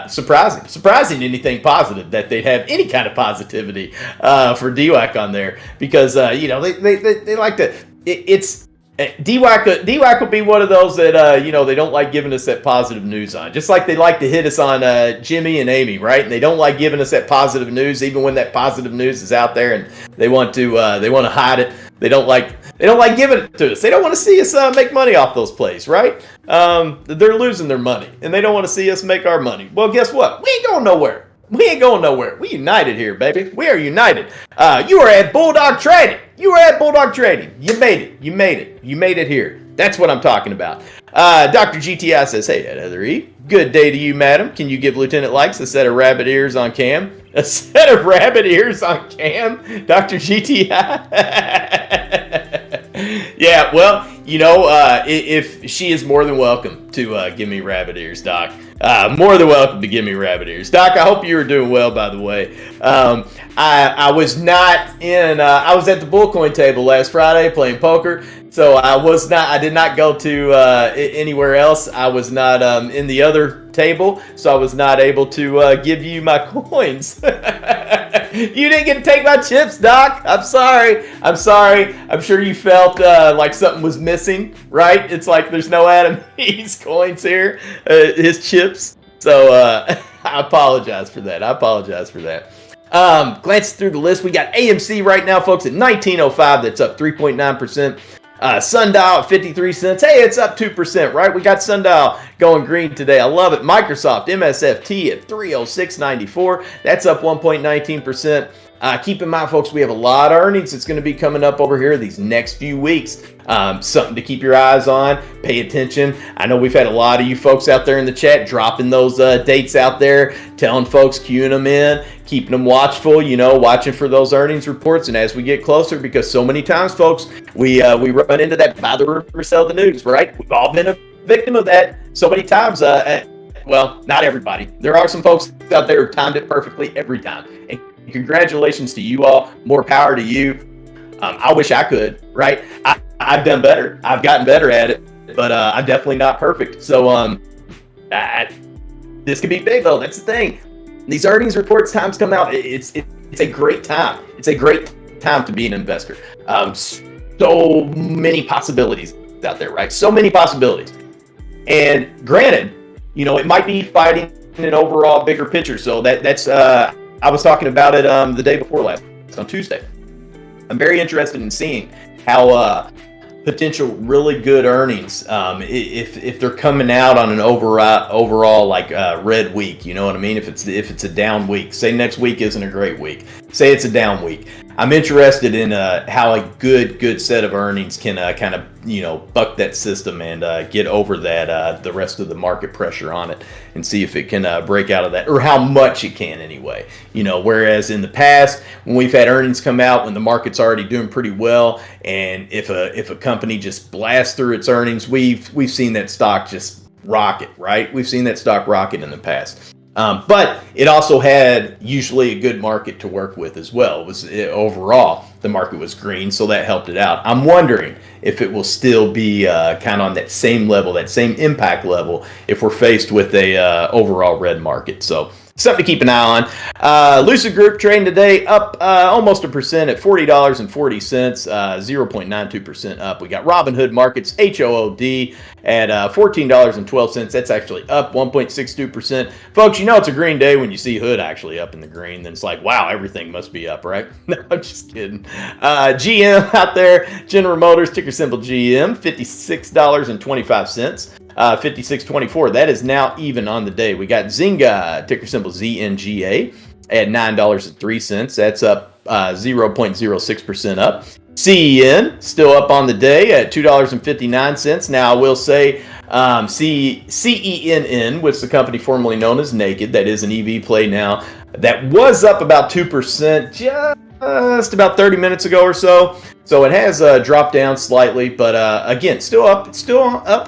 Surprising anything positive that they'd have any kind of positivity for DWAC on there, because they like to. It's DWAC will be one of those that they don't like giving us that positive news on. Just like they like to hit us on Jimmy and Amy, right? And they don't like giving us that positive news, even when that positive news is out there, and they want to hide it. They don't like giving it to us. They don't want to see us make money off those plays, right? They're losing their money, and they don't want to see us make our money. Well, guess what? We ain't going nowhere. We ain't going nowhere. We united here, baby. We are united. You are at Bulldog Trading. You are at Bulldog Trading. You made it. You made it. You made it here. That's what I'm talking about. Dr. GTI says, hey, Heather E., good day to you, madam. Can you give Lieutenant Likes a set of rabbit ears on cam? A set of rabbit ears on cam? Dr. GTI? Yeah, well, if she is more than welcome to give me rabbit ears, Doc. More than welcome to give me rabbit ears. Doc, I hope you were doing well, by the way. I was not in, I was at the Phuncoin table last Friday playing poker, so I did not go to anywhere else. I was not in the other table, so I was not able to give you my coins. You didn't get to take my chips, Doc. I'm sorry. I'm sure you felt like something was missing, right? It's like there's no Adam E's coins here, his chips. So I apologize for that. Glancing through the list, we got AMC right now, folks, at 1905. That's up 3.9%. Sundial at 53 cents. Hey, it's up 2%, right? We got Sundial going green today. I love it. Microsoft MSFT at 306.94. That's up 1.19%. Keep in mind, folks, we have a lot of earnings that's going to be coming up over here these next few weeks. Something to keep your eyes on. Pay attention. I know we've had a lot of you folks out there in the chat dropping those dates out there, telling folks, queuing them in, keeping them watchful, watching for those earnings reports. And as we get closer, because so many times, folks, we run into that buy the rumor, sell the news, right? We've all been a victim of that so many times. Well, not everybody. There are some folks out there who timed it perfectly every time. And congratulations to you all. More power to you. I wish I could, right? I've done better. I've gotten better at it, but I'm definitely not perfect. So this could be big, though. That's the thing. These earnings reports times come out. It's a great time. It's a great time to be an investor. So many possibilities out there, right? So many possibilities. And granted, it might be fighting an overall bigger picture. So that's I was talking about it the day before last, on Tuesday. I'm very interested in seeing how potential really good earnings, if they're coming out on an overall like red week, you know what I mean? If it's a down week, say next week isn't a great week, say it's a down week. I'm interested in how a good set of earnings can kind of buck that system and get over that the rest of the market pressure on it, and see if it can break out of that, or how much it can anyway. Whereas in the past, when we've had earnings come out when the market's already doing pretty well, and if a company just blasts through its earnings, we've seen that stock just rocket, right? We've seen that stock rocket in the past. But it also had usually a good market to work with as well. Overall, the market was green, so that helped it out. I'm wondering if it will still be kind of on that same level, that same impact level, if we're faced with a overall red market. So something to keep an eye on. Lucid Group trading today up almost 1% at $40.40, 0.92% up. We got Robinhood Markets, HOOD, at $14.12. That's actually up 1.62%. Folks, it's a green day when you see Hood actually up in the green. Then it's like, wow, everything must be up, right? No, I'm just kidding. GM out there, General Motors, ticker symbol GM, $56.25. 56.24. That is now even on the day. We got Zynga, ticker symbol ZNGA, at $9.03. That's up 0.06% up. CEN still up on the day at $2.59. Now I will say CENN, which is the company formerly known as Naked, that is an EV play now, that was up about 2% just about 30 minutes ago or so. So it has dropped down slightly, but again, still up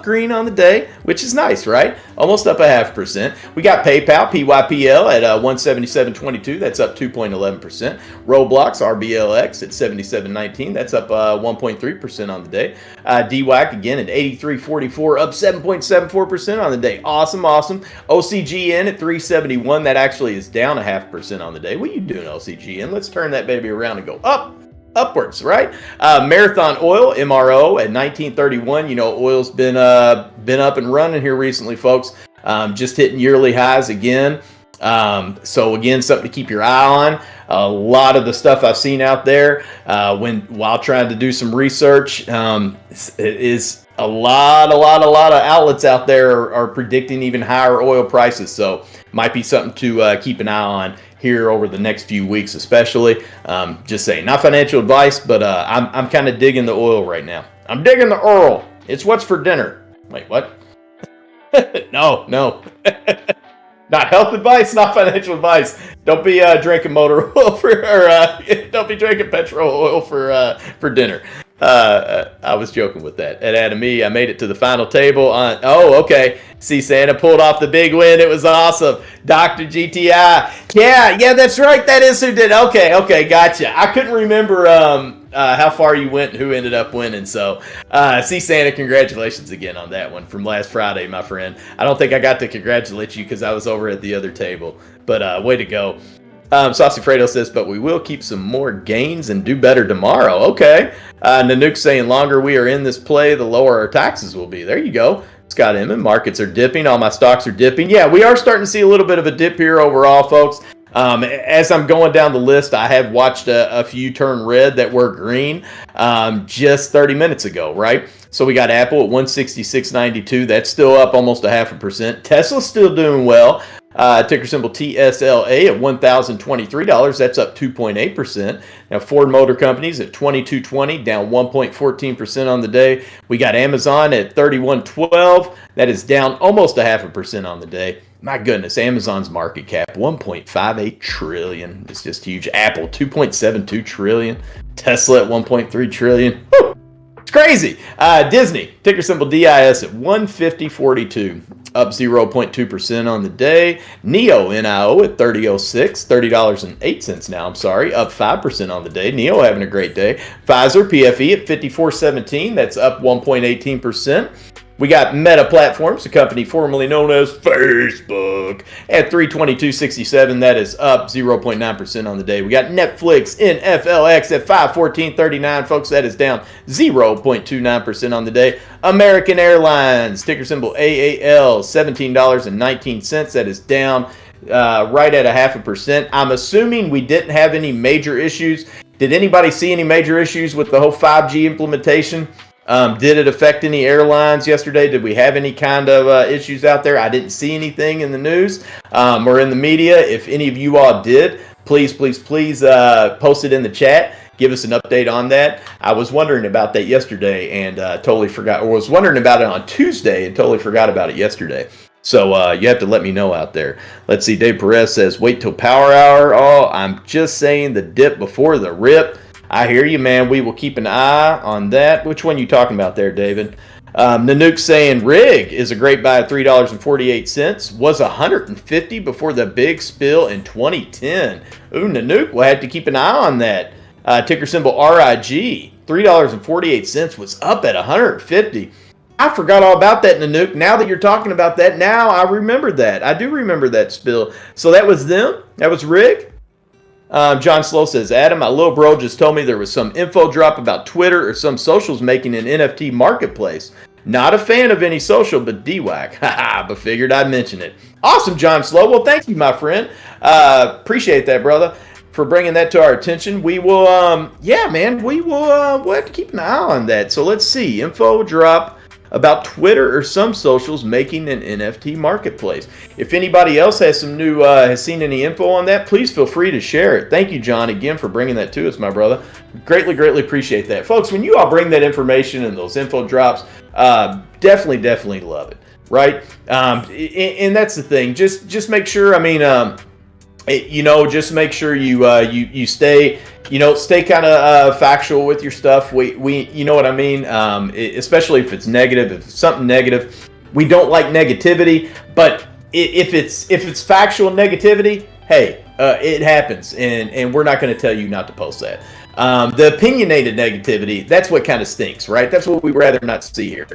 green on the day, which is nice, right? Almost up 0.5%. We got PayPal, PYPL at 177.22. That's up 2.11%. Roblox, RBLX at 77.19. That's up 1.3% on the day. DWAC again at 83.44, up 7.74% on the day. Awesome. OCGN at 371. That actually is down 0.5% on the day. What are you doing, OCGN? Let's turn that baby around and go upwards, right? Marathon Oil, MRO at 1931. You know, oil's been up and running here recently, folks. Just hitting yearly highs again. So again, something to keep your eye on. A lot of the stuff I've seen out there while trying to do some research is a lot of outlets out there are predicting even higher oil prices. So might be something to keep an eye on here over the next few weeks, especially. Just saying, not financial advice, but I'm kind of digging the oil right now. I'm digging the oil. It's what's for dinner. Wait, what? No. Not health advice, not financial advice. Don't be drinking motor oil don't be drinking petrol oil for dinner. I was joking with that. At Adam E, I made it to the final table on. Oh, okay. See, Santa pulled off the big win. It was awesome. Dr. GTI. Yeah, that's right. That is who did. Okay, gotcha. I couldn't remember how far you went and who ended up winning. So, see, Santa, congratulations again on that one from last Friday, my friend. I don't think I got to congratulate you because I was over at the other table. But way to go. Saucy Fredo says, but we will keep some more gains and do better tomorrow. Okay. Nanook saying, longer we are in this play, the lower our taxes will be. There you go. Scott Emmon, markets are dipping. All my stocks are dipping. Yeah, we are starting to see a little bit of a dip here overall, folks. As I'm going down the list, I have watched a few turn red that were green just 30 minutes ago, right? So we got Apple at 166.92. That's still up almost 0.5%. Tesla's still doing well. Ticker symbol TSLA at $1,023. That's up 2.8%. Now Ford Motor Company's at 22.20, down 1.14% on the day. We got Amazon at 31.12. That is down almost 0.5% on the day. My goodness, Amazon's market cap 1.58 trillion. It's just huge. Apple 2.72 trillion. Tesla at 1.3 trillion. Woo! It's crazy. Disney, ticker symbol DIS at 150.42. Up 0.2% on the day. NIO at $30.08 now. Up 5% on the day. NIO having a great day. Pfizer PFE at 54.17. That's up 1.18%. We got Meta Platforms, a company formerly known as Facebook, at $322.67. That is up 0.9% on the day. We got Netflix NFLX at $514.39. Folks, that is down 0.29% on the day. American Airlines, ticker symbol AAL, $17.19. That is down right at 0.5%. I'm assuming we didn't have any major issues. Did anybody see any major issues with the whole 5G implementation? Did it affect any airlines yesterday? Did we have any kind of issues out there? I didn't see anything in the news or in the media. If any of you all did, please post it in the chat. Give us an update on that. I was wondering about that yesterday and totally forgot, or was wondering about it on Tuesday and totally forgot about it yesterday. So you have to let me know out there. Let's see. Dave Perez says, wait till power hour. Oh, I'm just saying the dip before the rip. I hear you, man. We will keep an eye on that. Which one you talking about there, David? Nanook saying Rig is a great buy at $3.48. Was $150 before the big spill in 2010. Ooh, Nanook, we'll have to keep an eye on that. Ticker symbol RIG, $3.48 was up at $150. I forgot all about that, Nanook. Now that you're talking about that, now I remember that. I do remember that spill. So that was them? That was Rig? John Slow says, Adam, my little bro just told me there was some info drop about Twitter or some socials making an NFT marketplace. Not a fan of any social, but DWAC. Haha, but figured I'd mention it. Awesome, John Slow. Well, thank you, my friend. Appreciate that, brother, for bringing that to our attention. We will, we'll have to keep an eye on that. So let's see. Info drop about Twitter or some socials making an NFT marketplace. If anybody else has some new, has seen any info on that, please feel free to share it. Thank you, John, again for bringing that to us, my brother. Greatly, greatly appreciate that. Folks, when you all bring that information and those info drops, definitely love it, right? And that's the thing. Just make sure, just make sure you stay, stay kind of factual with your stuff. We you know what I mean? Especially if it's negative, if it's something negative, we don't like negativity. But if it's factual negativity, hey, it happens, and we're not going to tell you not to post that. The opinionated negativity, that's what kind of stinks, right? That's what we'd rather not see here,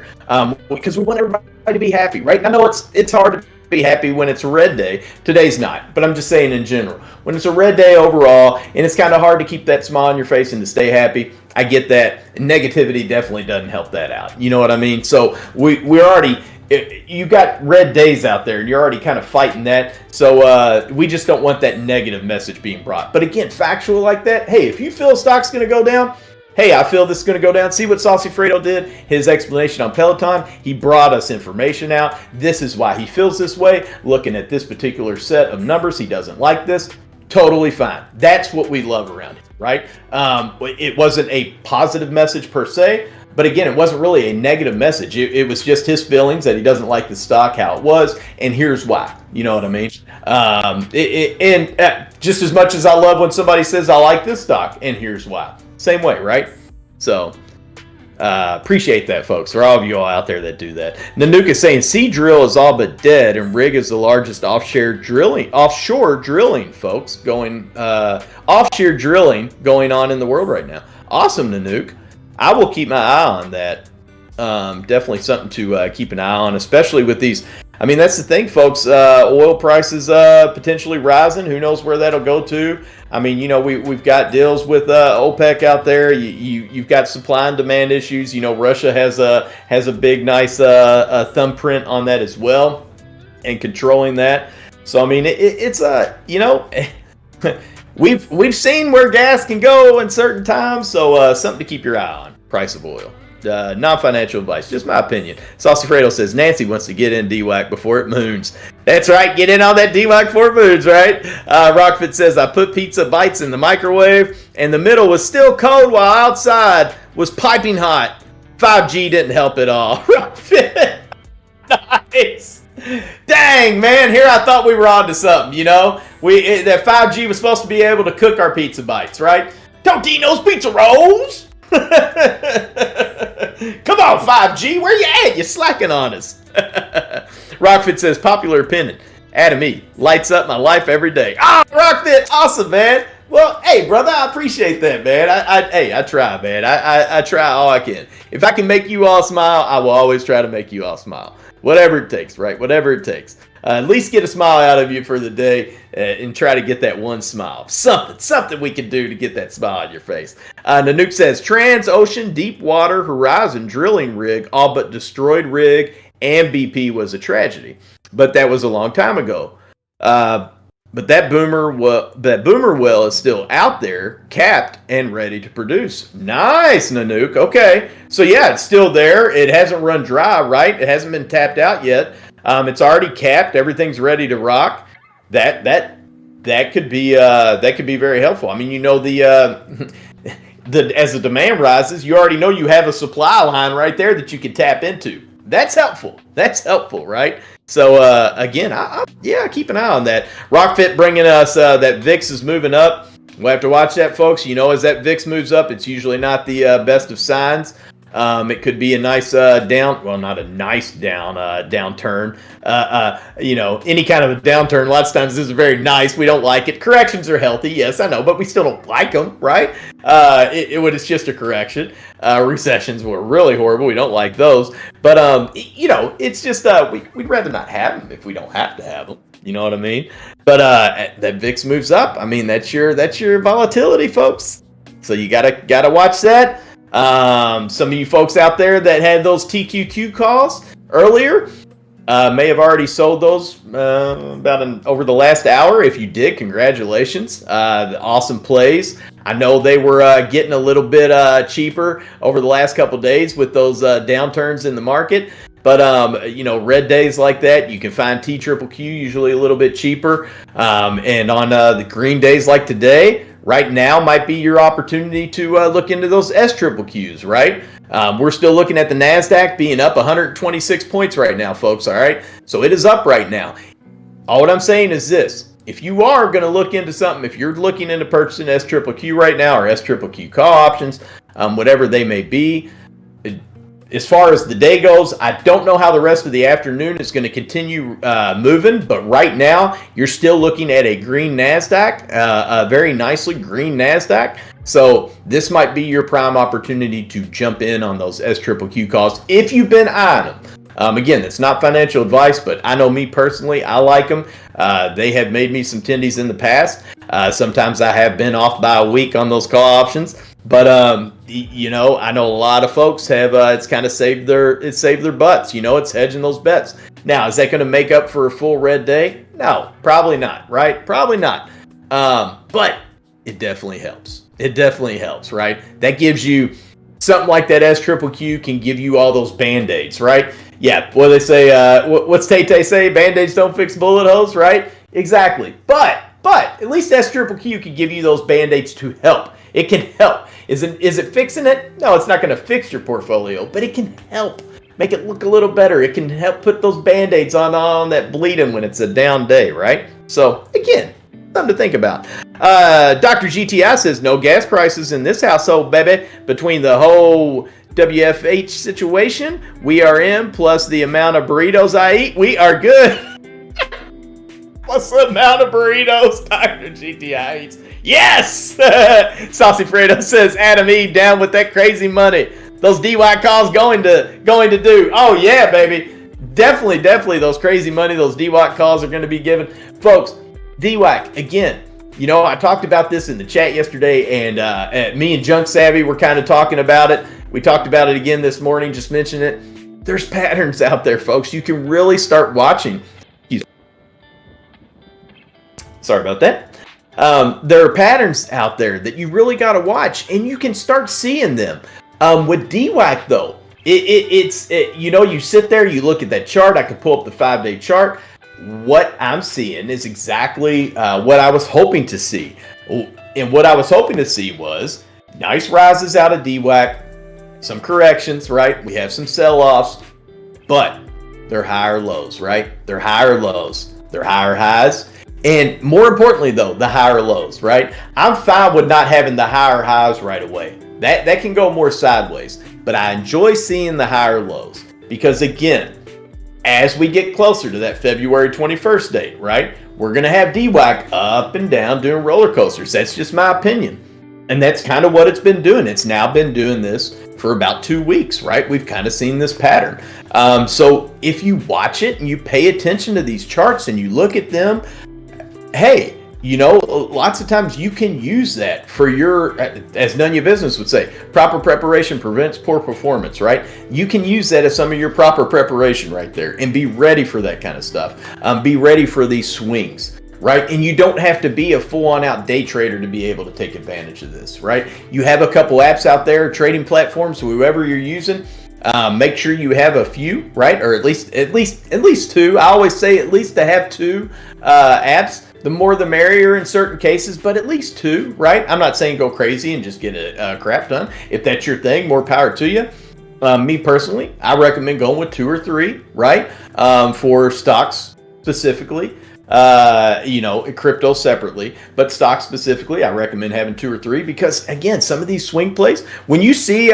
because we want everybody to be happy, right? I know it's hard to be happy when it's a red day. Today's not, but I'm just saying in general. When it's a red day overall, and it's kind of hard to keep that smile on your face and to stay happy, I get that. Negativity definitely doesn't help that out. You know what I mean? So we're already... You got red days out there, and you're already kind of fighting that. So we just don't want that negative message being brought. But again, factual like that, hey, if you feel stock's going to go down, hey, I feel this is going to go down. See what Saucy Fredo did? His explanation on Peloton, he brought us information out. This is why he feels this way. Looking at this particular set of numbers, he doesn't like this. Totally fine. That's what we love around here, right? It wasn't a positive message per se. But again, it wasn't really a negative message. It was just his feelings that he doesn't like the stock, how it was, and here's why. You know what I mean? Just as much as I love when somebody says, I like this stock, and here's why. Same way, right? So, appreciate that, folks. For all of you all out there that do that. Nanook is saying, Seadrill is all but dead, and Rig is the largest offshore drilling, folks, offshore drilling going on in the world right now. Awesome, Nanook. I will keep my eye on that. Definitely something to keep an eye on, especially with these. I mean, that's the thing, folks. Oil prices potentially rising. Who knows where that'll go to? I mean, we've got deals with OPEC out there. You've got supply and demand issues. Russia has a big, nice thumbprint on that as well, and controlling that. So I mean, it's We've seen where gas can go in certain times, so something to keep your eye on. Price of oil. Non-financial advice, just my opinion. Saucy Fredo says Nancy wants to get in DWAC before it moons. That's right, get in on that DWAC before it moons, right? Rockfit says I put pizza bites in the microwave, and the middle was still cold while outside was piping hot. 5G didn't help at all. Rockfit, nice. Dang, man, here I thought we were on to something, that 5G was supposed to be able to cook our pizza bites, right? Don't eat those pizza rolls. Come on, 5G, where you at? You're slacking on us. Rockfit says, popular opinion. Adam E. lights up my life every day. Rockfit, awesome, man. Well, hey, brother, I appreciate that, man. I try, man. I try all I can. If I can make you all smile, I will always try to make you all smile. Whatever it takes, right? Whatever it takes. At least get a smile out of you for the day and try to get that one smile. Something we can do to get that smile on your face. Nanook says, Trans-Ocean Deepwater Horizon drilling rig all but destroyed rig and BP was a tragedy. But that was a long time ago. But that boomer well is still out there, capped and ready to produce. Nice, Nanook. Okay. So yeah, it's still there. It hasn't run dry, right? It hasn't been tapped out yet. It's already capped. Everything's ready to rock. That could be very helpful. I mean, as the demand rises, you already know you have a supply line right there that you can tap into. That's helpful. Right? So again, keep an eye on that. Rockfit bringing us that VIX is moving up. We'll have to watch that, folks. As that VIX moves up, it's usually not the best of signs. It could be a nice not a nice downturn. Any kind of a downturn, lots of times this is very nice. We don't like it. Corrections are healthy, yes, I know, but we still don't like them, right? It's just a correction. Recessions were really horrible. We don't like those. But, it's just, we'd rather not have them if we don't have to have them. You know what I mean? But that VIX moves up. I mean, that's your volatility, folks. So you gotta watch that. Some of you folks out there that had those TQQ calls earlier may have already sold those over the last hour. If you did, congratulations. Awesome plays. I know they were getting a little bit cheaper over the last couple days with those downturns in the market. But, red days like that, you can find TQQQ usually a little bit cheaper. And on the green days like today, right now might be your opportunity to look into those SQQQs, right? We're still looking at the NASDAQ being up 126 points right now, folks, all right? So it is up right now. All what I'm saying is this. If you are going to look into something, if you're looking into purchasing SQQQ right now or SQQQ call options, whatever they may be, as far as the day goes, I don't know how the rest of the afternoon is going to continue moving, but right now you're still looking at a green NASDAQ, a very nicely green NASDAQ. So this might be your prime opportunity to jump in on those SQQQ calls if you've been eyeing them. Again, that's not financial advice, but I know me personally, I like them. They have made me some tendies in the past. Sometimes I have been off by a week on those call options. But I know a lot of folks have it's kind of saved their butts. It's hedging those bets. Now, is that going to make up for a full red day? No, probably not. Right? Probably not. But it definitely helps. It definitely helps. Right? That gives you something like that. SQQQ can give you all those band-aids. Right? Yeah. What they say? What's Tay say? Band-aids don't fix bullet holes. Right? Exactly. But at least SQQQ can give you those band-aids to help. It can help. Is it fixing it? No, it's not going to fix your portfolio, but it can help make it look a little better. It can help put those band-aids on that bleeding when it's a down day, right? So, again, something to think about. Dr. GTI says, no gas prices in this household, baby. Between the whole WFH situation we are in, plus the amount of burritos I eat, we are good. Plus the amount of burritos Dr. GTI eats. Yes! Saucy Fredo says, Adam E. down with that crazy money. Those DWAC calls going to do. Oh, yeah, baby. Definitely those crazy money, those DWAC calls are going to be given. Folks, DWAC, again, I talked about this in the chat yesterday, and me and Junk Savvy were kind of talking about it. We talked about it again this morning, just mentioned it. There's patterns out there, folks. You can really start watching. Sorry about that. There are patterns out there that you really got to watch, and you can start seeing them. With DWAC, though, you sit there, you look at that chart. I can pull up the 5-day chart. What I'm seeing is exactly what I was hoping to see. And what I was hoping to see was nice rises out of DWAC, some corrections, right? We have some sell-offs, but they're higher lows, right? They're higher lows. They're higher highs. And more importantly, though, the higher lows, right? I'm fine with not having the higher highs right away. That can go more sideways. But I enjoy seeing the higher lows. Because, again, as we get closer to that February 21st date, right, we're going to have DWAC up and down doing roller coasters. That's just my opinion. And that's kind of what it's been doing. It's now been doing this for about 2 weeks, right? We've kind of seen this pattern. So if you watch it and you pay attention to these charts and you look at them, hey, lots of times you can use that for your, as none of your business would say, proper preparation prevents poor performance, right? You can use that as some of your proper preparation right there and be ready for that kind of stuff. Be ready for these swings, right? And you don't have to be a full-on out day trader to be able to take advantage of this, right? You have a couple apps out there, trading platforms, whoever you're using. Make sure you have a few, right? Or at least two. I always say at least to have two apps. The more the merrier in certain cases, but at least two, right? I'm not saying go crazy and just get a crap ton. If that's your thing, more power to you. Me personally, I recommend going with 2 or 3, right? For stocks specifically. Crypto separately, but stocks specifically, I recommend having 2 or 3 because, again, some of these swing plays, when you see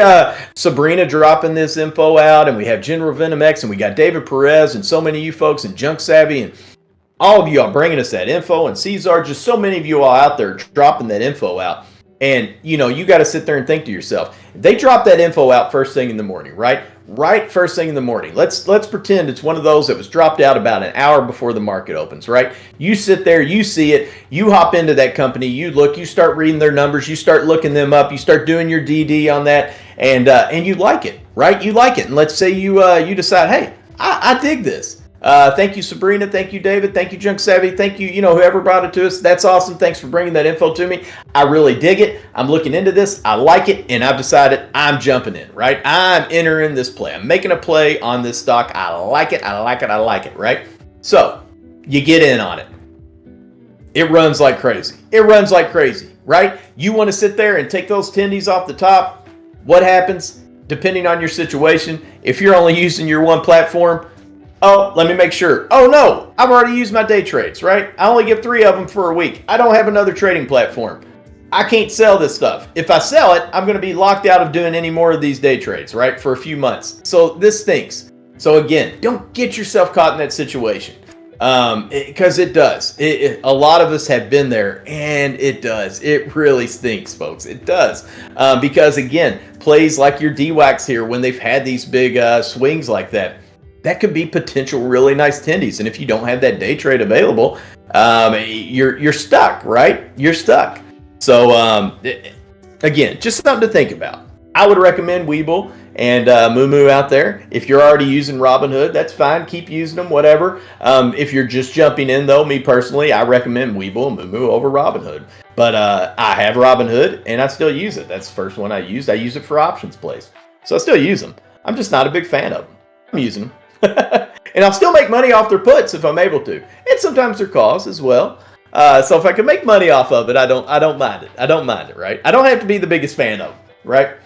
Sabrina dropping this info out, and we have General Venom X, and we got David Perez, and so many of you folks, and Junk Savvy, and all of you are bringing us that info, and Caesar, just so many of you all out there dropping that info out. And, you got to sit there and think to yourself, they drop that info out first thing in the morning, right? Right first thing in the morning. Let's pretend it's one of those that was dropped out about an hour before the market opens, right? You sit there, you see it, you hop into that company, you look, you start reading their numbers, you start looking them up, you start doing your DD on that, and you like it, right? You like it. And let's say you decide, hey, I dig this. Thank you, Sabrina. Thank you, David. Thank you, Junk Savvy. Thank you, whoever brought it to us. That's awesome. Thanks for bringing that info to me. I really dig it. I'm looking into this. I like it, and I've decided I'm jumping in, right? I'm entering this play. I'm making a play on this stock. I like it. I like it. I like it, right? So you get in on it. It runs like crazy. It runs like crazy, right? You want to sit there and take those tendies off the top. What happens? Depending on your situation, if you're only using your one platform, oh, let me make sure. Oh no, I've already used my day trades, right? I only get 3 of them for a week. I don't have another trading platform. I can't sell this stuff. If I sell it, I'm going to be locked out of doing any more of these day trades, right? For a few months. So this stinks. So again, don't get yourself caught in that situation. Because it does. A lot of us have been there, and it does. It really stinks, folks. It does. Because again, plays like your DWACs here, when they've had these big swings like that, that could be potential really nice tendies. And if you don't have that day trade available, you're stuck, right? You're stuck. So again, just something to think about. I would recommend Webull and Moo out there. If you're already using Robinhood, that's fine. Keep using them, whatever. If you're just jumping in, though, me personally, I recommend Webull and Moo over Robinhood. But I have Robinhood, and I still use it. That's the first one I used. I use it for options plays. So I still use them. I'm just not a big fan of them. I'm using them. And I'll still make money off their puts if I'm able to. And sometimes their calls as well. So if I can make money off of it, I don't mind it. I don't mind it, right? I don't have to be the biggest fan of them, right?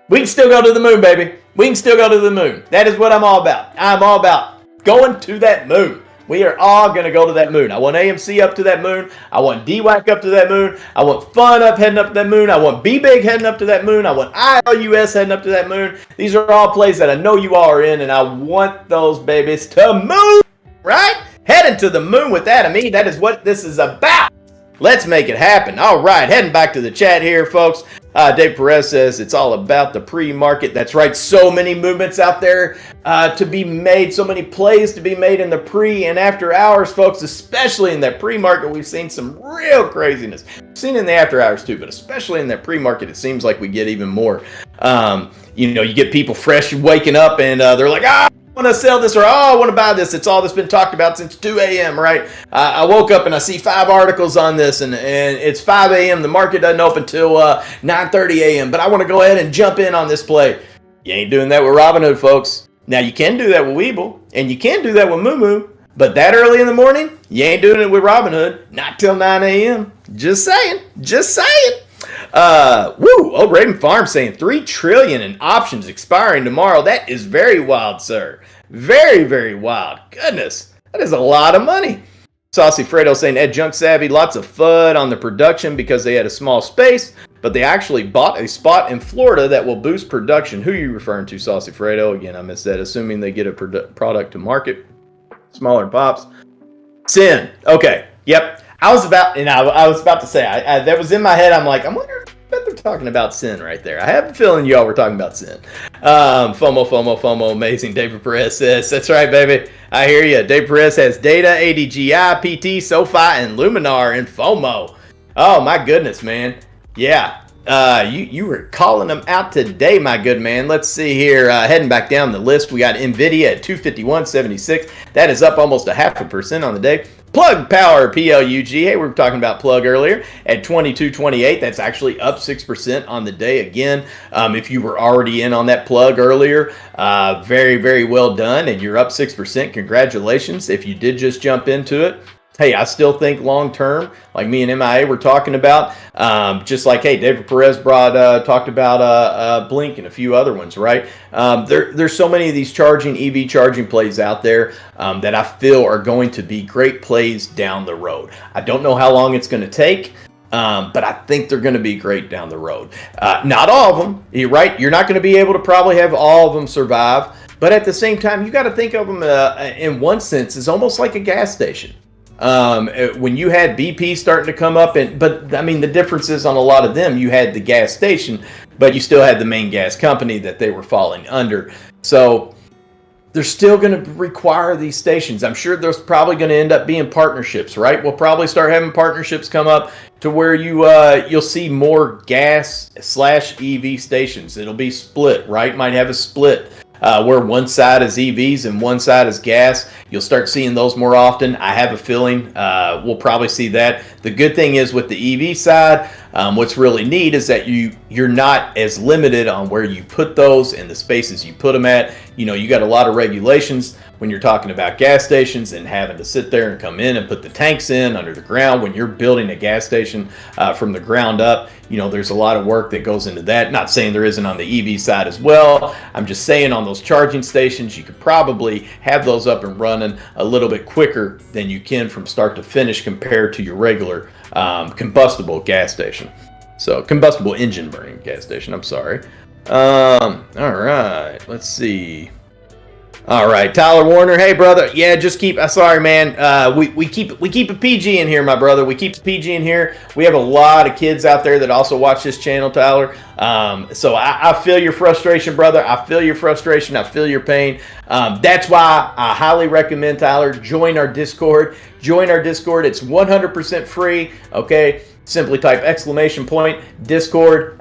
We can still go to the moon, baby. We can still go to the moon. That is what I'm all about. I'm all about going to that moon. We are all going to go to that moon. I want AMC up to that moon. I want DWAC up to that moon. I want FUN heading up to that moon. I want BBIG heading up to that moon. I want ILUS heading up to that moon. These are all plays that I know you all are in, and I want those babies to move, right? Heading to the moon with that. I mean, that is what this is about. Let's make it happen. All right, heading back to the chat here, folks. Dave Perez says it's all about the pre-market. That's right. So many movements out there to be made. So many plays to be made in the pre and after hours, folks, especially in that pre-market. We've seen some real craziness. We've seen in the after hours too, but especially in that pre-market, it seems like we get even more. You get people fresh waking up and they're like, I want to sell this, or I want to buy this. It's all that's been talked about since 2 a.m., right? I woke up and I see 5 articles on this, and it's 5 a.m. The market doesn't open till 9:30 a.m., but I want to go ahead and jump in on this play. You ain't doing that with Robinhood, folks. Now, you can do that with Webull, and you can do that with Moo, but that early in the morning, you ain't doing it with Robinhood. Not till 9 a.m. Just saying. Just saying. Old Raven Farm saying 3 trillion in options expiring tomorrow. That is very wild, sir. Very, very wild. Goodness, that is a lot of money. Saucy Fredo saying Ed Junk Savvy, lots of FUD on the production because they had a small space, but they actually bought a spot in Florida that will boost production. Who are you referring to, Saucy Fredo? Again, I missed that. Assuming they get a product to market. Smaller pops. Sin. Okay. Yep. I was about to say, that was in my head. I'm like, I wonder if they're talking about Sin right there. I have a feeling y'all were talking about Sin. FOMO, amazing. David Perez says, that's right, baby. I hear you. Dave Perez has Data, ADGI, PT, SoFi, and Luminar in FOMO. Oh, my goodness, man. Yeah. You were calling them out today, my good man. Let's see here. Heading back down the list, we got NVIDIA at 251.76. That is up almost 0.5% on the day. Plug Power, PLUG. Hey, we were talking about Plug earlier at 22.28. That's actually up 6% on the day again. If you were already in on that Plug earlier, very, very well done. And you're up 6%. Congratulations. If you did just jump into it, hey, I still think long term, like me and MIA were talking about, just like, hey, David Perez talked about Blink and a few other ones, right? There's so many of these EV charging plays out there that I feel are going to be great plays down the road. I don't know how long it's going to take, but I think they're going to be great down the road. Not all of them, right? You're not going to be able to probably have all of them survive, but at the same time, you got to think of them in one sense as almost like a gas station. When you had BP starting to come up, but I mean, the difference is on a lot of them, you had the gas station, but you still had the main gas company that they were falling under. So they're still going to require these stations. I'm sure there's probably going to end up being partnerships, right? We'll probably start having partnerships come up to where you'll see more gas/EV stations. It'll be split, right? Might have a split where one side is EVs and one side is gas. You'll start seeing those more often. I have a feeling we'll probably see that. The good thing is with the EV side, what's really neat is that you're not as limited on where you put those and the spaces you put them at. You got a lot of regulations when you're talking about gas stations and having to sit there and come in and put the tanks in under the ground. When you're building a gas station from the ground up, there's a lot of work that goes into that. Not saying there isn't on the EV side as well. I'm just saying on those charging stations, you could probably have those up and running a little bit quicker than you can from start to finish compared to your regular combustible gas station. So combustible engine burning gas station, I'm sorry. All right, let's see. All right, Tyler Warner. Hey, brother. Yeah, just keep. Sorry, man. We keep a PG in here, my brother. We keep the PG in here. We have a lot of kids out there that also watch this channel, Tyler. So I feel your frustration, brother. I feel your frustration. I feel your pain. That's why I highly recommend, Tyler, join our Discord. Join our Discord. It's 100% free. Okay. Simply type !Discord.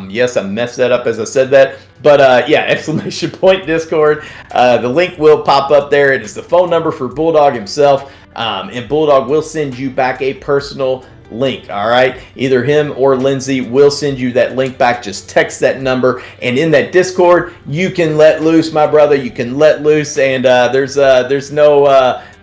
Yes, I messed that up as I said that. But yeah, !Discord. The link will pop up there. It is the phone number for Bulldog himself. And Bulldog will send you back a personal link. All right. Either him or Lindsay will send you that link back. Just text that number. And in that Discord, you can let loose, my brother. You can let loose. And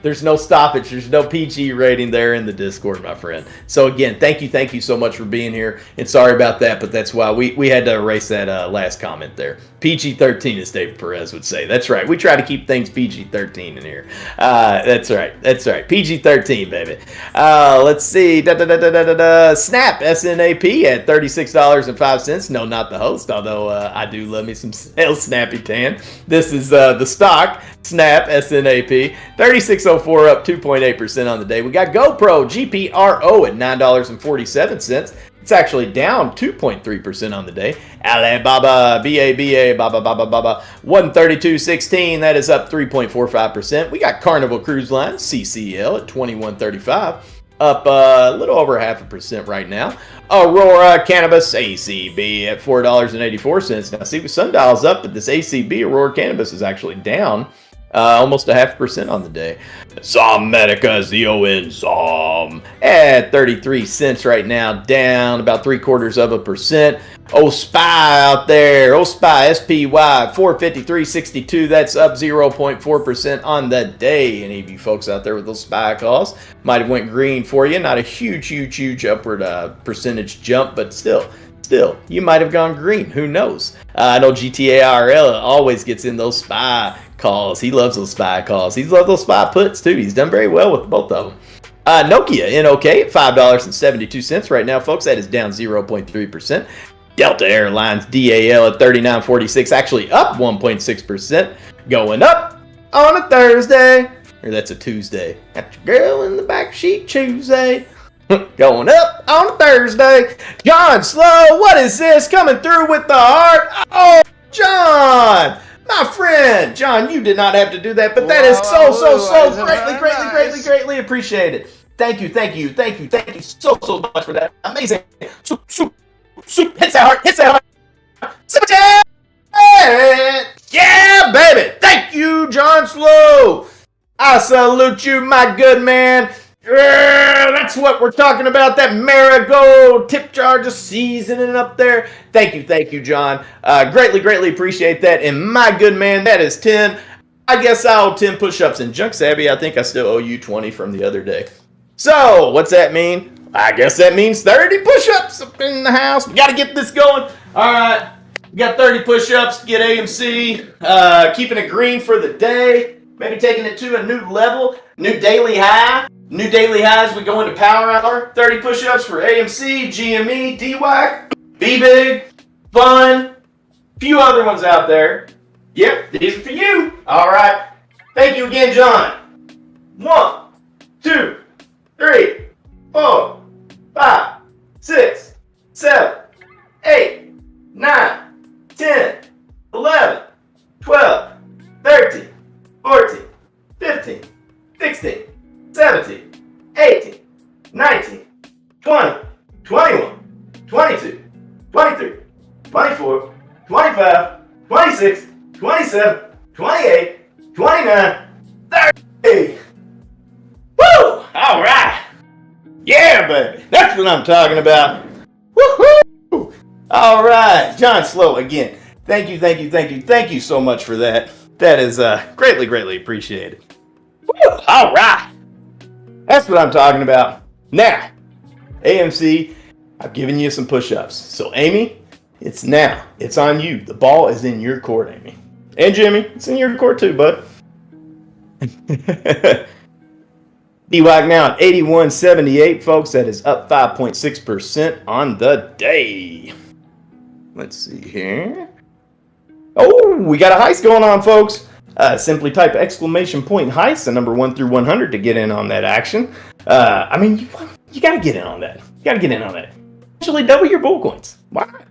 there's no stoppage. There's no PG rating there in the Discord, my friend. So again, thank you so much for being here. And sorry about that, but that's why we had to erase that last comment there. PG-13, as David Perez would say. That's right. We try to keep things PG-13 in here. That's right. PG-13, baby. Let's see. Snap, SNAP at $36.05. No, not the host, although I do love me some Snappy Tan. This is the stock, Snap, SNAP. 36.04 up 2.8% on the day. We got GoPro, GPRO at $9.47. It's actually down 2.3% on the day. Alibaba, BABA, Baba, 132.16. That is up 3.45%. We got Carnival Cruise Line, CCL at 21.35. Up a little over 0.5% right now. Aurora Cannabis, ACB at $4.84. Now, see, with sundial's up, but this ACB, Aurora Cannabis, is actually down almost 0.5% on the day. Zom Medica is the ON Zom at 33 cents right now, down about 0.75%. Spy out there, Spy, SPY, 453.62. That's up 0.4% on the day. Any of you folks out there with those SPY calls might have went green for you. Not a huge upward percentage jump, but still, you might have gone green. Who knows? I know GTARL always gets in those SPY calls. He loves those SPY calls. He loves those SPY puts too. He's done very well with both of them. Nokia, NOK at $5.72 right now, folks. That is down 0.3%. Delta Airlines, DAL at $39.46, actually up 1.6%. Going up on a Thursday. Or that's a Tuesday. Got your girl in the backseat Tuesday. Going up on a Thursday. John Slow, what is this? Coming through with the heart. Oh, John, my friend. John, you did not have to do that, but that is so greatly appreciated. Thank you so much for that. Amazing. Hits that heart. Super chat. Yeah, baby. Thank you, John Slow. I salute you, my good man. That's what we're talking about. That Marigold tip jar just seasoning up there. Thank you, John. Greatly appreciate that. And my good man, that is 10. I guess I owe 10 push-ups. And Junk Savvy, I think I still owe you 20 from the other day. So, what's that mean? I guess that means 30 push-ups up in the house. We got to get this going. All right. We got 30 push-ups to get AMC. Keeping it green for the day. Maybe taking it to a new level. New daily high. New daily highs, we go into power hour. 30 push-ups for AMC, GME, DWAC, BBIG, PHUN, a few other ones out there. Yep, these are for you. All right. Thank you again, John. 1, 2, 3, 4, 5, 6, 7, 8, 9, 10, 11, 12, 13, 14, 15, 16, 17, 18, 19, 20, 21, 22, 23, 24, 25, 26, 27, 27, 28, 29, 30. Woo! All right. Yeah, baby. That's what I'm talking about. Woohoo! All right. John Slow again. Thank you so much for that. That is greatly appreciated. Woo! All right. That's what I'm talking about. Now, AMC, I've given you some push-ups. So, Amy, it's on you. The ball is in your court, Amy. And Jimmy, it's in your court too, bud. DWAC now at 81.78, folks. That is up 5.6% on the day. Let's see here. Oh, we got a heist going on, folks. Simply type exclamation point heist, the number 1 through 100 to get in on that action. I mean, you got to get in on that. You got to get in on that. Actually, double your bull coins. Why not?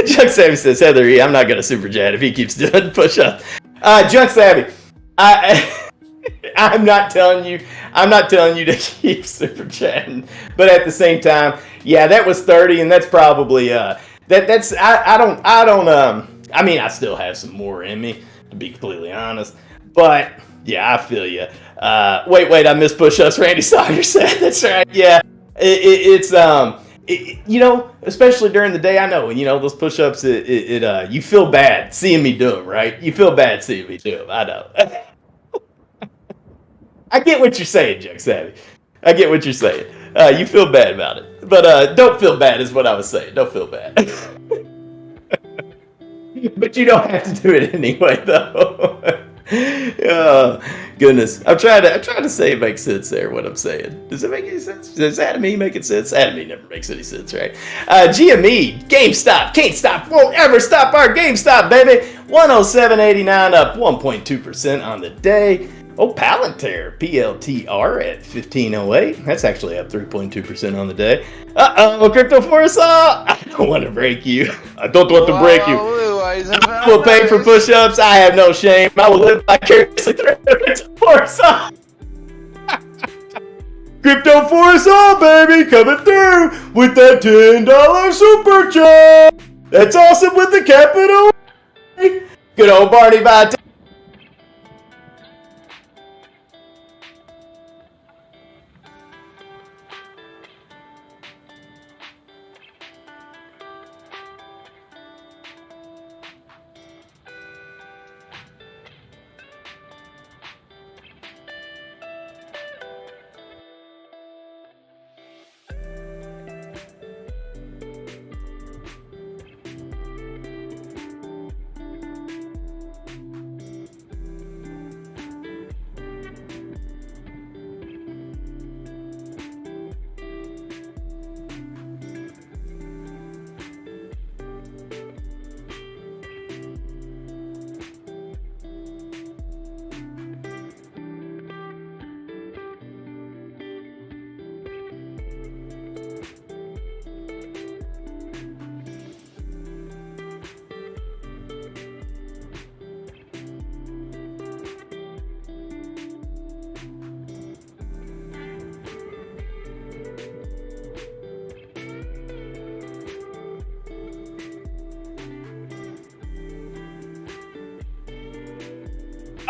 Junk Savvy says, Heather E., I'm not going to super chat if he keeps doing push-ups. Junk Savvy, I'm not telling you to keep super chatting, but at the same time, yeah, that was 30, and that's probably I mean, I still have some more in me, to be completely honest, but yeah, I feel you. Wait, I missed push-ups. Randy Sawyer said that's right. Yeah, it's you know, especially during the day, I know, you know, those push-ups, you feel bad seeing me do them, right? You feel bad seeing me do them. I know. I get what you're saying, Junk Savvy. I get what you're saying. You feel bad about it. But don't feel bad is what I was saying. Don't feel bad. But you don't have to do it anyway, though. Oh, goodness. I'm trying to say it makes sense there, what I'm saying. Does it make any sense? Does Adam making sense? Adam never makes any sense, right? GME, GameStop, can't stop, won't ever stop our GameStop, baby. 107.89 up 1.2% on the day. Oh, Palantir, PLTR at 1508. That's actually up 3.2% on the day. Crypto Forza! I don't want to break you. I don't want to break you. I will pay for push-ups. I have no shame. I will live vicariously through Crypto Forza. Crypto Forza, baby, coming through with that $10 super chat. That's awesome with the capital A. Good old Barney Vite.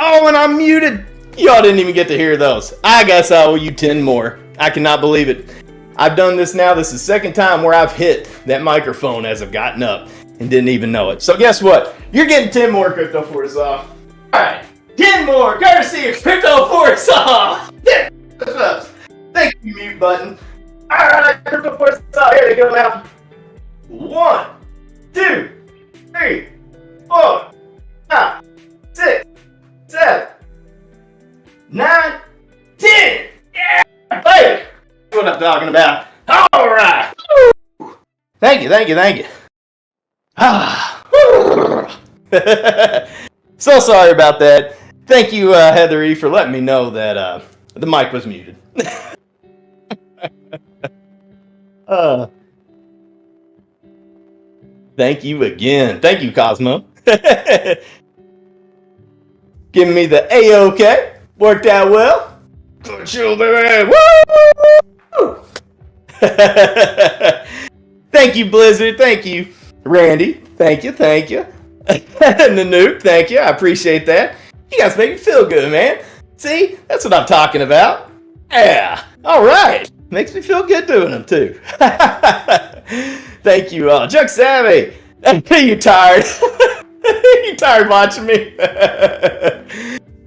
Oh, and I'm muted. Y'all didn't even get to hear those. I guess I owe you 10 more. I cannot believe it. I've done this now. This is the second time where I've hit that microphone as I've gotten up and didn't even know it. So guess what? You're getting 10 more Crypto Forza. All right. 10 more courtesy of Crypto Forza. Thank you, mute button. All right, Crypto Forza. Here they go now. 1, 2, 3, 4, 5, 6, 7, 9, 10. Yeah, baby. That's what I'm talking about. All right. Woo. Thank you. So sorry about that. Thank you, Heather E., for letting me know that the mic was muted. Thank you again. Thank you, Cosmo. Giving me the A-OK. Worked out well. Good show, baby. Woo! Thank you, Blizzard. Thank you, Randy. Thank you. Nanook, thank you. I appreciate that. You guys make me feel good, man. See, that's what I'm talking about. Yeah. All right. Makes me feel good doing them too. Thank you all. Junk Savvy. You tired? You tired watching me?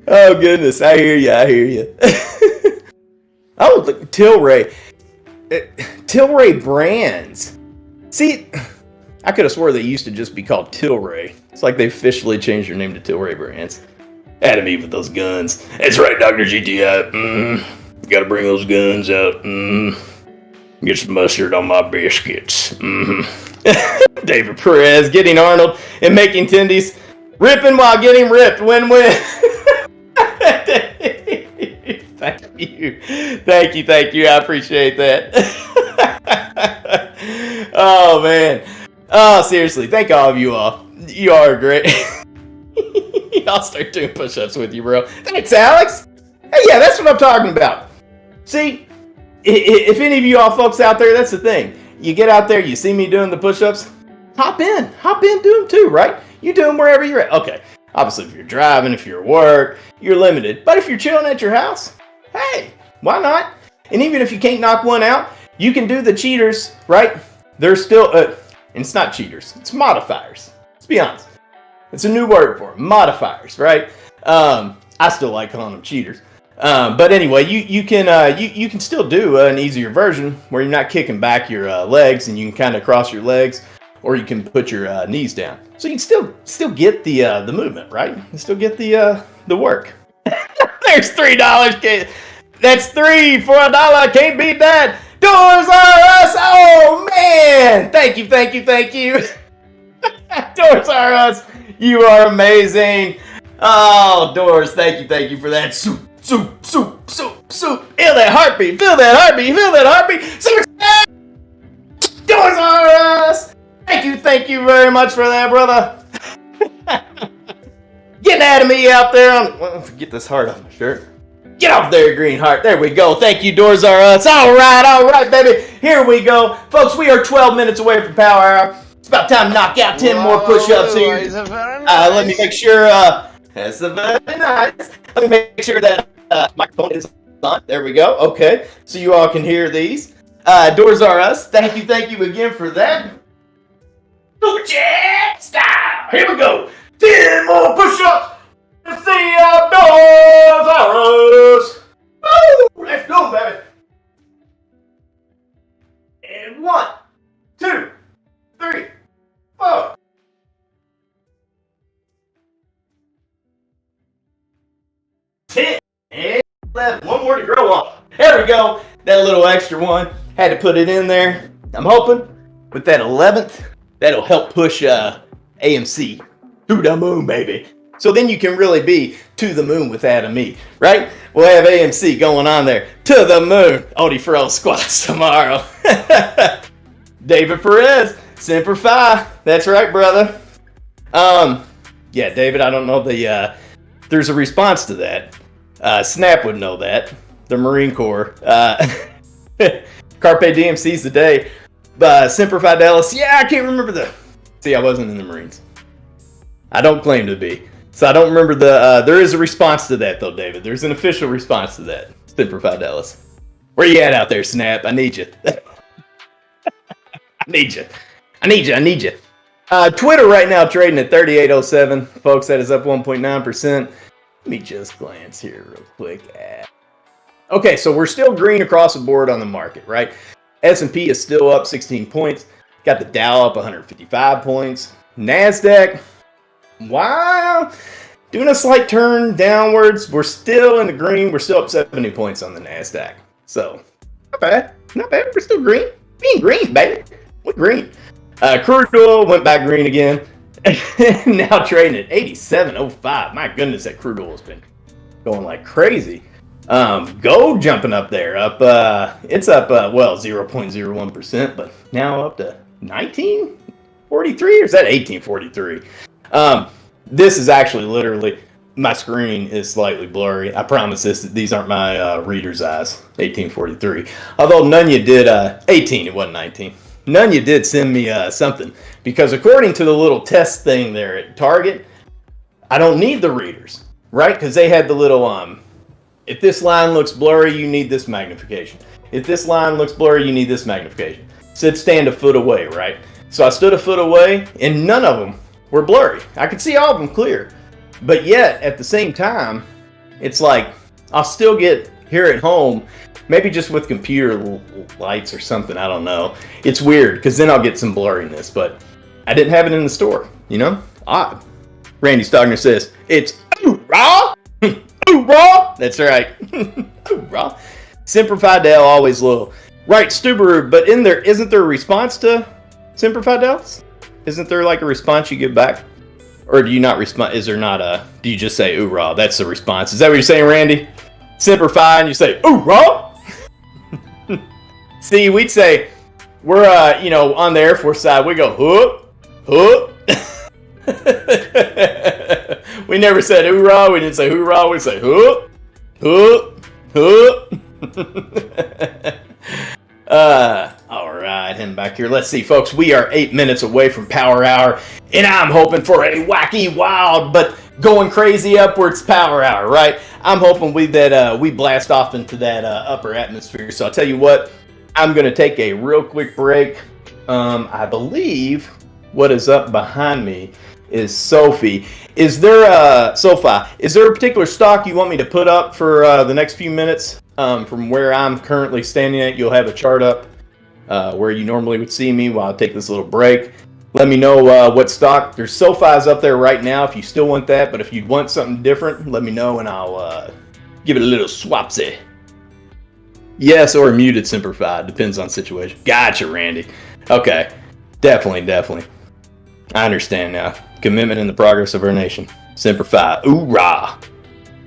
Oh goodness, I hear you. Oh, look, Tilray. Tilray Brands. See, I could have swore they used to just be called Tilray. It's like they officially changed their name to Tilray Brands. Adam Eve with those guns. That's right, Dr. GTI. Gotta bring those guns out. Get some mustard on my biscuits. David Perez getting Arnold and making tendies. Ripping while getting ripped. Win-win. Thank you. I appreciate that. Oh, man. Oh, seriously. Thank all of you all. You are great. I'll start doing push-ups with you, bro. Thanks, Alex. Hey, yeah, that's what I'm talking about. See, if any of you all folks out there, that's the thing. You get out there, you see me doing the push-ups, hop in, do them too, right? You do them wherever you're at. Okay, obviously if you're driving, if you're at work, you're limited. But if you're chilling at your house, hey, why not? And even if you can't knock one out, you can do the cheaters, right? They're still, and it's not cheaters, it's modifiers. Let's be honest. It's a new word for them, modifiers, right? I still like calling them cheaters. But anyway, you can still do an easier version where you're not kicking back your legs and you can kind of cross your legs, or you can put your knees down. So you can still get the movement, right? You still get the work. There's $3. That's $3 for $1. Can't beat that. Doors Are Us. Oh man! Thank you. Doors Are Us. You are amazing. Oh, Doors, thank you for that. Soup. Feel that heartbeat. Doors Are Us. Thank you very much for that, brother. Getting out of me out there. Get this heart off my shirt. Get off there, green heart. There we go. Thank you, Doors Are Us. All right, baby. Here we go. Folks, we are 12 minutes away from Power Hour. It's about time to knock out 10 more push-ups here. Let me make sure. That's very nice. Let me make sure that microphone is on. There we go. Okay. So you all can hear these. Doors Are Us. Thank you again for that. Jet style. Here we go. 10 more push-ups. Let's see how Doors Are Us. Woo! Let's go, baby. And 1, 2, 3, 4. 10 and 11. One more to grow on. There we go. That little extra one. Had to put it in there. I'm hoping with that 11th, that'll help push AMC to the moon, baby. So then you can really be to the moon with Adam E, right? We'll have AMC going on there. To the moon. Odie Furl squats tomorrow. David Perez. Semper Fi. That's right, brother. Yeah, David, I don't know there's a response to that. Snap would know that. The Marine Corps. Carpe Diem sees the day. Semper Fidelis. Yeah, I can't remember See, I wasn't in the Marines. I don't claim to be. So I don't remember there is a response to that, though, David. There's an official response to that. Semper Fidelis. Where you at out there, Snap? I need you. I need you. Twitter right now trading at 38.07. Folks, that is up 1.9%. Let me just glance here real quick. Okay, so we're still green across the board on the market, right? S&P is still up 16 points. Got the Dow up 155 points. NASDAQ, wow, doing a slight turn downwards. We're still in the green. We're still up 70 points on the NASDAQ. So, not bad. We're still green. Being green, baby. We're green. Crude oil went back green again. Now trading at 87.05. My goodness, that crude oil has been going like crazy. Gold jumping up there. It's up 0.01%, but now up to 19.43, or is that 18.43? This is actually literally, my screen is slightly blurry. I promise these aren't my reader's eyes. 18.43. Although Nunya did 18, it wasn't 19. none of you did send me something, because according to the little test thing there at Target, I don't need the readers, right? Because they had the little if this line looks blurry, you need this magnification. If this line looks blurry, you need this magnification. Said stand a foot away, right? So I stood a foot away, and none of them were blurry. I could see all of them clear, but yet at the same time, it's like I'll still get here at home, maybe just with computer lights or something. I don't know. It's weird because then I'll get some blurriness, but I didn't have it in the store. You know, odd. Randy Stogner says it's raw. Raw. That's right. Raw. Semper Fidel, always low. Right, Stubaru, but isn't there a response to Semper Fidels? Isn't there like a response you give back? Or do you not respond? Is there not do you just say, ooh, raw? That's the response. Is that what you're saying, Randy? Semper Fi, and you say, ooh, raw? See, we'd say, we're, on the Air Force side, we go, whoop, whoop. We never said hoorah. We didn't say hoorah. We say whoop, whoop, whoop. All right, heading back here. Let's see, folks. We are 8 minutes away from Power Hour, and I'm hoping for a wacky, wild, but going crazy upwards Power Hour, right? I'm hoping we blast off into that upper atmosphere. So I'll tell you what, I'm going to take a real quick break. I believe what is up behind me is Sophie. Is there a particular stock you want me to put up for the next few minutes? From where I'm currently standing at, you'll have a chart up where you normally would see me while I take this little break. Let me know what stock. There's SoFi's up there right now if you still want that, but if you want something different, let me know and I'll give it a little swapsy. Yes, or muted Semper Fi. Depends on situation. Gotcha, Randy. Okay. Definitely. I understand now. Commitment in the progress of our nation. Semper Fi. Hoorah.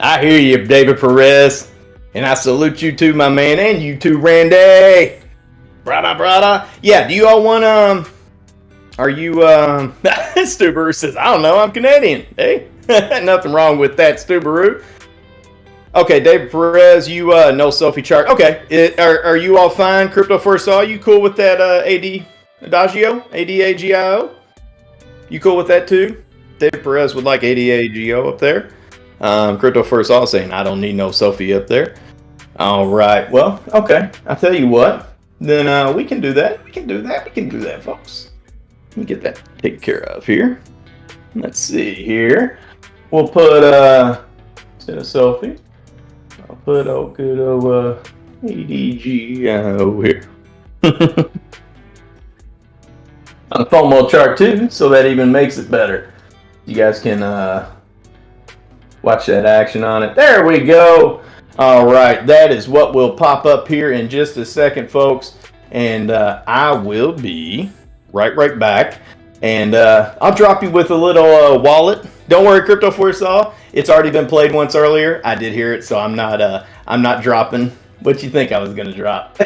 I hear you, David Perez. And I salute you too, my man, and you too, Randy. Brada. Yeah, do you all want, are you, Stubaru says, I don't know, I'm Canadian. Hey, nothing wrong with that, Stubaru. Okay, David Perez, you, no Sophie chart. Okay, are you all fine? Crypto First All, you cool with that, ADAGIO? You cool with that too? David Perez would like ADAGO up there. Crypto First All saying, I don't need no Sophie up there. All right. Well, okay. I'll tell you what. Then we can do that. We can do that, folks. Let me get that taken care of here. Let's see here. We'll put, instead of Sophie, I'll put good old ADGO here. On the FOMO chart too, so that even makes it better. You guys can watch that action on it. There we go. All right, that is what will pop up here in just a second, folks. And I will be right back. And I'll drop you with a little wallet. Don't worry, Crypto Foresaw. It's already been played once earlier. I did hear it, so I'm not dropping what you think I was gonna drop.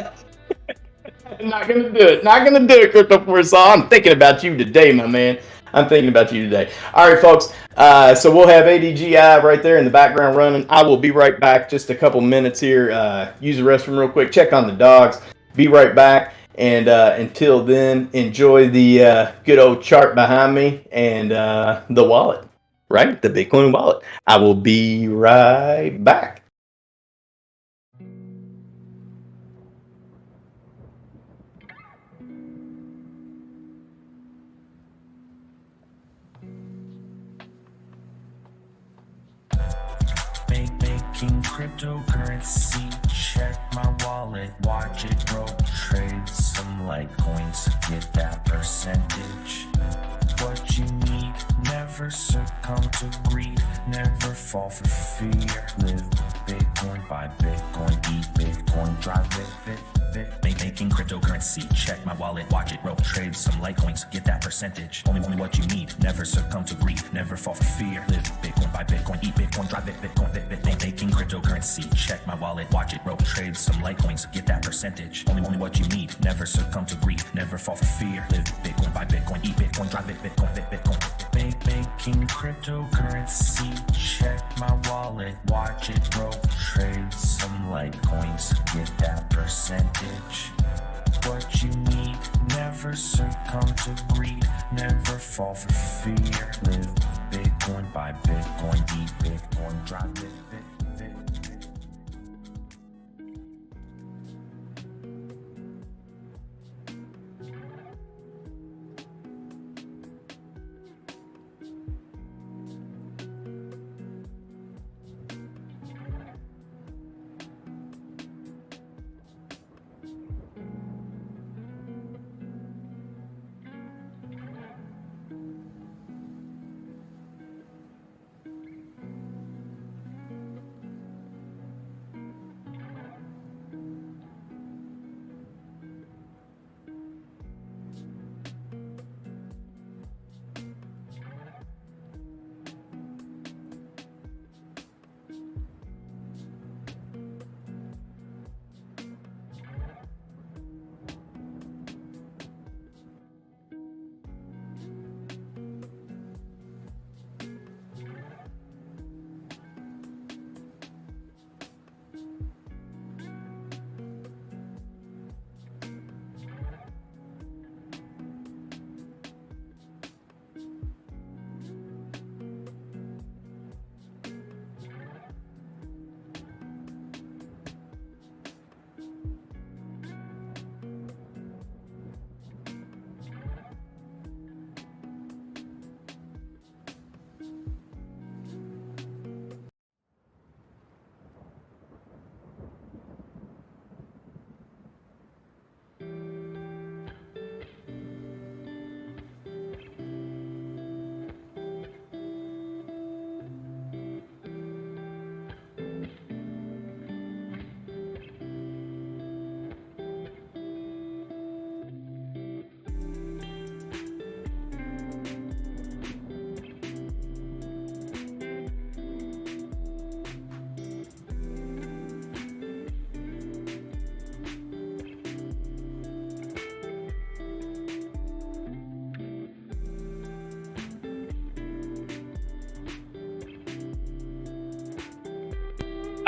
I'm not gonna do it, Crypto Foresaw. I'm thinking about you today, my man. I'm thinking about you today. All right, folks. So we'll have ADGI right there in the background running. I will be right back. Just a couple minutes here. Use the restroom real quick. Check on the dogs. Be right back. And until then, enjoy the good old chart behind me and the wallet, right? The Bitcoin wallet. I will be right back. Making cryptocurrency, check my wallet, watch it grow, trade some Litecoins, get that percentage. What you need, never succumb to greed, never fall for fear. Live Bitcoin, buy Bitcoin, eat Bitcoin, drive it. Making cryptocurrency, check my wallet, watch it grow, trade some Litecoins, get that percentage. Only what you need, never succumb to greed, never fall for fear. Live Bitcoin, buy Bitcoin, eat Bitcoin, drive it. Making cryptocurrency, check my wallet, watch it grow, trade some Litecoins, get that percentage. Only what you need, never succumb to greed, never fall for fear. Live Bitcoin, buy Bitcoin, eat Bitcoin, drive it. Making cryptocurrency, check my wallet, watch it grow, trade some Litecoins, get that percentage. what you need. Never succumb to greed, never fall for fear. Live Bitcoin, buy Bitcoin, eat Bitcoin, drive Bitcoin.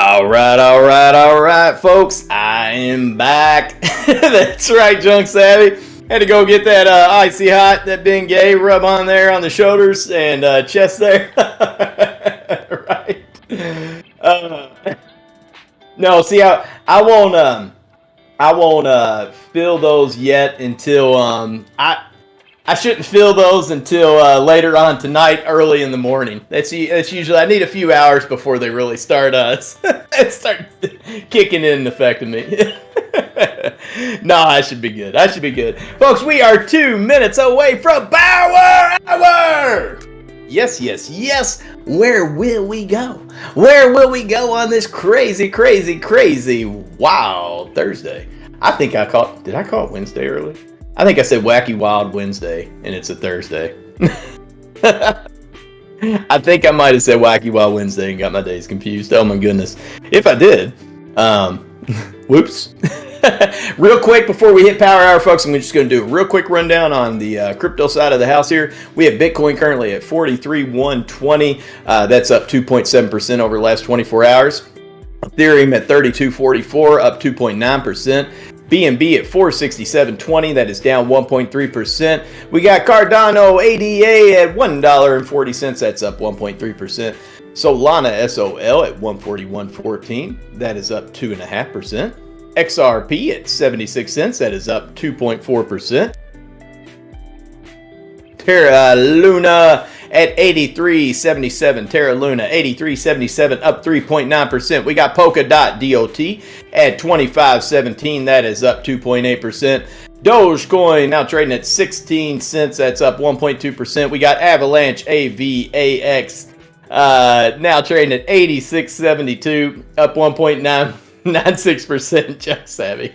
All right, folks. I am back. That's right, Junk Savvy. Had to go get that icy hot, that Bengay rub on there on the shoulders and chest there. Right. No, see, I won't fill those yet until I shouldn't fill those until later on tonight, early in the morning. That's usually, I need a few hours before they really start start kicking in and affecting me. No, I should be good. Folks, we are 2 minutes away from Power Hour! Yes. Where will we go? Where will we go on this crazy wild Thursday? Did I call it Wednesday early? I think I said Wacky Wild Wednesday, and it's a Thursday. I think I might have said Wacky Wild Wednesday and got my days confused. Oh my goodness. If I did, whoops. Real quick before we hit Power Hour, folks, I'm just going to do a real quick rundown on the crypto side of the house here. We have Bitcoin currently at 43,120. That's up 2.7% over the last 24 hours. Ethereum at 32.44, up 2.9%. BNB at 467.20, that is down 1.3%. We got Cardano ADA at $1.40, that's up 1.3%. Solana SOL at 141.14, that is up 2.5%. XRP at 76 cents, that is up 2.4%. Terra Luna at 83.77. Terra Luna 83.77, up 3.9%. We got Polkadot DOT at 25.17, that is up 2.8%. Dogecoin now trading at 16 cents, that's up 1.2%. We got Avalanche AVAX now trading at 86.72, up 1.96%. Just savvy.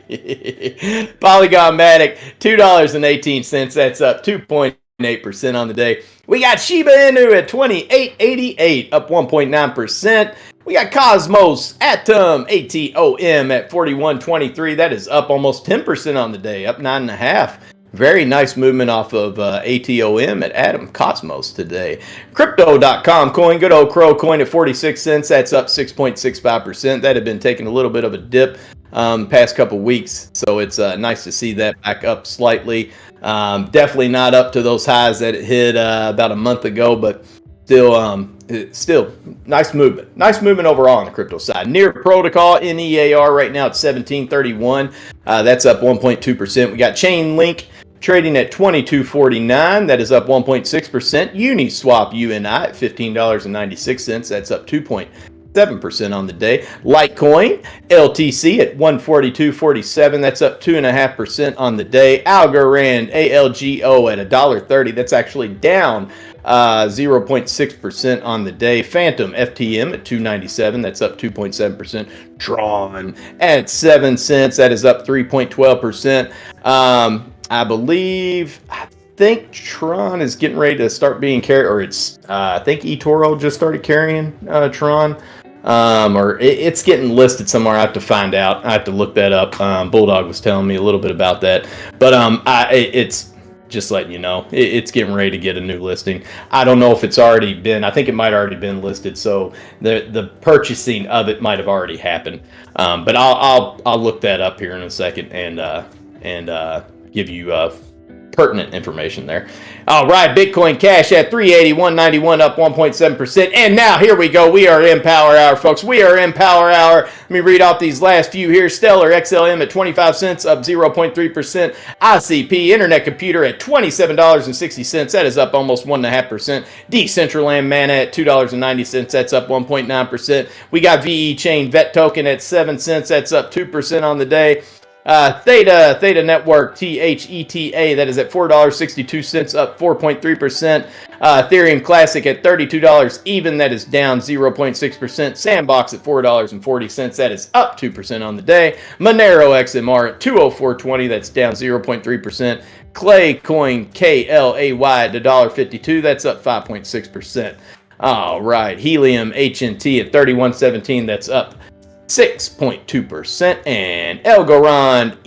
Polygon Matic $2.18, that's up 2.8% on the day. We got Shiba Inu at 28.88, up 1.9%. We got Cosmos Atom ATOM at 41.23, that is up almost 10% on the day, up 9.5%. Very nice movement off of ATOM at Atom Cosmos today. Crypto.com coin, good old Crow coin at 46 cents. That's up 6.65%. That had been taking a little bit of a dip past couple weeks, so it's nice to see that back up slightly. Definitely not up to those highs that it hit about a month ago, but still nice movement overall on the crypto side. Near protocol NEAR right now at 1731. That's up 1.2%. We got Chainlink trading at 22.49. That is up 1.6%. Uniswap UNI at $15.96. That's up 2.7% on the day. Litecoin LTC at 142.47. That's up 2.5% on the day. Algorand ALGO at $1.30. That's actually down 0.6% on the day. Phantom FTM at $2.97. That's up 2.7%. Tron at 7 cents. That is up 3.12%. I think Tron is getting ready to start being carried, or I think eToro just started carrying Tron. Or it's getting listed somewhere. I have to find out. I have to look that up. Bulldog was telling me a little bit about that. But it's just letting you know, it's getting ready to get a new listing. I don't know if it's already been. I think it might already been listed, so the purchasing of it might have already happened. But I'll look that up here in a second and give you pertinent information there. All right, Bitcoin Cash at 381.91, up 1.7%. And now here we go. We are in Power Hour, folks. We are in Power Hour. Let me read off these last few here. Stellar XLM at 25 cents, up 0.3%. ICP Internet Computer at $27.60. That is up almost 1.5%. Decentraland Mana at $2.90. That's up 1.9%. We got VE Chain Vet Token at 7 cents. That's up 2% on the day. Theta Network, THETA, that is at $4.62, up 4.3%. Ethereum Classic at $32 even, that is down 0.6%. Sandbox at $4.40, that is up 2% on the day. Monero XMR at $204.20, that's down 0.3%. Clay Coin KLAY at $1.52, that's up 5.6%. All right, Helium HNT at $31.17, that's up 6.2%, and Elgoron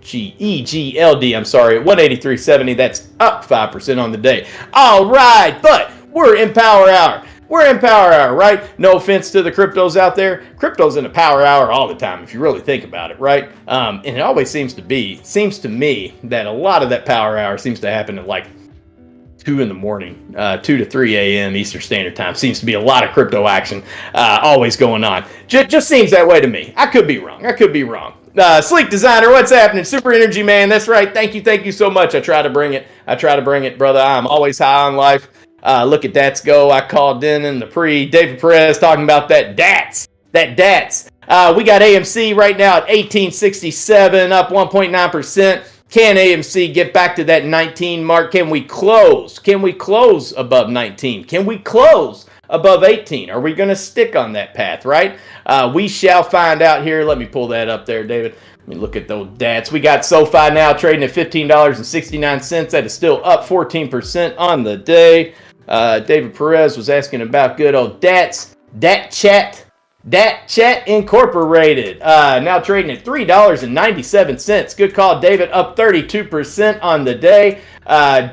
EGLD, I'm sorry, at 183.70, that's up 5% on the day. All right, but we're in Power Hour. We're in Power Hour, right? No offense to the cryptos out there. Crypto's in a Power Hour all the time, if you really think about it, right? And it always seems to me that a lot of that Power Hour seems to happen at like 2 in the morning, 2 to 3 a.m. Eastern Standard Time. Seems to be a lot of crypto action always going on. Just seems that way to me. I could be wrong. Sleek Designer, what's happening? Super Energy Man, that's right. Thank you so much. I try to bring it, brother. I'm always high on life. Look at DATS go. I called in the pre. David Perez talking about that DATS. We got AMC right now at 1867, up 1.9%. Can AMC get back to that 19 mark? Can we close? Above 19? Can we close above 18? Are we going to stick on that path, right? We shall find out here. Let me pull that up there, David. Let me look at those DATs. We got SoFi now trading at $15.69. That is still up 14% on the day. David Perez was asking about good old DATs. Dat Chat Incorporated, now trading at $3.97. Good call, David, up 32% on the day.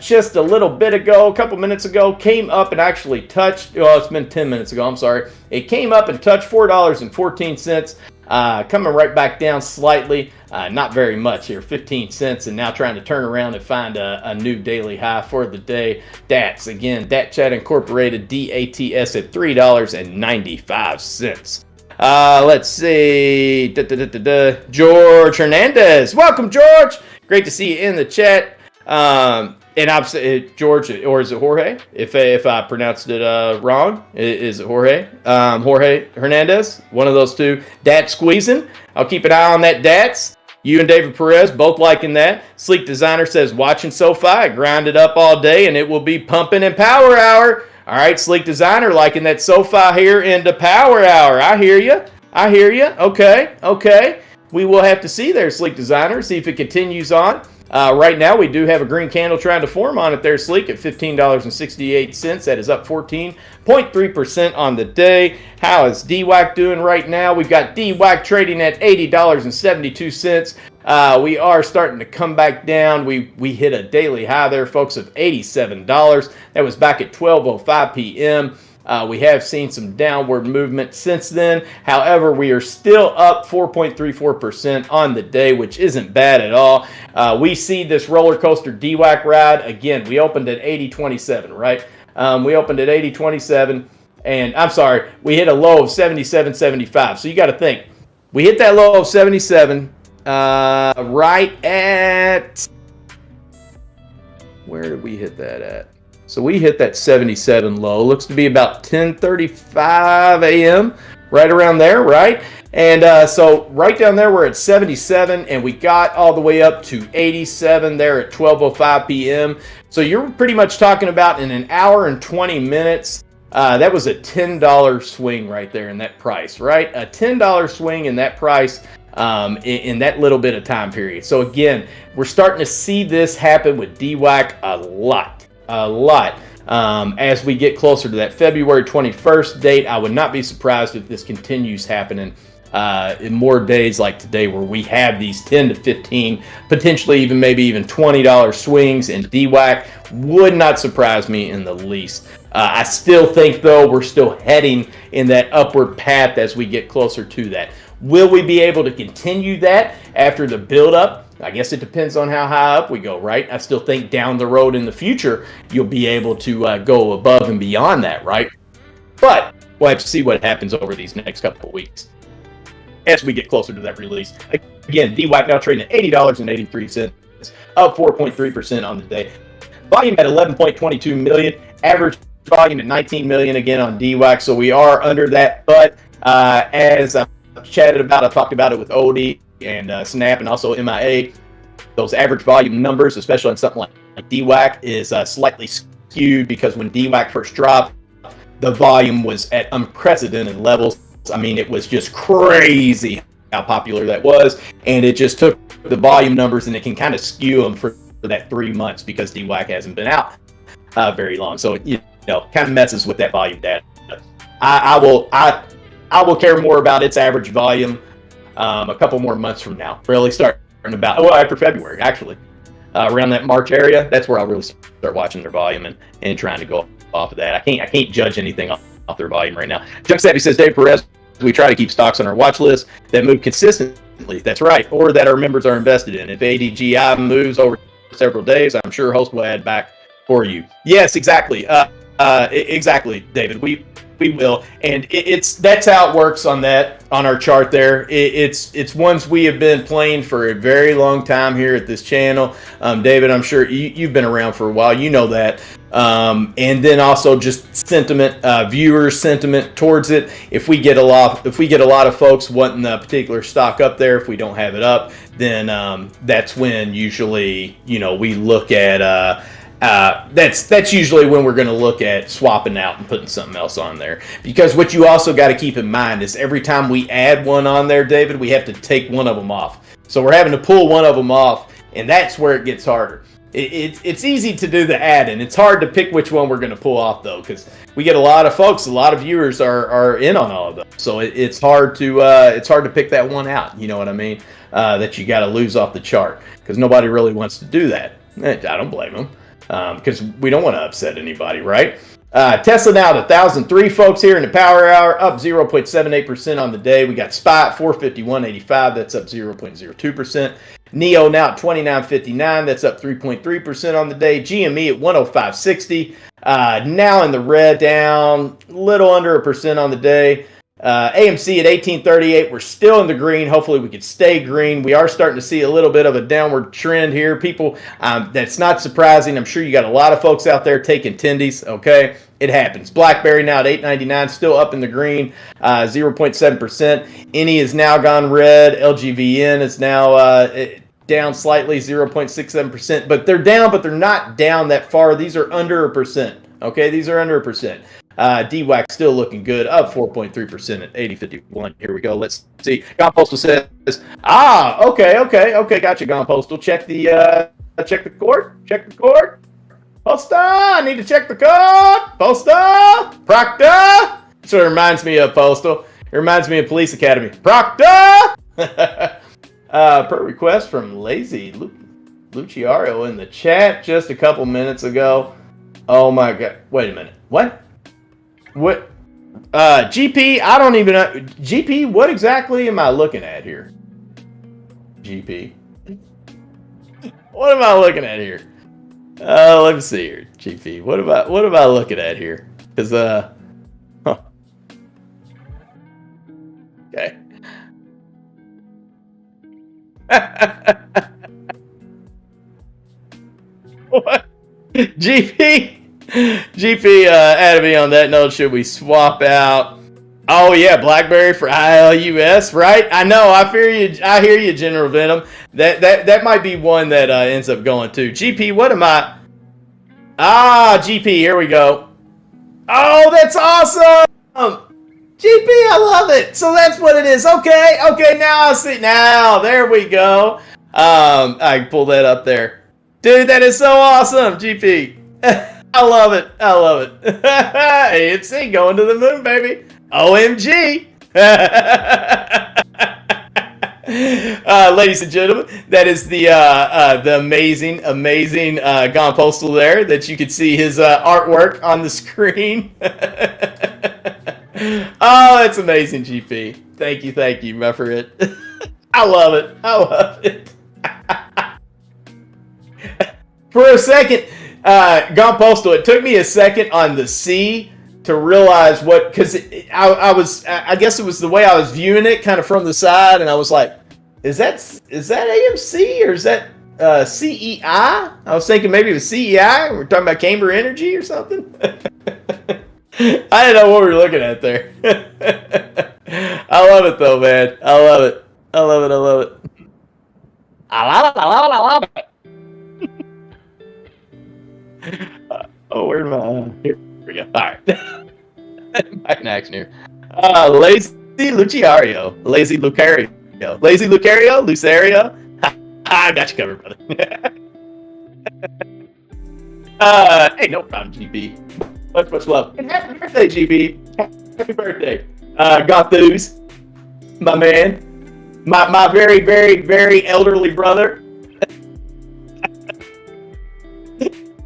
Just a little bit ago, a couple minutes ago, came up and actually touched, it's been 10 minutes ago, I'm sorry. It came up and touched $4.14, coming right back down slightly, not very much here, 15 cents, and now trying to turn around and find a new daily high for the day. DATS, again, Dat Chat Incorporated, DATS at $3.95. Let's see, George Hernandez. Welcome, George. Great to see you in the chat. And I'm George, or is it Jorge? If I pronounced it wrong, is it Jorge? Jorge Hernandez, one of those two. Dat squeezing. I'll keep an eye on that DATS. You and David Perez both liking that. Sleek Designer says, watching SoFi, grind it up all day, and it will be pumping in Power Hour. All right, Sleek Designer liking that SoFi here into Power Hour. I hear you. Okay. We will have to see there, Sleek Designer, see if it continues on. Right now, we do have a green candle trying to form on it there, Sleek, at $15.68. That is up 14.3% on the day. How is DWAC doing right now? We've got DWAC trading at $80.72. We are starting to come back down. We hit a daily high there, folks, of $87. That was back at 12:05 p.m. We have seen some downward movement since then. However, we are still up 4.34% on the day, which isn't bad at all. We see this roller coaster DWAC ride. Again, we opened at 80.27, right? We opened at 80.27, and I'm sorry, we hit a low of 77.75. So you got to think, we hit that low of 77 right at, where did we hit that at? So we hit that 77 low. Looks to be about 10:35 a.m., right around there, right? And so right down there, we're at 77, and we got all the way up to 87 there at 12:05 p.m. So you're pretty much talking about in an hour and 20 minutes. That was a $10 swing right there in that price, right? A $10 swing in that price in that little bit of time period. So again, we're starting to see this happen with DWAC a lot. As we get closer to that February 21st date, I would not be surprised if this continues happening in more days like today, where we have these 10 to 15, potentially even maybe even $20 swings in DWAC. Would not surprise me in the least. I still think, though, we're still heading in that upward path as we get closer to that. Will we be able to continue that after the build-up? I guess it depends on how high up we go, right? I still think down the road in the future, you'll be able to go above and beyond that, right? But we'll have to see what happens over these next couple of weeks as we get closer to that release. Again, DWAC now trading at $80.83, up 4.3% on the day. Volume at 11.22 million, average volume at 19 million again on DWAC, so we are under that. But as I've chatted about, I've talked about it with OD and Snap and also MIA. Those average volume numbers, especially on something like DWAC, is slightly skewed because when DWAC first dropped, the volume was at unprecedented levels. I mean, it was just crazy how popular that was, and it just took the volume numbers and it can kind of skew them for that 3 months because DWAC hasn't been out very long. So it kind of messes with that volume data. I will care more about its average volume a couple more months from now. Really starting about, after February, actually. Around that March area, that's where I'll really start watching their volume and trying to go off of that. I can't judge anything off their volume right now. Chuck Savvy says, Dave Perez, we try to keep stocks on our watch list that move consistently. That's right. Or that our members are invested in. If ADGI moves over several days, I'm sure host will add back for you. Yes, exactly. Exactly, David. We will, and that's how it works on our chart there. It's ones we have been playing for a very long time here at this channel. David, I'm sure you've been around for a while. You know that. And then also just sentiment, viewers' sentiment towards it. If we get a lot of folks wanting a particular stock up there, if we don't have it up, then that's when usually we look at. That's usually when we're going to look at swapping out and putting something else on there. Because what you also got to keep in mind is every time we add one on there, David, we have to take one of them off. So we're having to pull one of them off, and that's where it gets harder. It's easy to do the add, and it's hard to pick which one we're going to pull off, though, because we get a lot of folks, a lot of viewers are in on all of them. So it's hard to pick that one out. You know what I mean? That you got to lose off the chart because nobody really wants to do that. I don't blame them. Because we don't want to upset anybody, right? Tesla now at 1,003 folks here in the power hour, up 0.78% on the day. We got SPY at 451.85, that's up 0.02%. NEO now at 29.59, that's up 3.3% on the day. GME at 105.60, now in the red, down a little under 1% on the day. AMC at 1838, we're still in the green. Hopefully we could stay green. We are starting to see a little bit of a downward trend here. People, that's not surprising. I'm sure you got a lot of folks out there taking tendies, okay? It happens. BlackBerry now at 899, still up in the green, 0.7%. Any is now gone red. LGVN is now down slightly, 0.67%. But they're down, but they're not down that far. These are under 1%, okay? These are under 1%. DWAC still looking good, up 4.3% at 80.51. Here we go. Let's see. Gone Postal says, okay. Gotcha, Gone Postal. Check the cord. Check the cord. Postal, I need to check the code. Postal, Proctor. That's what it reminds me of, Postal. It reminds me of Police Academy. Proctor. Per request from Lazy Luciario in the chat just a couple minutes ago. Oh my god. Wait a minute. What? GP, I don't even know. GP, what exactly am I looking at here? GP. What am I looking at here? Let me see here. GP. What am I looking at here? Because okay. What? GP added me on that note. Should we swap out? Oh yeah, BlackBerry for ILUS, right? I know. I hear you, General Venom. That might be one that ends up going too. GP, what am I? GP, here we go. Oh, that's awesome. GP, I love it. So that's what it is. Okay, now I see. Now, there we go. I can pull that up there. Dude, that is so awesome, GP. I love it. AMC going to the moon, baby. OMG. Ladies and gentlemen, that is the amazing Gone Postal there that you could see his artwork on the screen. Oh, it's amazing, GP. Thank you, my friend. I love it. For a second, Gone Postal, it took me a second on the C to realize what, because I guess it was the way I was viewing it kind of from the side, and I was like, is that AMC or is that CEI? I was thinking maybe it was CEI. We're talking about Camber Energy or something. I didn't know what we were looking at there. I love it though, man. I love it. I love it. Oh, where am I? Here we go. All right. Back in action here. Lazy Luciario. Lucario. I got you covered, brother. Hey, no problem, GP. Much love. And happy birthday, GP. Happy birthday. Gothus, my man. My very, very, very elderly brother.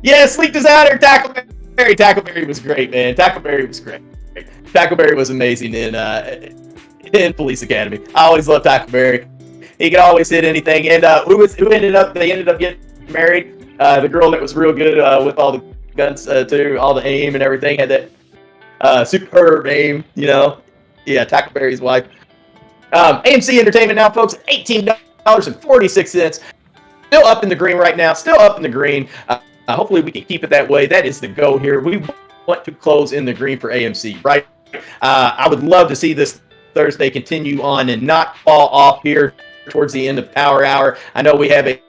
Yes, Sleek Designer, Tackleberry. Tackleberry was great, man. Tackleberry was amazing in Police Academy. I always loved Tackleberry. He could always hit anything. And who ended up getting married? The girl that was real good with all the guns too, all the aim and everything, had that superb aim, you know. Yeah, Tackleberry's wife. AMC Entertainment now, folks, $18.46. Still up in the green right now. Hopefully we can keep it that way. That is the go here. We want to close in the green for AMC, right? I would love to see this Thursday continue on and not fall off here towards the end of Power Hour. I know we have a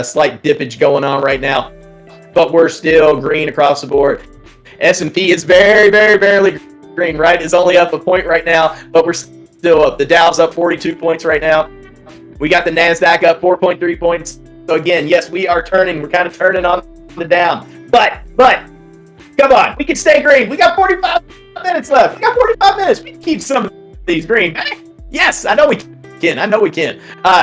slight dippage going on right now, but we're still green across the board. S&P is very, very barely green, right? It's only up a point right now, but we're still up. The Dow's up 42 points right now. We got the NASDAQ up 4.3 points. So again, yes, we are turning. We're kind of turning on the down. But, come on. We can stay green. We got 45 minutes left. We got 45 minutes. We can keep some of these green back. Yes, I know we can.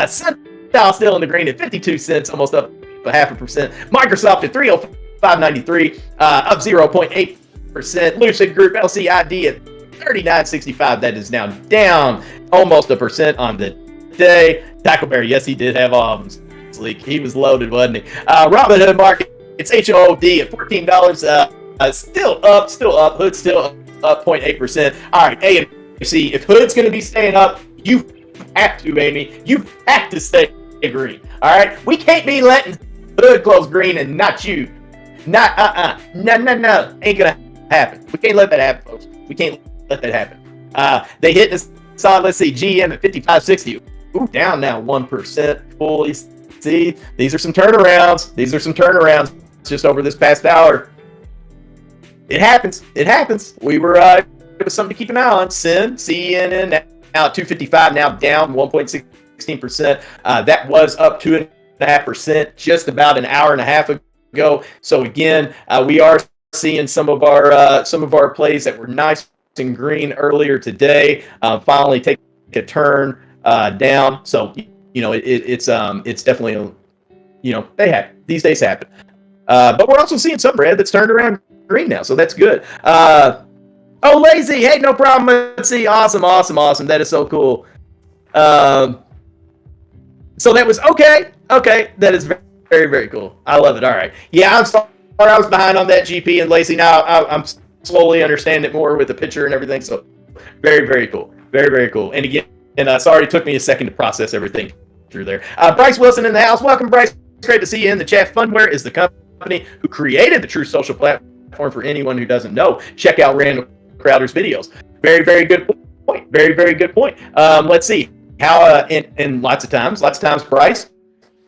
Sundial still in the green at 52 cents, almost up 0.5%. Microsoft at 305.93, up 0.8%. Lucid Group LCID at 39.65. That is now down almost 1% on the day. Tackleberry, yes, he did have leak. He was loaded, wasn't he? Robinhood Market, it's HOD at $14. Still up. Hood still up 0.8%. All right, AMC, if Hood's going to be staying up, you have to, Amy. You have to stay green. All right? We can't be letting Hood close green and not you. No. Ain't going to happen. We can't let that happen, folks. We can't let that happen. They hit this solid, let's see, GM at 55.60. Ooh, down now 1%. Holy see, these are some turnarounds. Just over this past hour. It happens. We were, it was something to keep an eye on. CNN now at 255, now down 1.16%. That was up 2.5% just about an hour and a half ago. So again, we are seeing some of our plays that were nice and green earlier today finally take a turn down. So it's definitely, these days happen. But we're also seeing some red that's turned around green now, so that's good. Lazy, hey, no problem. Let's see, awesome. That is so cool. So that was okay. That is very, very, very cool. I love it. All right, yeah, I'm sorry I was behind on that, GP and Lacey. Now I'm slowly understanding it more with the picture and everything. So very, very cool. Very, very cool. And again, sorry it took me a second to process everything through there. Bryce Wilson in the house. Welcome, Bryce. It's great to see you in the chat. Phunware is the company who created the True Social platform. For anyone who doesn't know, check out Randall Crowder's videos. Very, very good point. Very, very good point. Let's see how and lots of times, Bryce.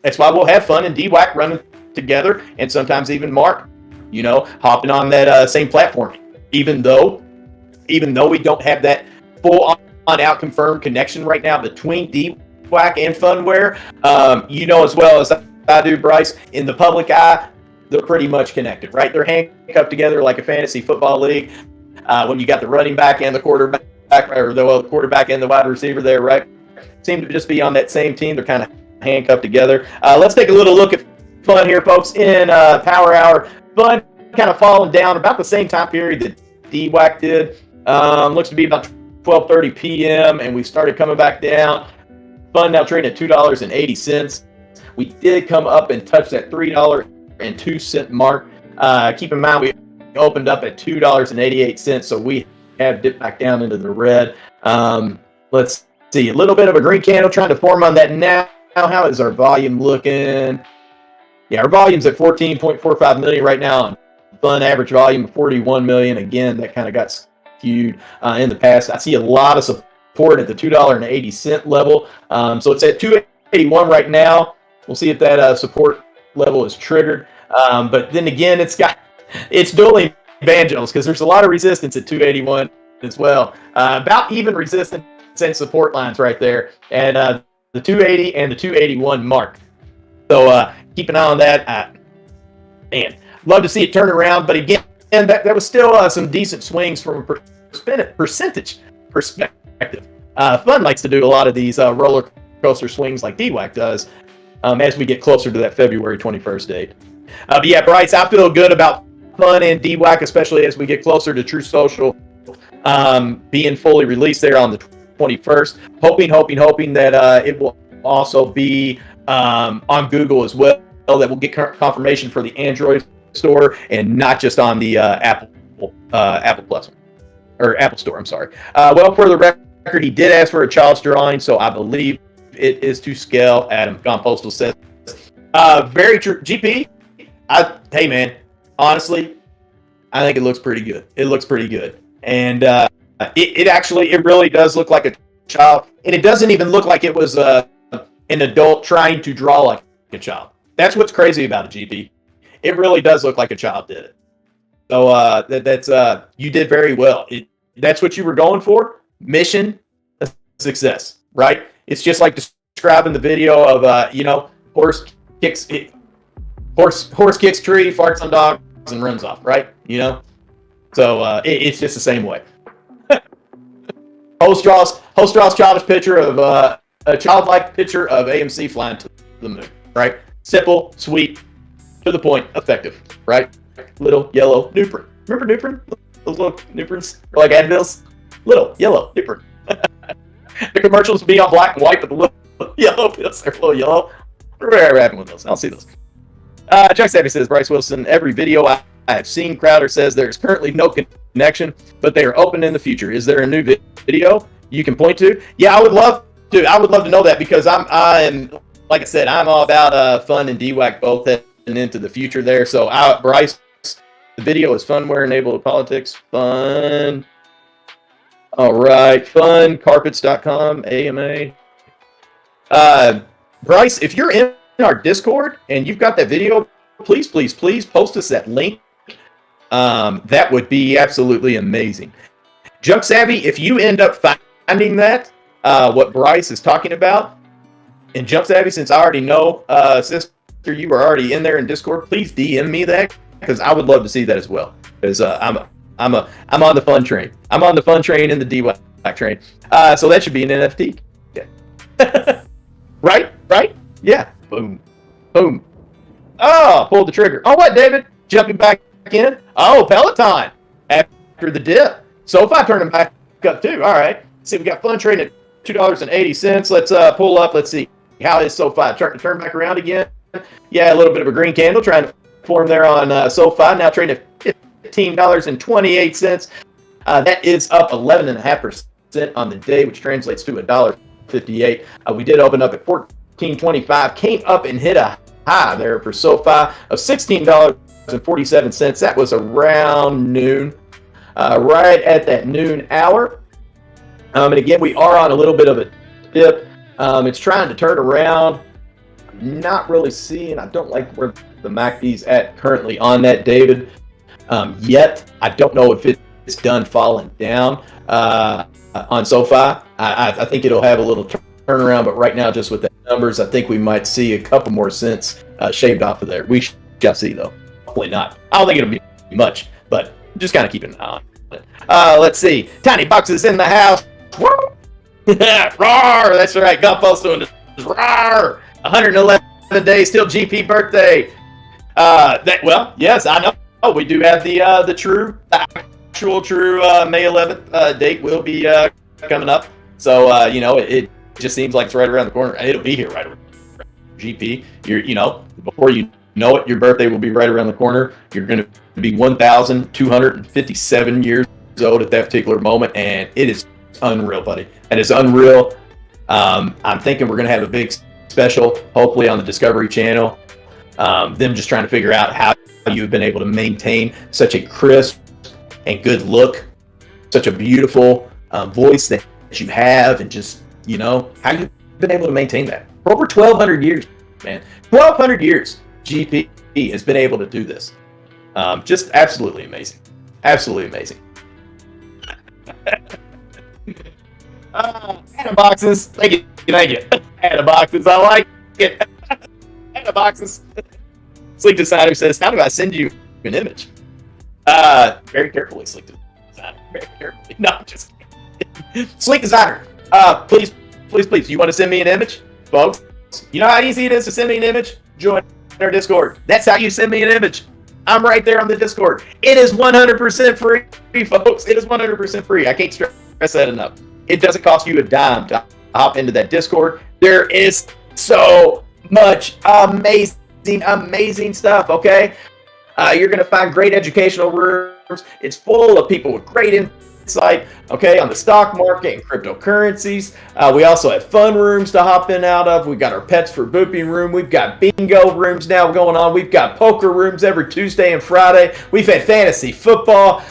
That's why we'll have Phun and DWAC running together, and sometimes even Mark, hopping on that same platform. Even though we don't have that full on out confirmed connection right now between DWAC and Phunware, as well as I do, Bryce, in the public eye, they're pretty much connected, right? They're handcuffed together like a fantasy football league. When you got the running back and the quarterback, or the quarterback and the wide receiver there, right? Seem to just be on that same team. They're kind of handcuffed together. Let's take a little look at Phun here, folks. In Power Hour, Phun kind of falling down about the same time period that DWAC did. Looks to be about 12:30 p.m. and we started coming back down. Phun now trading at $2.80. We did come up and touch that $3.02 mark. Keep in mind we opened up at $2.88, so we have dipped back down into the red. Let's see, a little bit of a green candle trying to form on that now. How is our volume looking? Yeah, our volume's at 14.45 million right now. Phun average volume of 41 million. Again, that kind of got skewed in the past. I see a lot of support at the $2.80 level. So it's at 281 right now. We'll see if that support level is triggered. But then again, it's dueling banjos because there's a lot of resistance at 281 as well. About even resistance and support lines right there. And the 280 and the 281 mark. So keep an eye on that. And love to see it turn around. But again, that was still some decent swings from a percentage perspective. Phun likes to do a lot of these roller coaster swings like DWAC does as we get closer to that February 21st date. But yeah, Bryce, I feel good about Phun and DWAC, especially as we get closer to True Social being fully released there on the 21st. Hoping that it will also be on Google as well, that we'll get confirmation for the Android store and not just on the Apple Plus or Apple Store. I'm sorry. Well, for the record, he did ask for a child's drawing, so I believe it is to scale. Adam Compostal says, very true. GP, hey man, honestly, I think it looks pretty good. And it really does look like a child, and it doesn't even look like it was an adult trying to draw like a child. That's what's crazy about it, GP. It really does look like a child did it. So that's you did very well. That's what you were going for. Mission a success, right? It's just like describing the video of horse kicks tree, farts on dogs, and runs off, right? So it's just the same way. Hostraw's childish picture of a childlike picture of AMC flying to the moon, right? Simple, sweet, to the point, effective, right? Little yellow Nuprin. Remember Nuprin? Those little Nuprins are like Advils. Little yellow Nuprin. The commercials be on black and white, but the little yellow pills, they're a little yellow. What happened with those? I'll see those. Chuck Savvy says, Bryce Wilson, every video I have seen, Crowder says there's currently no connection, but they are open in the future. Is there a new video you can point to? Yeah, I would love to know that, because I'm like I said, I'm all about Phun and DWAC both heading into the future there. So Bryce, the video is Phunware enabled politics. Phun. All right, phuncarpets.com, AMA. Bryce, if you're in our Discord and you've got that video, please post us that link. That would be absolutely amazing. Junk Savvy, if you end up finding that, what Bryce is talking about, and Junk Savvy, since I already know, sister, you were already in there in Discord, please DM me that, because I would love to see that as well. Because I'm on the Phun train. I'm on the Phun train and the DWAC train. So that should be an NFT. Yeah. Right? right? Yeah. Boom. Boom. Oh, pulled the trigger. Oh, what, David? Jumping back in? Oh, Peloton. After the dip. SoFi turning back up too. All right. See, we got FUN trading at $2.80. Let's pull up. Let's see. How is SoFi? Turn back around again. Yeah, a little bit of a green candle trying to form there on SoFi. Now trading at $15.28. That is up 11.5% on the day, which translates to $1.58. We did open up at $14.25. Came up and hit a high there for SoFi of $16.47. That was around noon, right at that noon hour. And again, we are on a little bit of a dip. It's trying to turn around. I'm not really seeing. I don't like where the MACD's at currently on that, David. Yet, I don't know if it's done falling down on SoFi. I think it'll have a little turnaround, but right now, just with the numbers, I think we might see a couple more cents shaved off of there. We shall see, though. Hopefully not. I don't think it'll be much, but just kind of keep an eye on it. Let's see. Tiny Boxes in the house. Roar! That's right. Gumpos doing this. Roar! 111 days till GP birthday. Yes, I know. We do have the actual true May 11th date will be coming up. So it just seems like it's right around the corner. It'll be here right around GP. Before you know it, your birthday will be right around the corner. You're going to be 1,257 years old at that particular moment, and it is unreal, buddy. And it's unreal. I'm thinking we're going to have a big special, hopefully on the Discovery Channel. Them just trying to figure out how you've been able to maintain such a crisp and good look, such a beautiful voice that you have, and just, how you've been able to maintain that for over 1,200 years, man. 1,200 years, GP has been able to do this. Just absolutely amazing. Absolutely amazing. Anna boxes. Thank you. Anna boxes. I like it. Anna boxes. Sleek Designer says, how do I send you an image? Very carefully, Sleek Designer. Very carefully. No, just kidding. Sleek Designer. Please. You want to send me an image? Folks, you know how easy it is to send me an image? Join our Discord. That's how you send me an image. I'm right there on the Discord. It is 100% free, folks. It is 100% free. I can't stress that enough. It doesn't cost you a dime to hop into that Discord. There is so much amazing stuff, okay? You're going to find great educational rooms. It's full of people with great insight, okay, on the stock market and cryptocurrencies. We also have fun rooms to hop in out of. We've got our pets for booping room. We've got bingo rooms now going on. We've got poker rooms every Tuesday and Friday. We've had fantasy football.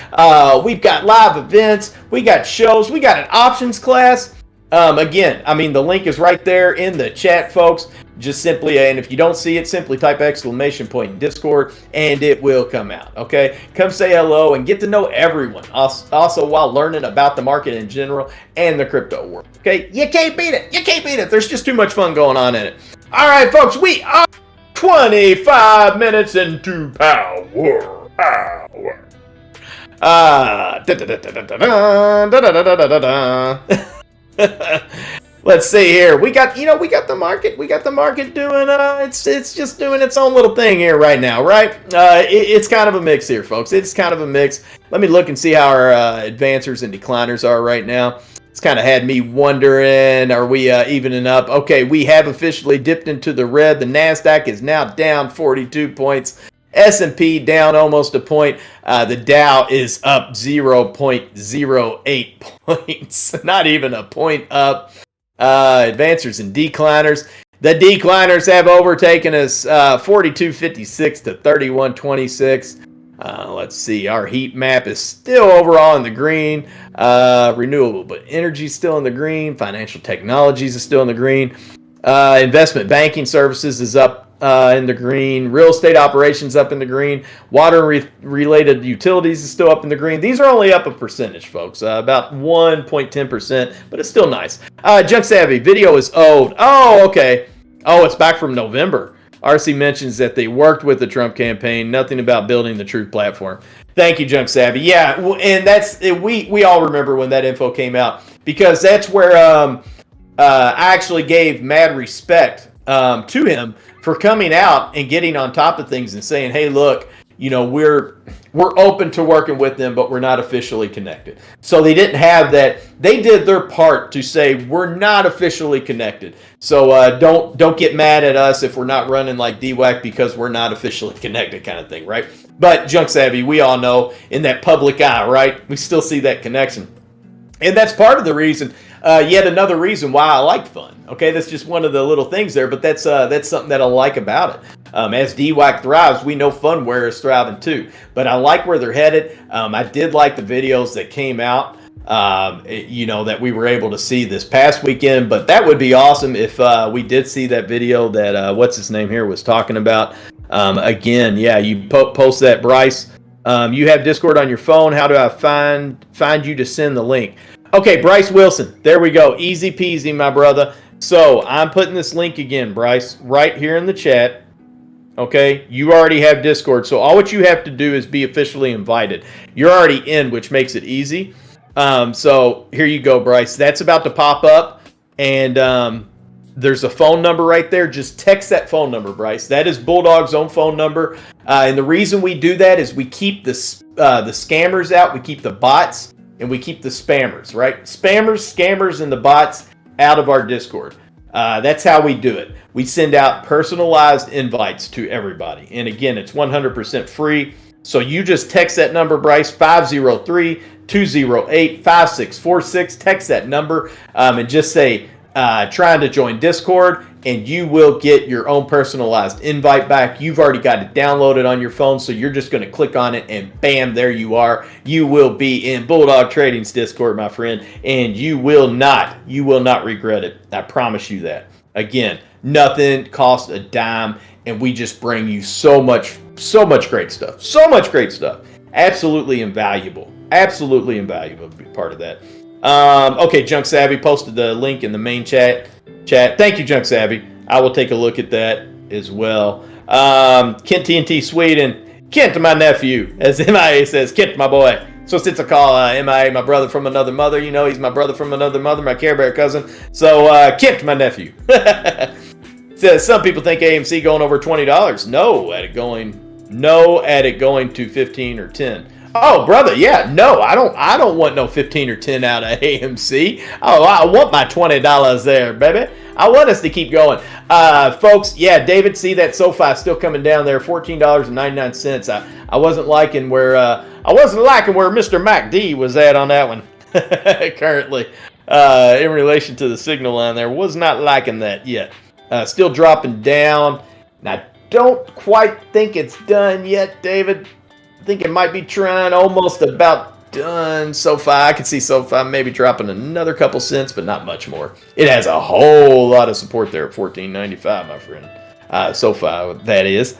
We've got live events. We got shows. We got an options class. Again, the link is right there in the chat, folks. Just simply, and if you don't see it, simply type ! in Discord, and it will come out, okay? Come say hello and get to know everyone, also while learning about the market in general and the crypto world, okay? You can't beat it. There's just too much fun going on in it. All right, folks, we are 25 minutes into power. Let's see here. We got the market. We got the market doing. It's just doing its own little thing here right now, right? It's kind of a mix here, folks. It's kind of a mix. Let me look and see how our advancers and decliners are right now. It's kind of had me wondering, are we evening up? Okay, we have officially dipped into the red. The NASDAQ is now down 42 points. S&P down almost a point. The Dow is up 0.08 points. Not even a point up. Advancers and decliners. The decliners have overtaken us 42.56 to 31.26. Let's see. Our heat map is still overall in the green. Renewable energy is still in the green. Financial technologies is still in the green. Investment banking services is up in the green. Real estate operations up in the green. Water related utilities is still up in the green. These are only up a percentage, folks. About 1.10%, but it's still nice. Junk Savvy, video is old. Oh, okay. Oh, it's back from November. RC mentions that they worked with the Trump campaign. Nothing about building the truth platform. Thank you, Junk Savvy. Yeah, and that's we all remember when that info came out, because that's where I actually gave mad respect to him for coming out and getting on top of things and saying, hey, look, you know, we're open to working with them, but we're not officially connected. So they didn't have that. They did their part to say we're not officially connected. So don't get mad at us if we're not running like DWAC because we're not officially connected, kind of thing, right? But Junk Savvy, we all know in that public eye, right? We still see that connection, and that's part of the reason. Yet another reason why I like FUN. Okay, that's just one of the little things there, but that's something that I like about it. As DWAC thrives, we know Phunware is thriving too. But I like where they're headed. I did like the videos that came out, you know, that we were able to see this past weekend. But that would be awesome if we did see that video that what's his name here was talking about. Again, yeah, you post that, Bryce. You have Discord on your phone. How do I find you to send the link? Okay, Bryce Wilson. There we go. Easy peasy, my brother. So I'm putting this link again, Bryce, right here in the chat. Okay, you already have Discord. So all what you have to do is be officially invited. You're already in, which makes it easy. So here you go, Bryce. That's about to pop up. And there's a phone number right there. Just text that phone number, Bryce. That is Bulldog's own phone number. And the reason we do that is we keep the scammers out. We keep the bots. And we keep the spammers, right? Spammers, scammers, and the bots out of our Discord. That's how we do it. We send out personalized invites to everybody. And again, it's 100% free. So you just text that number, Bryce, 503-208-5646. Text that number and just say, trying to join Discord, and you will get your own personalized invite back. You've already got it downloaded on your phone, so you're just going to click on it, and bam, there you are. You will be in Bulldog Trading's Discord, my friend, and you will not regret it. I promise you that. Again, nothing costs a dime, and we just bring you so much great stuff. So much great stuff. Absolutely invaluable. Absolutely invaluable to be part of that. Okay, Junk Savvy posted the link in the main chat. Thank you, Junk Savvy. I will take a look at that as well. Kent TNT Sweden. Kent, my nephew, as MIA says. Kent, my boy. So since I call MIA my brother from another mother, you know he's my brother from another mother, my Care Bear cousin. So Kent, my nephew. Says some people think AMC going over $20. No, at it going to 15 or 10. Oh, brother, yeah, no, I don't want no 15 or 10 out of AMC. Oh, I want my $20 there, baby. I want us to keep going. Folks, yeah, David, see that SoFi still coming down there, $14.99. I wasn't liking where Mr. MacD was at on that one currently in relation to the signal line there. Was not liking that yet. Still dropping down. And I don't quite think it's done yet, David. I think it might be trying, almost about done. SoFi, I could see SoFi maybe dropping another couple cents, but not much more. It has a whole lot of support there at $14.95, my friend. SoFi, that is.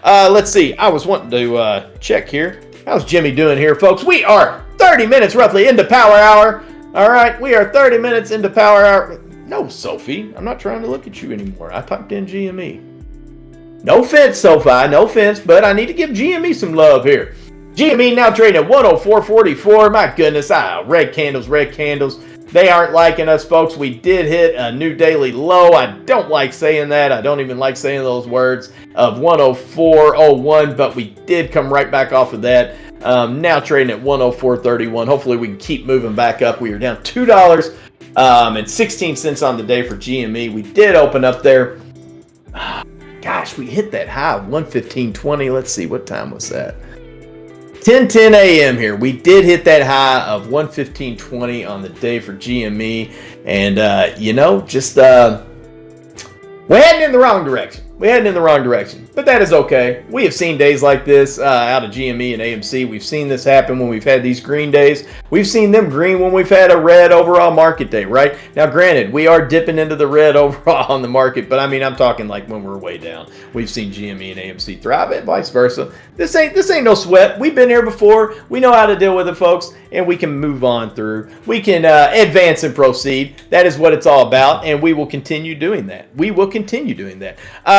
Let's see. I was wanting to check here. How's Jimmy doing here, folks? We are 30 minutes roughly into Power Hour. All right, we are 30 minutes into Power Hour. No, Sophie, I'm not trying to look at you anymore. I typed in GME. No offense, SoFi, no offense, but I need to give GME some love here. GME now trading at 104.44. My goodness, red candles. They aren't liking us, folks. We did hit a new daily low. I don't like saying that. I don't even like saying those words of 104.01, but we did come right back off of that. Now trading at 104.31. Hopefully we can keep moving back up. We are down $2 and 16 cents on the day for GME. We did open up there. Gosh, we hit that high of 115.20. Let's see, what time was that? 10:10 a.m. here. We did hit that high of 115.20 on the day for GME. And, we're heading in the wrong direction. But that is okay. We have seen days like this out of GME and AMC. We've seen this happen when we've had these green days. We've seen them green when we've had a red overall market day, right? Now, granted, we are dipping into the red overall on the market, but I mean, I'm talking like when we're way down. We've seen GME and AMC thrive and vice versa. This ain't no sweat. We've been here before. We know how to deal with it, folks, and we can move on through. We can advance and proceed. That is what it's all about, and we will continue doing that.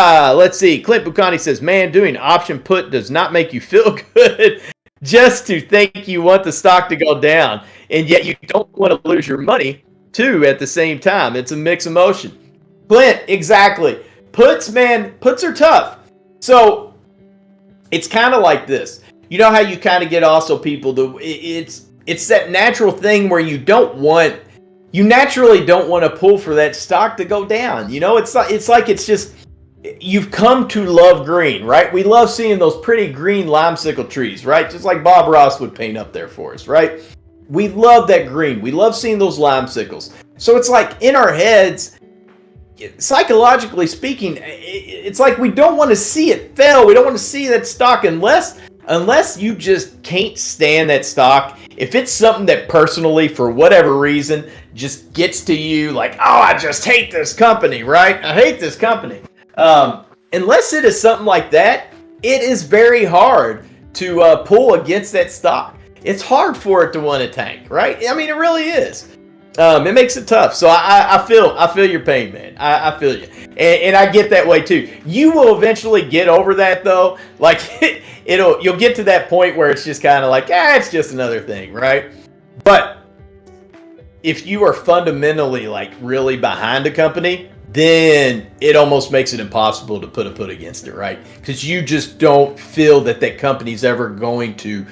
Let's see. Clint Bucani says, man, doing option put does not make you feel good. Just to think you want the stock to go down, and yet you don't want to lose your money, too, at the same time. It's a mixed emotion. Clint, exactly. Puts are tough. So it's kind of like this. You know how you kind of get also people to, it's that natural thing where you naturally don't want to pull for that stock to go down. You know, it's just, you've come to love green, right? We love seeing those pretty green limesicle trees, right? Just like Bob Ross would paint up there for us, right? We love that green. We love seeing those limesicles. So it's like in our heads, psychologically speaking, it's like we don't want to see it fail. We don't want to see that stock unless you just can't stand that stock. If it's something that personally, for whatever reason, just gets to you, like, oh, I just hate this company, right? I hate this company. Unless it is something like that, it is very hard to pull against that stock. It's hard for it to want to tank, right? I mean, it really is. It makes it tough. So I feel your pain, man. I feel you, and I get that way too. You will eventually get over that, though. Like you'll get to that point where it's just kind of like, it's just another thing, right? But if you are fundamentally like really behind a company, then it almost makes it impossible to put a put against it, right? Because you just don't feel that company's ever going to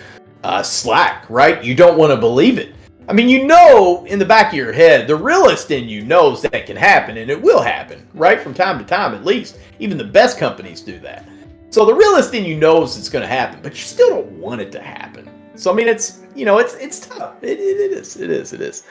slack, right? You don't want to believe it. I mean, you know, in the back of your head, the realist in you knows that can happen, and it will happen, right? From time to time, at least. Even the best companies do that. So the realist in you knows it's going to happen, but you still don't want it to happen. So, I mean, it's tough. It is.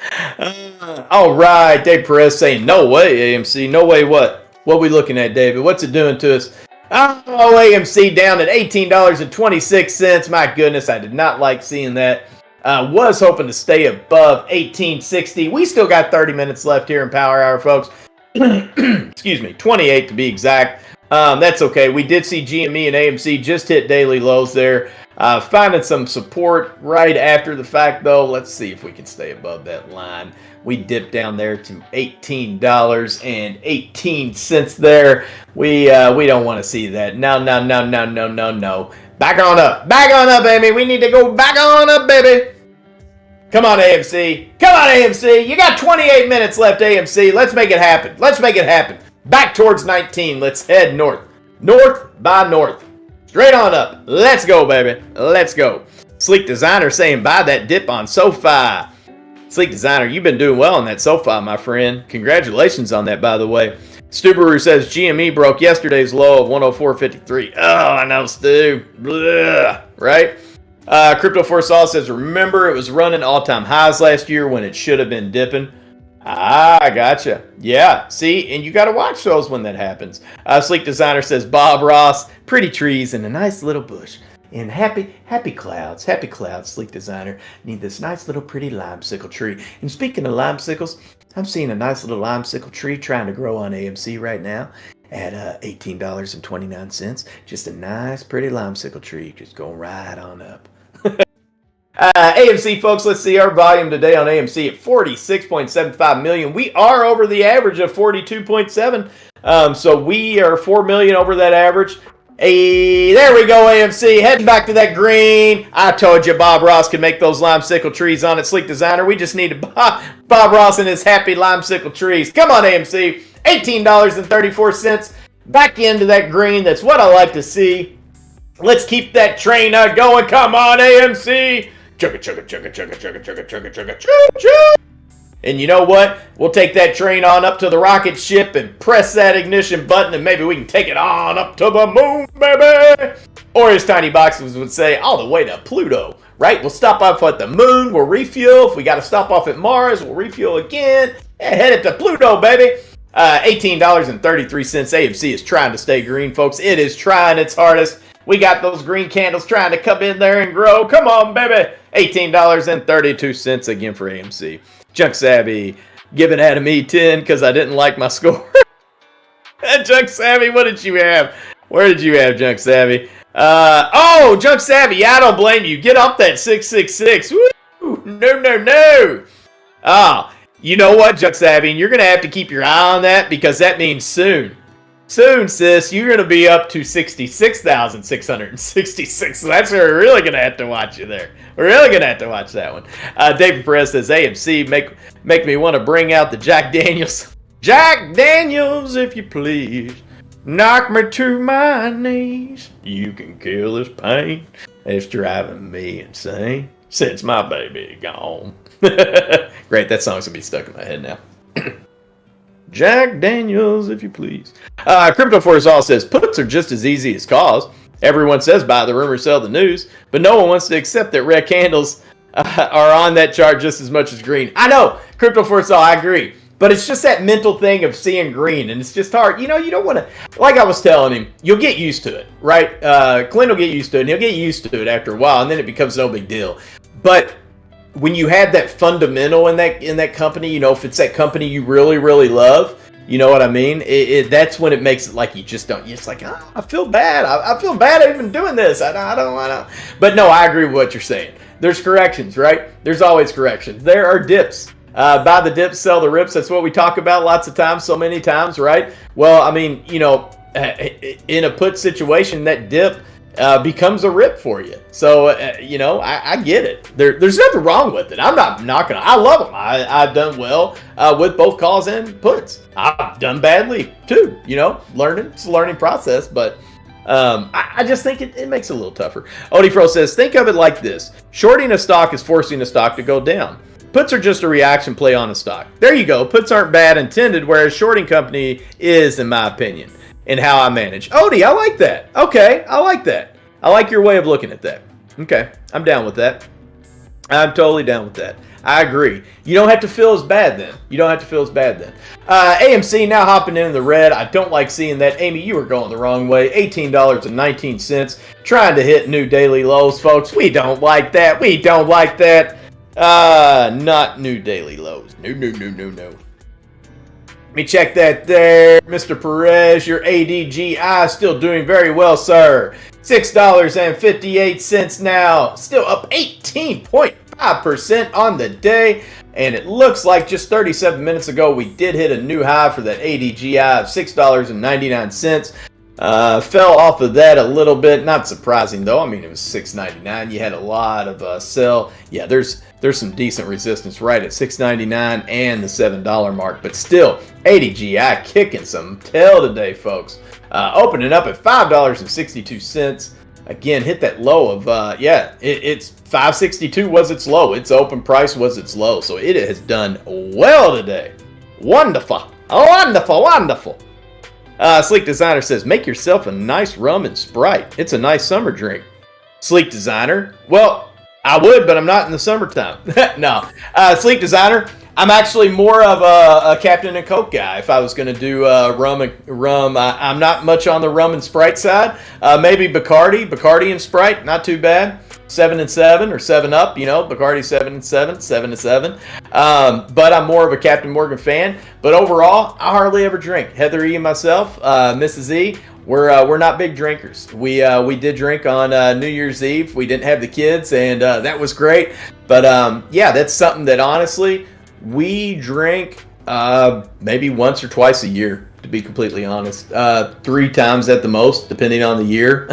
All right, Dave Perez saying, no way, AMC. No way what? What are we looking at, David? What's it doing to us? Oh, AMC down at $18.26. My goodness, I did not like seeing that. Was hoping to stay above 1860. We still got 30 minutes left here in Power Hour, folks. Excuse me, 28 to be exact. That's okay. We did see GME and AMC just hit daily lows there. Finding some support right after the fact, though. Let's see if we can stay above that line. We dipped down there to $18.18 there. We don't want to see that. No. Back on up, baby. We need to go back on up, baby. Come on, AMC. You got 28 minutes left, AMC. Let's make it happen. Back towards 19. Let's head north. North by north. Straight on up. Let's go, baby. Let's go. Sleek Designer saying buy that dip on SoFi. Sleek Designer, you've been doing well on that SoFi, my friend. Congratulations on that, by the way. Stubaru says GME broke yesterday's low of 104.53. Oh, I know, Stu. Blah, right? Crypto Force All says, remember, it was running all-time highs last year when it should have been dipping. I gotcha. Yeah, see, and you got to watch those when that happens. Sleek Designer says, Bob Ross, pretty trees and a nice little bush. And happy clouds, Sleek Designer. Need this nice little pretty limesicle tree. And speaking of limesicles, I'm seeing a nice little limesicle tree trying to grow on AMC right now at $18.29. Just a nice pretty limesicle tree just going right on up. AMC, folks, let's see our volume today on AMC at 46.75 million. We are over the average of 42.7. So we are 4 million over that average. Hey, there we go, AMC. Heading back to that green. I told you Bob Ross could make those limesicle trees on it, Sleek Designer. We just need Bob Ross and his happy limesicle trees. Come on, AMC. $18.34. Back into that green. That's what I like to see. Let's keep that train going. Come on, AMC. Chugga, chugga, chugga, chugga, chugga, chugga, chugga, chugga, choo, choo. And you know what? We'll take that train on up to the rocket ship and press that ignition button, and maybe we can take it on up to the moon, baby. Or as Tiny Boxes would say, all the way to Pluto, right? We'll stop off at the moon, we'll refuel. If we got to stop off at Mars, we'll refuel again. And head it to Pluto, baby. $18.33. AMC is trying to stay green, folks. It is trying its hardest. We got those green candles trying to come in there and grow. Come on, baby. $18.32 again for AMC. Junk Savvy giving Adam E10 because I didn't like my score. Junk Savvy, what did you have? Where did you have, Junk Savvy? Junk Savvy, yeah, I don't blame you. Get up that 666. Woo! No. You know what, Junk Savvy? And you're going to have to keep your eye on that because that means soon. Soon, sis, you're going to be up to 66,666. So that's where we're really going to have to watch you there. We're really going to have to watch that one. David Perez says, AMC, make me want to bring out the Jack Daniels Jack Daniels, if you please. Knock me to my knees. You can kill this pain. It's driving me insane since my baby gone. Great, that song's gonna be stuck in my head now. Jack Daniels, if you please. Crypto Force All says, puts are just as easy as calls. Everyone says buy the rumor, sell the news, but no one wants to accept that red candles are on that chart just as much as green. I know, Crypto Force All, I agree. But it's just that mental thing of seeing green, and it's just hard. You know, you don't want to, like I was telling him, you'll get used to it, right? Clint will get used to it, and he'll get used to it after a while, and then it becomes no big deal. But when you have that fundamental in that company, you know, if it's that company you really, really love, you know what I mean? That's when it makes it like you just don't, it's like, oh, I feel bad. I feel bad even doing this. I don't want to. But no, I agree with what you're saying. There's corrections, right? There's always corrections. There are dips. Buy the dips, sell the rips. That's what we talk about lots of times, so many times, right? Well, I mean, you know, in a put situation, that dip becomes a rip for you. So, you know, I get it. There's nothing wrong with it. I'm not gonna. I love them. I've done well with both calls and puts. I've done badly too. You know, it's a learning process, but. I just think it makes it a little tougher. Odifro says, think of it like this. Shorting a stock is forcing a stock to go down. Puts are just a reaction play on a stock. There you go. Puts aren't bad intended, whereas shorting company is, in my opinion, and how I manage. Odie, I like that. Okay, I like that. I like your way of looking at that. Okay, I'm down with that. I'm totally down with that. I agree. You don't have to feel as bad then. AMC now hopping in the red. I don't like seeing that. Amy, you were going the wrong way. $18.19. Trying to hit new daily lows, folks. We don't like that. Not new daily lows. No. Let me check that there. Mr. Perez, your ADGI still doing very well, sir. $6.58 now. Still up 18.5% on the day. And it looks like just 37 minutes ago, we did hit a new high for that ADGI of $6.99. Fell off of that a little bit. Not surprising, though. I mean, it was $6.99. You had a lot of sell. Yeah, there's some decent resistance right at $6.99 and the $7 mark. But still, ADGI kicking some tail today, folks. Opening up at $5.62. Again, hit that low of, it's $5.62 was its low. Its open price was its low. So it has done well today. Wonderful. Sleek Designer says, make yourself a nice rum and Sprite. It's a nice summer drink. Sleek Designer, well, I would, but I'm not in the summertime. No. Sleek Designer, I'm actually more of a Captain and Coke guy. If I was going to do rum, I'm not much on the rum and Sprite side. Maybe Bacardi and Sprite, not too bad. 7 and 7 or 7 Up, you know, Bacardi 7 and 7, 7 and 7. But I'm more of a Captain Morgan fan. But overall, I hardly ever drink. Heather E and myself, Mrs. E, we're not big drinkers. We did drink on New Year's Eve. We didn't have the kids, and that was great. But yeah, that's something that honestly we drink maybe once or twice a year. To be completely honest, 3 times at the most, depending on the year.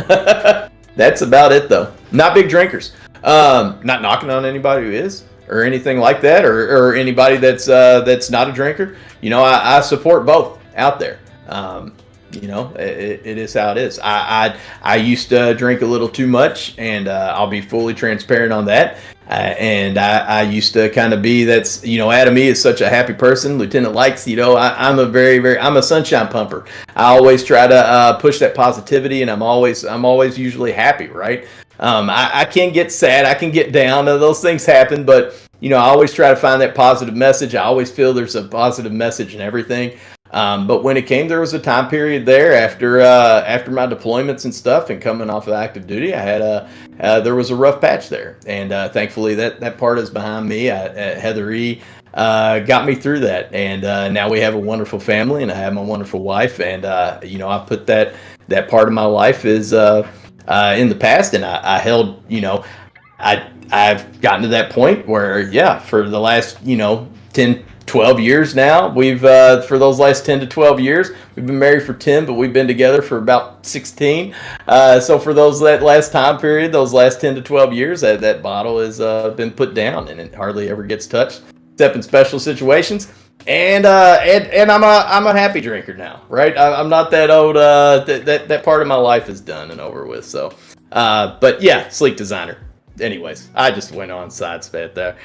That's about it, though. Not big drinkers. Not knocking on anybody who is, or anything like that, or anybody that's not a drinker. You know, I support both out there. You know, it is how it is. I used to drink a little too much, and I'll be fully transparent on that. And I used to kind of be, that's, you know, Adam E is such a happy person. Lieutenant Likes, you know, I'm a sunshine pumper. I always try to push that positivity, and I'm always usually happy, right? I can get sad, I can get down, those things happen, but you know, I always try to find that positive message. I always feel there's a positive message in everything. But when it came, there was a time period there after my deployments and stuff, and coming off of active duty, I had there was a rough patch there, and thankfully that part is behind me. Heather E got me through that, and now we have a wonderful family, and I have my wonderful wife, and you know, I put that part of my life is in the past, and I held, you know, I've gotten to that point where, yeah, for the last, you know, 10-12 years now, we've for those last 10 to 12 years, we've been married for 10, but we've been together for about 16. So for that last time period, those last 10 to 12 years, that bottle has been put down, and it hardly ever gets touched. except in special situations. And I'm a happy drinker now, right? I'm not that old. That part of my life is done and over with. So, but yeah, sleek designer. Anyways, I just went on sidespat there.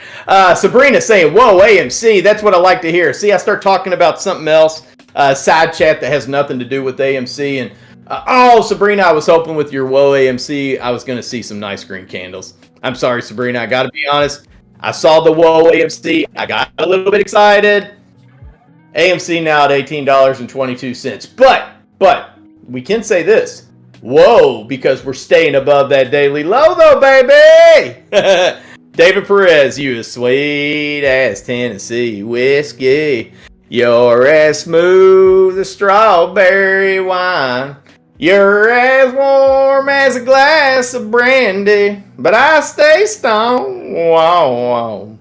Sabrina saying, "Whoa, AMC, that's what I like to hear." See, I start talking about something else, side chat that has nothing to do with AMC, and oh, Sabrina, I was hoping with your whoa AMC, I was going to see some nice green candles. I'm sorry, Sabrina, I got to be honest. I saw the whoa AMC, I got a little bit excited. AMC now at $18.22, but we can say this. Whoa, because we're staying above that daily low, though, baby! David Perez, you as sweet as Tennessee whiskey. You're as smooth as strawberry wine. You're as warm as a glass of brandy. But I stay stoned. Wow.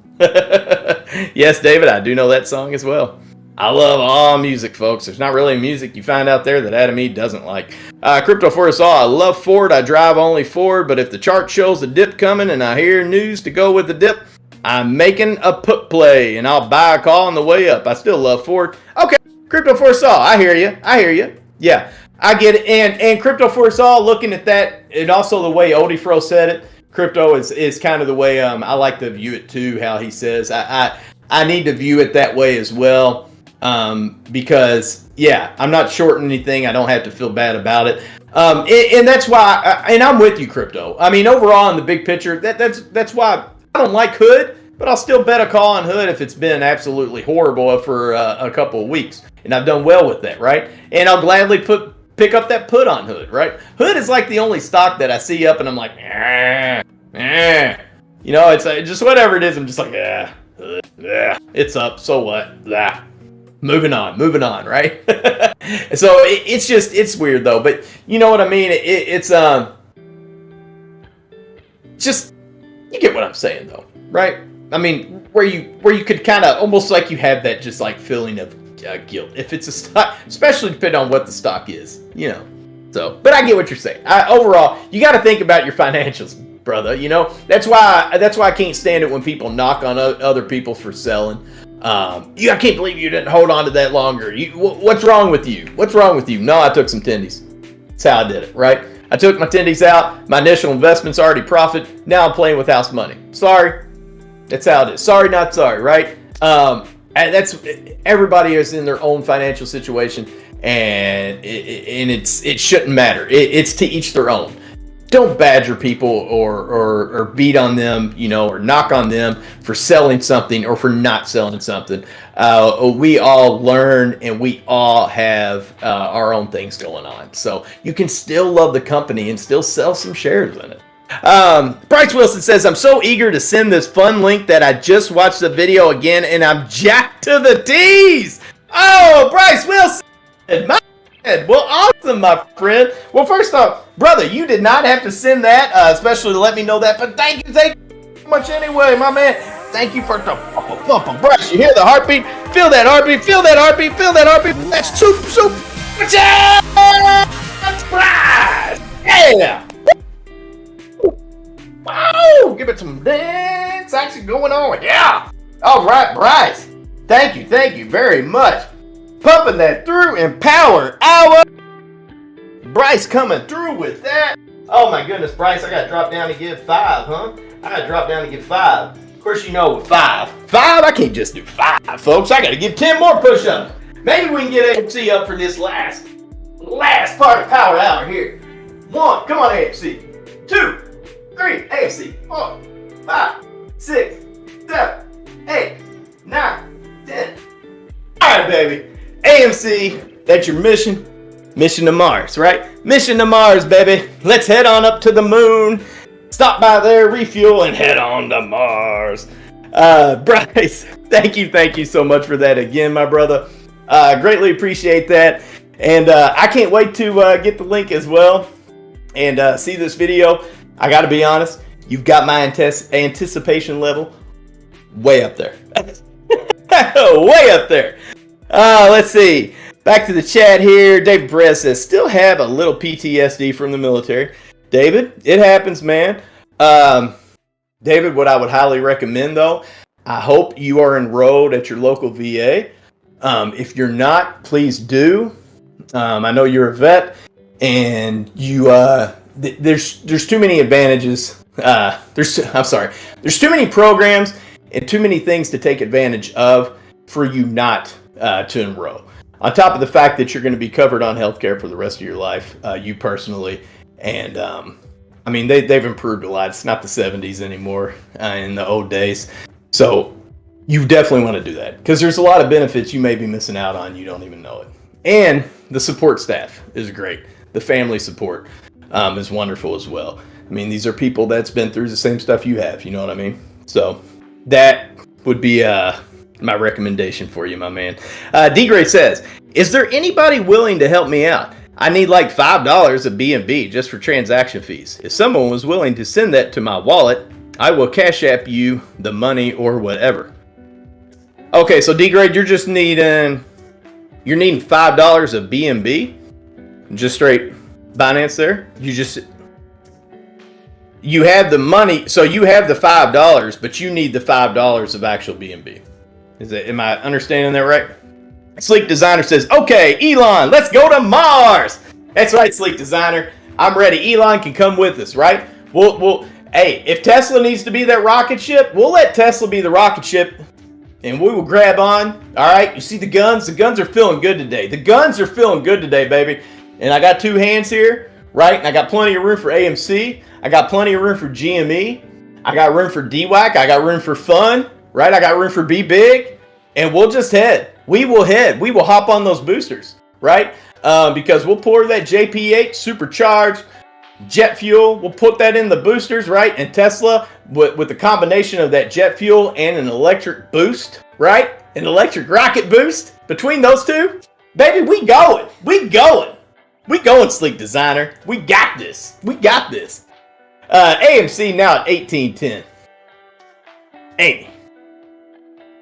Yes, David, I do know that song as well. I love all music, folks. There's not really music you find out there that Adam E doesn't like. Crypto for us all. I love Ford. I drive only Ford, but if the chart shows a dip coming and I hear news to go with the dip, I'm making a put play and I'll buy a call on the way up. I still love Ford. Okay, Crypto for us all. I hear you. Yeah, I get it. And Crypto for us all, looking at that, and also the way Odifro said it, crypto is kind of the way I like to view it too, how he says. I need to view it that way as well. Because yeah, I'm not shorting anything. I don't have to feel bad about it. And that's why, and I'm with you, crypto. I mean, overall in the big picture, that's why I don't like Hood, but I'll still bet a call on Hood if it's been absolutely horrible for a couple of weeks, and I've done well with that, right? And I'll gladly pick up that put on Hood, right? Hood is like the only stock that I see up, and I'm like, you know, it's just whatever it is. I'm just like, Hood, it's up, so what? Blah. Moving on, right? So it's weird though, but you know what I mean? It's just, you get what I'm saying though, right? I mean, where you could kind of almost like you have that just like feeling of guilt if it's a stock, especially depending on what the stock is, you know. So, but I get what you're saying. Overall, you got to think about your financials, brother. You know, that's why I can't stand it when people knock on other people for selling. I can't believe you didn't hold on to that longer. What's wrong with you? No, I took some tendies. That's how I did it, right? I took my tendies out. My initial investment's already profit. Now I'm playing with house money. Sorry. That's how it is. Sorry, not sorry, right? And that's, everybody is in their own financial situation, and it shouldn't matter. It's to each their own. Don't badger people or beat on them, you know, or knock on them for selling something or for not selling something. We all learn and we all have our own things going on. So you can still love the company and still sell some shares in it. Bryce Wilson says, I'm so eager to send this fun link that I just watched the video again and I'm jacked to the T's. Oh, Bryce Wilson, my well, awesome, my friend. Well, first off, brother, you did not have to send that, especially to let me know that. But thank you so much anyway, my man. Thank you for the Bryce. You hear the heartbeat? Feel that heartbeat. That's super. Bryce. Yeah. Wow. Give it some dance action going on. Yeah. All right, Bryce. Thank you very much. Pumping that through in power hour. Bryce coming through with that. Oh my goodness, Bryce, I gotta drop down and give 5, huh? I gotta drop down and give 5. Of course, you know, with 5, I can't just do 5, folks. I gotta give 10 more push-ups. Maybe we can get AMC up for this last part of power hour here. 1, come on, AMC. 2, 3, AMC. 4, 5, 6, 7, 8, 9, 10. All right, baby. AMC, that's your mission to Mars, right? Mission to Mars, baby. Let's head on up to the moon, stop by there, refuel, and head on to Mars. Bryce, thank you so much for that again, my brother. Greatly appreciate that. And I can't wait to get the link as well and see this video. I got to be honest, you've got my anticipation level way up there. Way up there. Let's see. Back to the chat here. David Perez says, still have a little PTSD from the military. David, it happens, man. David, what I would highly recommend, though, I hope you are enrolled at your local VA. If you're not, please do. I know you're a vet, and you there's too many advantages. There's too many programs and too many things to take advantage of for you not to enroll. On top of the fact that you're going to be covered on healthcare for the rest of your life, you personally, and I mean they've improved a lot. It's not the 70s anymore in the old days, so you definitely want to do that because there's a lot of benefits you may be missing out on. You don't even know it, and the support staff is great. The family support is wonderful as well. I mean, these are people that's been through the same stuff you have. You know what I mean? So that would be my recommendation for you, my man. D-Gray says, is there anybody willing to help me out? I need like $5 of B&B just for transaction fees. If someone was willing to send that to my wallet, I will cash app you the money or whatever. Okay, so D-Grade, you're needing $5 of B&B? Just straight Binance there? You have the money, so you have the $5, but you need the $5 of actual B&B. Am I understanding that right? Sleek Designer says, okay, Elon, let's go to Mars. That's right, Sleek Designer. I'm ready. Elon can come with us, right? Hey, if Tesla needs to be that rocket ship, we'll let Tesla be the rocket ship, and we will grab on. All right, you see the guns? The guns are feeling good today. The guns are feeling good today, baby. And I got two hands here, right? And I got plenty of room for AMC. I got plenty of room for GME. I got room for DWAC. I got room for PHUN, right? I got room for BBIG. And we'll just head. We will head. We will hop on those boosters, right? Because we'll pour that JP8 supercharged jet fuel. We'll put that in the boosters, right? And Tesla, with the combination of that jet fuel and an electric boost, right? An electric rocket boost. Between those two, baby, we going. We going. We going, Sleek Designer. We got this. We got this. AMC now at 1810. Ain't it?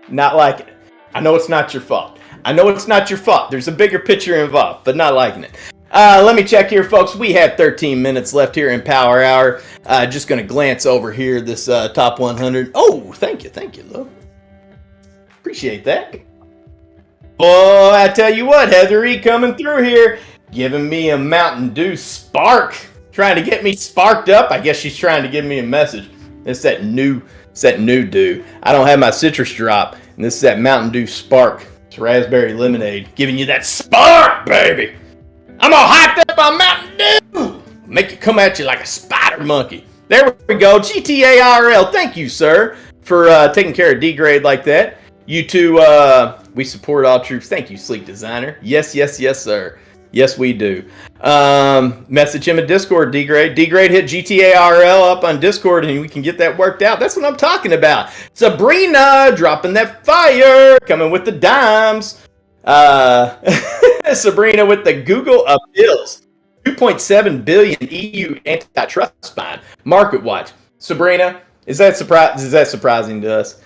Not liking it. I know it's not your fault. I know it's not your fault. There's a bigger picture involved, but not liking it. Let me check here, folks. We have 13 minutes left here in Power Hour. Just going to glance over here, this top 100. Oh, thank you, love. Appreciate that. Boy, I tell you what, Heather E. coming through here, giving me a Mountain Dew spark, trying to get me sparked up. I guess she's trying to give me a message. It's that new dew. I don't have my citrus drop, and this is that Mountain Dew spark. It's raspberry lemonade, giving you that spark, baby. I'm all hyped up on Mountain Dew. Make it come at you like a spider monkey. There we go. GTARL. Thank you, sir, for taking care of D-Grade like that. You two, we support all troops. Thank you, Sleek Designer. Yes, sir. Yes, we do. Message him at Discord, D-Grade. D-Grade hit GTARL up on Discord and we can get that worked out. That's what I'm talking about. Sabrina dropping that fire, coming with the dimes. Sabrina with the Google appeals. 2.7 billion EU antitrust fine. Market watch. Sabrina, is that surprising to us?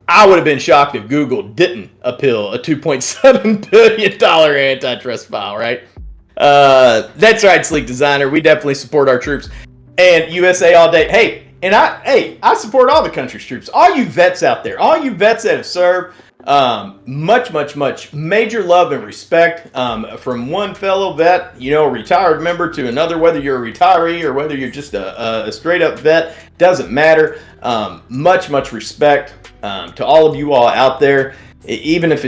I would have been shocked if Google didn't appeal a $2.7 billion antitrust file, right? That's right, Sleek Designer. We definitely support our troops. And USA all day. Hey, I support all the country's troops. All you vets out there, all you vets that have served, much major love and respect from one fellow vet, a retired member to another, whether you're a retiree or whether you're just a straight up vet, doesn't matter. Much respect to all of you all out there, even if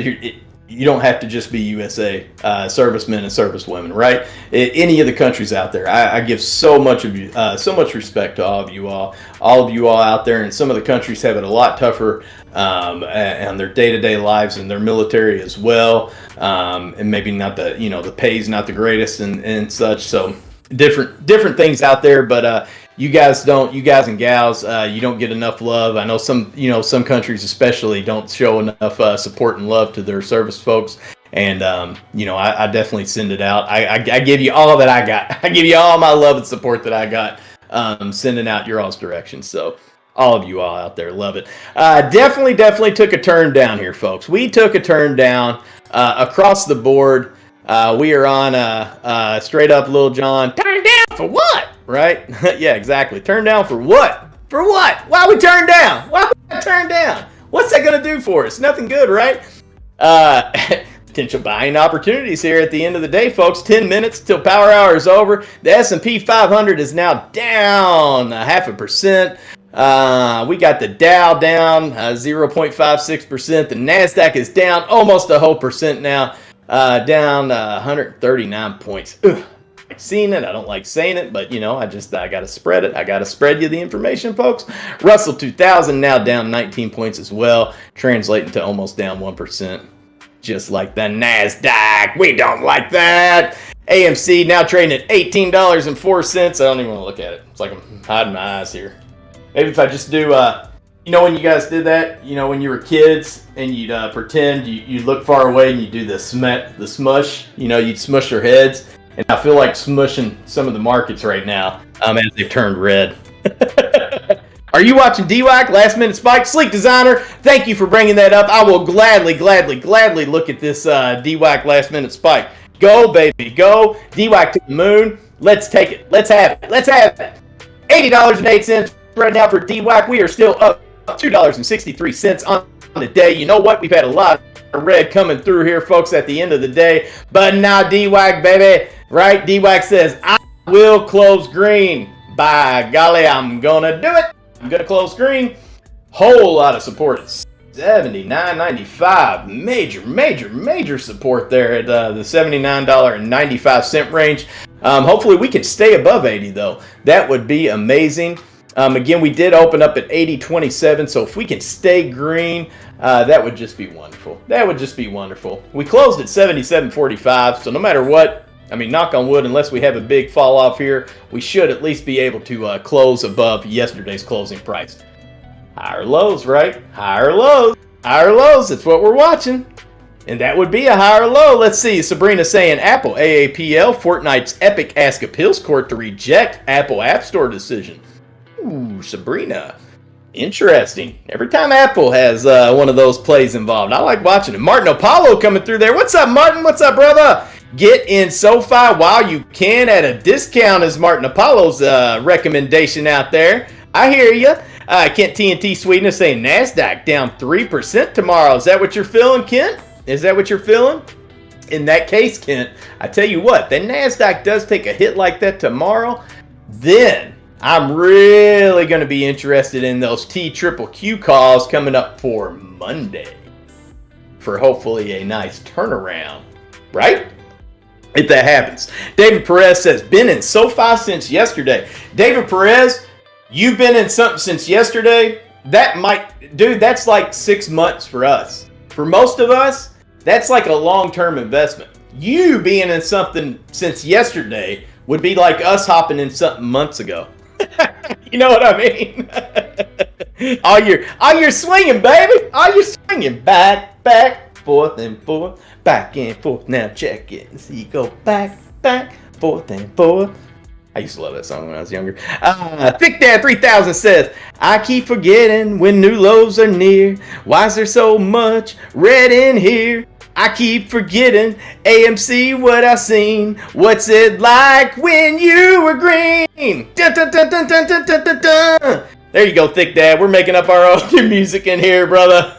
you don't have to just be USA servicemen and servicewomen, right? Any of the countries out there, I give so much respect to all of you all out there, and some of the countries have it a lot tougher and their day-to-day lives and their military as well, and maybe not the pay's not the greatest and such, so different things out there, but you guys and gals, you don't get enough love. I know some countries especially don't show enough support and love to their service folks. And, I definitely send it out. I give you all that I got. I give you all my love and support that I got, sending out your all's direction. So all of you all out there, love it. Definitely took a turn down here, folks. We took a turn down across the board. We are on straight up Lil Jon. Turn down for what? Right? Yeah, exactly. Turn down for what? For what? Why we turn down? Why we turn down? What's that going to do for us? Nothing good, right? Potential buying opportunities here at the end of the day, folks. 10 minutes till power hour is over. The S&P 500 is now down 0.5%. We got the Dow down 0.56%. The NASDAQ is down almost a whole percent now, down 139 points. Ugh. I like seeing it. I don't like saying it, but I got to spread it. I got to spread you the information, folks. Russell 2000 now down 19 points as well, translating to almost down 1%. Just like the NASDAQ. We don't like that. AMC now trading at $18.04. I don't even want to look at it. It's like I'm hiding my eyes here. Maybe if I just do, when you guys did that, when you were kids and you'd pretend you look far away and you do the smush, you'd smush your heads. And I feel like smushing some of the markets right now as they've turned red. Are you watching DWAC, Last Minute Spike? Sleek Designer, thank you for bringing that up. I will gladly look at this DWAC Last Minute Spike. Go, baby, go. DWAC to the moon. Let's take it. Let's have it. $80.08 right now for DWAC. We are still up $2.63 on the day. You know what? We've had a lot of red coming through here, folks, at the end of the day. But now DWAC, baby, right? DWAC says, I will close green. By golly, I'm going to do it. I'm going to close green. Whole lot of support. $79.95. Major support there at the $79.95 range. Hopefully we can stay above 80, though. That would be amazing. Again, we did open up at 80.27, so if we can stay green, that would just be wonderful. We closed at 77.45, so no matter what, knock on wood, unless we have a big fall off here, we should at least be able to close above yesterday's closing price. Higher lows, right? Higher lows. That's what we're watching. And that would be a higher low. Let's see. Sabrina saying Apple AAPL, Fortnite's Epic ask appeals court to reject Apple App Store decision. Ooh, Sabrina. Interesting. Every time Apple has one of those plays involved, I like watching it. Martin Apollo coming through there. What's up, Martin? What's up, brother? Get in SoFi while you can at a discount is Martin Apollo's recommendation out there. I hear you. Kent TNT Sweden is saying NASDAQ down 3% tomorrow. Is that what you're feeling, Kent? Is that what you're feeling? In that case, Kent, I tell you what, the NASDAQ does take a hit like that tomorrow, then I'm really going to be interested in those TQQQ calls coming up for Monday for hopefully a nice turnaround, right? If that happens. David Perez says, been in SoFi since yesterday. David Perez, you've been in something since yesterday? That's like 6 months for us. For most of us, that's like a long-term investment. You being in something since yesterday would be like us hopping in something months ago. You know what I mean? All you're swinging, baby. All you're swinging. Back, forth and forth. Back and forth. Now check it and see. Go back, forth and forth. I used to love that song when I was younger. Thick Dad 3000 says, I keep forgetting when new lows are near. Why is there so much red in here? I keep forgetting AMC what I seen. What's it like when you were green? Dun, dun, dun, dun, dun, dun, dun, dun, dun. There you go, Thick Dad. We're making up our own music in here, brother.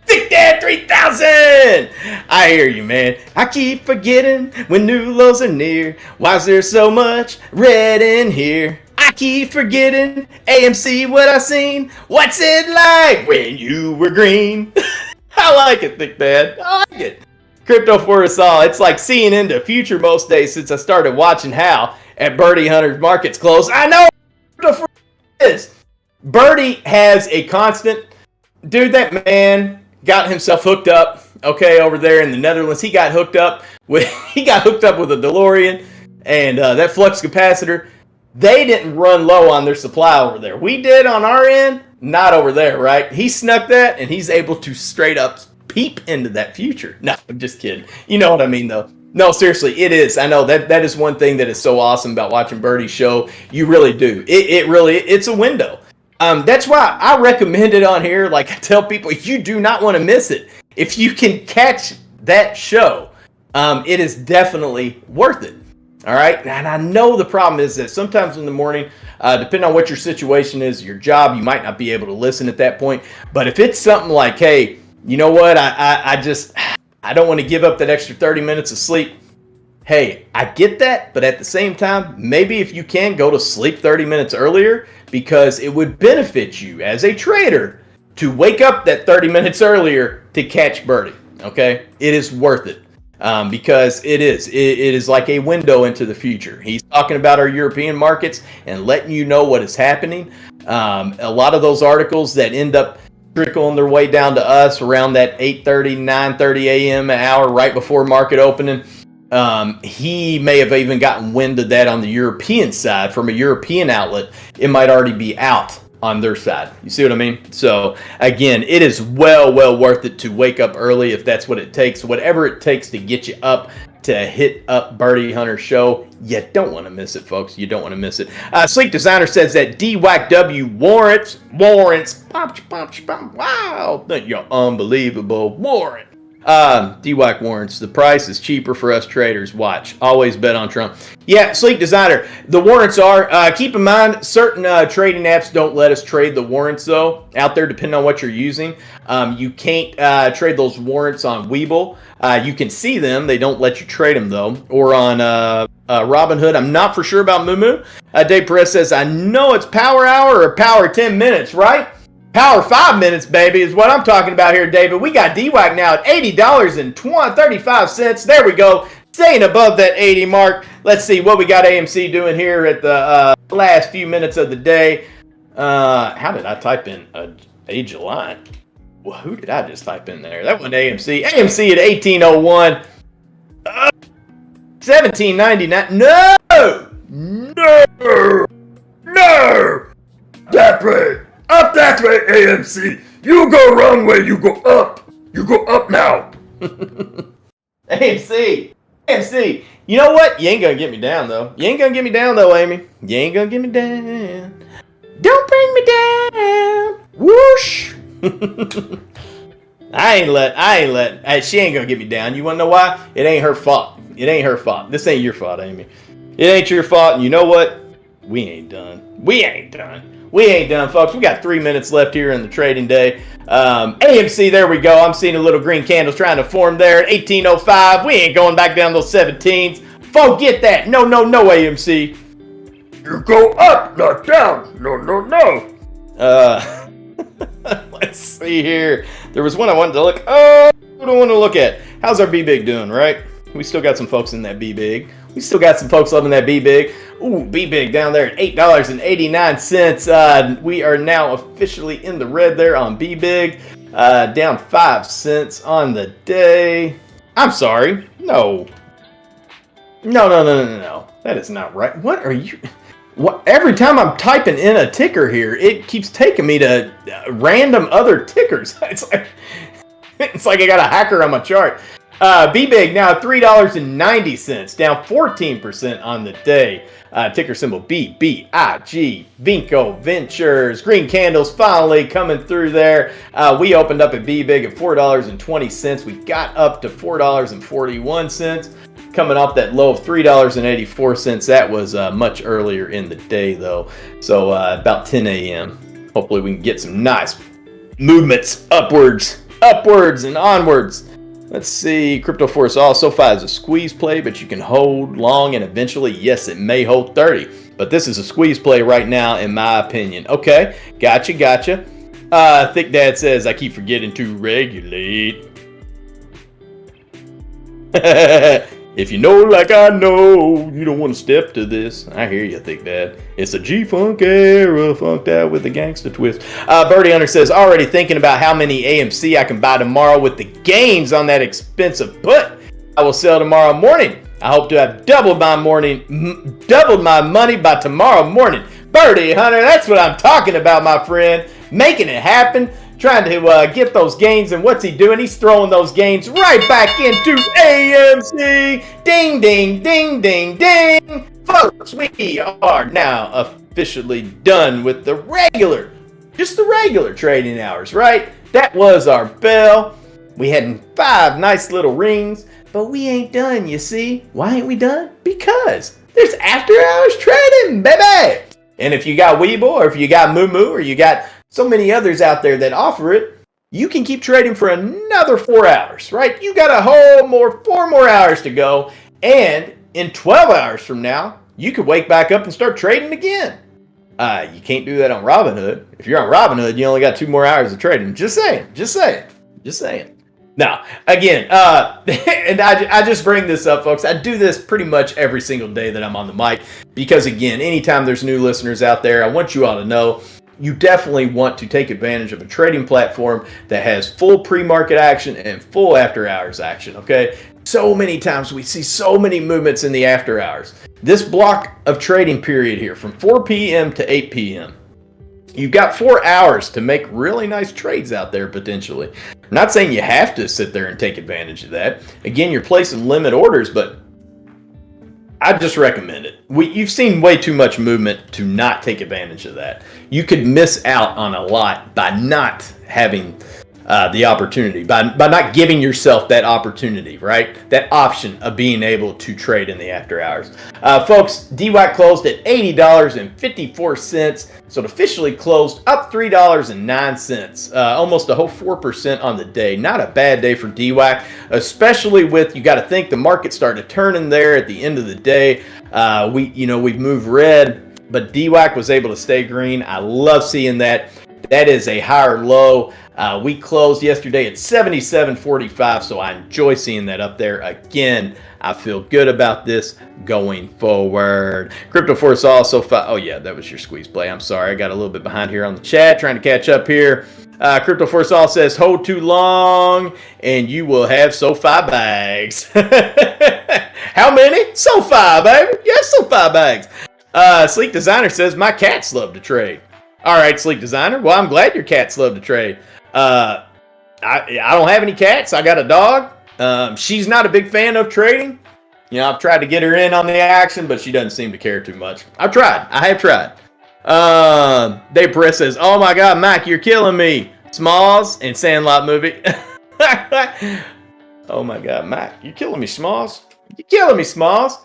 Thick Dad 3000! I hear you, man. I keep forgetting when new lows are near. Why is there so much red in here? I keep forgetting AMC what I seen. What's it like when you were green? I like it, Thick Dad. I like it. Crypto for us all. It's like seeing into future most days since I started watching Hal at Birdie Hunter's Markets Close. I know crypto for is. Birdie has a constant. Dude, that man got himself hooked up. Okay, over there in the Netherlands, he got hooked up with a DeLorean and that flux capacitor. They didn't run low on their supply over there. We did on our end. Not over there, right? He snuck that, and he's able to straight up peep into that future. No, I'm just kidding. You know what I mean, though. No, seriously, it is. I know that is one thing that is so awesome about watching Birdie's show. You really do. It's a window. That's why I recommend it on here. Like I tell people, you do not want to miss it. If you can catch that show, it is definitely worth it. All right. And I know the problem is that sometimes in the morning, depending on what your situation is, your job, you might not be able to listen at that point. But if it's something like, hey, you know what? I don't want to give up that extra 30 minutes of sleep. Hey, I get that. But at the same time, maybe if you can go to sleep 30 minutes earlier, because it would benefit you as a trader to wake up that 30 minutes earlier to catch birdie. Okay. It is worth it. Because it is like a window into the future. He's talking about our European markets and letting you know what is happening. A lot of those articles that end up trickling their way down to us around that 8:30, 9:30 a.m. hour right before market opening. He may have even gotten wind of that on the European side from a European outlet. It might already be out on their side. You see what I mean? So again, it is well worth it to wake up early if that's what it takes. Whatever it takes to get you up to hit up Birdie Hunter Show. You don't want to miss it, folks. You don't want to miss it. Sleek Designer says that DWAC warrants. Wow, you're unbelievable warrant. DWAC warrants. The price is cheaper for us traders. Watch. Always bet on Trump. Yeah, Sleek Designer. The warrants are, keep in mind, certain trading apps don't let us trade the warrants, though, out there, depending on what you're using. You can't trade those warrants on Webull. You can see them. They don't let you trade them, though. Or on Robinhood. I'm not for sure about Mumu. Dave Perez says, I know it's power hour or power 10 minutes, right? Power 5 minutes, baby, is what I'm talking about here, David. We got DWAC now at $80.35. There we go. Staying above that 80 mark. Let's see what we got AMC doing here at the last few minutes of the day. How did I type in a July? Well, who did I just type in there? That wasn't AMC. AMC at 1801. 1799. No! That way! Up that way, AMC! You go wrong way, you go up! You go up now! AMC! You know what? You ain't gonna get me down, though. You ain't gonna get me down, though, Amy. You ain't gonna get me down. Don't bring me down! Whoosh! I ain't let. She ain't gonna get me down. You wanna know why? It ain't her fault. It ain't her fault. This ain't your fault, Amy. It ain't your fault, and you know what? We ain't done, folks. We got 3 minutes left here in the trading day. AMC, there we go. I'm seeing a little green candles trying to form there at 1805. We ain't going back down those 17s. Forget that. No, AMC. You go up, not down. No. Let's see here. There was one I wanted to look. At. How's our BBIG doing, right? We still got some folks in that BBIG. We still got some folks loving that BBIG. Ooh, BBIG down there at $8.89. We are now officially in the red there on BBIG. Down 5 cents on the day. I'm sorry. No. That is not right. What are you... What? Every time I'm typing in a ticker here, it keeps taking me to random other tickers. It's like I got a hacker on my chart. BBIG now at $3.90, down 14% on the day. Ticker symbol BBIG, Vinco Ventures. Green candles finally coming through there. We opened up at BBIG at $4.20. We got up to $4.41. Coming off that low of $3.84. That was much earlier in the day, though. So about 10 a.m. Hopefully we can get some nice movements upwards and onwards. Let's see. Crypto Force also has a squeeze play, but you can hold long and eventually, yes, it may hold 30. But this is a squeeze play right now, in my opinion. Okay, gotcha. Thick Dad says, I keep forgetting to regulate. If you know like I know, you don't want to step to this. I hear you, Thick Dad. It's a G-Funk era, funked out with the gangster twist. Birdie Hunter says, already thinking about how many AMC I can buy tomorrow with the gains on that expensive put I will sell tomorrow morning. I hope to have doubled my money by tomorrow morning. Birdie Hunter, that's what I'm talking about, my friend. Making it happen. Trying to get those gains, and what's he doing? He's throwing those gains right back into AMC. Ding, ding, ding, ding, ding. Folks, we are now officially done with the regular trading hours, right? That was our bell. We had 5 nice little rings. But we ain't done, you see. Why ain't we done? Because there's after hours trading, baby. And if you got Weeble, or if you got Moo, or you got so many others out there that offer it, you can keep trading for another 4 hours, right? You got a whole 4 more hours to go. And in 12 hours from now, you could wake back up and start trading again. You can't do that on Robinhood. If you're on Robinhood, you only got 2 more hours of trading. Just saying. Now, again, and I just bring this up, folks. I do this pretty much every single day that I'm on the mic because, again, anytime there's new listeners out there, I want you all to know you definitely want to take advantage of a trading platform that has full pre-market action and full after-hours action, okay? So many times we see so many movements in the after-hours. This block of trading period here from 4 p.m. to 8 p.m., you've got 4 hours to make really nice trades out there potentially. I'm not saying you have to sit there and take advantage of that. Again, you're placing limit orders, but I just recommend it. You've seen way too much movement to not take advantage of that. You could miss out on a lot by not having the opportunity, by not giving yourself that opportunity, right? That option of being able to trade in the after hours. Folks, DWAC closed at $80.54, so it officially closed up $3.09, almost a whole 4% on the day. Not a bad day for DWAC, especially with, you got to think, the market started turning there at the end of the day. We've moved red, but DWAC was able to stay green. I love seeing that. That is a higher low. We closed yesterday at 77.45, so I enjoy seeing that up there. Again, I feel good about this going forward. Crypto Force also, oh yeah, that was your squeeze play. I'm sorry, I got a little bit behind here on the chat, trying to catch up here. Crypto Force all says, hold too long, and you will have SoFi bags. How many? SoFi, baby. Yes, SoFi bags. Sleek Designer says, my cats love to trade. All right, Sleek Designer. Well, I'm glad your cats love to trade. I don't have any cats. I got a dog. She's not a big fan of trading. You know, I've tried to get her in on the action, but she doesn't seem to care too much. I have tried. Dave Perez says, oh my God, Mac, you're killing me. Smalls and Sandlot movie. Oh my God, Mac, you're killing me, Smalls. You're killing me, Smalls.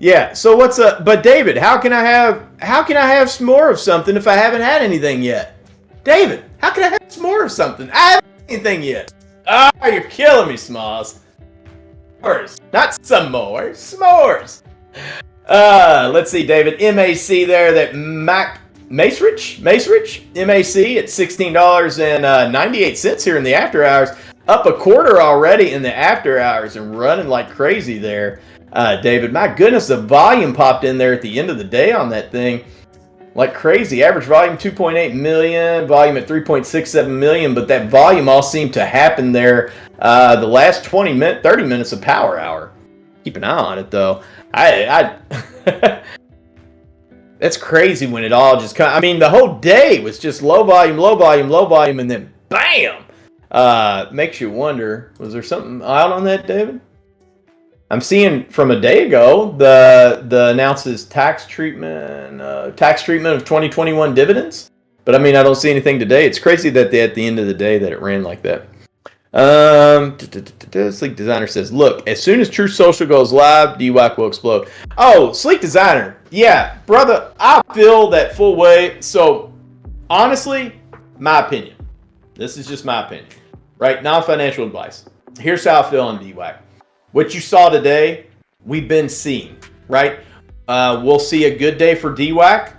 Yeah, so what's up? But David, how can I have some more of something if I haven't had anything yet? David, how can I have some more of something? I haven't had anything yet. Oh, you're killing me, Smalls. S'mores, not some more. S'mores. Let's see, David. MAC there, that Macerich, MAC at $16.98 here in the after hours. Up a quarter already in the after hours and running like crazy there. David, my goodness, the volume popped in there at the end of the day on that thing like crazy. Average volume 2.8 million, volume at 3.67 million, but that volume all seemed to happen there the last 30 minutes of power hour. Keep an eye on it though. That's crazy when it all just I mean, the whole day was just low volume, and then bam! Makes you wonder, was there something out on that, David? I'm seeing from a day ago the announces tax treatment of 2021 dividends, but I mean I don't see anything today. It's crazy that at the end of the day that it ran like that. Sleek Designer says, look, as soon as Truth Social goes live, DWAC will explode. Oh, Sleek Designer, yeah, brother, I feel that full way. So honestly, my opinion, this is just my opinion, right? Non-financial advice. Here's how I feel on DWAC. What you saw today, we've been seeing, right? We'll see a good day for DWAC.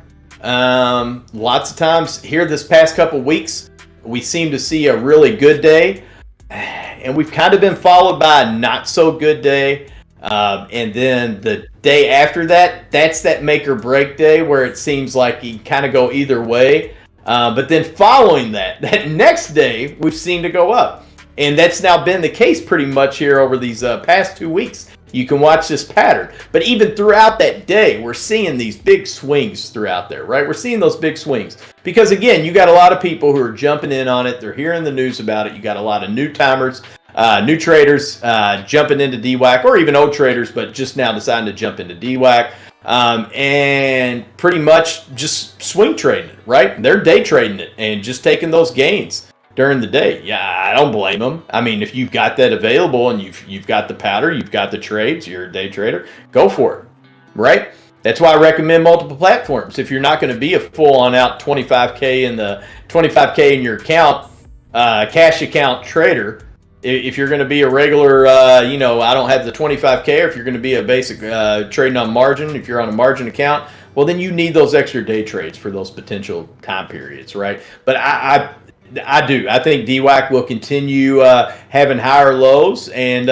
Lots of times here this past couple weeks, we seem to see a really good day. And we've kind of been followed by a not so good day. And then the day after that, that's that make or break day where it seems like you kind of go either way. But then following that next day, we've seen to go up. And that's now been the case pretty much here over these past 2 weeks. You can watch this pattern. But even throughout that day, we're seeing these big swings throughout there, right? We're seeing those big swings. Because, again, you got a lot of people who are jumping in on it. They're hearing the news about it. You got a lot of new timers, new traders jumping into DWAC, or even old traders, but just now deciding to jump into DWAC. And pretty much just swing trading it, right? They're day trading it and just taking those gains. during the day. Yeah, I don't blame them. I mean, if you've got that available and you've got the powder, you've got the trades, you're a day trader, go for it, right? That's why I recommend multiple platforms. If you're not going to be a full on out 25K in your account, cash account trader, if you're going to be a regular, I don't have the 25K, or if you're going to be a basic trading on margin, if you're on a margin account, well, then you need those extra day trades for those potential time periods, right? But I do. I think DWAC will continue having higher lows, and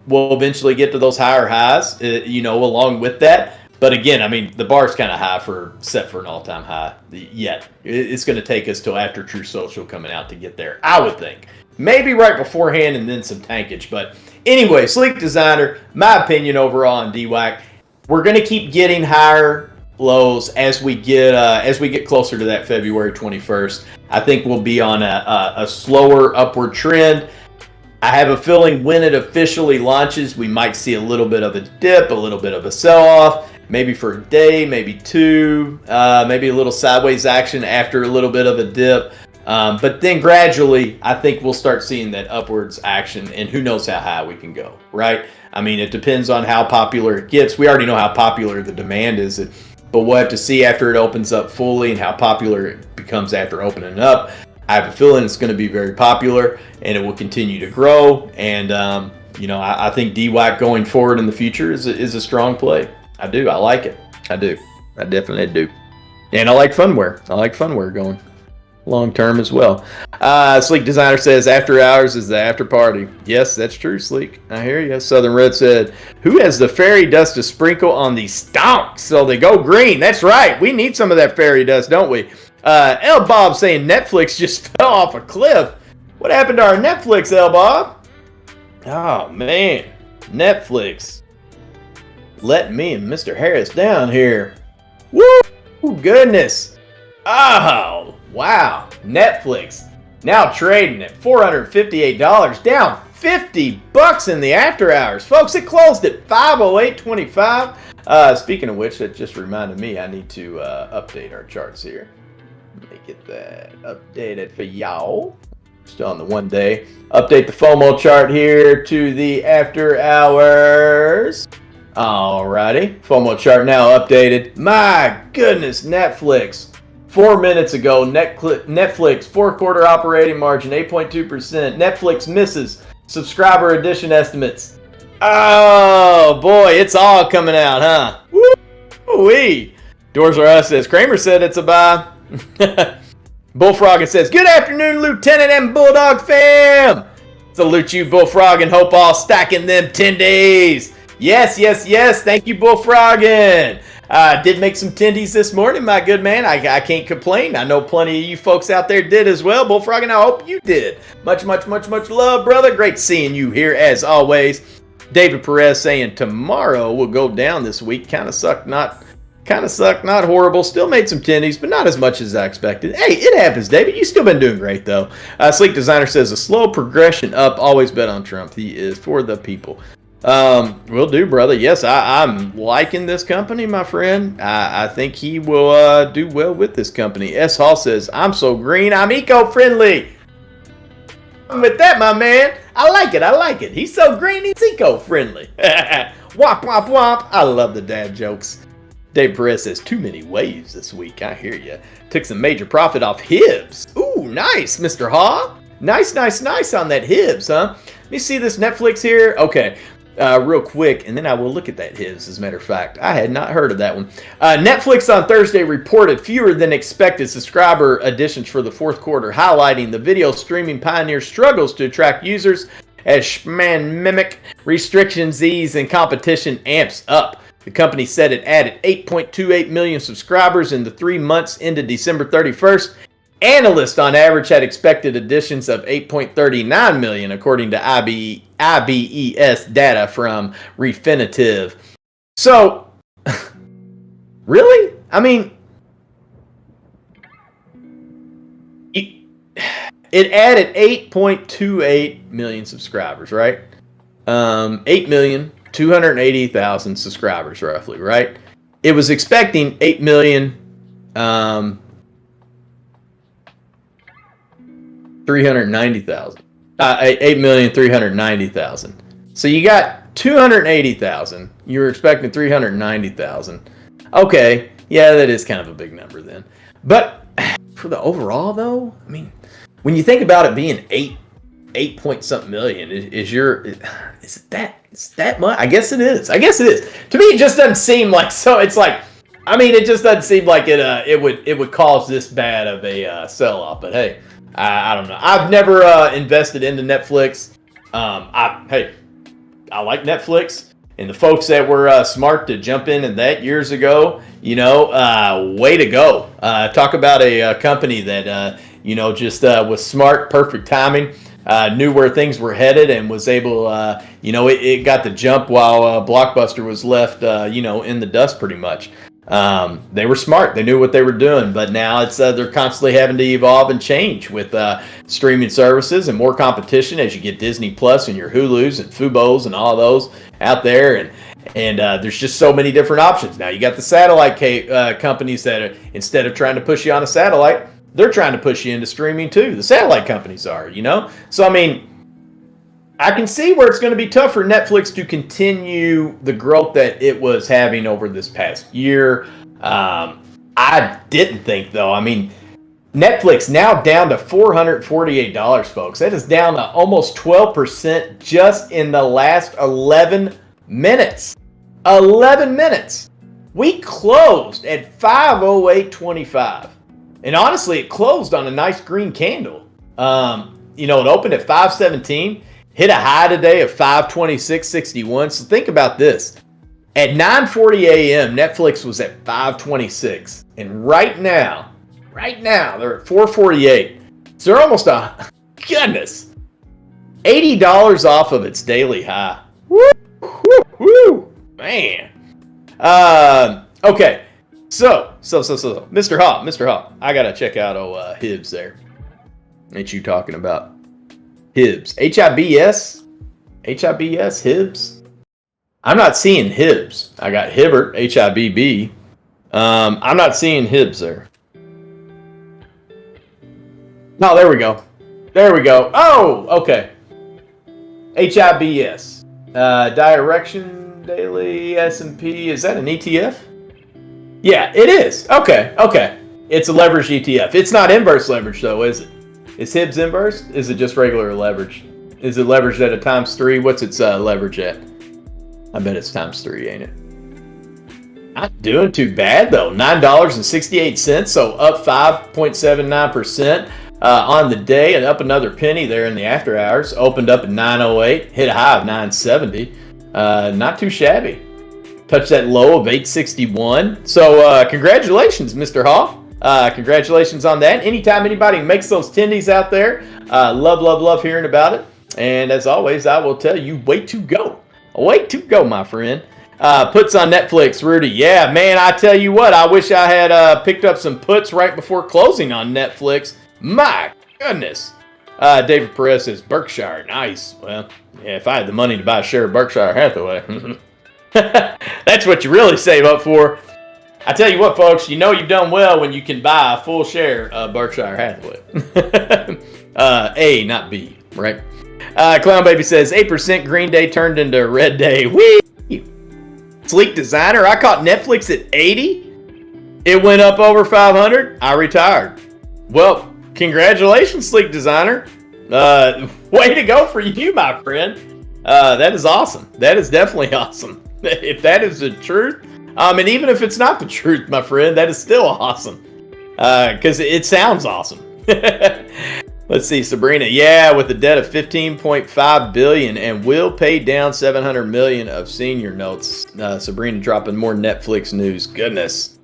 we'll eventually get to those higher highs, along with that. But again, I mean, the bar's kind of high set for an all-time high yet. It's going to take us till after True Social coming out to get there, I would think. Maybe right beforehand and then some tankage. But anyway, Sleek Designer, my opinion overall on DWAC, we're going to keep getting higher lows as we get closer to that February 21st. I think we'll be on a slower upward trend. I have a feeling when it officially launches, we might see a little bit of a dip, a little bit of a sell-off, maybe for a day, maybe two, maybe a little sideways action after a little bit of a dip. But then gradually, I think we'll start seeing that upwards action, and who knows how high we can go, right? I mean, it depends on how popular it gets. We already know how popular the demand is, but we'll have to see after it opens up fully and how popular it becomes after opening up. I have a feeling it's going to be very popular, and it will continue to grow. And, I think DWAC going forward in the future is a strong play. I do. I like it. I do. I definitely do. And I like Phunware. I like Phunware going long term as well. Sleek Designer says after hours is the after party. Yes, that's true, Sleek. I hear you. Southern Red said, who has the fairy dust to sprinkle on these stonks so they go green? That's right. We need some of that fairy dust, don't we? L Bob saying Netflix just fell off a cliff. What happened to our Netflix, L Bob? Oh man, Netflix let me and Mr. Harris down here. Woo, goodness. Oh, wow. Netflix now trading at $458, down $50 in the after hours. Folks, it closed at $508.25. Speaking of which, that just reminded me I need to update our charts here. Let me get that updated for y'all. Still on the 1 day. Update the FOMO chart here to the after hours. Alrighty. FOMO chart now updated. My goodness, Netflix. 4 minutes ago, Netflix fourth quarter operating margin 8.2%. Netflix misses subscriber addition estimates. Oh boy, it's all coming out, huh? Woo-wee. Doors Are Us says Kramer said it's a buy. Bullfrog says, good afternoon, Lieutenant and Bulldog fam. Salute you, Bullfrog, and hope all stacking them 10 days. Yes. Thank you, Bullfroggin. Did make some tendies this morning, my good man. I can't complain. I know plenty of you folks out there did as well. Bullfroggin, I hope you did. Much love, brother. Great seeing you here as always. David Perez saying tomorrow will go down this week. Kind of sucked, not horrible. Still made some tendies, but not as much as I expected. Hey, it happens, David. You still been doing great, though. Sleek Designer says a slow progression up. Always bet on Trump. He is for the people. Will do, brother. Yes, I'm liking this company, my friend. I think he will do well with this company. S. Hall says, I'm so green, I'm eco-friendly. With that, my man, I like it. He's so green, he's eco-friendly. Womp, womp, womp. I love the dad jokes. Dave Perez says, too many waves this week. I hear you. Took some major profit off Hibbs. Ooh, nice, Mr. Haw. Nice on that Hibbs, huh? Let me see this Netflix here. Okay, real quick, and then I will look at that Hibbs, as a matter of fact. I had not heard of that one. Netflix on Thursday reported fewer than expected subscriber additions for the fourth quarter, highlighting the video streaming pioneer struggles to attract users as schmandemic restrictions ease and competition amps up. The company said it added 8.28 million subscribers in the 3 months ended December 31st. Analysts on average had expected additions of 8.39 million, according to IBES data from Refinitiv. So, really? I mean, it added 8.28 million subscribers, right? 8,280,000 subscribers, roughly, right? It was expecting 8 million, 390,000. 8,390,000. So you got 280,000. You were expecting 390,000. Okay, yeah, that is kind of a big number then. But for the overall, though, I mean, when you think about it being 8 point something million, is that much? I guess it is. To me, it just doesn't seem like so. It's like, I mean, it just doesn't seem like it would cause this bad of a sell off. But hey, I don't know. I've never invested into Netflix. I like Netflix, and the folks that were smart to jump in that years ago, way to go. Talk about a company that just was smart, perfect timing. Knew where things were headed and was able, it got the jump while Blockbuster was left, in the dust pretty much. They were smart. They knew what they were doing, but now it's they're constantly having to evolve and change with streaming services and more competition as you get Disney Plus and your Hulus and Fubos and all those out there, and there's just so many different options. Now you got the satellite companies that are, instead of trying to push you on a satellite, they're trying to push you into streaming too. The satellite companies are, So, I mean, I can see where it's going to be tough for Netflix to continue the growth that it was having over this past year. I didn't think, though. I mean, Netflix now down to $448, folks. That is down to almost 12% just in the last 11 minutes. 11 minutes. We closed at 508.25. And honestly, it closed on a nice green candle. It opened at 517, hit a high today of 526.61. So think about this. At 9:40 a.m., Netflix was at 526. And right now, they're at 448. So they're almost $80 off of its daily high. Woo, woo, man. Okay. So, Mr. Hawk, I gotta check out Hibbs there. Ain't you talking about Hibbs? Hibbs, Hibbs? I'm not seeing Hibbs. I got Hibbert, HIBB. I'm not seeing Hibbs there. No, there we go. Oh, okay. HIBS. Direction Daily S&P. Is that an ETF? Yeah, it is. Okay. It's a leveraged ETF. It's not inverse leverage, though, is it? Is Hibbs inverse? Is it just regular leverage? Is it leveraged at a times 3? What's its leverage at? I bet it's times 3, ain't it? Not doing too bad, though. $9.68, so up 5.79% on the day, and up another penny there in the after hours. Opened up at 908, hit a high of 970. Not too shabby. Touched that low of 861. So congratulations, Mr. Hall. Congratulations on that. Anytime anybody makes those tendies out there, love hearing about it. And as always, I will tell you, way to go, my friend. Puts on Netflix, Rudy. Yeah, man, I tell you what, I wish I had picked up some puts right before closing on Netflix. My goodness. David Perez says, Berkshire, nice. Well, yeah, if I had the money to buy a share of Berkshire Hathaway, that's what you really save up for. I tell you what, folks, you've done well when you can buy a full share of Berkshire Hathaway. A, not B, right? Clown Baby says, 8% Green Day turned into Red Day. Whee! Sleek Designer, I caught Netflix at 80. It went up over 500. I retired. Well, congratulations, Sleek Designer. Way to go for you, my friend. That is awesome. That is definitely awesome. If that is the truth, and even if it's not the truth, my friend, that is still awesome. Because it sounds awesome. Let's see, Sabrina. Yeah, with a debt of $15.5 billion and will pay down $700 million of senior notes. Sabrina dropping more Netflix news. Goodness.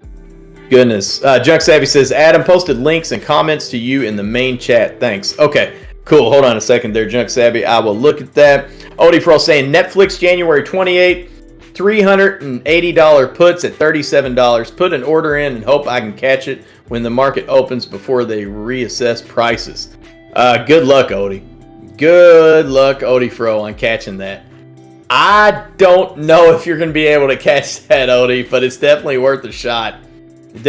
Junk Savvy says, Adam posted links and comments to you in the main chat. Thanks. Okay, cool. Hold on a second there, Junk Savvy. I will look at that. Odie Froll saying Netflix January 28th. $380 puts at $37. Put an order in and hope I can catch it when the market opens before they reassess prices. Good luck, Odie. Good luck, Odie Fro, on catching that. I don't know if you're going to be able to catch that, Odie, but it's definitely worth a shot. I'm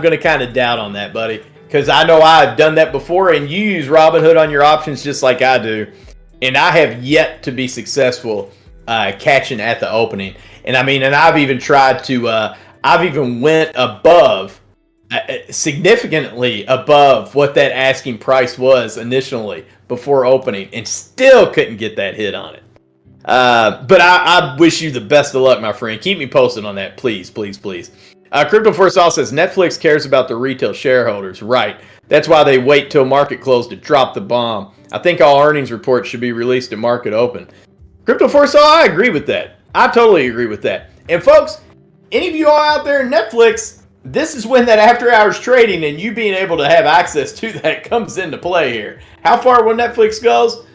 going to kind of doubt on that, buddy. because I know I've done that before, and you use Robinhood on your options just like I do, and I have yet to be successful catching at the opening. And I mean, and I've even tried to, I've even went above, significantly above what that asking price was initially before opening, and still couldn't get that hit on it. But I wish you the best of luck, my friend. Keep me posted on that, please, please, please. Crypto Force all says Netflix cares about the retail shareholders. Right. That's why they wait till market close to drop the bomb. I think all earnings reports should be released at market open. Crypto Force all, I agree with that. I totally agree with that. And folks, any of you all out there in Netflix, this is when that after hours trading and you being able to have access to that comes into play here. How far will Netflix goes?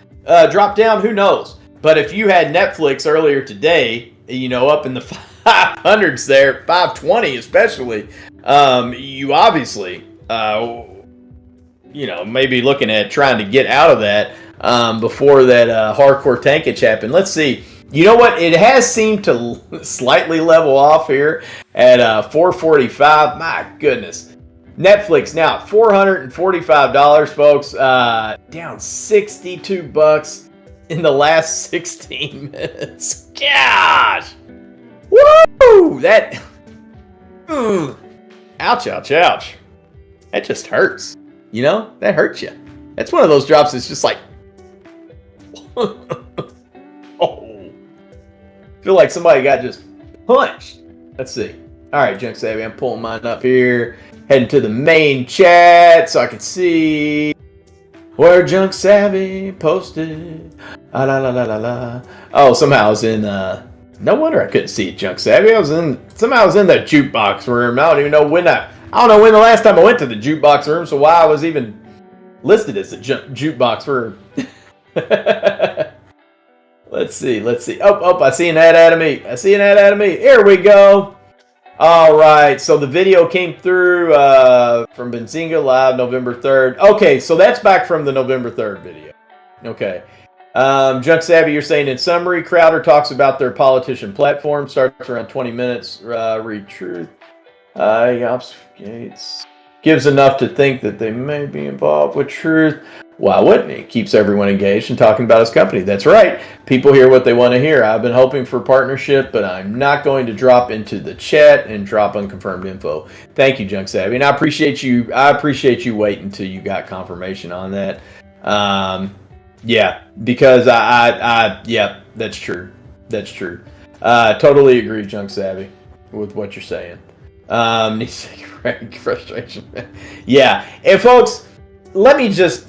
Drop down? Who knows? But if you had Netflix earlier today, you know, up in the 500s there, 520 especially, you obviously, you know, maybe looking at trying to get out of that before that hardcore tankage happened. Let's see. You know what? It has seemed to slightly level off here at 445. My goodness. Netflix now at $445, folks. Down 62 bucks in the last 16 minutes. Gosh. Woo! That. Ouch, ouch, ouch. That just hurts. You know? That hurts you. That's one of those drops that's just like. Oh. Feel like somebody got just punched. Let's see. All right, Junk Savvy, I'm pulling mine up here. Heading to the main chat so I can see where Junk Savvy posted. Ah, la, la, la, la, la. Oh, somehow I was in. No wonder I couldn't see it, Junk Savvy. Somehow I was in the jukebox room. I don't even know when I don't know when the last time I went to the jukebox room, so why I was even listed as a jukebox room. Let's see. Oh, I see an ad out of me. Here we go. All right, so the video came through from Benzinga Live November 3rd. Okay, so that's back from the November 3rd video. Okay. Junk Savvy, you're saying in summary, Crowder talks about their politician platform, starts around 20 minutes, read truth. He obfuscates, gives enough to think that they may be involved with truth. Why wouldn't he? Keeps everyone engaged and talking about his company. That's right. People hear what they want to hear. I've been hoping for partnership, but I'm not going to drop into the chat and drop unconfirmed info. Thank you, Junk Savvy. And I appreciate you waiting until you got confirmation on that. Yeah, because yeah, that's true. Totally agree, Junk Savvy, with what you're saying. Frustration. Yeah, and folks, let me just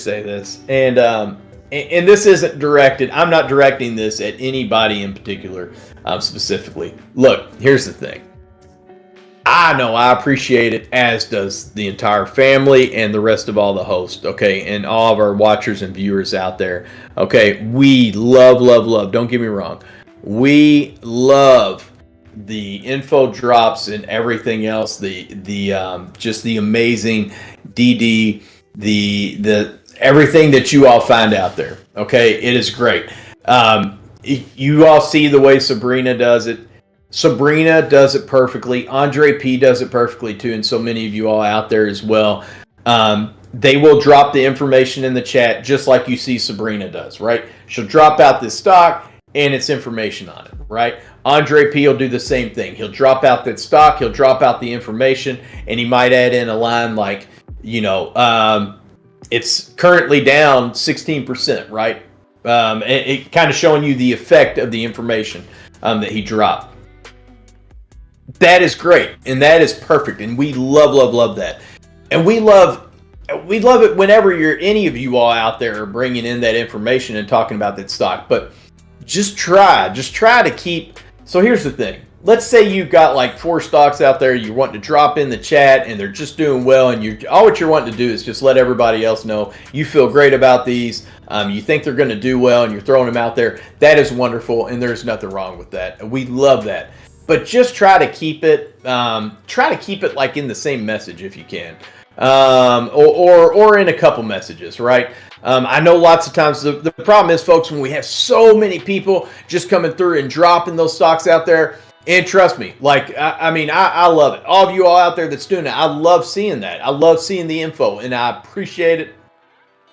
say this, and this isn't directed. I'm not directing this at anybody in particular, specifically. Look, here's the thing. I know I appreciate it, as does the entire family and the rest of all the hosts, okay, and all of our watchers and viewers out there, okay. We love. Don't get me wrong. We love the info drops and everything else. The just the amazing DD, the everything that you all find out there. Okay, it is great. You all see the way Sabrina does it. Sabrina does it perfectly. Andre P does it perfectly too, and so many of you all out there as well. They will drop the information in the chat just like you see Sabrina does, right? She'll drop out this stock and its information on it, right? Andre P will do the same thing. He'll drop out that stock, he'll drop out the information, and he might add in a line like, you know, it's currently down 16%, right? It kind of showing you the effect of the information that he dropped. That is great, and that is perfect, and we love that. And we love it whenever any of you all out there are bringing in that information and talking about that stock. But just try to keep. So here's the thing. Let's say you've got like 4 stocks out there you want to drop in the chat, and they're just doing well, and all what you're wanting to do is just let everybody else know you feel great about these. You think they're going to do well, and you're throwing them out there. That is wonderful, and there's nothing wrong with that. We love that. But just try to keep it like in the same message if you can, or in a couple messages, right? I know lots of times the problem is, folks, when we have so many people just coming through and dropping those stocks out there, And trust me, like, I mean, I love it. All of you all out there that's doing it, I love seeing that. I love seeing the info, and I appreciate it,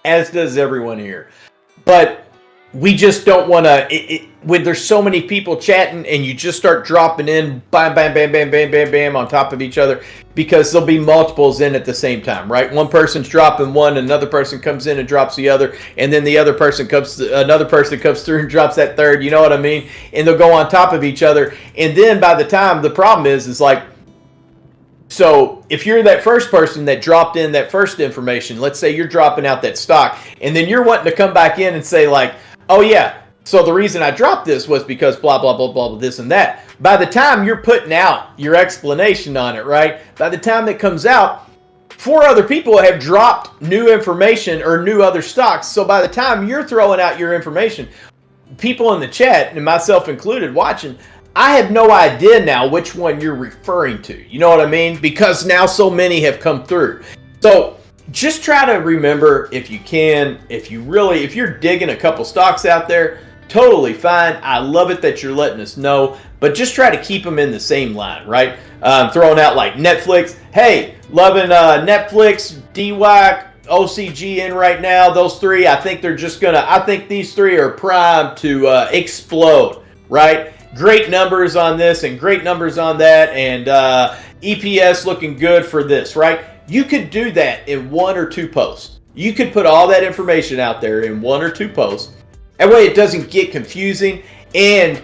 as does everyone here. But we just don't want to, when there's so many people chatting and you just start dropping in, bam, bam, bam, bam, bam, bam, bam, on top of each other, because there'll be multiples in at the same time, right? One person's dropping one, another person comes in and drops the other, and then the other person another person comes through and drops that third, you know what I mean? And they'll go on top of each other. And then by the time, the problem is like, so if you're that first person that dropped in that first information, let's say you're dropping out that stock, and then you're wanting to come back in and say like, oh yeah, so the reason I dropped this was because blah, blah, blah, blah, this and that. By the time you're putting out your explanation on it, right? By the time it comes out, 4 other people have dropped new information or new other stocks. So by the time you're throwing out your information, people in the chat, and myself included watching, I have no idea now which one you're referring to. You know what I mean? Because now so many have come through. So just try to remember, if you can, if you're digging a couple stocks out there, totally fine. I love it that you're letting us know, but just try to keep them in the same line, right? Throwing out like Netflix. Hey, loving Netflix, DWAC, OCG in right now. Those 3, I think I think these 3 are primed to explode, right? Great numbers on this and great numbers on that, and EPS looking good for this, right? You could do that in 1 or 2 posts. You could put all that information out there in 1 or 2 posts. That way it doesn't get confusing, and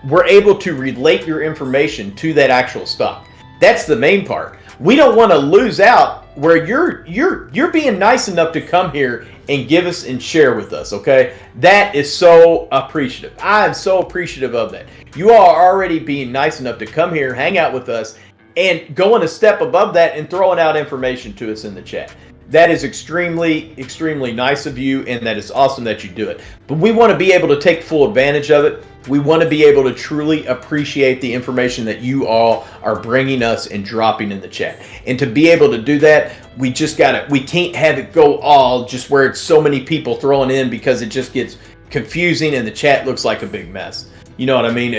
we're able to relate your information to that actual stock. That's the main part. We don't want to lose out where you're being nice enough to come here and give us and share with us, okay? That is so appreciative. I am so appreciative of that. You all are already being nice enough to come here, hang out with us, and going a step above that and throwing out information to us in the chat. That is extremely, extremely nice of you, and that is awesome that you do it. But we want to be able to take full advantage of it. We want to be able to truly appreciate the information that you all are bringing us and dropping in the chat. And to be able to do that, we can't have it go all just where it's so many people throwing in, because it just gets confusing and the chat looks like a big mess. You know what I mean?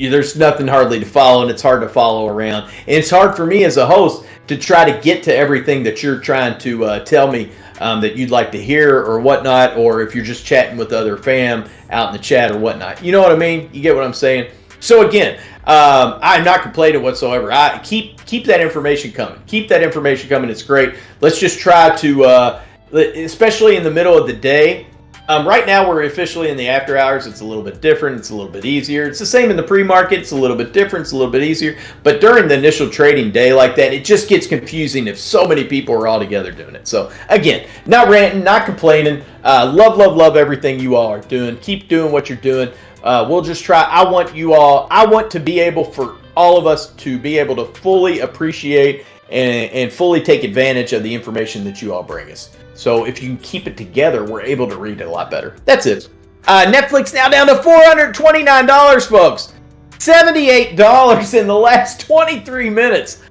There's nothing hardly to follow, and it's hard to follow around. And it's hard for me as a host to try to get to everything that you're trying to tell me that you'd like to hear or whatnot, or if you're just chatting with other fam out in the chat or whatnot. You know what I mean? You get what I'm saying? So again, I'm not complaining whatsoever. I keep that information coming. Keep that information coming. It's great. Let's just try to, especially in the middle of the day. Right now, we're officially in the after hours. It's a little bit different. It's a little bit easier. It's the same in the pre-market. It's a little bit different. It's a little bit easier. But during the initial trading day like that, it just gets confusing if so many people are all together doing it. So again, not ranting, not complaining. Love everything you all are doing. Keep doing what you're doing. We'll just try. I want to be able for all of us to be able to fully appreciate and fully take advantage of the information that you all bring us. So if you can keep it together, we're able to read it a lot better. That's it. Netflix now down to $429, folks. $78 in the last 23 minutes.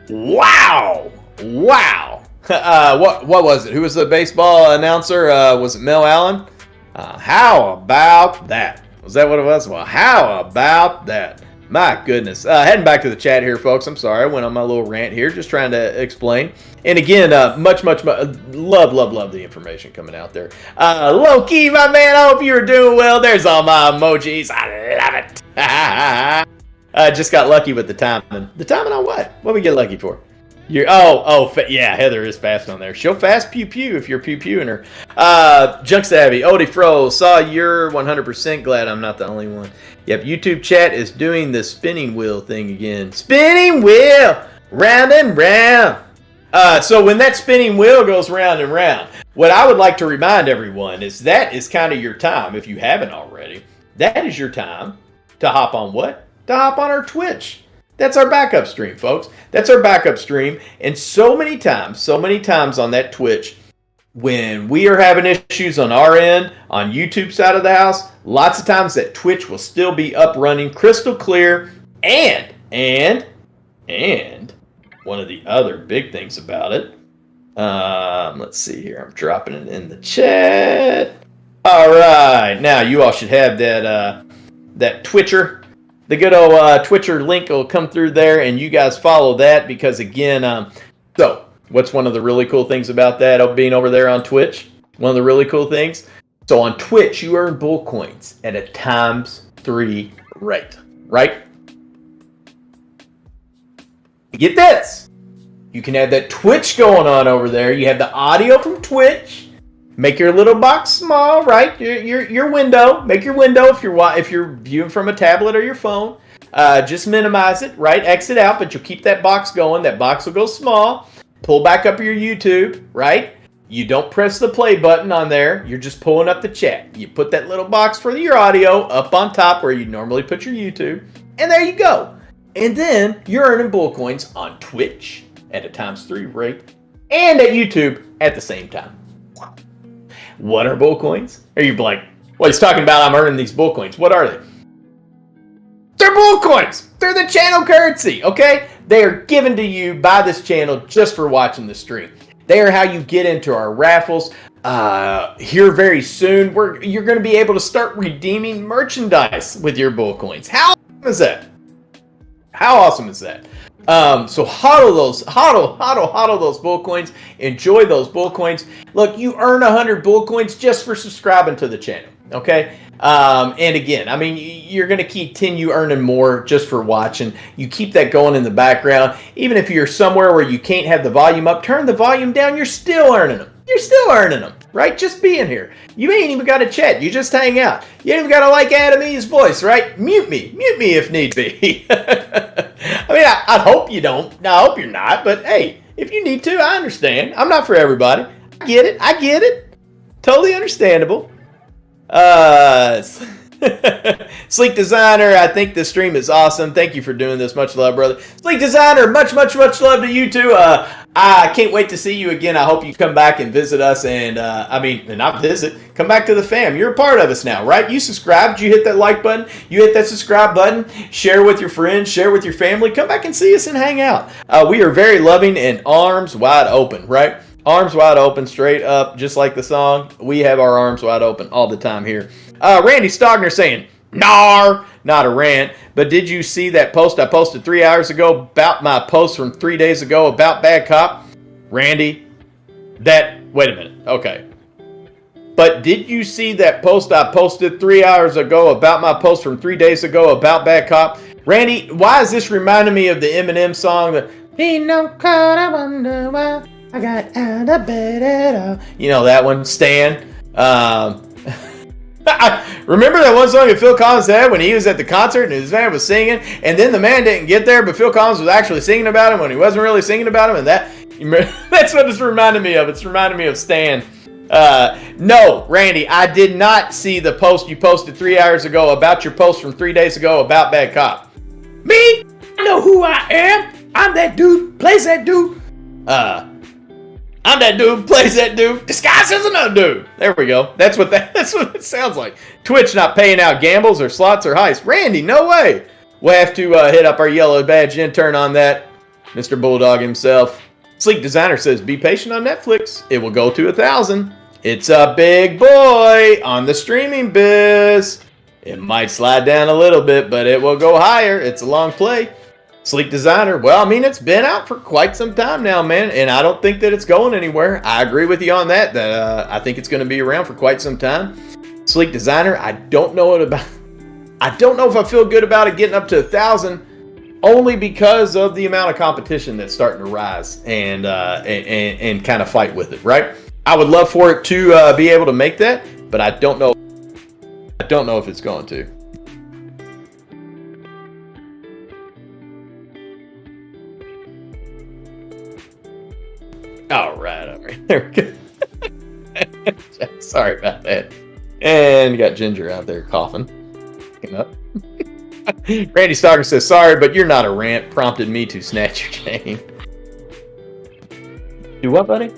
Wow. What was it? Who was the baseball announcer? Was it Mel Allen? How about that? Was that what it was? Well, how about that? My goodness. Heading back to the chat here, folks. I'm sorry. I went on my little rant here, just trying to explain. And again, much love the information coming out there. Low key, my man. I hope you're doing well. There's all my emojis. I love it. Just got lucky with the timing. The timing on what? What we get lucky for? Yeah, Heather is fast on there. She'll fast pew pew if you're pew pewing her. Junk Savvy, Odie Fro, saw your 100%. Glad I'm not the only one. Yep, YouTube chat is doing the spinning wheel thing again. Spinning wheel, round and round. So when that spinning wheel goes round and round, what I would like to remind everyone is that is kind of your time, if you haven't already. That is your time to hop on what? To hop on our Twitch. That's our backup stream, folks. That's our backup stream. And so many times on that Twitch, when we are having issues on our end, on YouTube side of the house, lots of times that Twitch will still be up running crystal clear. And one of the other big things about it, let's see here. I'm dropping it in the chat. All right. Now you all should have that Twitcher the good old Twitcher link will come through there, and you guys follow that because, again, so what's one of the really cool things about that of being over there on Twitch? One of the really cool things. So on Twitch, you earn bull coins at a ×3 rate, right? Get this. You can have that Twitch going on over there. You have the audio from Twitch. Make your little box small, right? Your window. Make your window if you're viewing from a tablet or your phone. Just minimize it, right? Exit out, but you'll keep that box going. That box will go small. Pull back up your YouTube, right? You don't press the play button on there. You're just pulling up the chat. You put that little box for your audio up on top where you normally put your YouTube. And there you go. And then you're earning bull coins on Twitch at a ×3 rate and at YouTube at the same time. What are bull coins? Are you like, well, he's talking about I'm earning these bull coins. What are they? They're bull coins. They're the channel currency, okay? They are given to you by this channel just for watching the stream. They are how you get into our raffles. Here very soon, you're going to be able to start redeeming merchandise with your bull coins. How awesome is that? How awesome is that? So hodl those bull coins. Enjoy those bull coins. Look, you earn 100 bull coins just for subscribing to the channel. Okay. And again, I mean, you're going to continue earning more just for watching. You keep that going in the background. Even if you're somewhere where you can't have the volume up, turn the volume down. You're still earning them. You're still earning them, right? Just being here. You ain't even got to chat. You just hang out. You ain't even got to like Adam E's voice, right? Mute me if need be. I mean, I hope you don't. I hope you're not. But hey, if you need to, I understand. I'm not for everybody. I get it. Totally understandable. Sleek Designer, I think this stream is awesome. Thank you for doing this. Much love, brother. Sleek Designer, much love to you too. I can't wait to see you again. I hope you come back and visit us. And and not visit, come back to the fam. You're a part of us now, right? You subscribed, you hit that like button, you hit that subscribe button, share with your friends, share with your family. Come back and see us and hang out. We are very loving and arms wide open, right? Arms wide open, straight up, just like the song. We have our arms wide open all the time here. Randy Stogner saying, "Nar," not a rant, but did you see that post I posted 3 hours ago about my post from 3 days ago about Bad Cop? Randy, wait a minute, okay. But did you see that post I posted 3 hours ago about my post from 3 days ago about Bad Cop? Randy, why is this reminding me of the Eminem song that, "Ain't no cause I wonder why I got out of bed at all"? You know that one, Stan. Remember that one song that Phil Collins had when he was at the concert and his man was singing, and then the man didn't get there, but Phil Collins was actually singing about him when he wasn't really singing about him, and that's what it's reminding me of. It's reminding me of Stan. No, Randy, I did not see the post you posted 3 hours ago about your post from 3 days ago about Bad Cop. Me? I know who I am. I'm that dude, plays that dude. I'm that dude, plays that dude, disguised as another dude. There we go. That's what it sounds like. Twitch not paying out gambles or slots or heists. Randy, no way. We'll have to hit up our yellow badge intern on that. Mr. Bulldog himself. Sleek Designer says, be patient on Netflix. It will go to 1,000. It's a big boy on the streaming biz. It might slide down a little bit, but it will go higher. It's a long play. Sleek Designer, well, I mean, it's been out for quite some time now, man, and I don't think that it's going anywhere. I agree with you on that, I think it's going to be around for quite some time. Sleek Designer, I don't know if I feel good about it getting up to 1,000, only because of the amount of competition that's starting to rise and kind of fight with it, right? I would love for it to be able to make that, but I don't know if it's going to. All right, there we go. Sorry about that. And you got Ginger out there coughing. Up. Randy Stalker says, sorry, but you're not a rant. Prompted me to snatch your chain. Do what, buddy?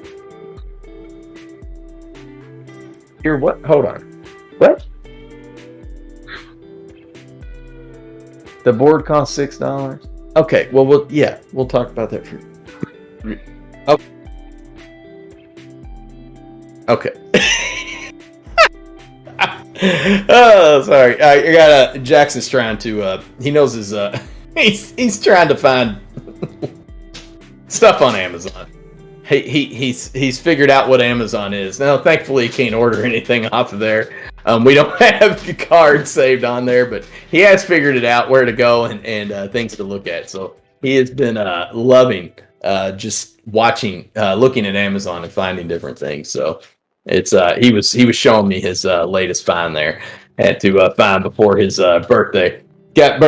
You're what? Hold on. What? The board costs $6. Okay, well, we'll talk about that for. Oh. Okay. Oh, sorry. I got Jackson's trying to. He knows his. He's trying to find stuff on Amazon. He's figured out what Amazon is. Now, thankfully, he can't order anything off of there. We don't have the card saved on there, but he has figured it out where to go and things to look at. So he has been loving just watching, looking at Amazon and finding different things. So it's he was showing me his latest find there. Had to find before his birthday. Got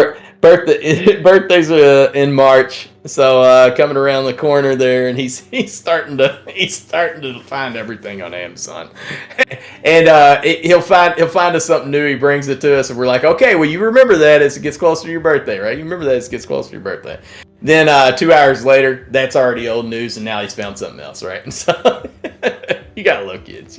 birthday's in March, so coming around the corner there, and he's starting to find everything on Amazon, and he'll find us something new. He brings it to us, and we're like, okay, well, you remember that as it gets closer to your birthday, right? You remember that as it gets closer to your birthday. Then 2 hours later, that's already old news, and now he's found something else, right? And so you gotta love kids.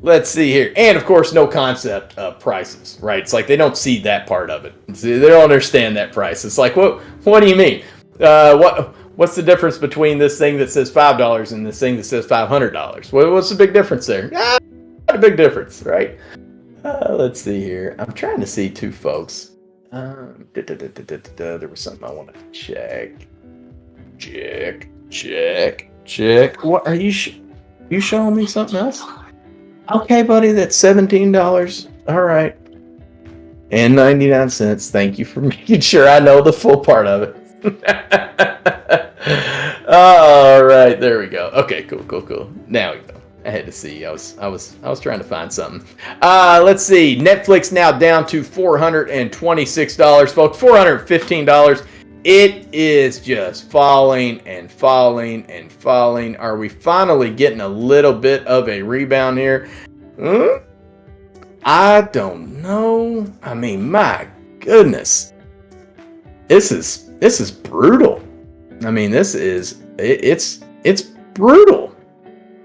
Let's see here. And, of course, no concept of prices, right? It's like they don't see that part of it. See, they don't understand that price. It's like, what do you mean? What's the difference between this thing that says $5 and this thing that says $500? What's the big difference there? Not a big difference, right? Let's see here. I'm trying to see two folks. There was something I wanted to check. Check. What are you showing me something else? Okay, buddy, that's $17. All right. And 99 cents. Thank you for making sure I know the full part of it. All right, there we go. Okay, cool. Now we go. I had to see. I was trying to find something. Let's see. Netflix now down to $426, folks. $415. It is just falling and falling and falling. Are we finally getting a little bit of a rebound here? I don't know. I mean, my goodness. This is brutal. I mean, it's brutal.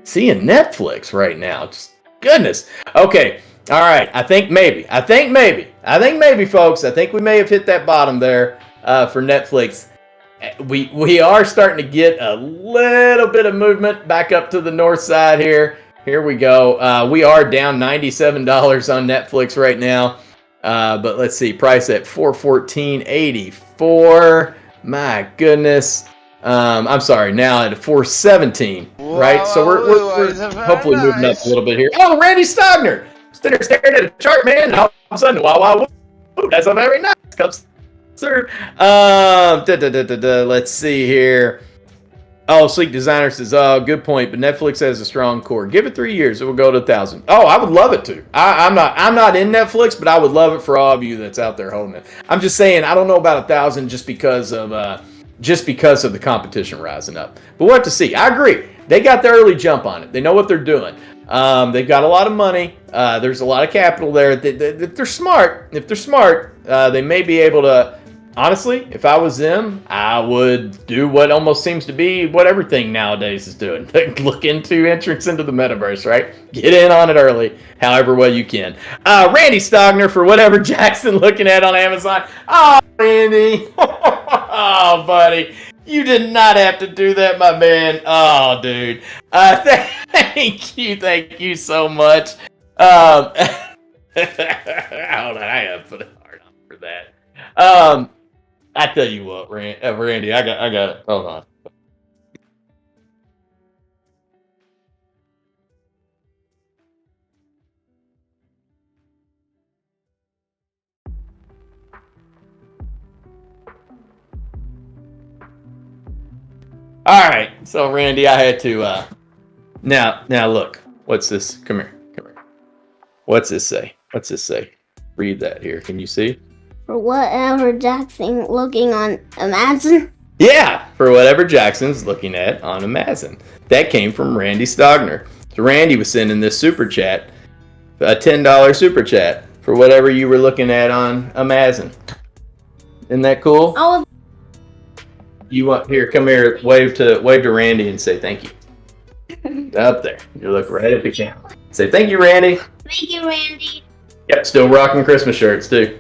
Seeing Netflix right now. Just goodness. Okay. All right. I think maybe, folks. I think we may have hit that bottom there. For Netflix, we are starting to get a little bit of movement back up to the north side here. Here we go. We are down $97 on Netflix right now. But let's see, price at $414.84. My goodness. I'm sorry, now at $417. Right? So we're hopefully moving up a little bit here. Oh, Randy Stogner! Staring at a chart, man. And all of a sudden, wow, that's a very nice. Comes sir. Let's see here. Oh, Sleek Designer says, oh, good point, but Netflix has a strong core. Give it 3 years, it will go to 1,000. Oh, I would love it to. I'm not in Netflix, but I would love it for all of you that's out there holding it. I'm just saying, I don't know about 1,000 just because of the competition rising up. But we'll have to see. I agree. They got the early jump on it. They know what they're doing. They've got a lot of money. There's a lot of capital there. If they're smart, they may be able to. Honestly, if I was them, I would do what almost seems to be what everything nowadays is doing. Look into entrance into the metaverse, right? Get in on it early, however well you can. Randy Stogner for whatever Jackson looking at on Amazon. Oh, Randy. Oh, buddy. You did not have to do that, my man. Oh, dude. Thank you so much. Hold on, I gotta put a heart on for that. I tell you what, Randy, I got it. Hold on. All right, so Randy, I had to. Now look. What's this? Come here. What's this say? Read that here. Can you see? For whatever Jackson looking on Amazon? Yeah, for whatever Jackson's looking at on Amazon. That came from Randy Stogner. So Randy was sending this super chat, a $10 super chat for whatever you were looking at on Amazon. Isn't that cool? Oh. You want here? Come here. Wave to Randy and say thank you. Up there. You look right at the camera. Say thank you, Randy. Thank you, Randy. Yep, still rocking Christmas shirts too.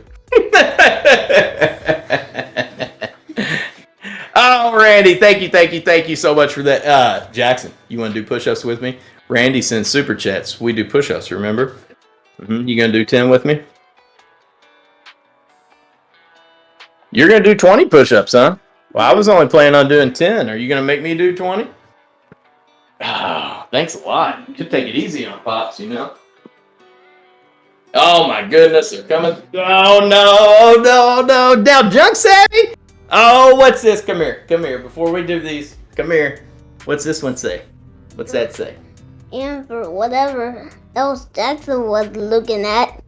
All right. Randy, thank you so much for that. Jackson, you want to do push-ups with me? Randy sends super chats. We do push-ups, remember? You gonna do 10 with me? You're gonna do 20 push-ups, huh? Well, I was only planning on doing 10. Are you gonna make me do 20? Oh, thanks a lot. You could take it easy on Pops, you know? Oh my goodness, they're coming. Oh no. Now, Junk Savvy? Oh, what's this? Come here. Before we do these, come here. What's this one say? What's that say? And for whatever else Jackson was looking at.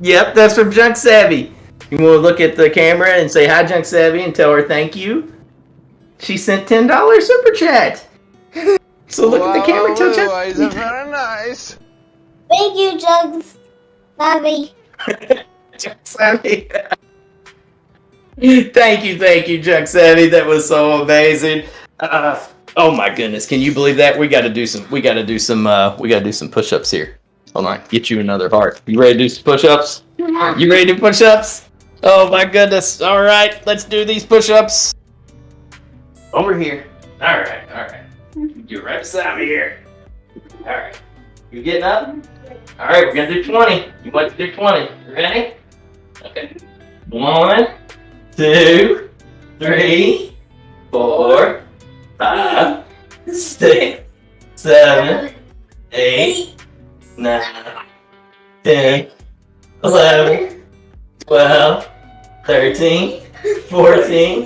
Yep, that's from Junk Savvy. You want to look at the camera and say hi, Junk Savvy, and tell her thank you? She sent $10 super chat. So look at the camera and tell Junk. Very nice. Thank you, Jugs. Savvy. Junk Savvy. Thank you, Junk Savvy. That was so amazing. Oh my goodness, can you believe that? We got to do some push-ups here. Hold on, get you another heart. You ready to do some push-ups? You ready to do push-ups? Oh my goodness. All right, let's do these push-ups. Over here. All right. You're right beside me here. All right. You getting up? All right, we're gonna do 20. You want to do 20? You ready? Okay. 1, 2, 3, 4, 5, 6, 7, 8, 9, 10, 11, 12, 13, 14,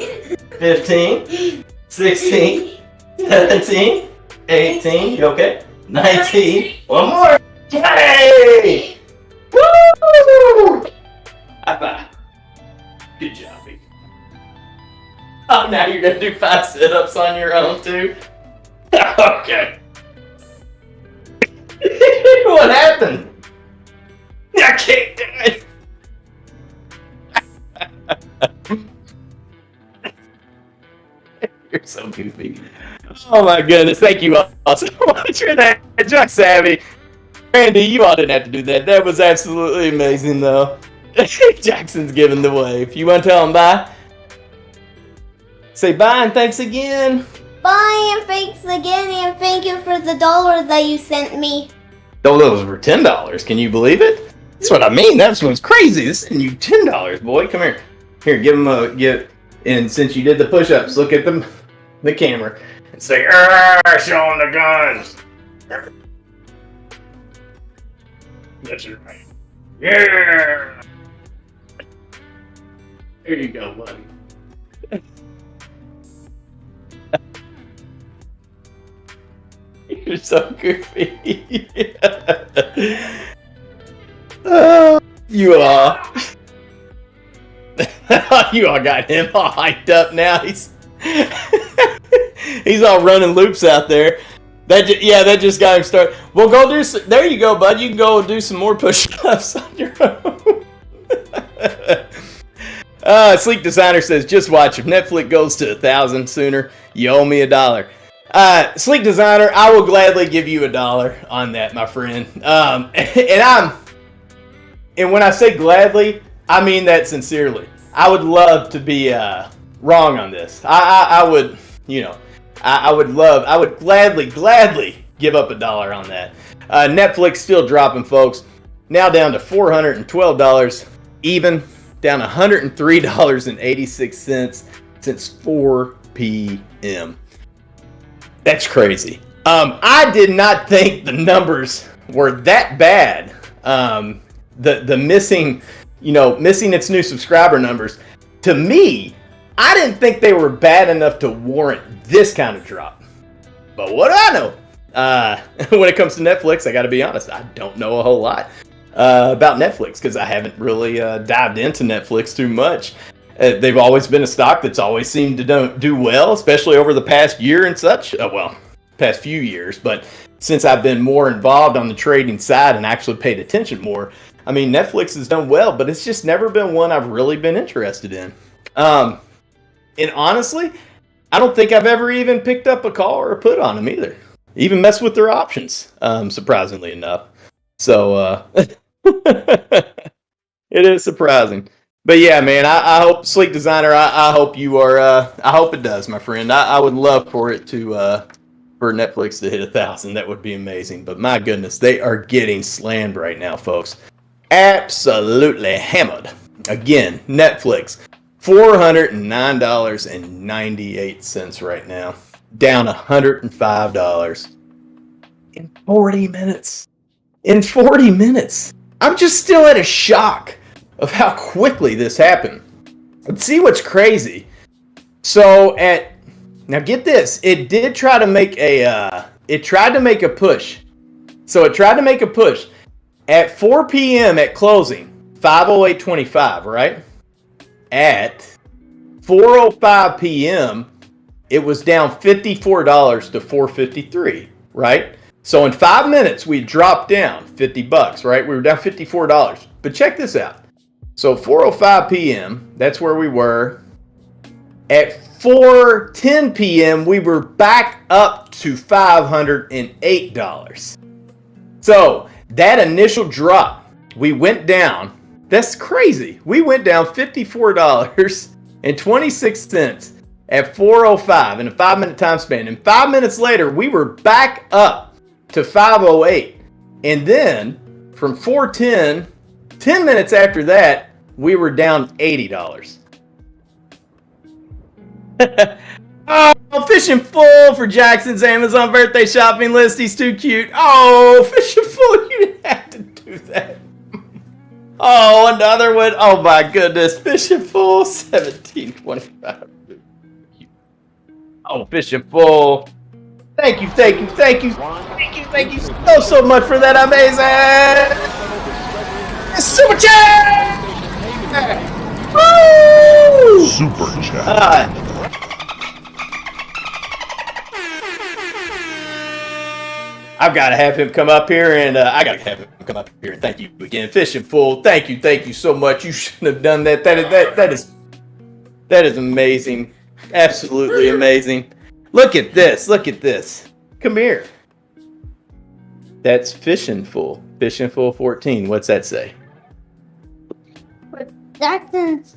15, 16, 17, 18, you okay? 19, one more. Hey! Woo! High five. Good job, baby. Oh, now you're gonna do 5 sit-ups on your own too? Okay. What happened? I can't do it. You're so goofy. Oh my goodness, thank you all so much for that, Junk Savvy. Randy, you all didn't have to do that. That was absolutely amazing though. Jackson's giving the wave. You want to tell him bye? Say bye and thanks again. Bye and thanks again and thank you for the $1 that you sent me. Oh, those were $10. Can you believe it? That's what I mean. That's what's crazy. This sending you $10, boy. Come here. Here, give him a give. And since you did the push-ups, look at the camera and say, show him the guns. That's right. Yeah. There you go, buddy. You're so goofy. Oh, you are. You all got him all hyped up now. He's all running loops out there. That just got him started. Well, go do some. There you go, bud. You can go do some more push-ups on your own. Sleek Designer says, just watch. If Netflix goes to 1,000 sooner, you owe me $1. Sleek Designer, I will gladly give you $1 on that, my friend. And when I say gladly, I mean that sincerely. I would love to be wrong on this. I would, I would gladly give up $1 on that. Netflix still dropping, folks. Now down to $412, even down $103.86 since 4 p.m. That's crazy. I did not think the numbers were that bad. The missing its new subscriber numbers. To me, I didn't think they were bad enough to warrant this kind of drop. But what do I know? When it comes to Netflix, I got to be honest, I don't know a whole lot about Netflix because I haven't really dived into Netflix too much. They've always been a stock that's always seemed to do well, especially over the past year and such. Past few years. But since I've been more involved on the trading side and actually paid attention more, I mean, Netflix has done well, but it's just never been one I've really been interested in. And honestly, I don't think I've ever even picked up a call or a put on them either. Even messed with their options, surprisingly enough. So, it is surprising. But yeah, man, I hope Sleek Designer. I hope you are. I hope it does, my friend. I would love for it to for Netflix to hit 1,000. That would be amazing. But my goodness, they are getting slammed right now, folks. Absolutely hammered. Again, Netflix, $409.98 right now, down $105 in 40 minutes. In 40 minutes, I'm just still at a shock of how quickly this happened. Let's see what's crazy. So now get this, it did try to make a push. So it tried to make a push at 4 p.m. at closing, 508.25, right? At 4:05 p.m., it was down $54 to 453, right? So in 5 minutes, we dropped down $50, right? We were down $54. But check this out. So 4:05 p.m., that's where we were. At 4:10 p.m., we were back up to $508. So that initial drop, we went down. That's crazy. We went down $54.26 at 4:05 in a 5-minute time span. And 5 minutes later, we were back up to 508. And then from 4:10, 10 minutes after that, we were down $80. Oh, Fishing Full for Jackson's Amazon birthday shopping list. He's too cute. Oh, Fishing Full, you didn't have to do that. Oh, another one. Oh my goodness. Fishing Full, $17.25. Oh, Fishing Full. Thank you so much for that amazing super chat! Woo! Super chat. I've got to have him come up here, and I got to have him come up here and thank you again, Fishing Full. Thank you so much. You shouldn't have done that. That is amazing, absolutely amazing. Look at this. Come here. That's Fishing Full 14. What's that say? Jackson's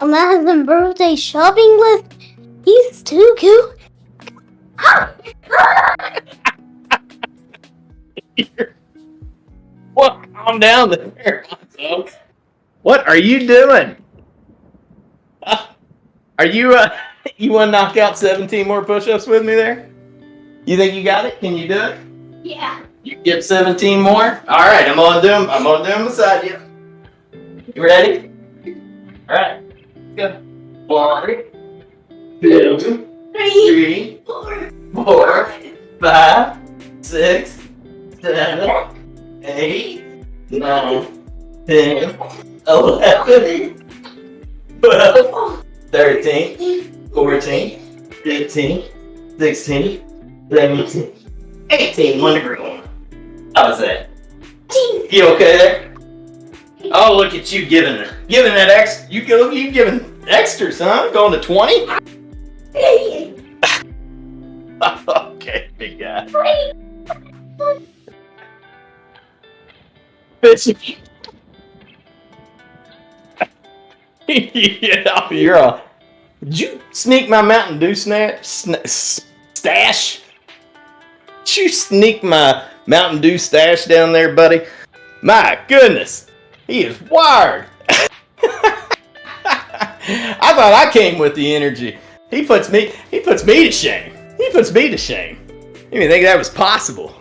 Amazon birthday shopping list. He's too cute. What? Calm down there. What are you doing? Are you you want to knock out 17 more push-ups with me there? You think you got it? Can you do it? Yeah. You get 17 more? All right, I'm gonna do them beside you. You ready? All right, let's go. 1, 2, 3, 4, 5, 6, 7, 8, 9, 10, 11, 12, 13, 14, 15, 16, 17, 18. One degree. How was that? You okay there? Oh, look at you giving that extra. You giving extras, huh? Going to 20? Okay, big guy. Yeah, you're all. Did you sneak my Mountain Dew stash? Did you sneak my Mountain Dew stash down there, buddy? My goodness, he is wired. I thought I came with the energy. He puts me to shame. You didn't think that was possible.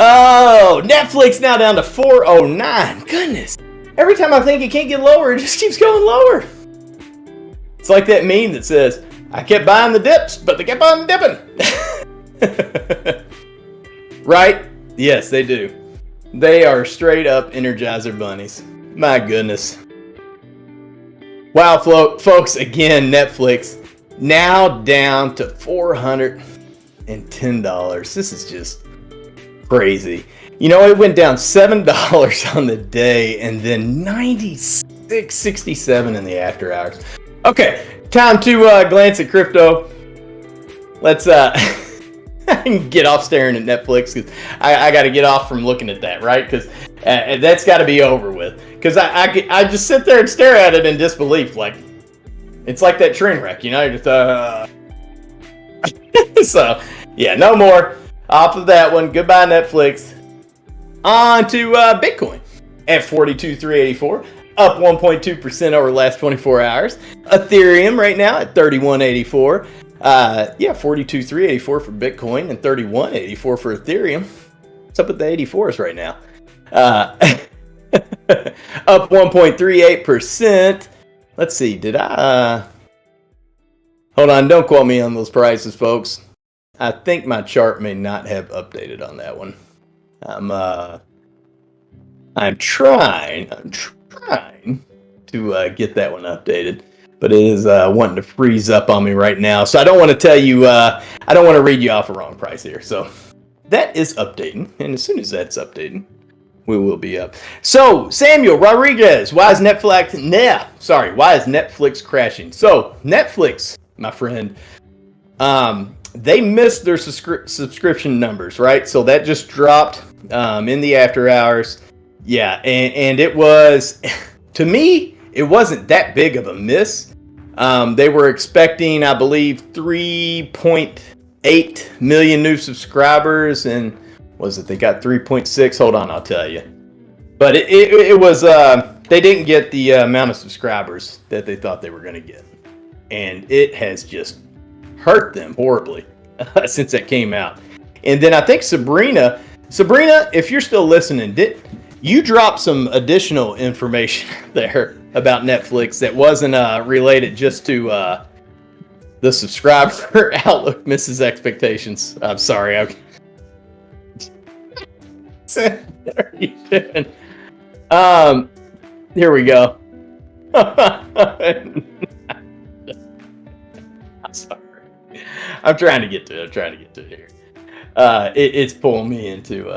Oh, Netflix now down to 409. Goodness. Every time I think it can't get lower, it just keeps going lower. It's like that meme that says, I kept buying the dips, but they kept on dipping. Right? Yes, they do. They are straight up Energizer bunnies. My goodness. Wow, folks, again, Netflix now down to $410. This is just crazy. You know, it went down $7 on the day and then $96.67 in the after hours. Okay, time to glance at crypto. Let's I can get off staring at Netflix because I got to get off from looking at that, right? Because that's got to be over with. because I just sit there and stare at it in disbelief, like it's like that train wreck, you know. Just so yeah, no more off of that one. Goodbye Netflix. On to Bitcoin at 42,384, up 1.2% over the last 24 hours. Ethereum right now at 3184. 42,384 for Bitcoin and 3184 for Ethereum. What's up with the 84s right now? Up 1.38%. Let's see, did I... Hold on, don't quote me on those prices, folks. I think my chart may not have updated on that one. I'm trying to get that one updated, but it is wanting to freeze up on me right now. So I don't want to tell you, I don't want to read you off a wrong price here. So that is updating, and as soon as that's updating, we will be up. So Samuel Rodriguez, why is Netflix crashing? So Netflix, my friend, they missed their subscription numbers, right? So that just dropped in the after hours. Yeah, and it was, to me, it wasn't that big of a miss. They were expecting, I believe, 3.8 million new subscribers, and was it they got 3.6? Hold on, I'll tell you. But it was, they didn't get the amount of subscribers that they thought they were going to get. And it has just hurt them horribly since that came out. And then I think Sabrina, if you're still listening, you dropped some additional information there about Netflix that wasn't related just to the subscriber outlook misses expectations. I'm sorry. What are you doing? Here we go. I'm sorry. I'm trying to get to it here. It's pulling me into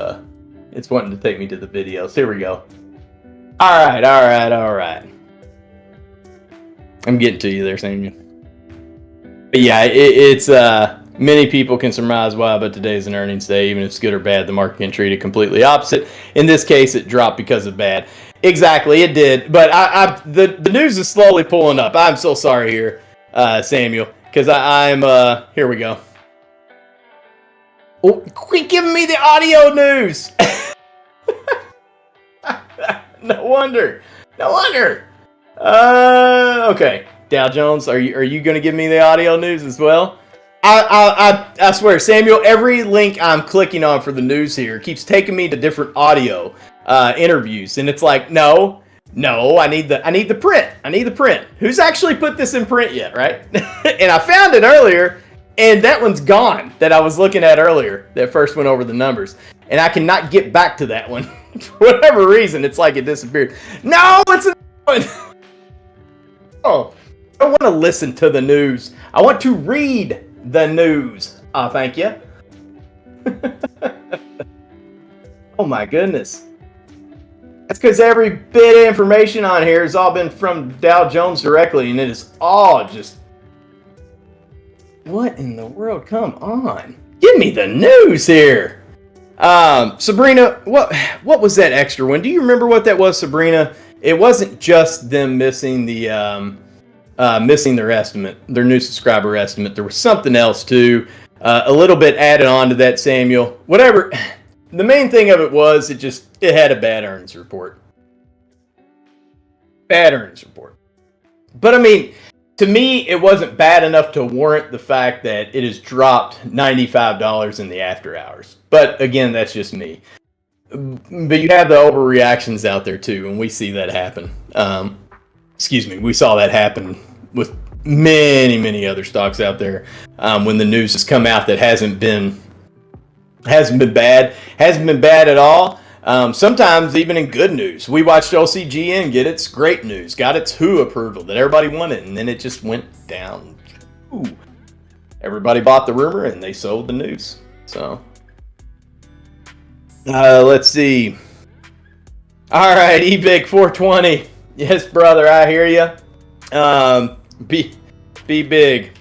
it's wanting to take me to the videos. Here we go. All right. I'm getting to you there, Samuel. But yeah, it's many people can surmise why, but today is an earnings day. Even if it's good or bad, the market can treat it completely opposite. In this case, it dropped because of bad. Exactly, it did. But the news is slowly pulling up. I'm so sorry here, Samuel, because I'm here we go. Oh, quit giving me the audio news. No wonder. Okay, Dow Jones, are you going to give me the audio news as well? I swear, Samuel, every link I'm clicking on for the news here keeps taking me to different audio interviews, and it's like, no, I need the print. I need the print. Who's actually put this in print yet, right? And I found it earlier, and that one's gone that I was looking at earlier. That first one over the numbers, and I cannot get back to that one for whatever reason. It's like it disappeared. No, it's another one. Oh, I don't want to listen to the news. I want to read the news. Oh, thank you. Oh my goodness. That's because every bit of information on here has all been from Dow Jones directly, and it is all just... What in the world? Come on. Give me the news here. Sabrina, what was that extra one? Do you remember what that was, Sabrina? It wasn't just them missing the missing their estimate, their new subscriber estimate. There was something else too. A little bit added on to that, Samuel. Whatever. The main thing of it was it had a bad earnings report. Bad earnings report. But I mean, to me, it wasn't bad enough to warrant the fact that it has dropped $95 in the after hours. But again, that's just me. But you have the overreactions out there too, and we see that happen. We saw that happen with many other stocks out there when the news has come out that hasn't been bad at all. Sometimes even in good news. We watched LCGN get its great news, got its WHO approval that everybody wanted, and then it just went down. Ooh. Everybody bought the rumor and they sold the news. So, let's see. All right, eBig 420. Yes, brother, I hear you. Be big.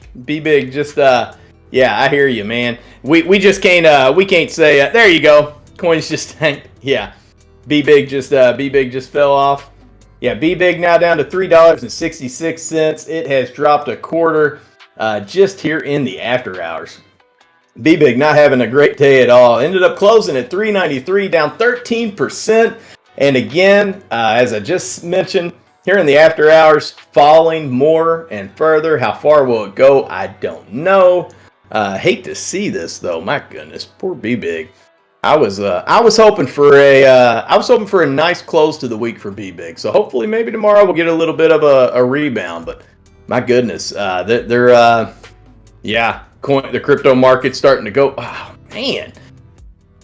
Just yeah, I hear you, man. We just can't say there you go. Coins just tanked. Yeah, be big just fell off. Yeah, BBIG now down to $3.66. It has dropped a quarter just here in the after hours. BBIG not having a great day at all. Ended up closing at $3.93, down 13%. And again, as I just mentioned, here in the after hours, falling more and further. How far will it go? I don't know. Hate to see this though. My goodness, poor BBIG. I was hoping for a nice close to the week for BBIG. So hopefully maybe tomorrow we'll get a little bit of a rebound. But my goodness, the crypto market's starting to go. Oh man,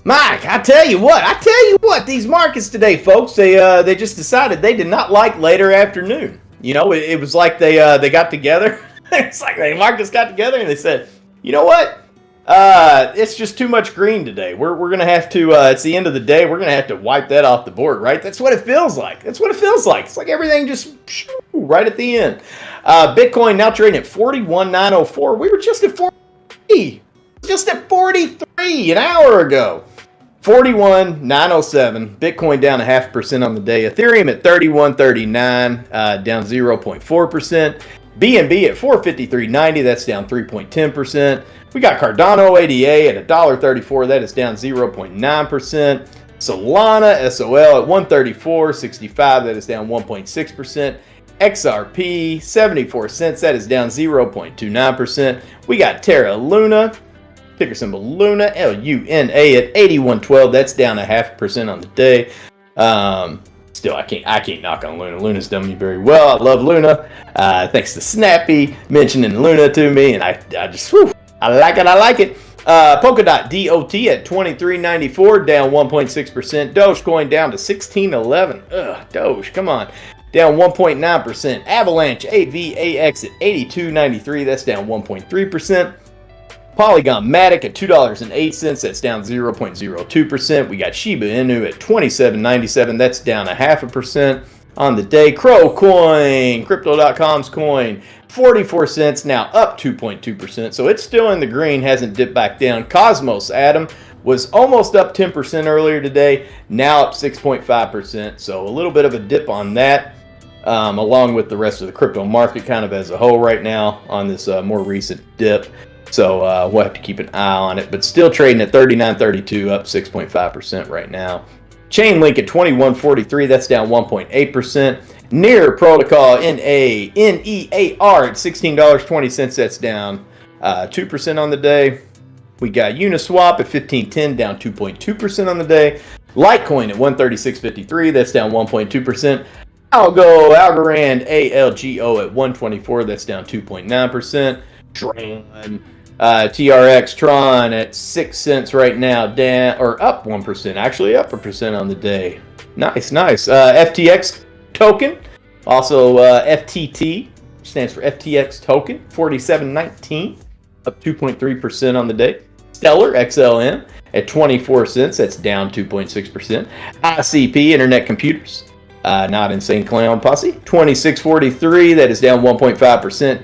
Mike, I tell you what, these markets today, folks, they just decided they did not like later afternoon. You know, it was like they got together. It's like the markets got together and they said, you know what? It's just too much green today. We're going to have to, it's the end of the day, we're going to have to wipe that off the board, right? That's what it feels like. It's like everything just right at the end. Bitcoin now trading at 41,904. We were just at 43. Just at 43 an hour ago. 41,907. Bitcoin down 0.5% on the day. Ethereum at 31.39, down 0.4%. BNB at 453.90, that's down 3.10%. We got Cardano ADA at $1.34, that is down 0.9%. Solana SOL at 134.65, that is down 1.6%. XRP 74 cents, that is down 0.29%. We got Terra Luna, ticker symbol Luna, LUNA at 81.12, that's down 0.5% on the day. Still, I can't knock on Luna. Luna's done me very well. I love Luna. Thanks to Snappy mentioning Luna to me, and I like it. Polkadot DOT at 23.94, down 1.6%. Dogecoin down to 16.11. Ugh, Doge, come on. Down 1.9%. Avalanche AVAX at 82.93, that's down 1.3%. Polygon Matic at $2.08, that's down 0.02%. We got Shiba Inu at 27.97, that's down 0.5% on the day. Phuncoin, Crypto.com's coin, 44 cents, now up 2.2%. So it's still in the green, hasn't dipped back down. Cosmos Atom was almost up 10% earlier today, now up 6.5%. So a little bit of a dip on that, along with the rest of the crypto market kind of as a whole right now on this more recent dip. So we'll have to keep an eye on it, but still trading at 39.32, up 6.5% right now. Chainlink at 21.43, that's down 1.8%. Near Protocol NEAR at $16.20, that's down 2% on the day. We got Uniswap at 15.10, down 2.2% on the day. Litecoin at 136.53, that's down 1.2%. Algorand ALGO at 124, that's down 2.9%. Tron, TRX Tron at 6 cents right now, down or up 1%, actually up 1% on the day. Nice. FTX token, also FTT stands for FTX token, 47.19, up 2.3% on the day. Stellar XLM at 24 cents, that's down 2.6%. ICP Internet Computers, not Insane Clown Posse, 26.43, that is down 1.5%.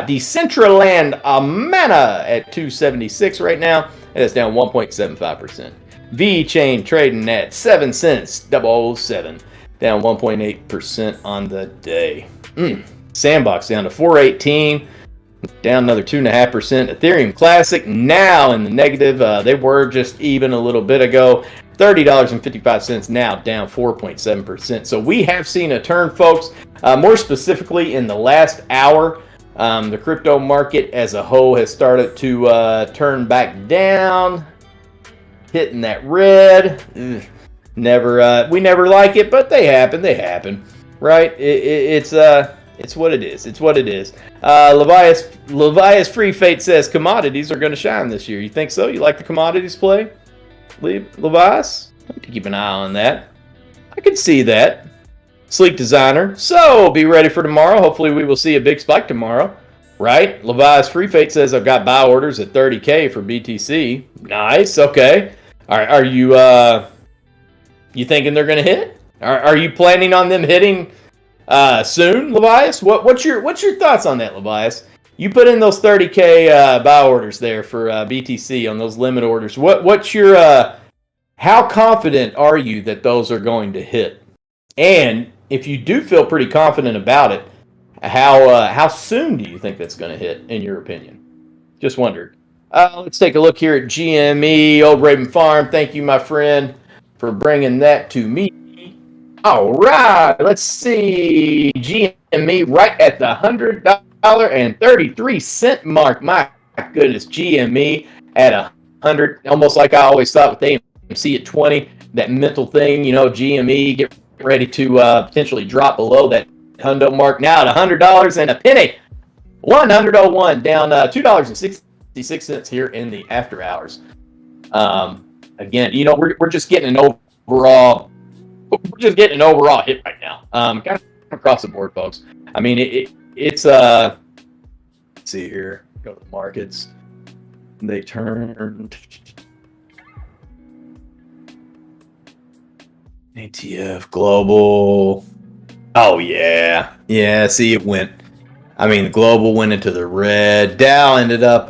Decentraland Amana at 2.76 right now, that is down 1.75%. V-Chain trading at 7 cents, 007, down 1.8% on the day. Sandbox down to 4.18, down another 2.5%. Ethereum Classic now in the negative. They were just even a little bit ago. $30.55, now down 4.7%. So we have seen a turn, folks. More specifically, in the last hour, the crypto market as a whole has started to turn back down, hitting that red. We never like it, but they happen, right? It's what it is. It's what it is. Levias Free Fate says commodities are going to shine this year. You think so? You like the commodities play? Levias, I have to keep an eye on that. I could see that. Sleek Designer, so be ready for tomorrow. Hopefully we will see a big spike tomorrow, right? Levias Free Fate says I've got buy orders at 30K for BTC. Nice, okay. Are you you thinking they're going to hit? Are you planning on them hitting soon, Levias? What's your thoughts on that, Levias? You put in those 30K buy orders there for BTC on those limit orders. What's your how confident are you that those are going to hit? And if you do feel pretty confident about it, how soon do you think that's going to hit, in your opinion? Just wondered. Let's take a look here at GME, Old Raven Farm. Thank you, my friend, for bringing that to me. All right, let's see. GME right at the $100.33 mark. My goodness, GME at 100, almost like I always thought with AMC at 20. That mental thing, GME get ready to potentially drop below that hundo mark. Now at $100 and a penny. 101 down $2.66 here in the after hours. Again, we're just getting an overall hit right now. Kind of across the board, folks. I mean, it's let's see here. Go to the markets. They turn ATF global. Oh yeah. See, it went. I mean, the global went into the red. Dow ended up.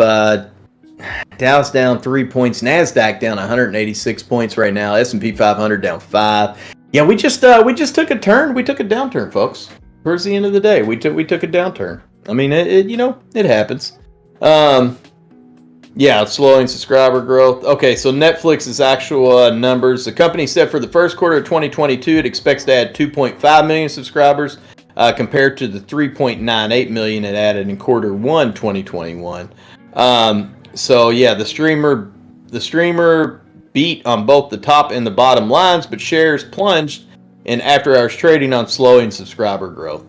Dow's down 3 points. Nasdaq down 186 points right now. S&P 500 down 5. Yeah, we just took a turn. We took a downturn, folks. Towards the end of the day, we took a downturn. I mean, it happens. Yeah, slowing subscriber growth. Okay, so Netflix's actual numbers. The company said for the first quarter of 2022, it expects to add 2.5 million subscribers compared to the 3.98 million it added in quarter 1 2021. So yeah, the streamer beat on both the top and the bottom lines, but shares plunged in after-hours trading on slowing subscriber growth.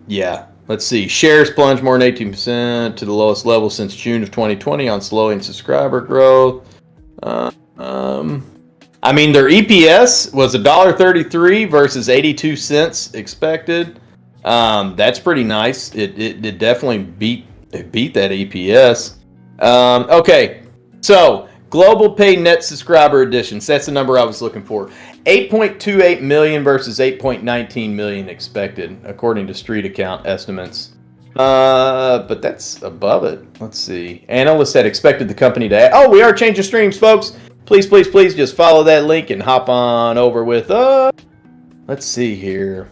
Yeah. Let's see. Shares plunged more than 18% to the lowest level since June of 2020 on slowing subscriber growth. I mean, their EPS was $1.33 versus 82 cents expected. That's pretty nice. It definitely beat that EPS. Okay, so global paid net subscriber additions. That's the number I was looking for. 8.28 million versus 8.19 million expected, according to Street Account estimates. But that's above it. Let's see. Analysts had expected the company to add. Oh, we are changing streams, folks. Please just follow that link and hop on over with us. Let's see here.